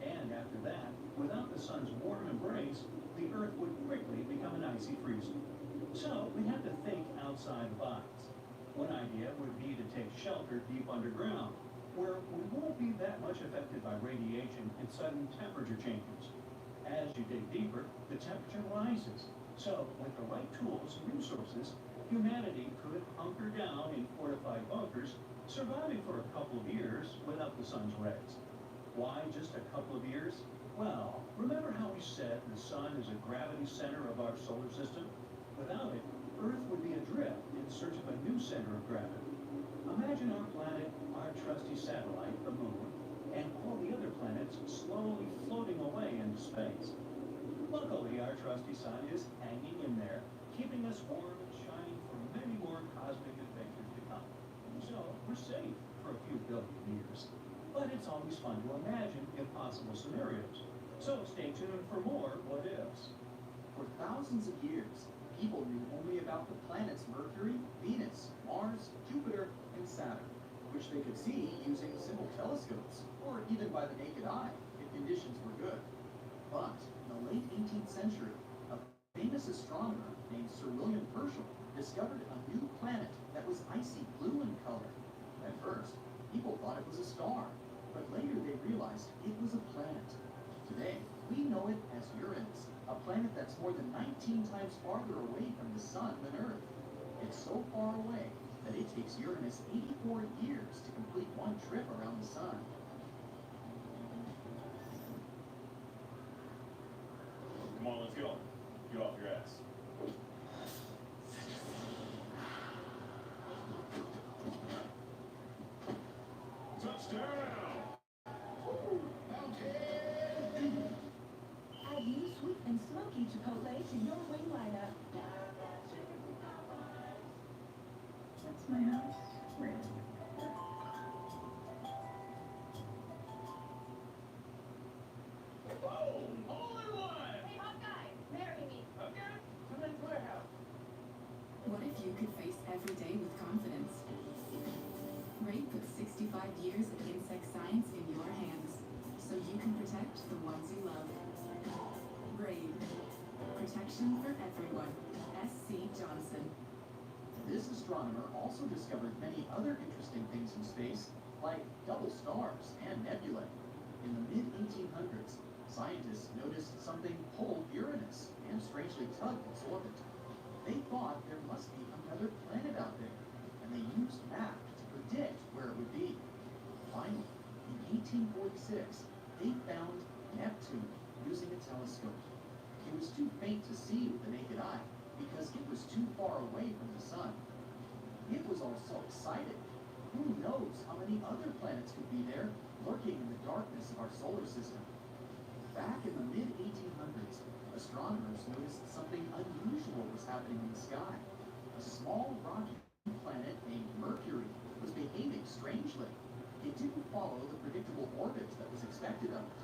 And after that, without the sun's warm embrace, the Earth would quickly become an icy freezer. So we have to think outside the box. One idea would be to take shelter deep underground, where we won't be that much affected by radiation and sudden temperature changes. As you dig deeper, the temperature rises. So with the right tools and resources, humanity could hunker down in fortified bunkers, surviving for a couple of years without the sun's rays. Why just a couple of years? Well, remember how we said the sun is a gravity center of our solar system? Without it, Earth would be adrift in search of a new center of gravity. Imagine our planet, our trusty satellite, the moon, and all the other planets slowly floating away into space. Luckily, our trusty sun is hanging in there, keeping us warm and shining for many more cosmic adventures to come. So, we're safe for a few billion years. But it's always fun to imagine impossible scenarios. So stay tuned for more what-ifs. For thousands of years, people knew only about the planets Mercury, Venus, Mars, Jupiter, and Saturn, which they could see using simple telescopes, or even by the naked eye, if conditions were good. But in the late 18th century, a famous astronomer named Sir William Herschel discovered a new planet that was icy blue in color. At first, people thought it was a star, but later they realized it was a planet. Today, we know it as Uranus, a planet that's more than 19 times farther away from the sun than Earth. It's so far away that it takes Uranus 84 years to complete one trip around the sun. Come on, let's go. Get off your ass. Touchdown! Add new sweet and smoky chipotle to your wing lineup. That's my house. Boom! All in one! Hey, hot guy, marry me. Okay, come into our house. What if you could face every day with confidence? Ray put 65 years of insect science in your hands, so you can protect the ones you love. Braid. Protection for everyone. S.C. Johnson. This astronomer also discovered many other interesting things in space, like double stars and nebulae. In the mid-1800s, scientists noticed something pulled Uranus and strangely tugged its orbit. They thought there must be another planet out there, and they used math to predict where it would be. Finally, in 1846, they found Neptune using a telescope. It was too faint to see with the naked eye because it was too far away from the sun. It was all so excited. Who knows how many other planets could be there, lurking in the darkness of our solar system? Back in the mid-1800s, astronomers noticed something unusual was happening in the sky. A small rocky planet named Mercury was behaving strangely. It didn't follow the predictable orbit that was expected of it.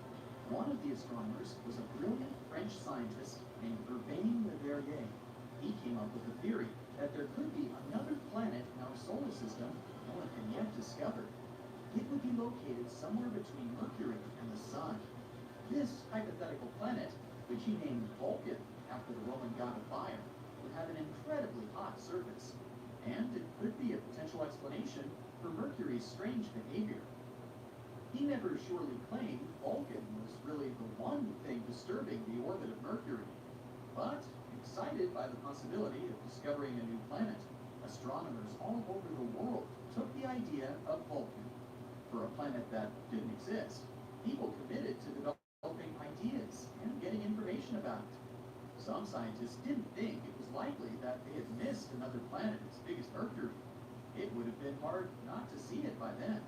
One of the astronomers was a brilliant French scientist named Urbain Le Verrier. He came up with a theory that there could be another planet in our solar system no one can yet discover. It would be located somewhere between Mercury and the Sun. This hypothetical planet, which he named Vulcan after the Roman god of fire, would have an incredibly hot surface. And it could be a potential explanation for Mercury's strange behavior. He never surely claimed Vulcan was really the one thing disturbing the orbit of Mercury. But, excited by the possibility of discovering a new planet, astronomers all over the world took the idea of Vulcan. For a planet that didn't exist, people committed to developing ideas and getting information about it. Some scientists didn't think it was likely that they had missed another planet as big as Mercury. It would have been hard not to see it by then.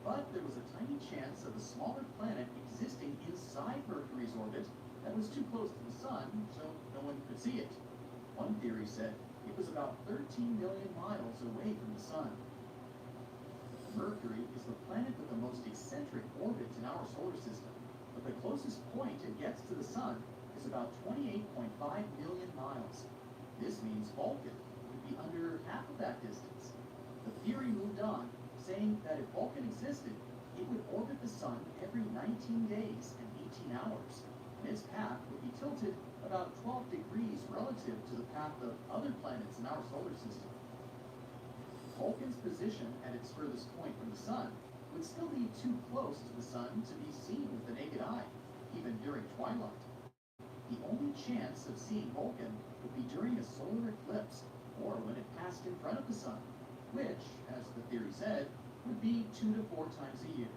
But there was a tiny chance of a smaller planet existing inside Mercury's orbit that was too close to the sun, so no one could see it. One theory said it was about 13 million miles away from the sun. Mercury is the planet with the most eccentric orbit in our solar system, but the closest point it gets to the sun is about 28.5 million miles. This means Vulcan would be under half of that distance. The theory moved on, saying that if Vulcan existed, it would orbit the sun every 19 days and 18 hours, and its path would be tilted about 12 degrees relative to the path of other planets in our solar system. Vulcan's position at its furthest point from the sun would still be too close to the sun to be seen with the naked eye, even during twilight. The only chance of seeing Vulcan would be during a solar eclipse, or when it passed in front of the sun, which, as the theory said, would be 2 to 4 times a year.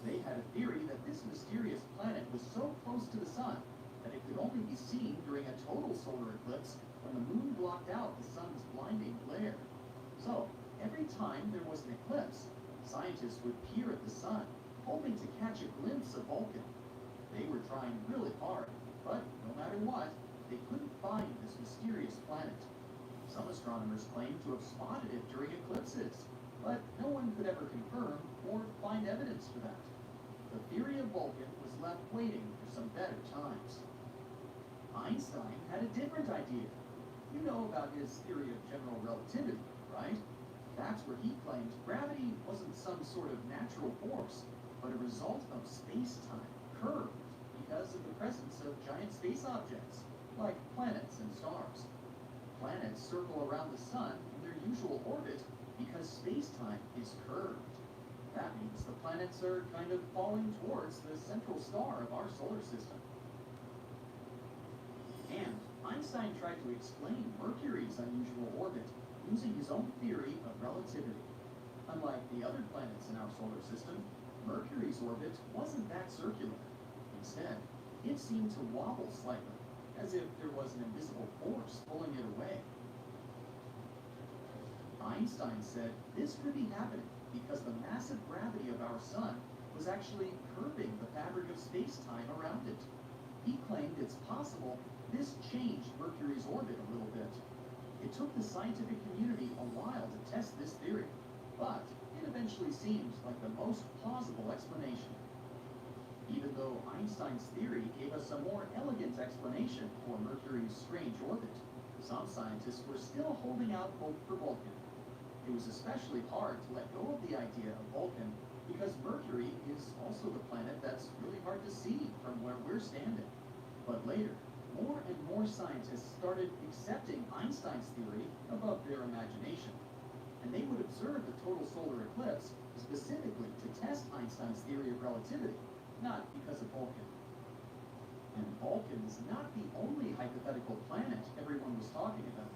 They had a theory that this mysterious planet was so close to the sun that it could only be seen during a total solar eclipse when the moon blocked out the sun's blinding glare. So, every time there was an eclipse, scientists would peer at the sun, hoping to catch a glimpse of Vulcan. They were trying really hard, but no matter what, they couldn't find this mysterious planet. Some astronomers claimed to have spotted it during eclipses, but no one could ever confirm or find evidence for that. The theory of Vulcan was left waiting for some better times. Einstein had a different idea. You know about his theory of general relativity, right? That's where he claimed gravity wasn't some sort of natural force, but a result of space-time, curved because of the presence of giant space objects, like planets and stars. Planets circle around the sun in their usual orbit because space-time is curved. That means the planets are kind of falling towards the central star of our solar system. And Einstein tried to explain Mercury's unusual orbit using his own theory of relativity. Unlike the other planets in our solar system, Mercury's orbit wasn't that circular. Instead, it seemed to wobble slightly, as if there was an invisible force pulling it away. Einstein said this could be happening because the massive gravity of our sun was actually curving the fabric of space-time around it. He claimed it's possible this changed Mercury's orbit a little bit. It took the scientific community a while to test this theory, but it eventually seemed like the most plausible explanation. Even though Einstein's theory gave us a more elegant explanation for Mercury's strange orbit, some scientists were still holding out hope for Vulcan. It was especially hard to let go of the idea of Vulcan because Mercury is also the planet that's really hard to see from where we're standing. But later, more and more scientists started accepting Einstein's theory above their imagination, and they would observe the total solar eclipse specifically to test Einstein's theory of relativity, not because of Vulcan. And Vulcan is not the only hypothetical planet everyone was talking about.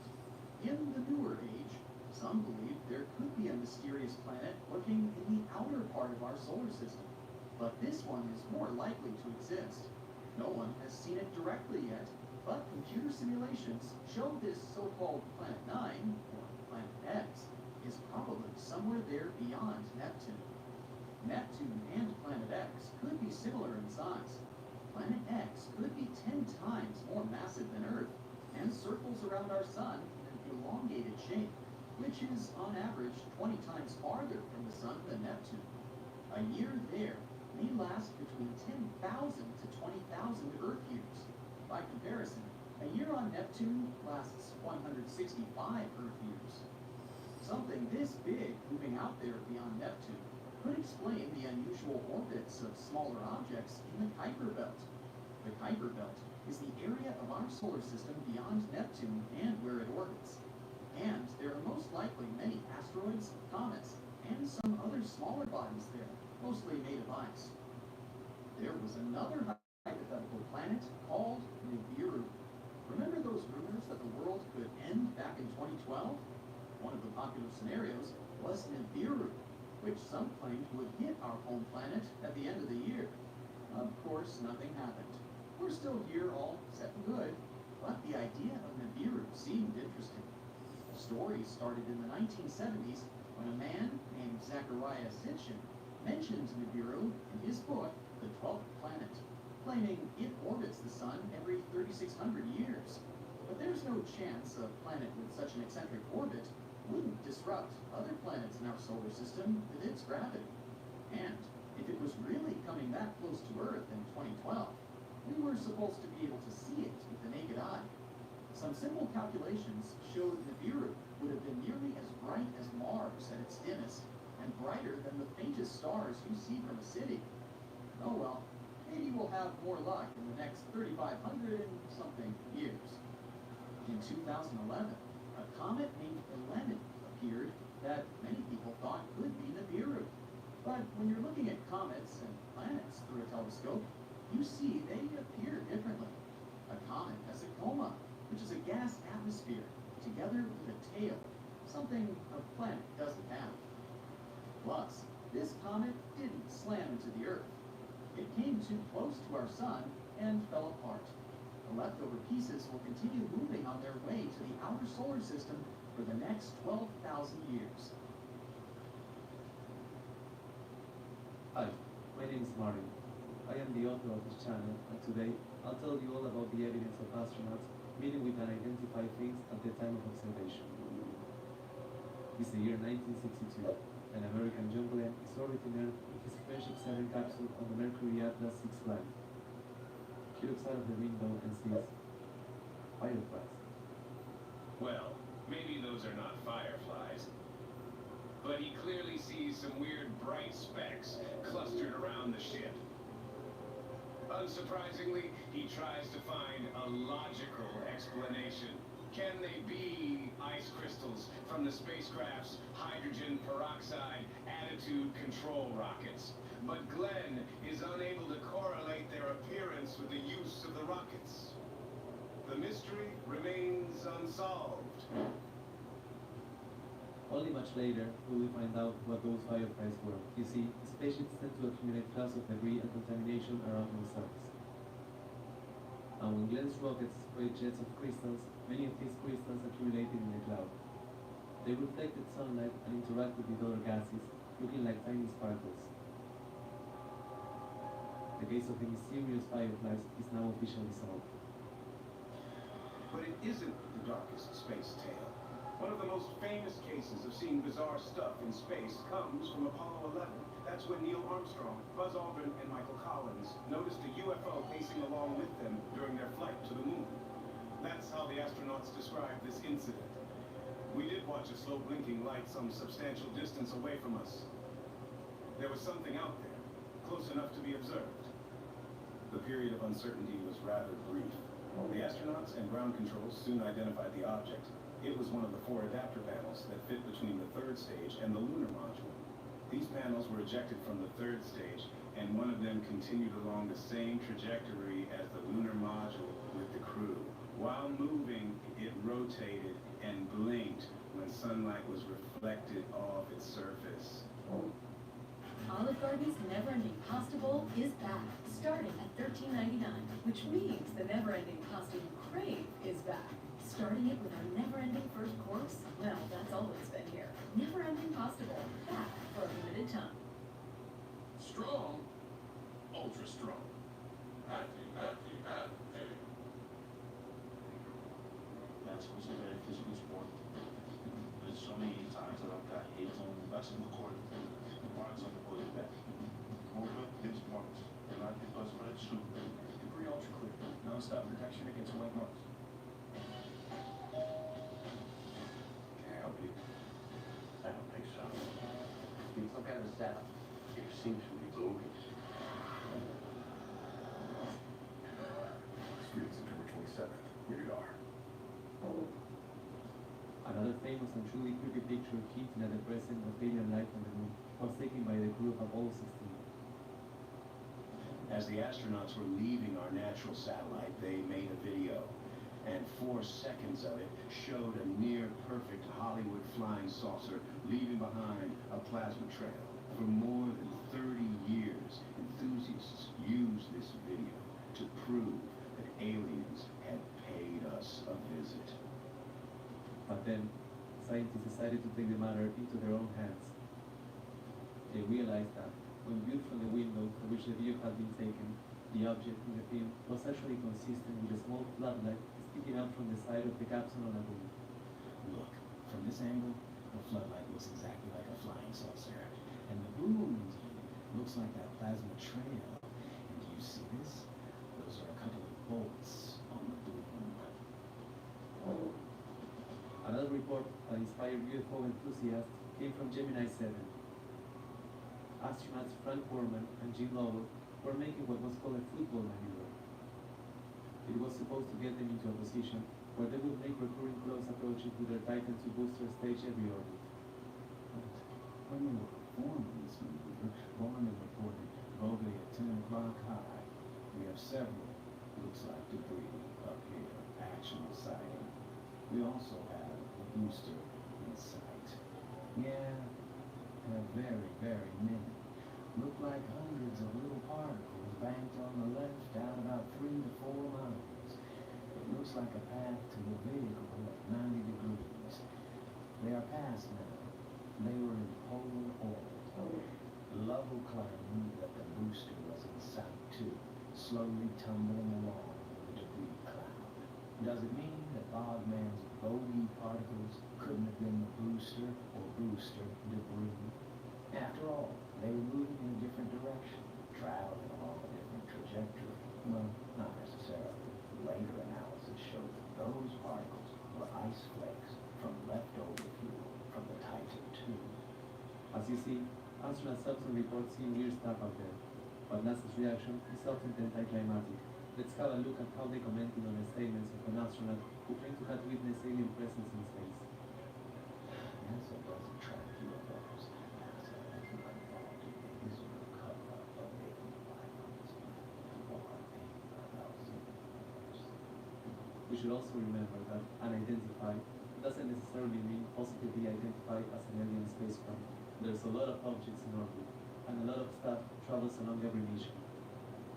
In the newer age, some believe there could be a mysterious planet lurking in the outer part of our solar system, but this one is more likely to exist. No one has seen it directly yet, but computer simulations show this so-called Planet 9, or Planet X, is probably somewhere there beyond Neptune. Neptune and Planet X could be similar in size. Planet X could be 10 times more massive than Earth and circles around our sun in an elongated shape, which is on average 20 times farther from the sun than Neptune. A year there may last between 10,000 to 20,000 Earth years. By comparison, a year on Neptune lasts 165 Earth years. Something this big moving out there beyond Neptune could explain the unusual orbits of smaller objects in the Kuiper Belt. The Kuiper Belt is the area of our solar system beyond Neptune and where it orbits. And there are most likely many asteroids, comets, and some other smaller bodies there, mostly made of ice. There was another hypothetical planet called Nibiru. Remember those rumors that the world could end back in 2012? One of the popular scenarios was Nibiru, which some claimed would hit our home planet at the end of the year. Of course, nothing happened. We're still here, all set and good. but the idea of Nibiru seemed interesting. The story started in the 1970s when a man named Zachariah Sitchin mentioned Nibiru in his book, The 12th Planet, claiming it orbits the sun every 3,600 years. But there's no chance a planet with such an eccentric orbit wouldn't disrupt other planets in our solar system with its gravity. And if it was really coming that close to Earth in 2012, we were supposed to be able to see it with the naked eye. Some simple calculations showed Nibiru would have been nearly as bright as Mars at its dimmest, and brighter than the faintest stars you see from a city. Oh well, maybe we'll have more luck in the next 3,500 and something years. In 2011, a comet named Eleven appeared that many people thought could be Nibiru. But when you're looking at comets and planets through a telescope, you see they appear differently. A comet has a coma, which is a gas atmosphere, together with a tail, something a planet doesn't have. Plus, this comet didn't slam into the Earth. It came too close to our sun and fell apart. The leftover pieces will continue moving on their way to the outer solar system for the next 12,000 years. Hi, my name is Martin. I am the author of this channel, and today I'll tell you all about the evidence of astronauts meeting with unidentified things at the time of observation. It's the year 1962, and American John Glenn is orbiting Earth with his Friendship 7 capsule on the Mercury Atlas 6 flight. He looks out of the window and sees fireflies. Well, maybe those are not fireflies, but he clearly sees some weird bright specks clustered around the ship. Unsurprisingly, he tries to find a logical explanation. Can they be ice crystals from the spacecraft's hydrogen peroxide attitude control rockets? But Glenn is unable to correlate their appearance with the use of the rockets. The mystery remains unsolved. Only much later will we find out what those fireflies were. You see, spaceships tend to accumulate clouds of debris and contamination around themselves. And when Glenn's rockets spray jets of crystals, many of these crystals accumulated in the cloud. They reflected sunlight and interacted with other gases, looking like tiny sparkles. The case of the mysterious fireflies is now officially solved. But it isn't the darkest space tale. One of the most famous cases of seeing bizarre stuff in space comes from Apollo 11. That's when Neil Armstrong, Buzz Aldrin, and Michael Collins noticed a UFO pacing along with them during their flight to the moon. That's how the astronauts described this incident. We did watch a slow blinking light some substantial distance away from us. There was something out there, close enough to be observed. The period of uncertainty was rather brief. The astronauts and ground controls soon identified the object. It was one of the 4 adapter panels that fit between the 3rd stage and the lunar module. These panels were ejected from the 3rd stage, and one of them continued along the same trajectory as the lunar module with the crew. While moving, it rotated and blinked when sunlight was reflected off its surface. Olive Garden's Never-Ending Pasta Bowl is back, starting at $13.99, which means the never-ending pasta you crave is back. Starting it with our never-ending first course? Well, that's always been here. Never-ending Pasta Bowl, back for a limited time. Strong, ultra strong. Happy, happy, happy. That's what's a very physical sport. There's so many times that I've got hits on the basketball court, marks on the boy's back. Movement gives marks. And I think that's what it's true. Degree ultra clear. Non-stop protection against white marks. Can I help you? I don't think so. Need some kind of a setup. It seems to be bogus. Street, September 27th. Rated R. Another famous and truly creepy picture hinting at the presence of alien life on the moon was taken by the crew of Apollo 16. As the astronauts were leaving our natural satellite, they made a video. And 4 seconds of it showed a near-perfect Hollywood flying saucer leaving behind a plasma trail. For more than 30 years, enthusiasts used this video to prove that aliens had paid us decided to take the matter into their own hands. They realized that, when viewed from the window from which the view had been taken, the object in the film was actually consistent with a small floodlight sticking out from the side of the capsule on a boom. Look, from this angle, the floodlight looks exactly like a flying saucer. And the boom looks like that plasma trail. And do you see this? Those are a couple of bolts on the boom. Another report that inspired UFO enthusiasts came from Gemini 7. Astronauts Frank Borman and Jim Lovell were making what was called a football maneuver. It was supposed to get them into a position where they would make recurring close approaches with their Titan II booster stage every orbit. When they were performing this maneuver, Borman reported vocally at 10 o'clock high. We have several, looks like debris up here, actual sighting. We also have a booster in sight. Yeah, very, very many. Look like hundreds of little particles banked on the left out about 3 to 4 miles. It looks like a path to a vehicle at 90 degrees. They are past now. They were in polar orbit. Lovell claimed that the booster was in sight too, slowly tumbling along in the debris cloud. Does it mean that Bogman's bogey particles couldn't have been the booster or booster debris? After all, they were moving in a different direction, traveling along a different trajectory. Well, not necessarily. Later analysis showed that those particles were ice flakes from leftover fuel from the Titan II. As you see, astronauts often report seeing weird stuff out there, but NASA's reaction is often anticlimactic. Let's have a look at how they commented on the statements of an astronaut who claimed to have witnessed alien presence in space. NASA doesn't track UFOs. NASA has not involved in the visible cover-up of alien life on this planet or anywhere else in the universe. We should also remember that unidentified doesn't necessarily mean positively identified as an alien spacecraft. There's a lot of objects in orbit, and a lot of stuff travels along every mission.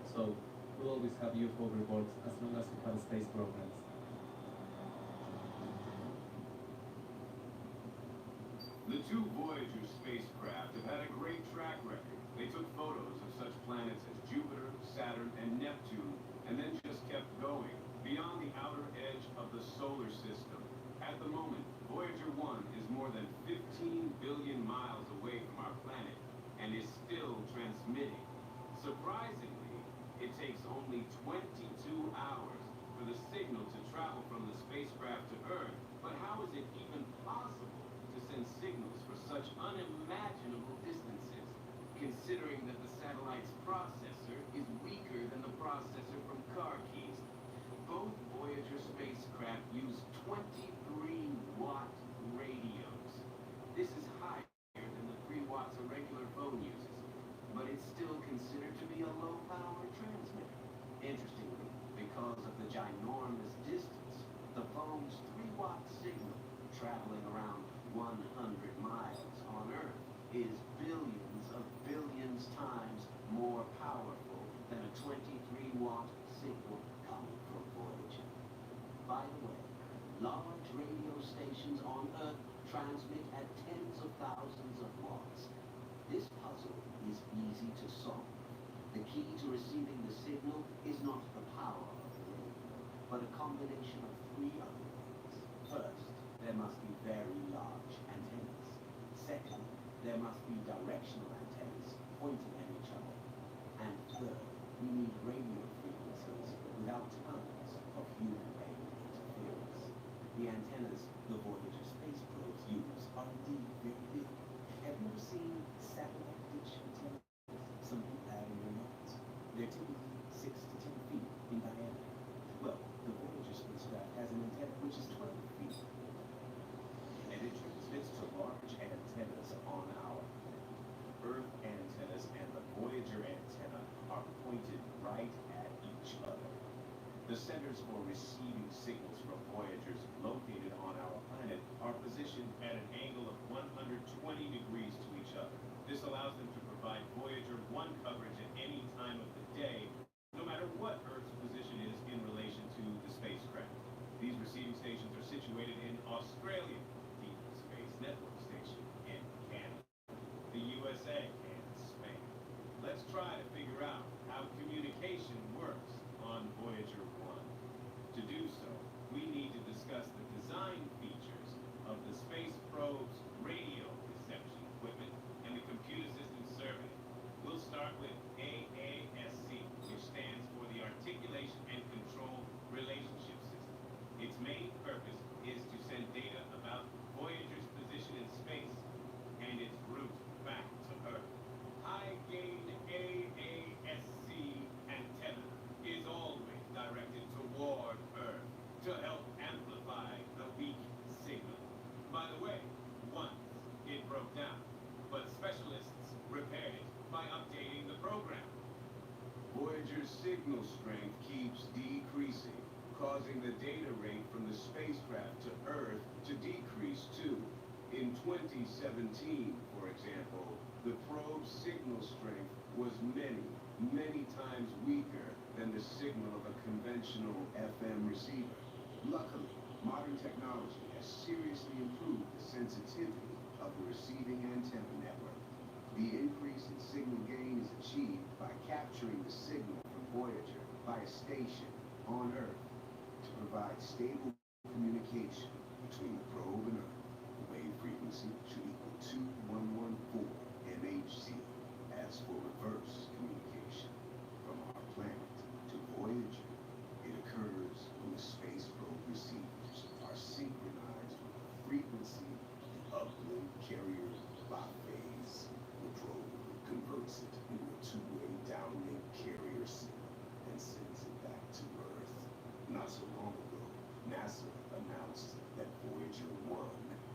So, we'll always have UFO reports as long as we have space programs. The two Voyager spacecraft have had a great track record. They took photos of such planets as Jupiter, Saturn, and Neptune, and then just kept going beyond the outer edge of the solar system. At the moment, Voyager 1 is more than 15 billion miles away from our planet and is still transmitting. Surprisingly, it takes only 22 hours for the signal to travel from the spacecraft to Earth. But how is it even possible to send signals for such unimaginable distances, considering that the satellite's processor is weaker than the processor from car keys? Both Voyager spacecraft use 23-watt radios. This is higher than the 3 watts a regular phone uses, but it's still considered to be a low-power transmitter. Interestingly, because of the ginormous distance, the phone's 3-watt signal traveling around 100 miles on Earth is billions of billions times more powerful than a 23-watt signal coming from Voyager. By the way, large radio stations on Earth transmit at tens of thousands of watts. This puzzle is easy to solve. The key to receiving the signal is not the power of the radio, but a combination of 3 other things. First, there must be very large antennas. Second, there must be directional antennas pointing at each other. And third, we need radio frequencies without tons of human-made interference. The antennas the Voyager space probes use are indeed very big. Have you ever seen satellite dish antennas? Some people have in their yards. They're typically 6 to 10 feet in diameter. Well, the Voyager spacecraft has an antenna which is 12 feet. And it transmits to large antennas on our Earth antennas, and the Voyager antenna are pointed right at each other. The centers for receiving signals from Voyagers located on our planet are positioned at an angle of 120 degrees to each other. This allows them to provide Voyager 1 coverage at any time of the day, no matter what Earth's position is in relation to the spacecraft. These receiving stations are situated in Australia. Deep Space Network signal strength keeps decreasing, causing the data rate from the spacecraft to Earth to decrease too. In 2017, for example, the probe's signal strength was many times weaker than the signal of a conventional FM receiver. Luckily, modern technology has seriously improved the sensitivity of the receiving antenna network. The increase in signal gain is achieved by capturing the signal from Voyager by a station on Earth to provide stable communication between the probe and Earth. The wave frequency should equal 2114 MHz. As for reverse communication from our planet to Voyager, it occurs when the space probe receivers are synchronized with the frequency of the uplink carrier biphase. The probe converts it into a two-way downlink carrier signal and sends it back to Earth. Not so long ago, NASA announced that Voyager 1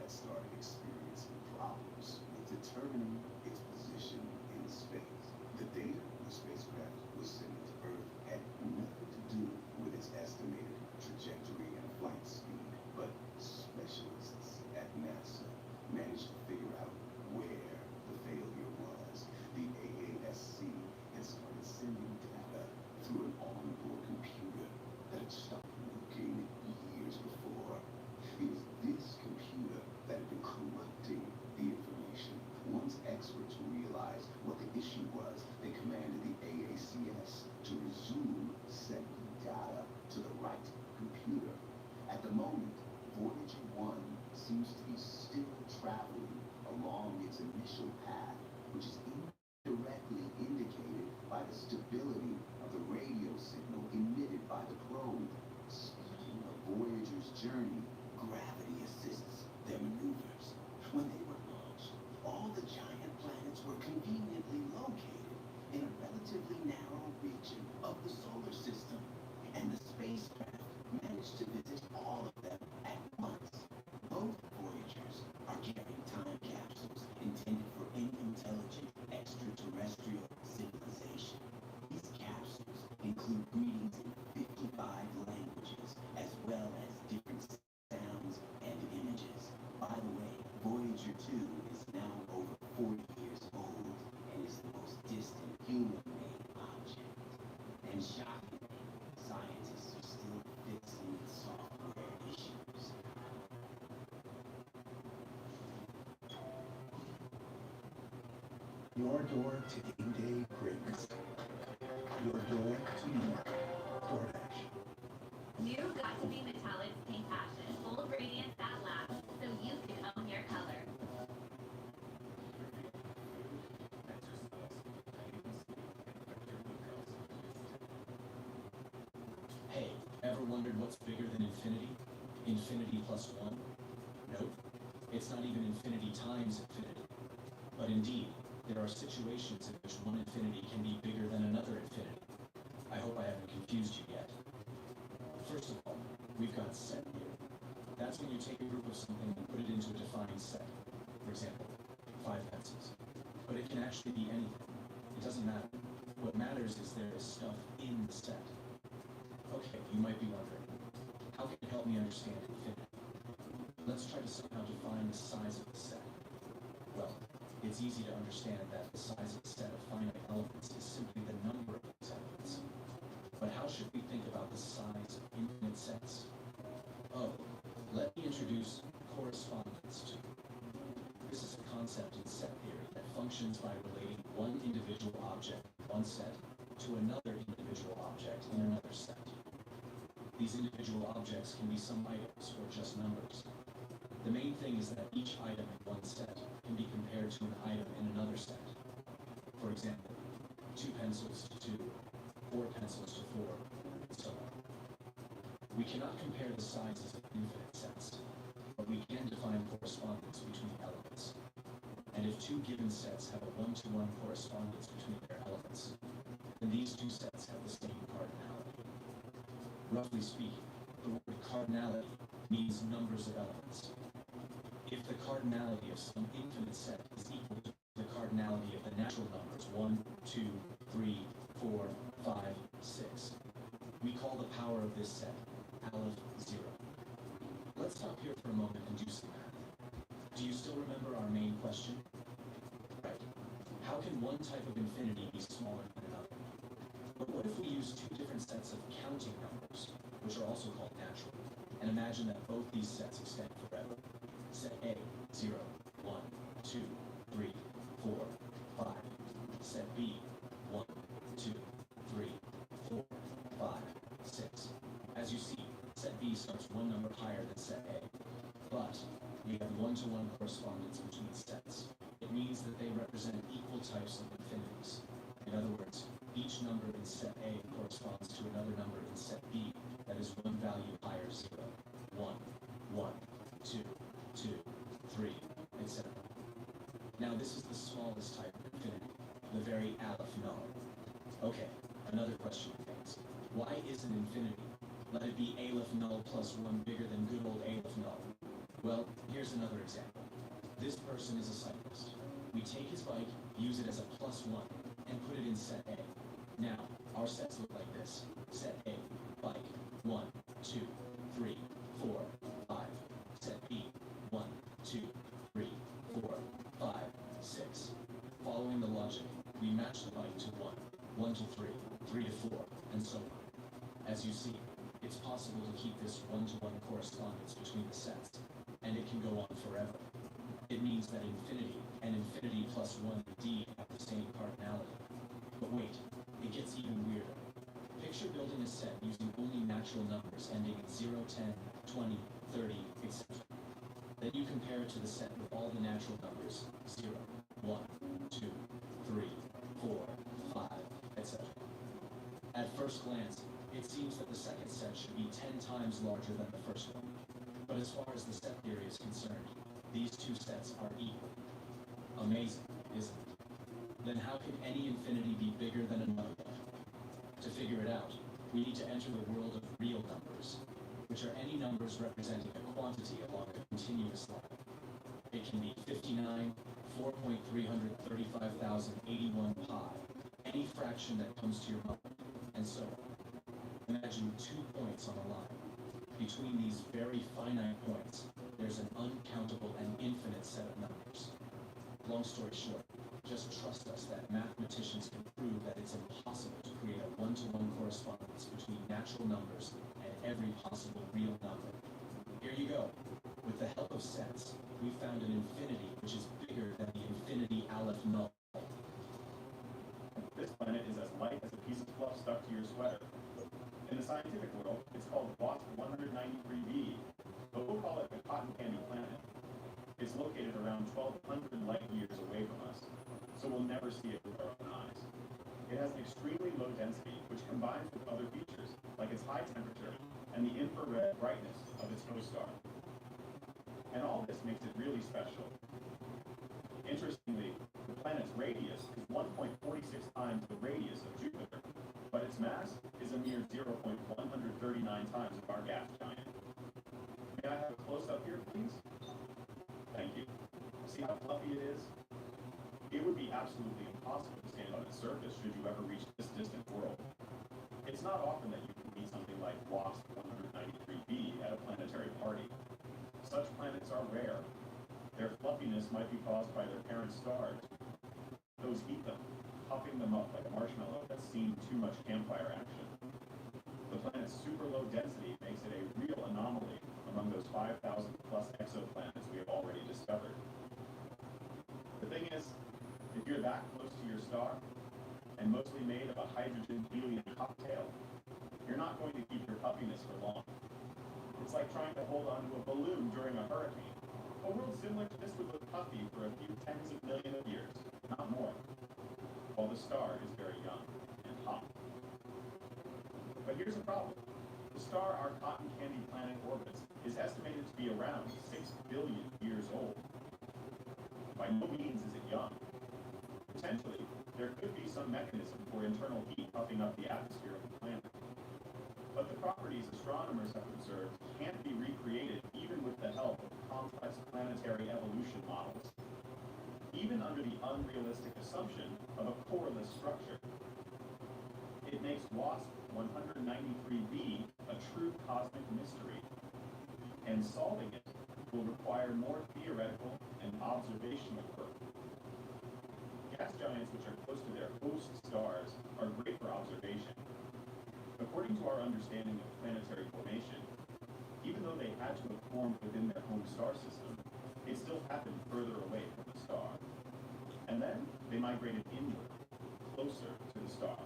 had started experiencing problems with determining its position in space. The data the spacecraft was sending to Earth had nothing to do with its estimated trajectory and flight speed, but specialists at NASA managed to figure out where the failure was. The AASC had started sending data through an onboard computer that had stopped working years before. It was this computer that had been corrupting the information. Once experts realized what the issue was, they commanded the AACS to resume sending data to the right computer. At the moment, Voyager 1 seems to be still traveling along its initial path, which is indirectly indicated by the stability of the radio signal emitted by the probe. Speaking of Voyager's journey, gravity assists their maneuvers. When they were launched, all the giant planets were conveniently located in a relatively narrow region of the solar system, and the spacecraft managed to visit all of them at once. Both Voyagers are carrying time capsules intended for any intelligent extraterrestrial civilization. These capsules include greetings in 55 languages, as well as different sounds and images. By the way, Voyager 2 is now over 40 years old and is the most distant human-made object. And shockingly, scientists are still fixing software issues. Your door to game day greatness. Your door to New York. DoorDash. New got to be metallic paint passion, bold radiance that lasts, so you can own your color. Hey, ever wondered what's bigger than infinity? Infinity plus one? Nope. It's not even infinity times infinity. But indeed, there are situations in which one infinity can be bigger than another infinity. I hope I haven't confused you yet. First of all, we've got set here. That's when you take a group of something and put it into a defined set. For example, 5 pencils. But it can actually be anything. It doesn't matter. What matters is there is stuff in the set. Okay, you might be wondering, how can it help me understand infinity? Let's try to somehow define the size of the set. Well, it's easy to understand that the size of a set of finite elements is simply the number of those elements. But how should we think about the size of infinite sets? Oh, let me introduce correspondence to. This is a concept in set theory that functions by relating one individual object in one set to another individual object in another set. These individual objects can be some items or just numbers. The main thing is that each item in one set can be compared to an item in another set. For example, 2 pencils to 2, 4 pencils to 4, and so on. We cannot compare the sizes of infinite sets, but we can define correspondence between elements. And if 2 given sets have a 1-to-1 correspondence between their elements, then these 2 sets have the same cardinality. Roughly speaking, the word cardinality means numbers of elements. If the cardinality of some infinite set is equal to the cardinality of the natural numbers 1, 2, 3, 4, 5, 6. We call the power of this set Aleph 0. Let's stop here for a moment and do some math. Do you still remember our main question? Right. How can one type of infinity be smaller than another? But what if we use two different sets of counting numbers, which are also called natural, and imagine that both these sets extend forever? Set A, 0, 1, 2, 3, 4, 5. Set B, 1, 2, 3, 4, 5, 6. As you see, set B starts one number higher than set A. But we have one-to-one correspondence between sets. It means that they represent equal types of infinities. In other words, each number in set A corresponds to another number in set B that is one value higher 0, 1, 1, 2, 2, 3, etc. Now this is the smallest type of infinity, the very Aleph null. Okay, another question remains. Why isn't infinity? Let it be Aleph null plus 1 bigger than good old Aleph null. Well, here's another example. This person is a cyclist. We take his bike, use it as a +1, and put it in set A. Now, our sets look like this. Set A, bike, 1, 2, 3, 4, 5. Set B, 1, 2, 3, 4, 5, 6. Following the logic, we match the bike to 1, 1 to 3, 3 to 4, and so on. As you see, it's possible to keep this one-to-one correspondence between the sets, and it can go on forever. It means that infinity and infinity plus 1 indeed have the same cardinality. But wait, it gets even weirder. Picture building a set using only natural numbers ending in 0, 10, 20, 30, etc. Then you compare it to the set with all the natural numbers 0, 1, 2, 3, 4, 5, etc. At first glance, it seems that the second set should be 10 times larger than the first one. But as far as the set theory is concerned, these two sets are equal. Amazing, isn't it? Then how can any infinity be bigger than another one? To figure it out, we need to enter the world of real numbers, which are any numbers representing a quantity along a continuous line. It can be 59, 4.335,081 pi, any fraction that comes to your mind, and so on. Imagine 2 points on a line. Between these very finite points, there's an uncountable and infinite set of numbers. Long story short, just trust us that mathematicians can prove that it's impossible to create a one-to-one correspondence between natural numbers and every possible real number. Here you go. With the help of sets, we found an infinity which is bigger than the infinity Aleph null. This planet is as light as a piece of fluff stuck to your sweater. In the scientific world, it's called WASP 193b, but we'll call it the cotton candy planet. It's located around 1,200 light years away from us, so we'll never see it with our own eyes. It has an extremely low density, which combines with other features, like its high temperature and the infrared brightness of its host star. And all this makes it really special. Interestingly, the planet's radius is 1.46 times the radius of Jupiter, but its mass is a mere 0.139 times of our gas giant. May I have a close-up here, please? Thank you. See how fluffy it is? It would be absolutely impossible to stand on its surface should you ever reach this distant world. It's not often that you can meet something like WASP 193b at a planetary party. Such planets are rare. Their fluffiness might be caused by their parent stars. Those heat them, puffing them up like a marshmallow that's seen too much campfire action. The planet's super low density makes it a real anomaly among those 5,000 plus exoplanets we have already discovered. The thing is, if you're that close to your star, and mostly made of a hydrogen helium cocktail, you're not going to keep your puffiness for long. It's like trying to hold onto a balloon during a hurricane. A world similar to this would look puffy for a few tens of millions of years, not more, while the star is very young and hot. But here's the problem. The star our cotton candy planet orbits is estimated to be around 6 billion years old. By no means is it young. Potentially, there could be some mechanism for internal heat puffing up the atmosphere of the planet. But the properties astronomers have observed can't be recreated even with the help of complex planetary evolution models, even under the unrealistic assumption of a coreless structure. It It makes WASP 193b a true cosmic mystery, and solving it will require more theoretical and observational work. Gas giants which are close to their host stars are great for observation. According to our understanding of planetary formation, even though they had to have formed within their home star system, it still happened further away from the star. And then they migrated inward, closer to the star.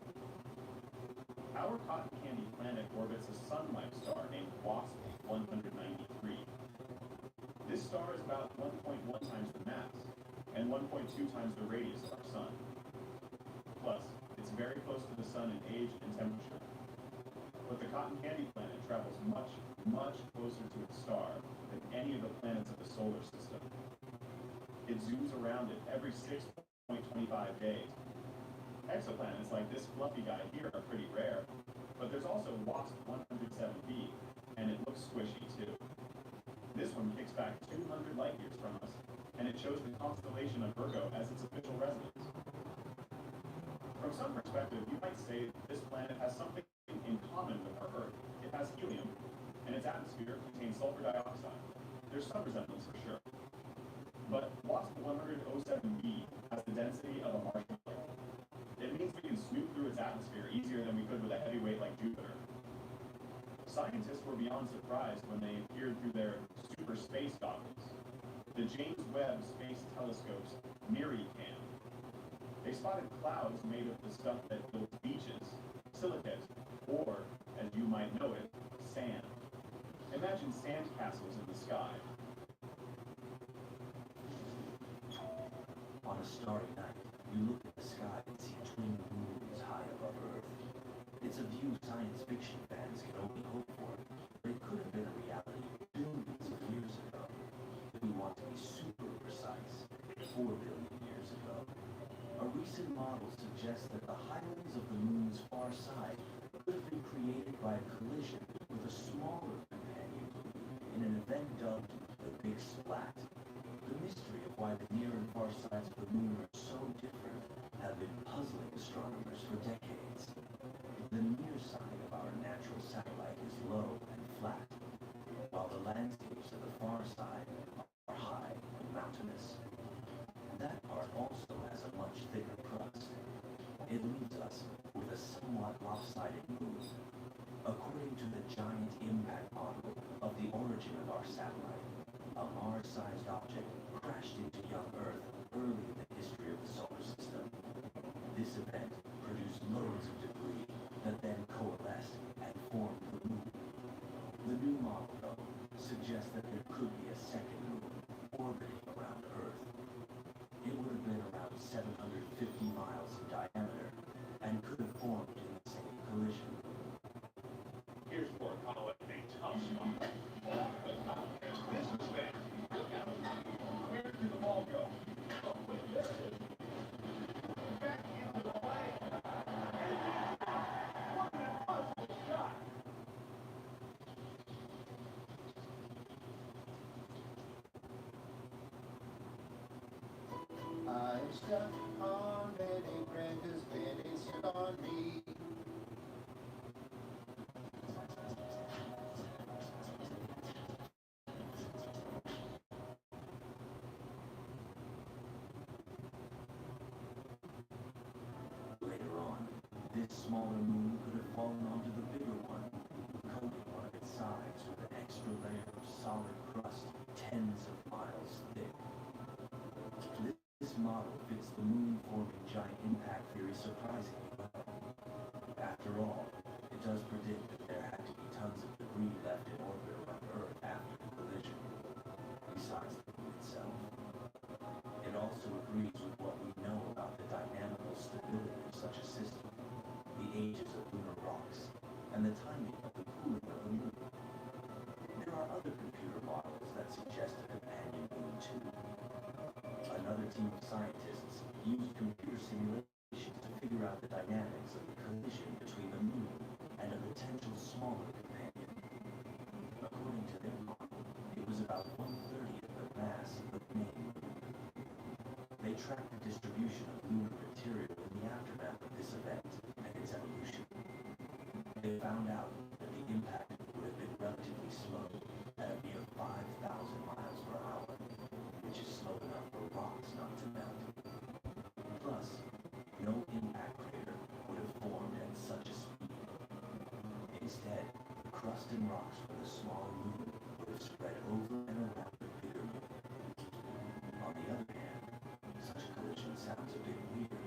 Our cotton candy planet orbits a sun-like star named WASP 193. This star is about 1.1 times the mass and 1.2 times the radius of our sun. Plus, it's very close to the sun in age and temperature. But the cotton candy planet travels much, much closer to its star than any of the planets of the solar system. It zooms around it every 6.25 days. Exoplanets like this fluffy guy here are pretty rare, but there's also WASP 107b, and it looks squishy too. This one kicks back 200 light years from us, and it shows the constellation of Virgo as its official residence. From some perspective, you might say this planet has something in common with our Earth. It has helium, and its atmosphere contains sulfur dioxide. There's some resemblance for sure. But WASP 107b has the density of a marshmallow. It means we can snoop through its atmosphere easier than we could with a heavyweight like Jupiter. Scientists were beyond surprised when they peered through their super space goggles, the James Webb Space Telescope's MIRI-cam. They spotted clouds made of the stuff that builds beaches, silicate, or, as you might know it, sand. Imagine sand castles in the sky. On a starry night, you look at the sky and see twin moons high above Earth. It's a view science fiction fans can only hope for, but it could have been a reality billions of years ago. If we want to be super precise, 4 billion years ago. A recent model suggests that the highlands of the moon's far side could have been created by a collision with a smaller companion moon in an event dubbed the Big Splat. The mystery of why the near and far sides of the moon are so different have been puzzling astronomers for decades. The near side of our natural satellite is low and flat, while the landscapes of the far side are high and mountainous. That part also has a much thicker crust. It leaves us with a somewhat lopsided moon. According to the giant impact model of the origin of our satellite, a Mars-sized object crashed into young Earth early in the history of the solar system. This event produced loads of debris that then coalesced and formed the moon. The new model, though, suggests that there could be a second moon orbiting around Earth. It would have been around 750 miles in diameter and could have formed in the same collision. Here's for a comet named Astronaut. This is bad. Look out. Where did the ball go? Oh, wait, there it is. Back into the lane. What an impossible shot. I'm stuck on many branches, many stuck on me. Later on, this smaller moon could have fallen onto the bigger one, coating one of its sides with an extra layer of solid crust tens of miles thick. This model fits the moon-forming giant impact theory surprisingly well. After all, it does predict that there had to be tons of debris left in orbit around Earth after the collision, besides the moon itself. It also agrees with what we know about the dynamical stability of such a system, the ages of lunar rocks, and the timing of the cooling of the moon. There are other computer models that suggest a companion moon too. Another team of scientists used computer simulations to figure out the dynamics of the collision between the moon and a potential smaller companion. According to their model, it was about 1/30 of the mass of the main moon. They tracked the distribution of lunar material in the aftermath of this event and its evolution. They found out that the impact would have been relatively slow at a mere 5,000 miles per hour, which is slow enough for rocks not to melt. Plus, no impact crater would have formed at such a speed. Instead, the crust and rocks for the smaller moon would have spread over and around the bigger moon. On the other hand, such a collision sounds a bit weird.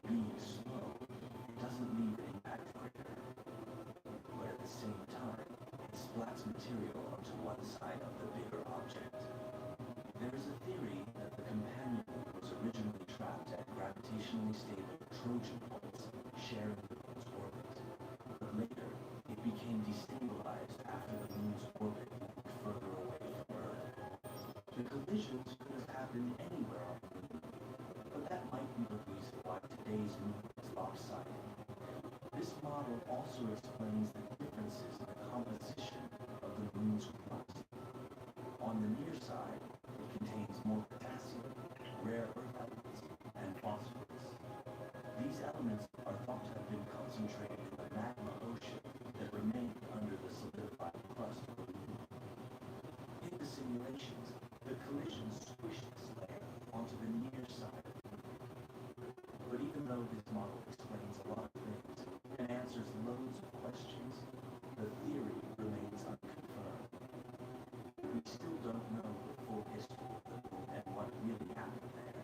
Being slow doesn't leave an impact crater, but at the same time, it splats material onto one side of the bigger object. There is a theory that the companion was originally trapped at gravitationally stable Trojan points sharing the moon's orbit, but later it became destabilized after the moon's orbit moved further away from Earth. The collisions could have happened anywhere on the moon, but that might be the reason why today's moon is lopsided. This model also explains the differences in the composition of the moon's crust. On the near side, it contains more potassium, rare earth elements, and phosphorus. These elements are thought to have been concentrated in the magma ocean that remained under the solidified crust of the moon. In the simulations, the collision squished this layer onto the near side of the moon. But even though this model explains a lot of things and answers loads of questions, the theory remains unconfirmed. We still don't know the full history of the moon and what really happened there.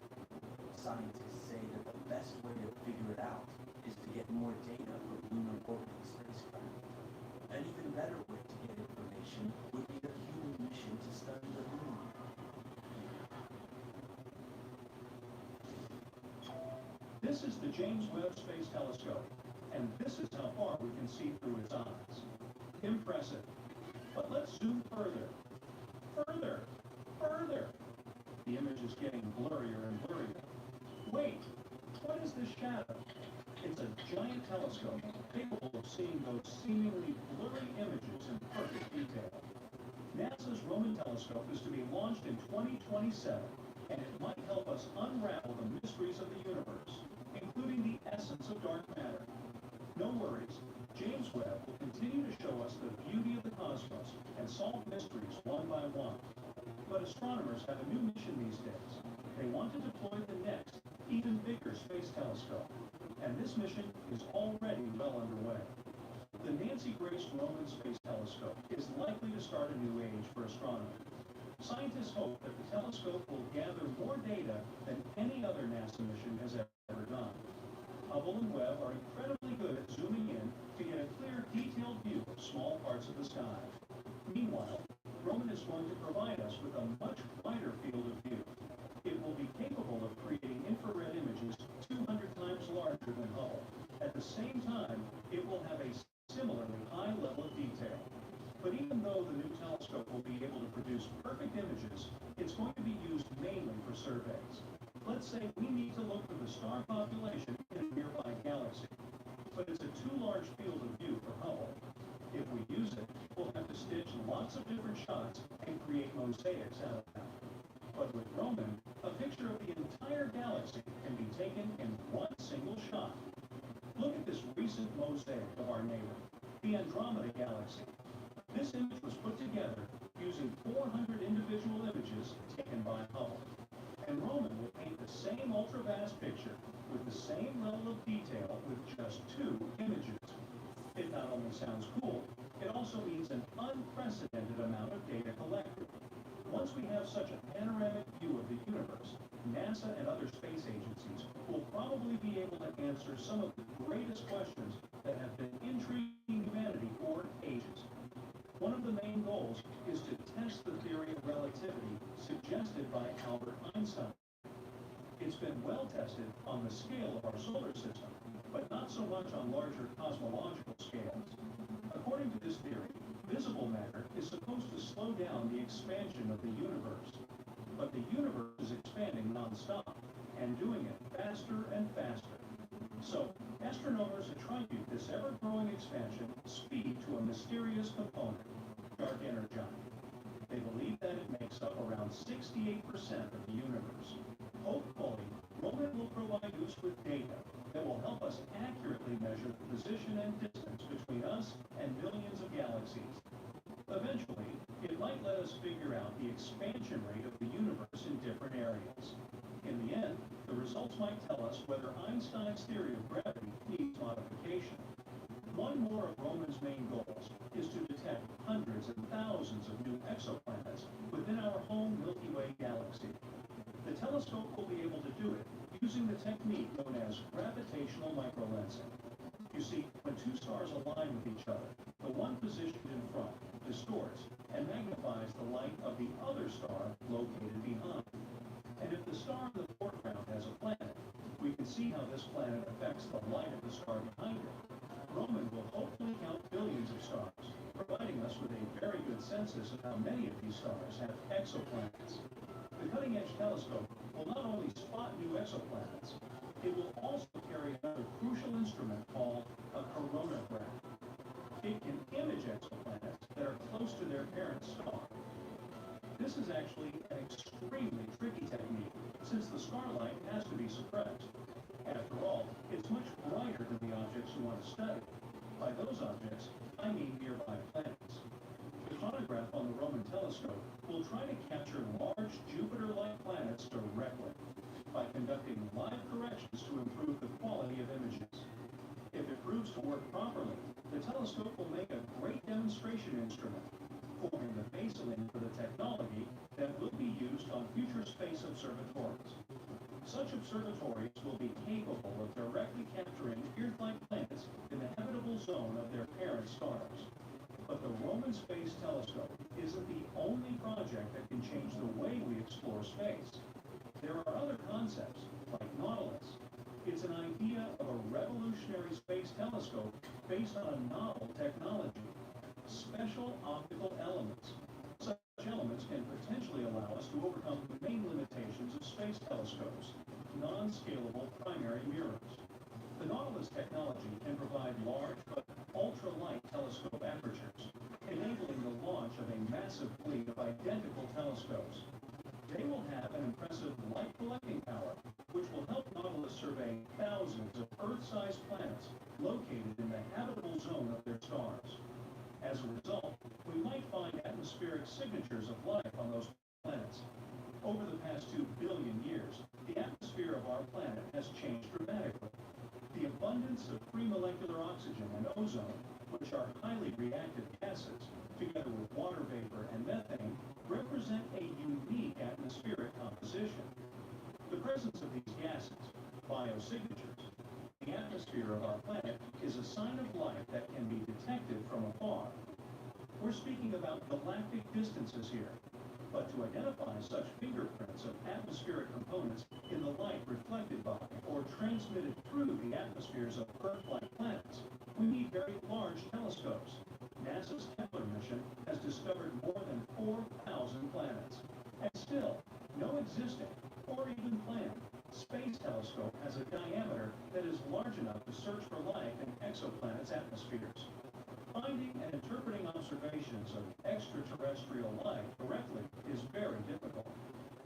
Scientists say that the best way to figure it out is to get more data from lunar orbiting spacecraft. An even better way to get information would be a human mission to study the moon. This is the James Webb Space Telescope, and this is how far we can see through its eyes. Impressive. But let's zoom further. Further. Further. The image is getting blurrier and blurrier. Wait, what is this shadow? It's a giant telescope capable of seeing those seemingly blurry images in perfect detail. NASA's Roman telescope is to be launched in 2027, and it might help us unravel the mysteries of the universe, including the essence of dark matter. No worries, James Webb will continue to show us the beauty of the cosmos and solve mysteries one by one. But astronomers have a new mission these days. They want to deploy the next, even bigger space telescope, and this mission is already well underway. The Nancy Grace Roman Space Telescope is likely to start a new age for astronomy. Scientists hope that the telescope will gather more data than any other NASA mission has ever done. Hubble and Webb are incredibly good at zooming in to get a clear, detailed view of small parts of the sky. Meanwhile, Roman is going to provide us with a much wider field of view. It will be capable of creating infrared images 200 times larger than Hubble. At the same time, it will have a similarly high level of detail. But even though the new telescope will be able to produce perfect images, it's going to be used mainly for surveys. Let's say we need to look for the star population in a nearby galaxy. But it's a too large field of view for Hubble. If we use it, we'll have to stitch lots of different shots and create mosaics out of them. But with Roman, a picture of the entire galaxy can be taken in one single shot. Look at this recent mosaic of our neighbor, the Andromeda Galaxy. This image was put together using 400 individual images taken by Hubble. And Roman will paint the same ultra-vast picture with the same level of detail with just 2 images. It not only sounds cool, it also means an unprecedented amount of data collected. Once we have such a panoramic view of the universe, NASA and other space agencies will probably be able to answer some of the greatest questions that have been intriguing humanity for ages. One of the main goals is to test the theory of relativity suggested by Albert Einstein. It's been well tested on the scale of our solar system, but not so much on larger cosmological scales. According to this theory, visible matter is supposed to slow down the expansion of the universe. But the universe is expanding nonstop, and doing it faster and faster. So, astronomers attribute this ever-growing expansion speed to a mysterious component, dark energy. They believe that it makes up around 68% of the universe. Hopefully, Roman will provide us with data, that will help us accurately measure the position and distance between us and millions of galaxies. Eventually, it might let us figure out the expansion rate of the universe in different areas. In the end, the results might tell us whether Einstein's theory of gravity needs modification. One more of Roman's main goals is to detect hundreds and thousands of new exoplanets within our home Milky Way galaxy. The telescope will be able to do it using the technique known as gravitational microlensing. You see, when two stars align with each other, the one positioned in front distorts and magnifies the light of the other star located behind. And if the star in the foreground has a planet, we can see how this planet affects the light of the star behind it. Roman will hopefully count billions of stars, providing us with a very good census of how many of these stars have exoplanets. The cutting-edge telescope will not only spot new exoplanets, it will also carry another crucial instrument called a coronagraph. It can image exoplanets that are close to their parent star. This is actually an extremely tricky technique, since the starlight has to be suppressed. After all, it's much brighter than the objects you want to study. By those objects, I mean nearby planets. The chronograph on the Roman telescope will try to capture large Jupiter-like planets directly by conducting live corrections to improve the quality of images. If it proves to work properly, the telescope will make a great demonstration instrument, forming the baseline for the technology that will be used on future space observatories. Such observatories will be capable of directly capturing Earth-like planets in the habitable zone of their parent stars. But the Roman Space Telescope isn't the only project that can change the way we explore space. There are other concepts, like Nautilus. It's an idea of a revolutionary space telescope based on a novel technology, special optical elements. Such elements can potentially allow us to overcome the main limitations of space telescopes, non-scalable primary mirrors. The Nautilus technology can provide large but ultra-light telescope apertures, enabling the launch of a massive fleet of identical telescopes. They will have an impressive light collecting power, which will help Nautilus survey thousands of Earth-sized planets located in the habitable zone of their stars. As a result, we might find atmospheric signatures of life on those planets. Over the past 2 billion years, the atmosphere of our planet has changed dramatically. The abundance of free molecular oxygen and ozone, which are highly reactive gases, together with water vapor and methane, represent a unique atmospheric composition. The presence of these gases, biosignatures, the atmosphere of our planet is a sign of life that can be detected from afar. We're speaking about galactic distances here, but to identify such fingerprints of atmospheric components in the light reflected by or transmitted through the atmospheres of Earth-like planets, we need very large telescopes. NASA's Kepler mission has discovered more than 4,000 planets, and still, no existing or even planned space telescope has a diameter that is large enough to search for life in exoplanets' atmospheres. Finding and interpreting observations of extraterrestrial life correctly is very difficult,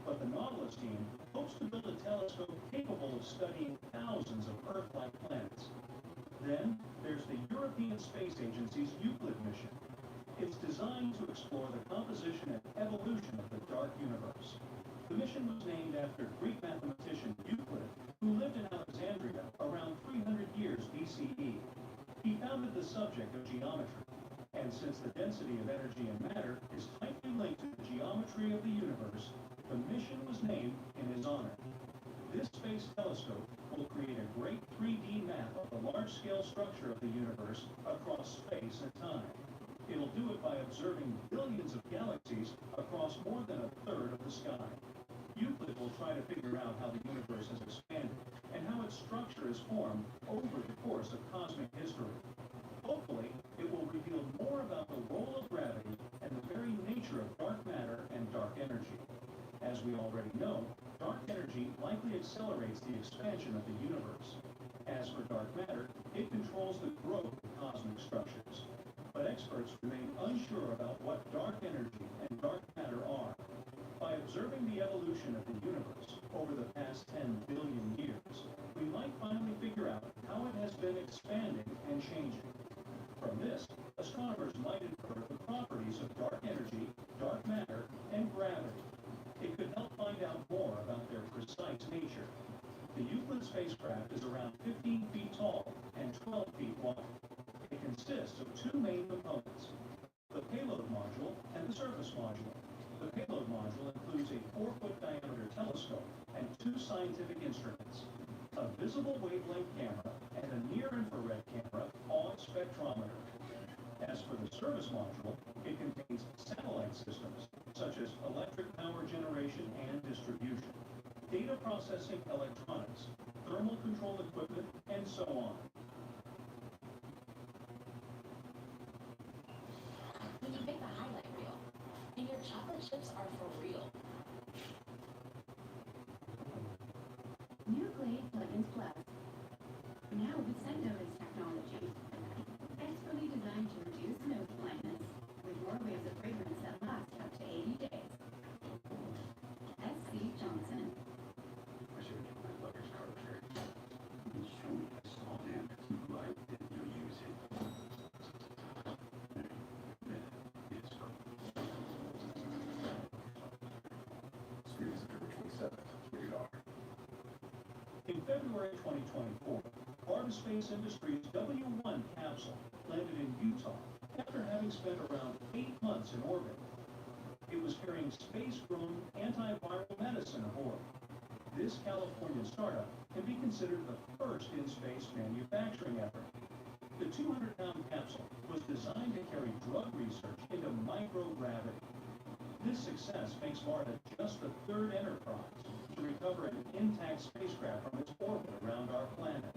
but the Nautilus team hopes to build a telescope capable of studying thousands of Earth-like planets. Then, there's the European Space Agency's Euclid mission. It's designed to explore the composition and evolution of the dark universe. The mission was named after Greek mathematician Euclid, who lived in Alexandria around 300 years BCE. He founded the subject of geometry, and since the density of energy and matter is tightly linked to the geometry of the universe, the mission was named in his honor. This space telescope will create a great 3D map of the large-scale structure of the universe across space and time. It'll do it by observing billions of galaxies across more than a third of the sky. Euclid will try to figure out how the universe has expanded and how its structure is formed over the course of cosmic history. Hopefully, it will reveal more about the role of gravity and the very nature of dark matter and dark energy. As we already know, dark energy likely accelerates the expansion of the universe. As for dark matter, it controls the growth of cosmic structures. But experts remain unsure about what dark energy and dark matter are. By observing the evolution of the universe over the past 10 billion years, we might find finally figure out how it has been expanding and changing. From this, astronomers might infer the properties of dark energy, dark matter, and gravity. It could help find out more about their precise nature. The Euclid spacecraft is around 15 feet tall and 12 feet wide. It consists of two main components, the payload module and the service module. The payload module includes a 4-foot diameter telescope and two scientific instruments, a visible wavelength camera and a near-infrared camera on spectrometer. As for the service module, it contains satellite systems, such as electric power generation and distribution, data processing electronics, thermal control equipment, and so on. When you make the highlight reel, and your chocolate chips are for real. New Glade Plugins Plus. Now with scent notice technology. Expertly designed to reduce nose blindness, with more waves of fragrance that last up to 80 days. S.C. Johnson. I should get my luggage card here. Show me a small damn light that you're using. Series October 27th, rated R. In February 2024, Varda Space Industries' W1 capsule landed in Utah after having spent around 8 months in orbit. It was carrying space-grown antiviral medicine aboard. This California startup can be considered the first in-space manufacturing effort. The 200-pound capsule was designed to carry drug research into microgravity. This success makes Varda just the third enterprise to recover an intact spacecraft from its orbit around our planet.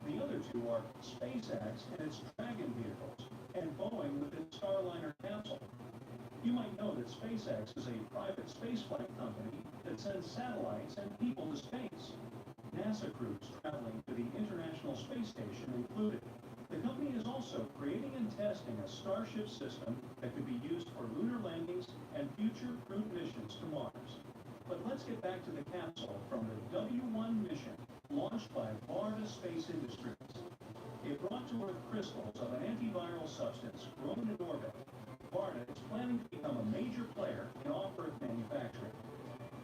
The other two are SpaceX and its Dragon vehicles, and Boeing with its Starliner capsule. You might know that SpaceX is a private spaceflight company that sends satellites and people to space. NASA crews traveling to the International Space Station included. The company is also creating and testing a Starship system that could be used for lunar landings and future crewed missions to Mars. But let's get back to the capsule from the W1 mission launched by Varda Space Industries. It brought to Earth crystals of an antiviral substance grown in orbit. Varda is planning to become a major player in off-Earth manufacturing.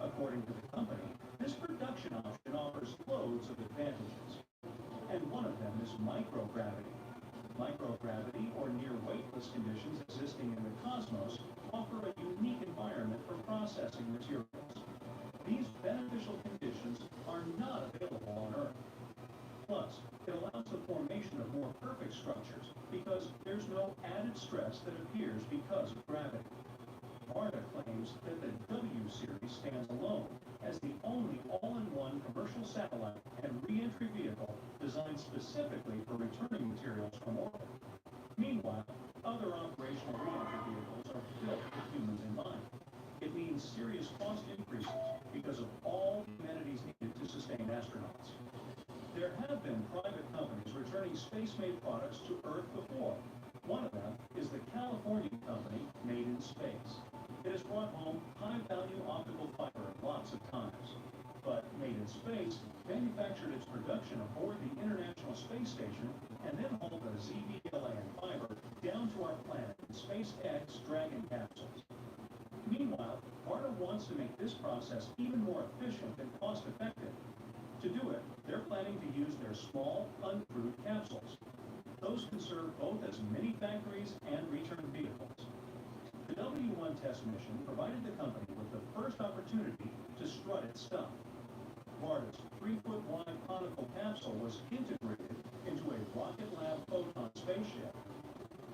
According to the company, this production option offers loads of advantages. And one of them is microgravity. Microgravity, or near weightless conditions existing in the cosmos, offer a unique environment for processing materials. These beneficial conditions are not available on Earth. Plus, it allows the formation of more perfect structures because there's no added stress that appears because of gravity. Varda claims that the W series stands alone as the only all-in-one commercial satellite and re-entry vehicle designed specifically for returning materials from orbit. Meanwhile, other operational re-entry vehicles are built with humans in mind. It means serious cost increases because of all the amenities needed to sustain astronauts. There have been private companies returning space-made products to Earth before. One of them is the California company Made in Space. It has brought home high-value optical fiber lots of times. But Made in Space manufactured its production aboard the International Space Station and then hauled the ZVLA and fiber down to our planet in SpaceX Dragon capsules. Meanwhile, Varda wants to make this process even more efficient and cost-effective. To do it, they're planning to use their small, uncrewed capsules. Those can serve both as mini factories and return vehicles. The W1 test mission provided the company with the first opportunity to strut its stuff. Varda's 3-foot-wide conical capsule was integrated into a Rocket Lab Photon spaceship.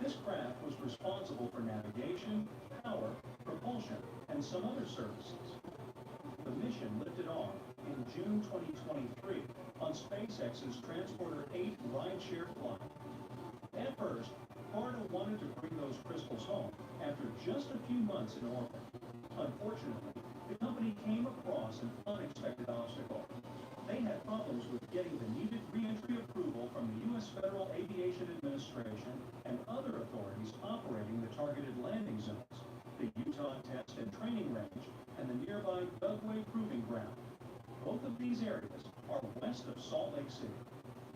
This craft was responsible for navigation, power, propulsion, and some other services. The mission lifted off in June 2023 on SpaceX's Transporter 8 rideshare flight. At first, Varda wanted to bring those crystals home after just a few months in orbit. Unfortunately, the company came across an unexpected obstacle. They had problems with getting the needed re-entry approval from the U.S. Federal Aviation Administration and other authorities operating the targeted landing zones, the Utah Test and Training Range, and the nearby Dugway Proving Ground. Both of these These areas are west of Salt Lake City.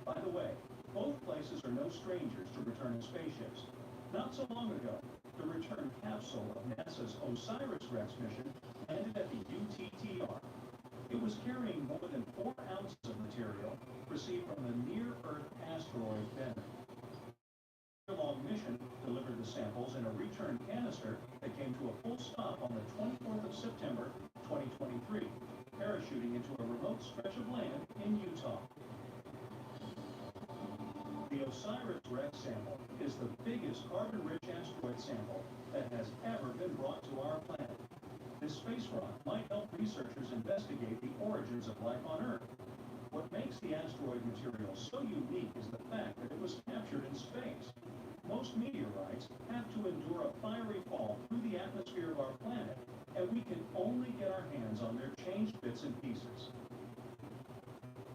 By the way, both places are no strangers to returning spaceships. Not so long ago, the return capsule of NASA's OSIRIS-REx mission landed at the UTTR. It was carrying more than 4 ounces of material received from the near-Earth asteroid Bennu. The long mission delivered the samples in a return canister that came to a full stop on the 24th of September, 2023, parachuting into a remote stretch of land in Utah. The OSIRIS-REx sample is the biggest carbon-rich asteroid sample that has ever been brought to our planet. This space rock might help researchers investigate the origins of life on Earth. What makes the asteroid material so unique is the fact that it was captured in space. Most meteorites have to endure a fiery fall through the atmosphere of our planet, and we can only get our hands on their changed bits and pieces.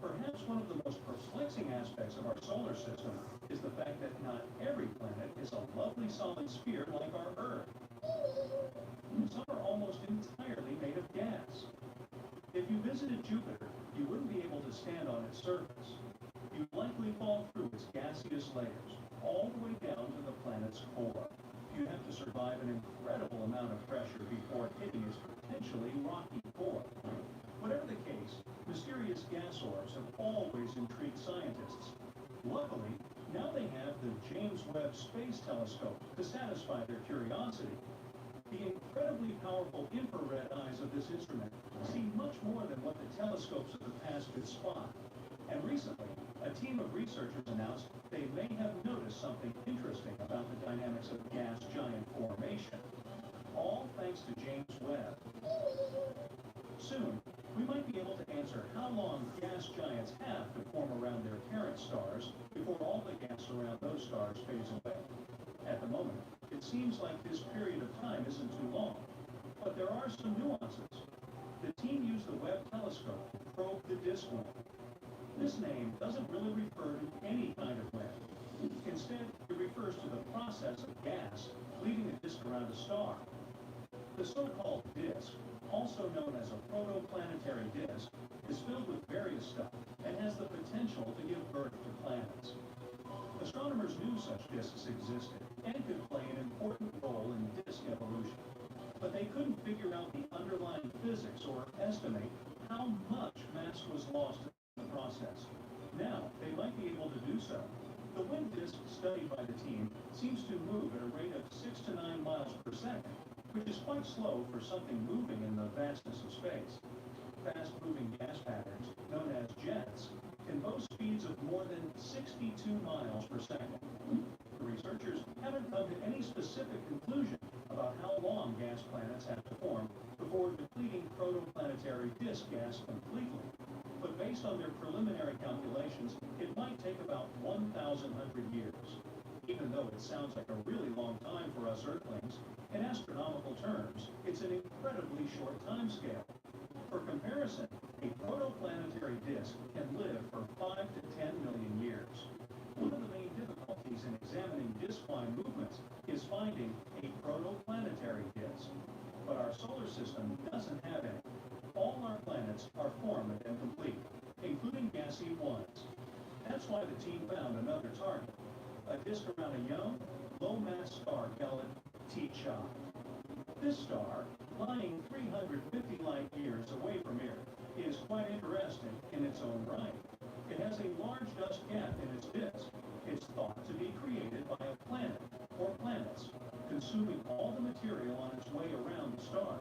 Perhaps one of the most perplexing aspects of our solar system is the fact that not every planet is a lovely solid sphere like our Earth. Some are almost entirely made of gas. If you visited Jupiter, you wouldn't be able to stand on its surface. You'd likely fall through its gaseous layers, all the way down to the planet's core. You'd have to survive an incredible amount of pressure before hitting its potentially rocky core. Whatever the case, mysterious gas orbs have always intrigued scientists. Luckily, now they have the James Webb Space Telescope to satisfy their curiosity. The incredibly powerful infrared eyes of this instrument see much more than what the telescopes of the past could spot. And recently, a team of researchers announced they may have noticed something interesting about the dynamics of gas giant formation. All thanks to James Webb. Soon, we might be able to answer how long gas giants have to form around their parent stars before all the gas around those stars fades away. At the moment, it seems like this period of time isn't too long, but there are some nuances. The team used the Webb telescope to probe the disk web. This name doesn't really refer to any kind of web. Instead, it refers to the process of gas leaving a disk around a star. The so-called disk, also known as a protoplanetary disk, is filled with various stuff and has the potential to give birth to planets. Astronomers knew such disks existed and could play an important role in disk evolution, but they couldn't figure out the underlying physics or estimate how much mass was lost in the process. Now, they might be able to do so. The wind disk studied by the team seems to move at a rate of 6 to 9 miles per second, which is quite slow for something moving in the vastness of space. Fast-moving gas patterns, known as jets, can boast speeds of more than 62 miles per second. The researchers haven't come to any specific conclusion about how long gas planets have to form before depleting protoplanetary disk gas completely. But based on their preliminary calculations, it might take about 1,100 years. Even though it sounds like a really long time for us Earthlings, in astronomical terms, it's an incredibly short time scale. For comparison, a protoplanetary disk can live for 5 to 10 million years. One of the main difficulties in examining disk-line movements is finding a protoplanetary disk. But our solar system doesn't have any. All our planets are formed and complete, including gassy ones. That's why the team found another target, a disk around a young, low-mass star called T-Chop. This star, lying 350 light years away from Earth, is quite interesting in its own right. It has a large dust gap in its disk. It's thought to be created by a planet, or planets, consuming all the material on its way around the star.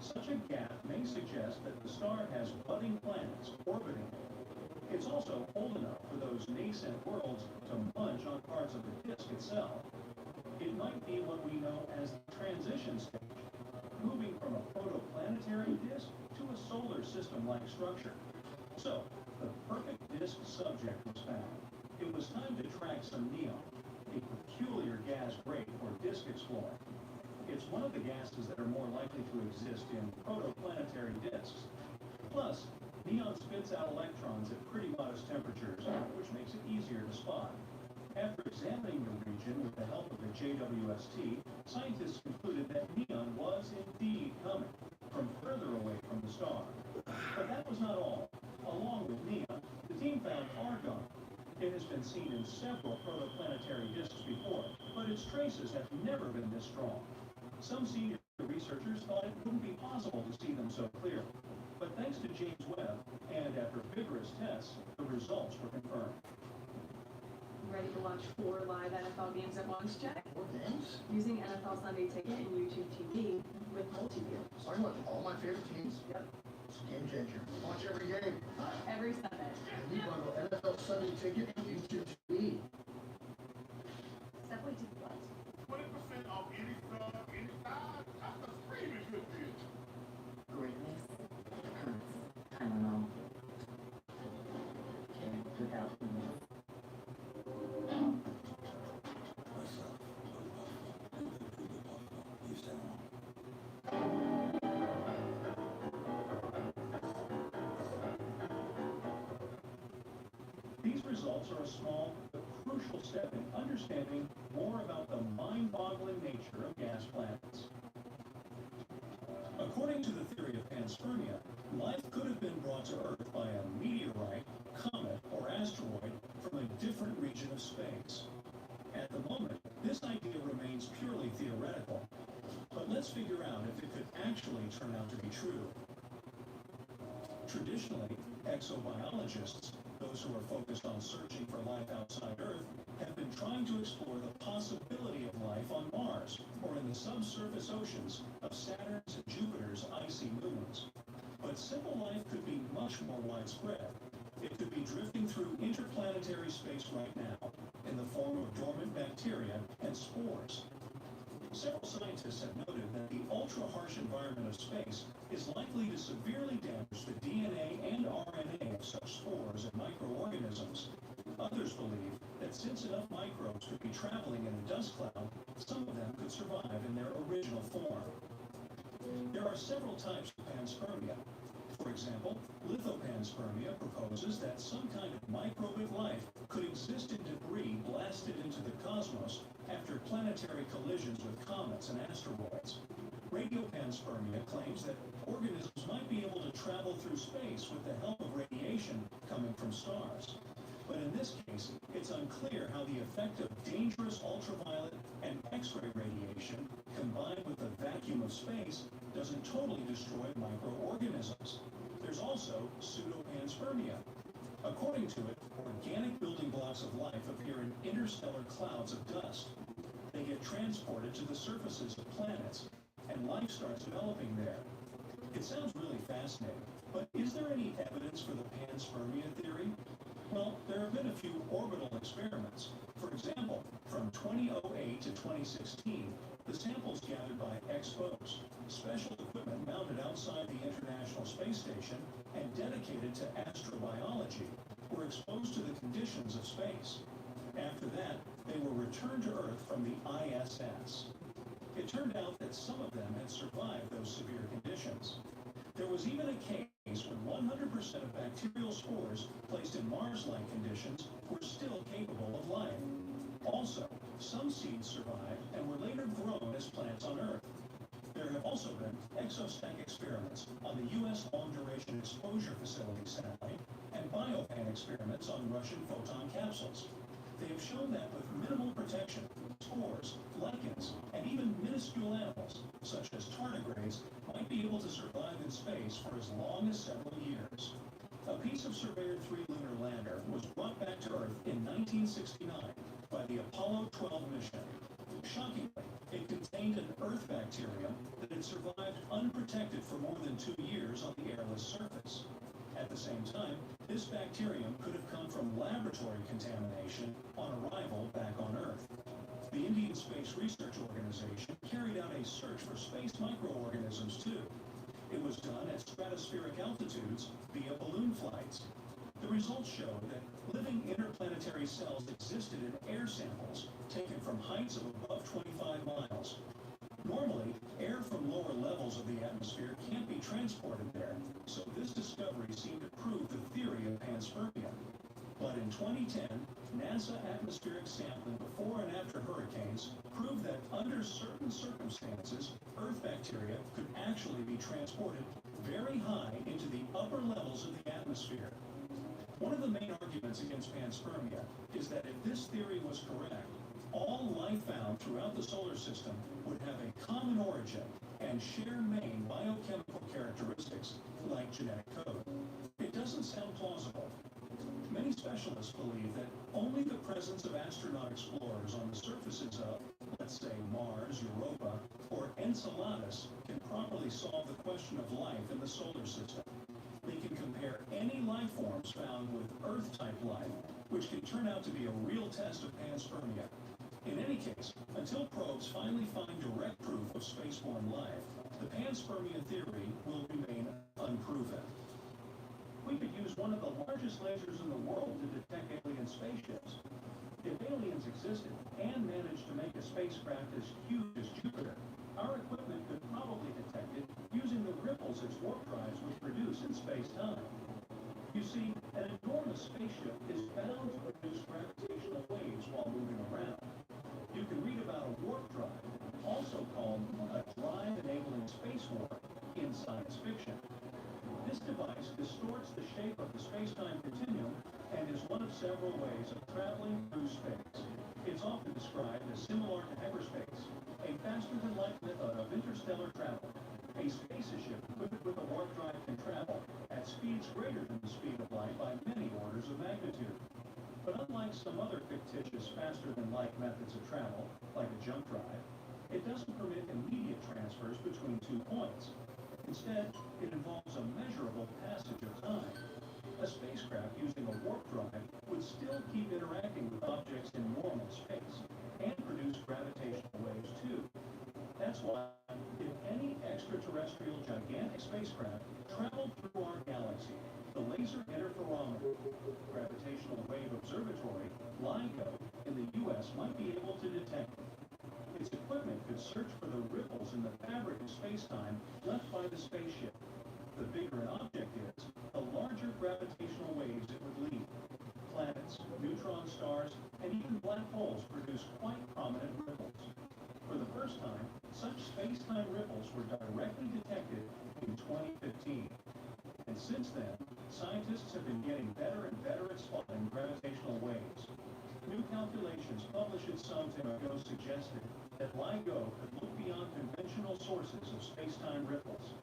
Such a gap may suggest that the star has budding planets orbiting it. It's also old enough for those nascent worlds to munch on parts of the disk itself. It might be what we know as the transition stage, moving from a protoplanetary disk to a solar system-like structure. So, the perfect disk subject was found. It was time to track some neon, a peculiar gas great for disk exploring. It's one of the gases that are more likely to exist in protoplanetary disks. Plus, neon spits out electrons at pretty modest temperatures, which makes it easier to spot. After examining the region with the help of the JWST, scientists concluded that neon was indeed coming from further away from the star. But that was not all. Along with neon, the team found argon. It has been seen in several protoplanetary disks before, but its traces have never been this strong. Some senior researchers thought it wouldn't be possible to see them so clearly, but thanks to James Webb, and after vigorous tests, the results were confirmed. Ready to watch 4 live NFL games at once, Jack? 4 games? Using NFL Sunday Ticket and YouTube TV with multi-view. So I want all my favorite teams? Yep. It's a game changer. Watch every game. Every Sunday. And we bundle NFL Sunday Ticket and YouTube TV. Subway did what? 20% off any sub, any size. That's a screaming good deal. Greatness hurts. I don't know. Can't without me. These results are a small but crucial step in understanding more about the mind-boggling nature of gas planets. According to the theory of panspermia, life could have been brought to Earth by a meteorite, comet, or asteroid from a different region of space. At the moment, this idea remains purely theoretical, but let's figure out if it could actually turn out to be true. Traditionally, exobiologists, those who are focused on searching for life outside Earth, have been trying to explore the possibility of life on Mars or in the subsurface oceans of Saturn's and Jupiter's icy moons. But simple life could be much more widespread. It could be drifting through interplanetary space right now in the form of dormant bacteria and spores. Several scientists have noted that the ultra-harsh environment of space is likely to severely damage the DNA and RNA of such spores and microorganisms. Others believe that since enough microbes could be traveling in a dust cloud, some of them could survive in their original form. There are several types of panspermia. For example, lithopanspermia proposes that some kind of microbial life could exist in debris blasted into the cosmos after planetary collisions with comets and asteroids. Radiopanspermia claims that organisms might be able to travel through space with the help of radiation coming from stars. But in this case, it's unclear how the effect of dangerous ultraviolet and X-ray radiation combined with the vacuum of space doesn't totally destroy microorganisms. There's also pseudopanspermia. According to it, organic building blocks of life appear in interstellar clouds of dust. They get transported to the surfaces of planets, and life starts developing there. It sounds really fascinating, but is there any evidence for the panspermia theory? Well, there have been a few orbital experiments. For example, from 2008 to 2016, the samples gathered by EXPOSE, special equipment mounted outside the International Space Station and dedicated to astrobiology, were exposed to the conditions of space. After that, they were returned to Earth from the ISS. It turned out that some of them had survived those severe conditions. There was even a case when 100% of bacterial spores placed in Mars-like conditions were still capable of life. Also, some seeds survived and were later grown as plants on Earth. There have also been exostack experiments on the U.S. Long-Duration Exposure Facility satellite and biopan experiments on Russian photon capsules. They have shown that with minimal protection, spores, lichens, and even minuscule animals, such as tardigrades, might be able to survive in space for as long as several years. A piece of Surveyor 3 lunar lander was brought back to Earth in 1969 by the Apollo 12 mission. Shockingly, it contained an Earth bacterium that had survived unprotected for more than 2 years on the airless surface. At the same time, this bacterium could have come from laboratory contamination on arrival back on Earth. The Indian Space Research Organization carried out a search for space microorganisms too. It was done at stratospheric altitudes via balloon flights. The results showed that living interplanetary cells existed in air samples taken from heights of above 25 miles. Normally, air from lower levels of the atmosphere can't be transported there, so this discovery seemed to prove the theory of panspermia. But in 2010, NASA atmospheric sampling before and after hurricanes proved that under certain circumstances, Earth bacteria could actually be transported very high into the upper levels of the atmosphere. One of the main arguments against panspermia is that if this theory was correct, all life found throughout the solar system would have a common origin and share main biochemical characteristics like genetic code. It doesn't sound plausible. Many specialists believe that only the presence of astronaut explorers on the surfaces of, let's say, Mars, Europa, or Enceladus can properly solve the question of life in the solar system. They can compare any life forms found with Earth-type life, which can turn out to be a real test of panspermia. In any case, until probes finally find direct proof of spaceborne life, the panspermia theory will remain unproven. We could use one of the largest lasers in the world to detect alien spaceships. If aliens existed and managed to make a spacecraft as huge as Jupiter, our equipment could probably detect it using the ripples its warp drives would produce in space-time. You see, an enormous spaceship is bound to produce gravitational waves while moving around. You can read about a warp drive, also called a drive-enabling spacewalk, in science fiction. This device distorts the shape of the space-time continuum and is one of several ways of traveling through space. It's often described as similar to hyperspace, a faster-than-light method of interstellar travel. A spaceship equipped with a warp drive can travel at speeds greater than the speed of light by many orders of magnitude. But unlike some other fictitious faster-than-light methods of travel, like a jump drive, it doesn't permit immediate transfers between 2 points. Instead, it involves a measurable passage of time. A spacecraft using a warp drive would still keep interacting with objects in normal space and produce gravitational waves too. That's why, if any extraterrestrial gigantic spacecraft traveled through our galaxy, the Laser Interferometer Gravitational Wave Observatory, LIGO, in the U.S. might be able to detect it. Its equipment could search for the ripples in the fabric of space-time left by the spaceship. The bigger an object is, the larger gravitational waves it would leave. Planets, neutron stars, and even black holes produce quite prominent ripples. For the first time, such space-time ripples were directly detected in 2015. And since then, scientists have been getting better and better at spotting gravitational waves. New calculations published some time ago suggested that LIGO could look beyond conventional sources of space-time ripples.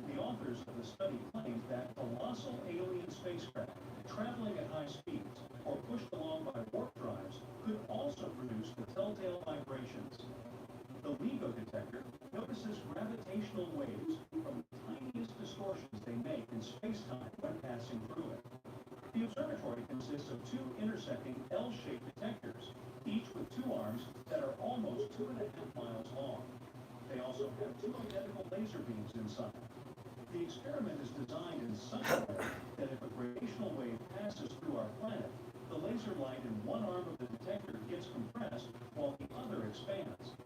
The authors of the study claimed that colossal alien spacecraft traveling at high speeds or pushed along by warp drives could also produce the telltale vibrations. The LIGO detector notices gravitational waves from the tiniest distortions they make in space-time when passing through it. The observatory consists of 2 intersecting L-shaped detectors, each with 2 arms that are almost 2.5 miles long. They also have 2 identical laser beams inside. The experiment is designed in such a way that if a gravitational wave passes through our planet, the laser light in one arm of the detector gets compressed while the other expands.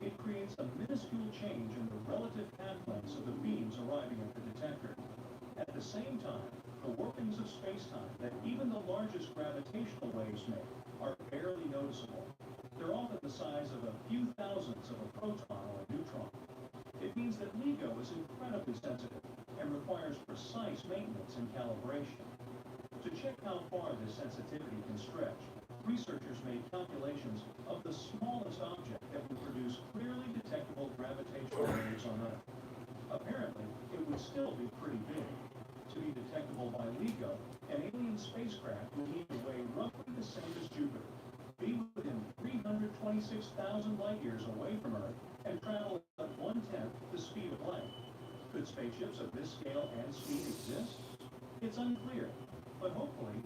It creates a minuscule change in the relative path lengths of the beams arriving at the detector. At the same time, the workings of space-time that even the largest gravitational waves make are barely noticeable. They're often the size of a few thousandths of a proton or a neutron. It means that LIGO is incredibly sensitive and requires precise maintenance and calibration. To check how far this sensitivity can stretch, researchers made calculations of the smallest object that would produce clearly detectable gravitational waves on Earth. Apparently, it would still be pretty big. To be detectable by LIGO, an alien spacecraft would need to weigh roughly the same as Jupiter, be within 326,000 light-years away from Earth, and travel at 1/10 the speed of light. Could spaceships of this scale and speed exist? It's unclear, but hopefully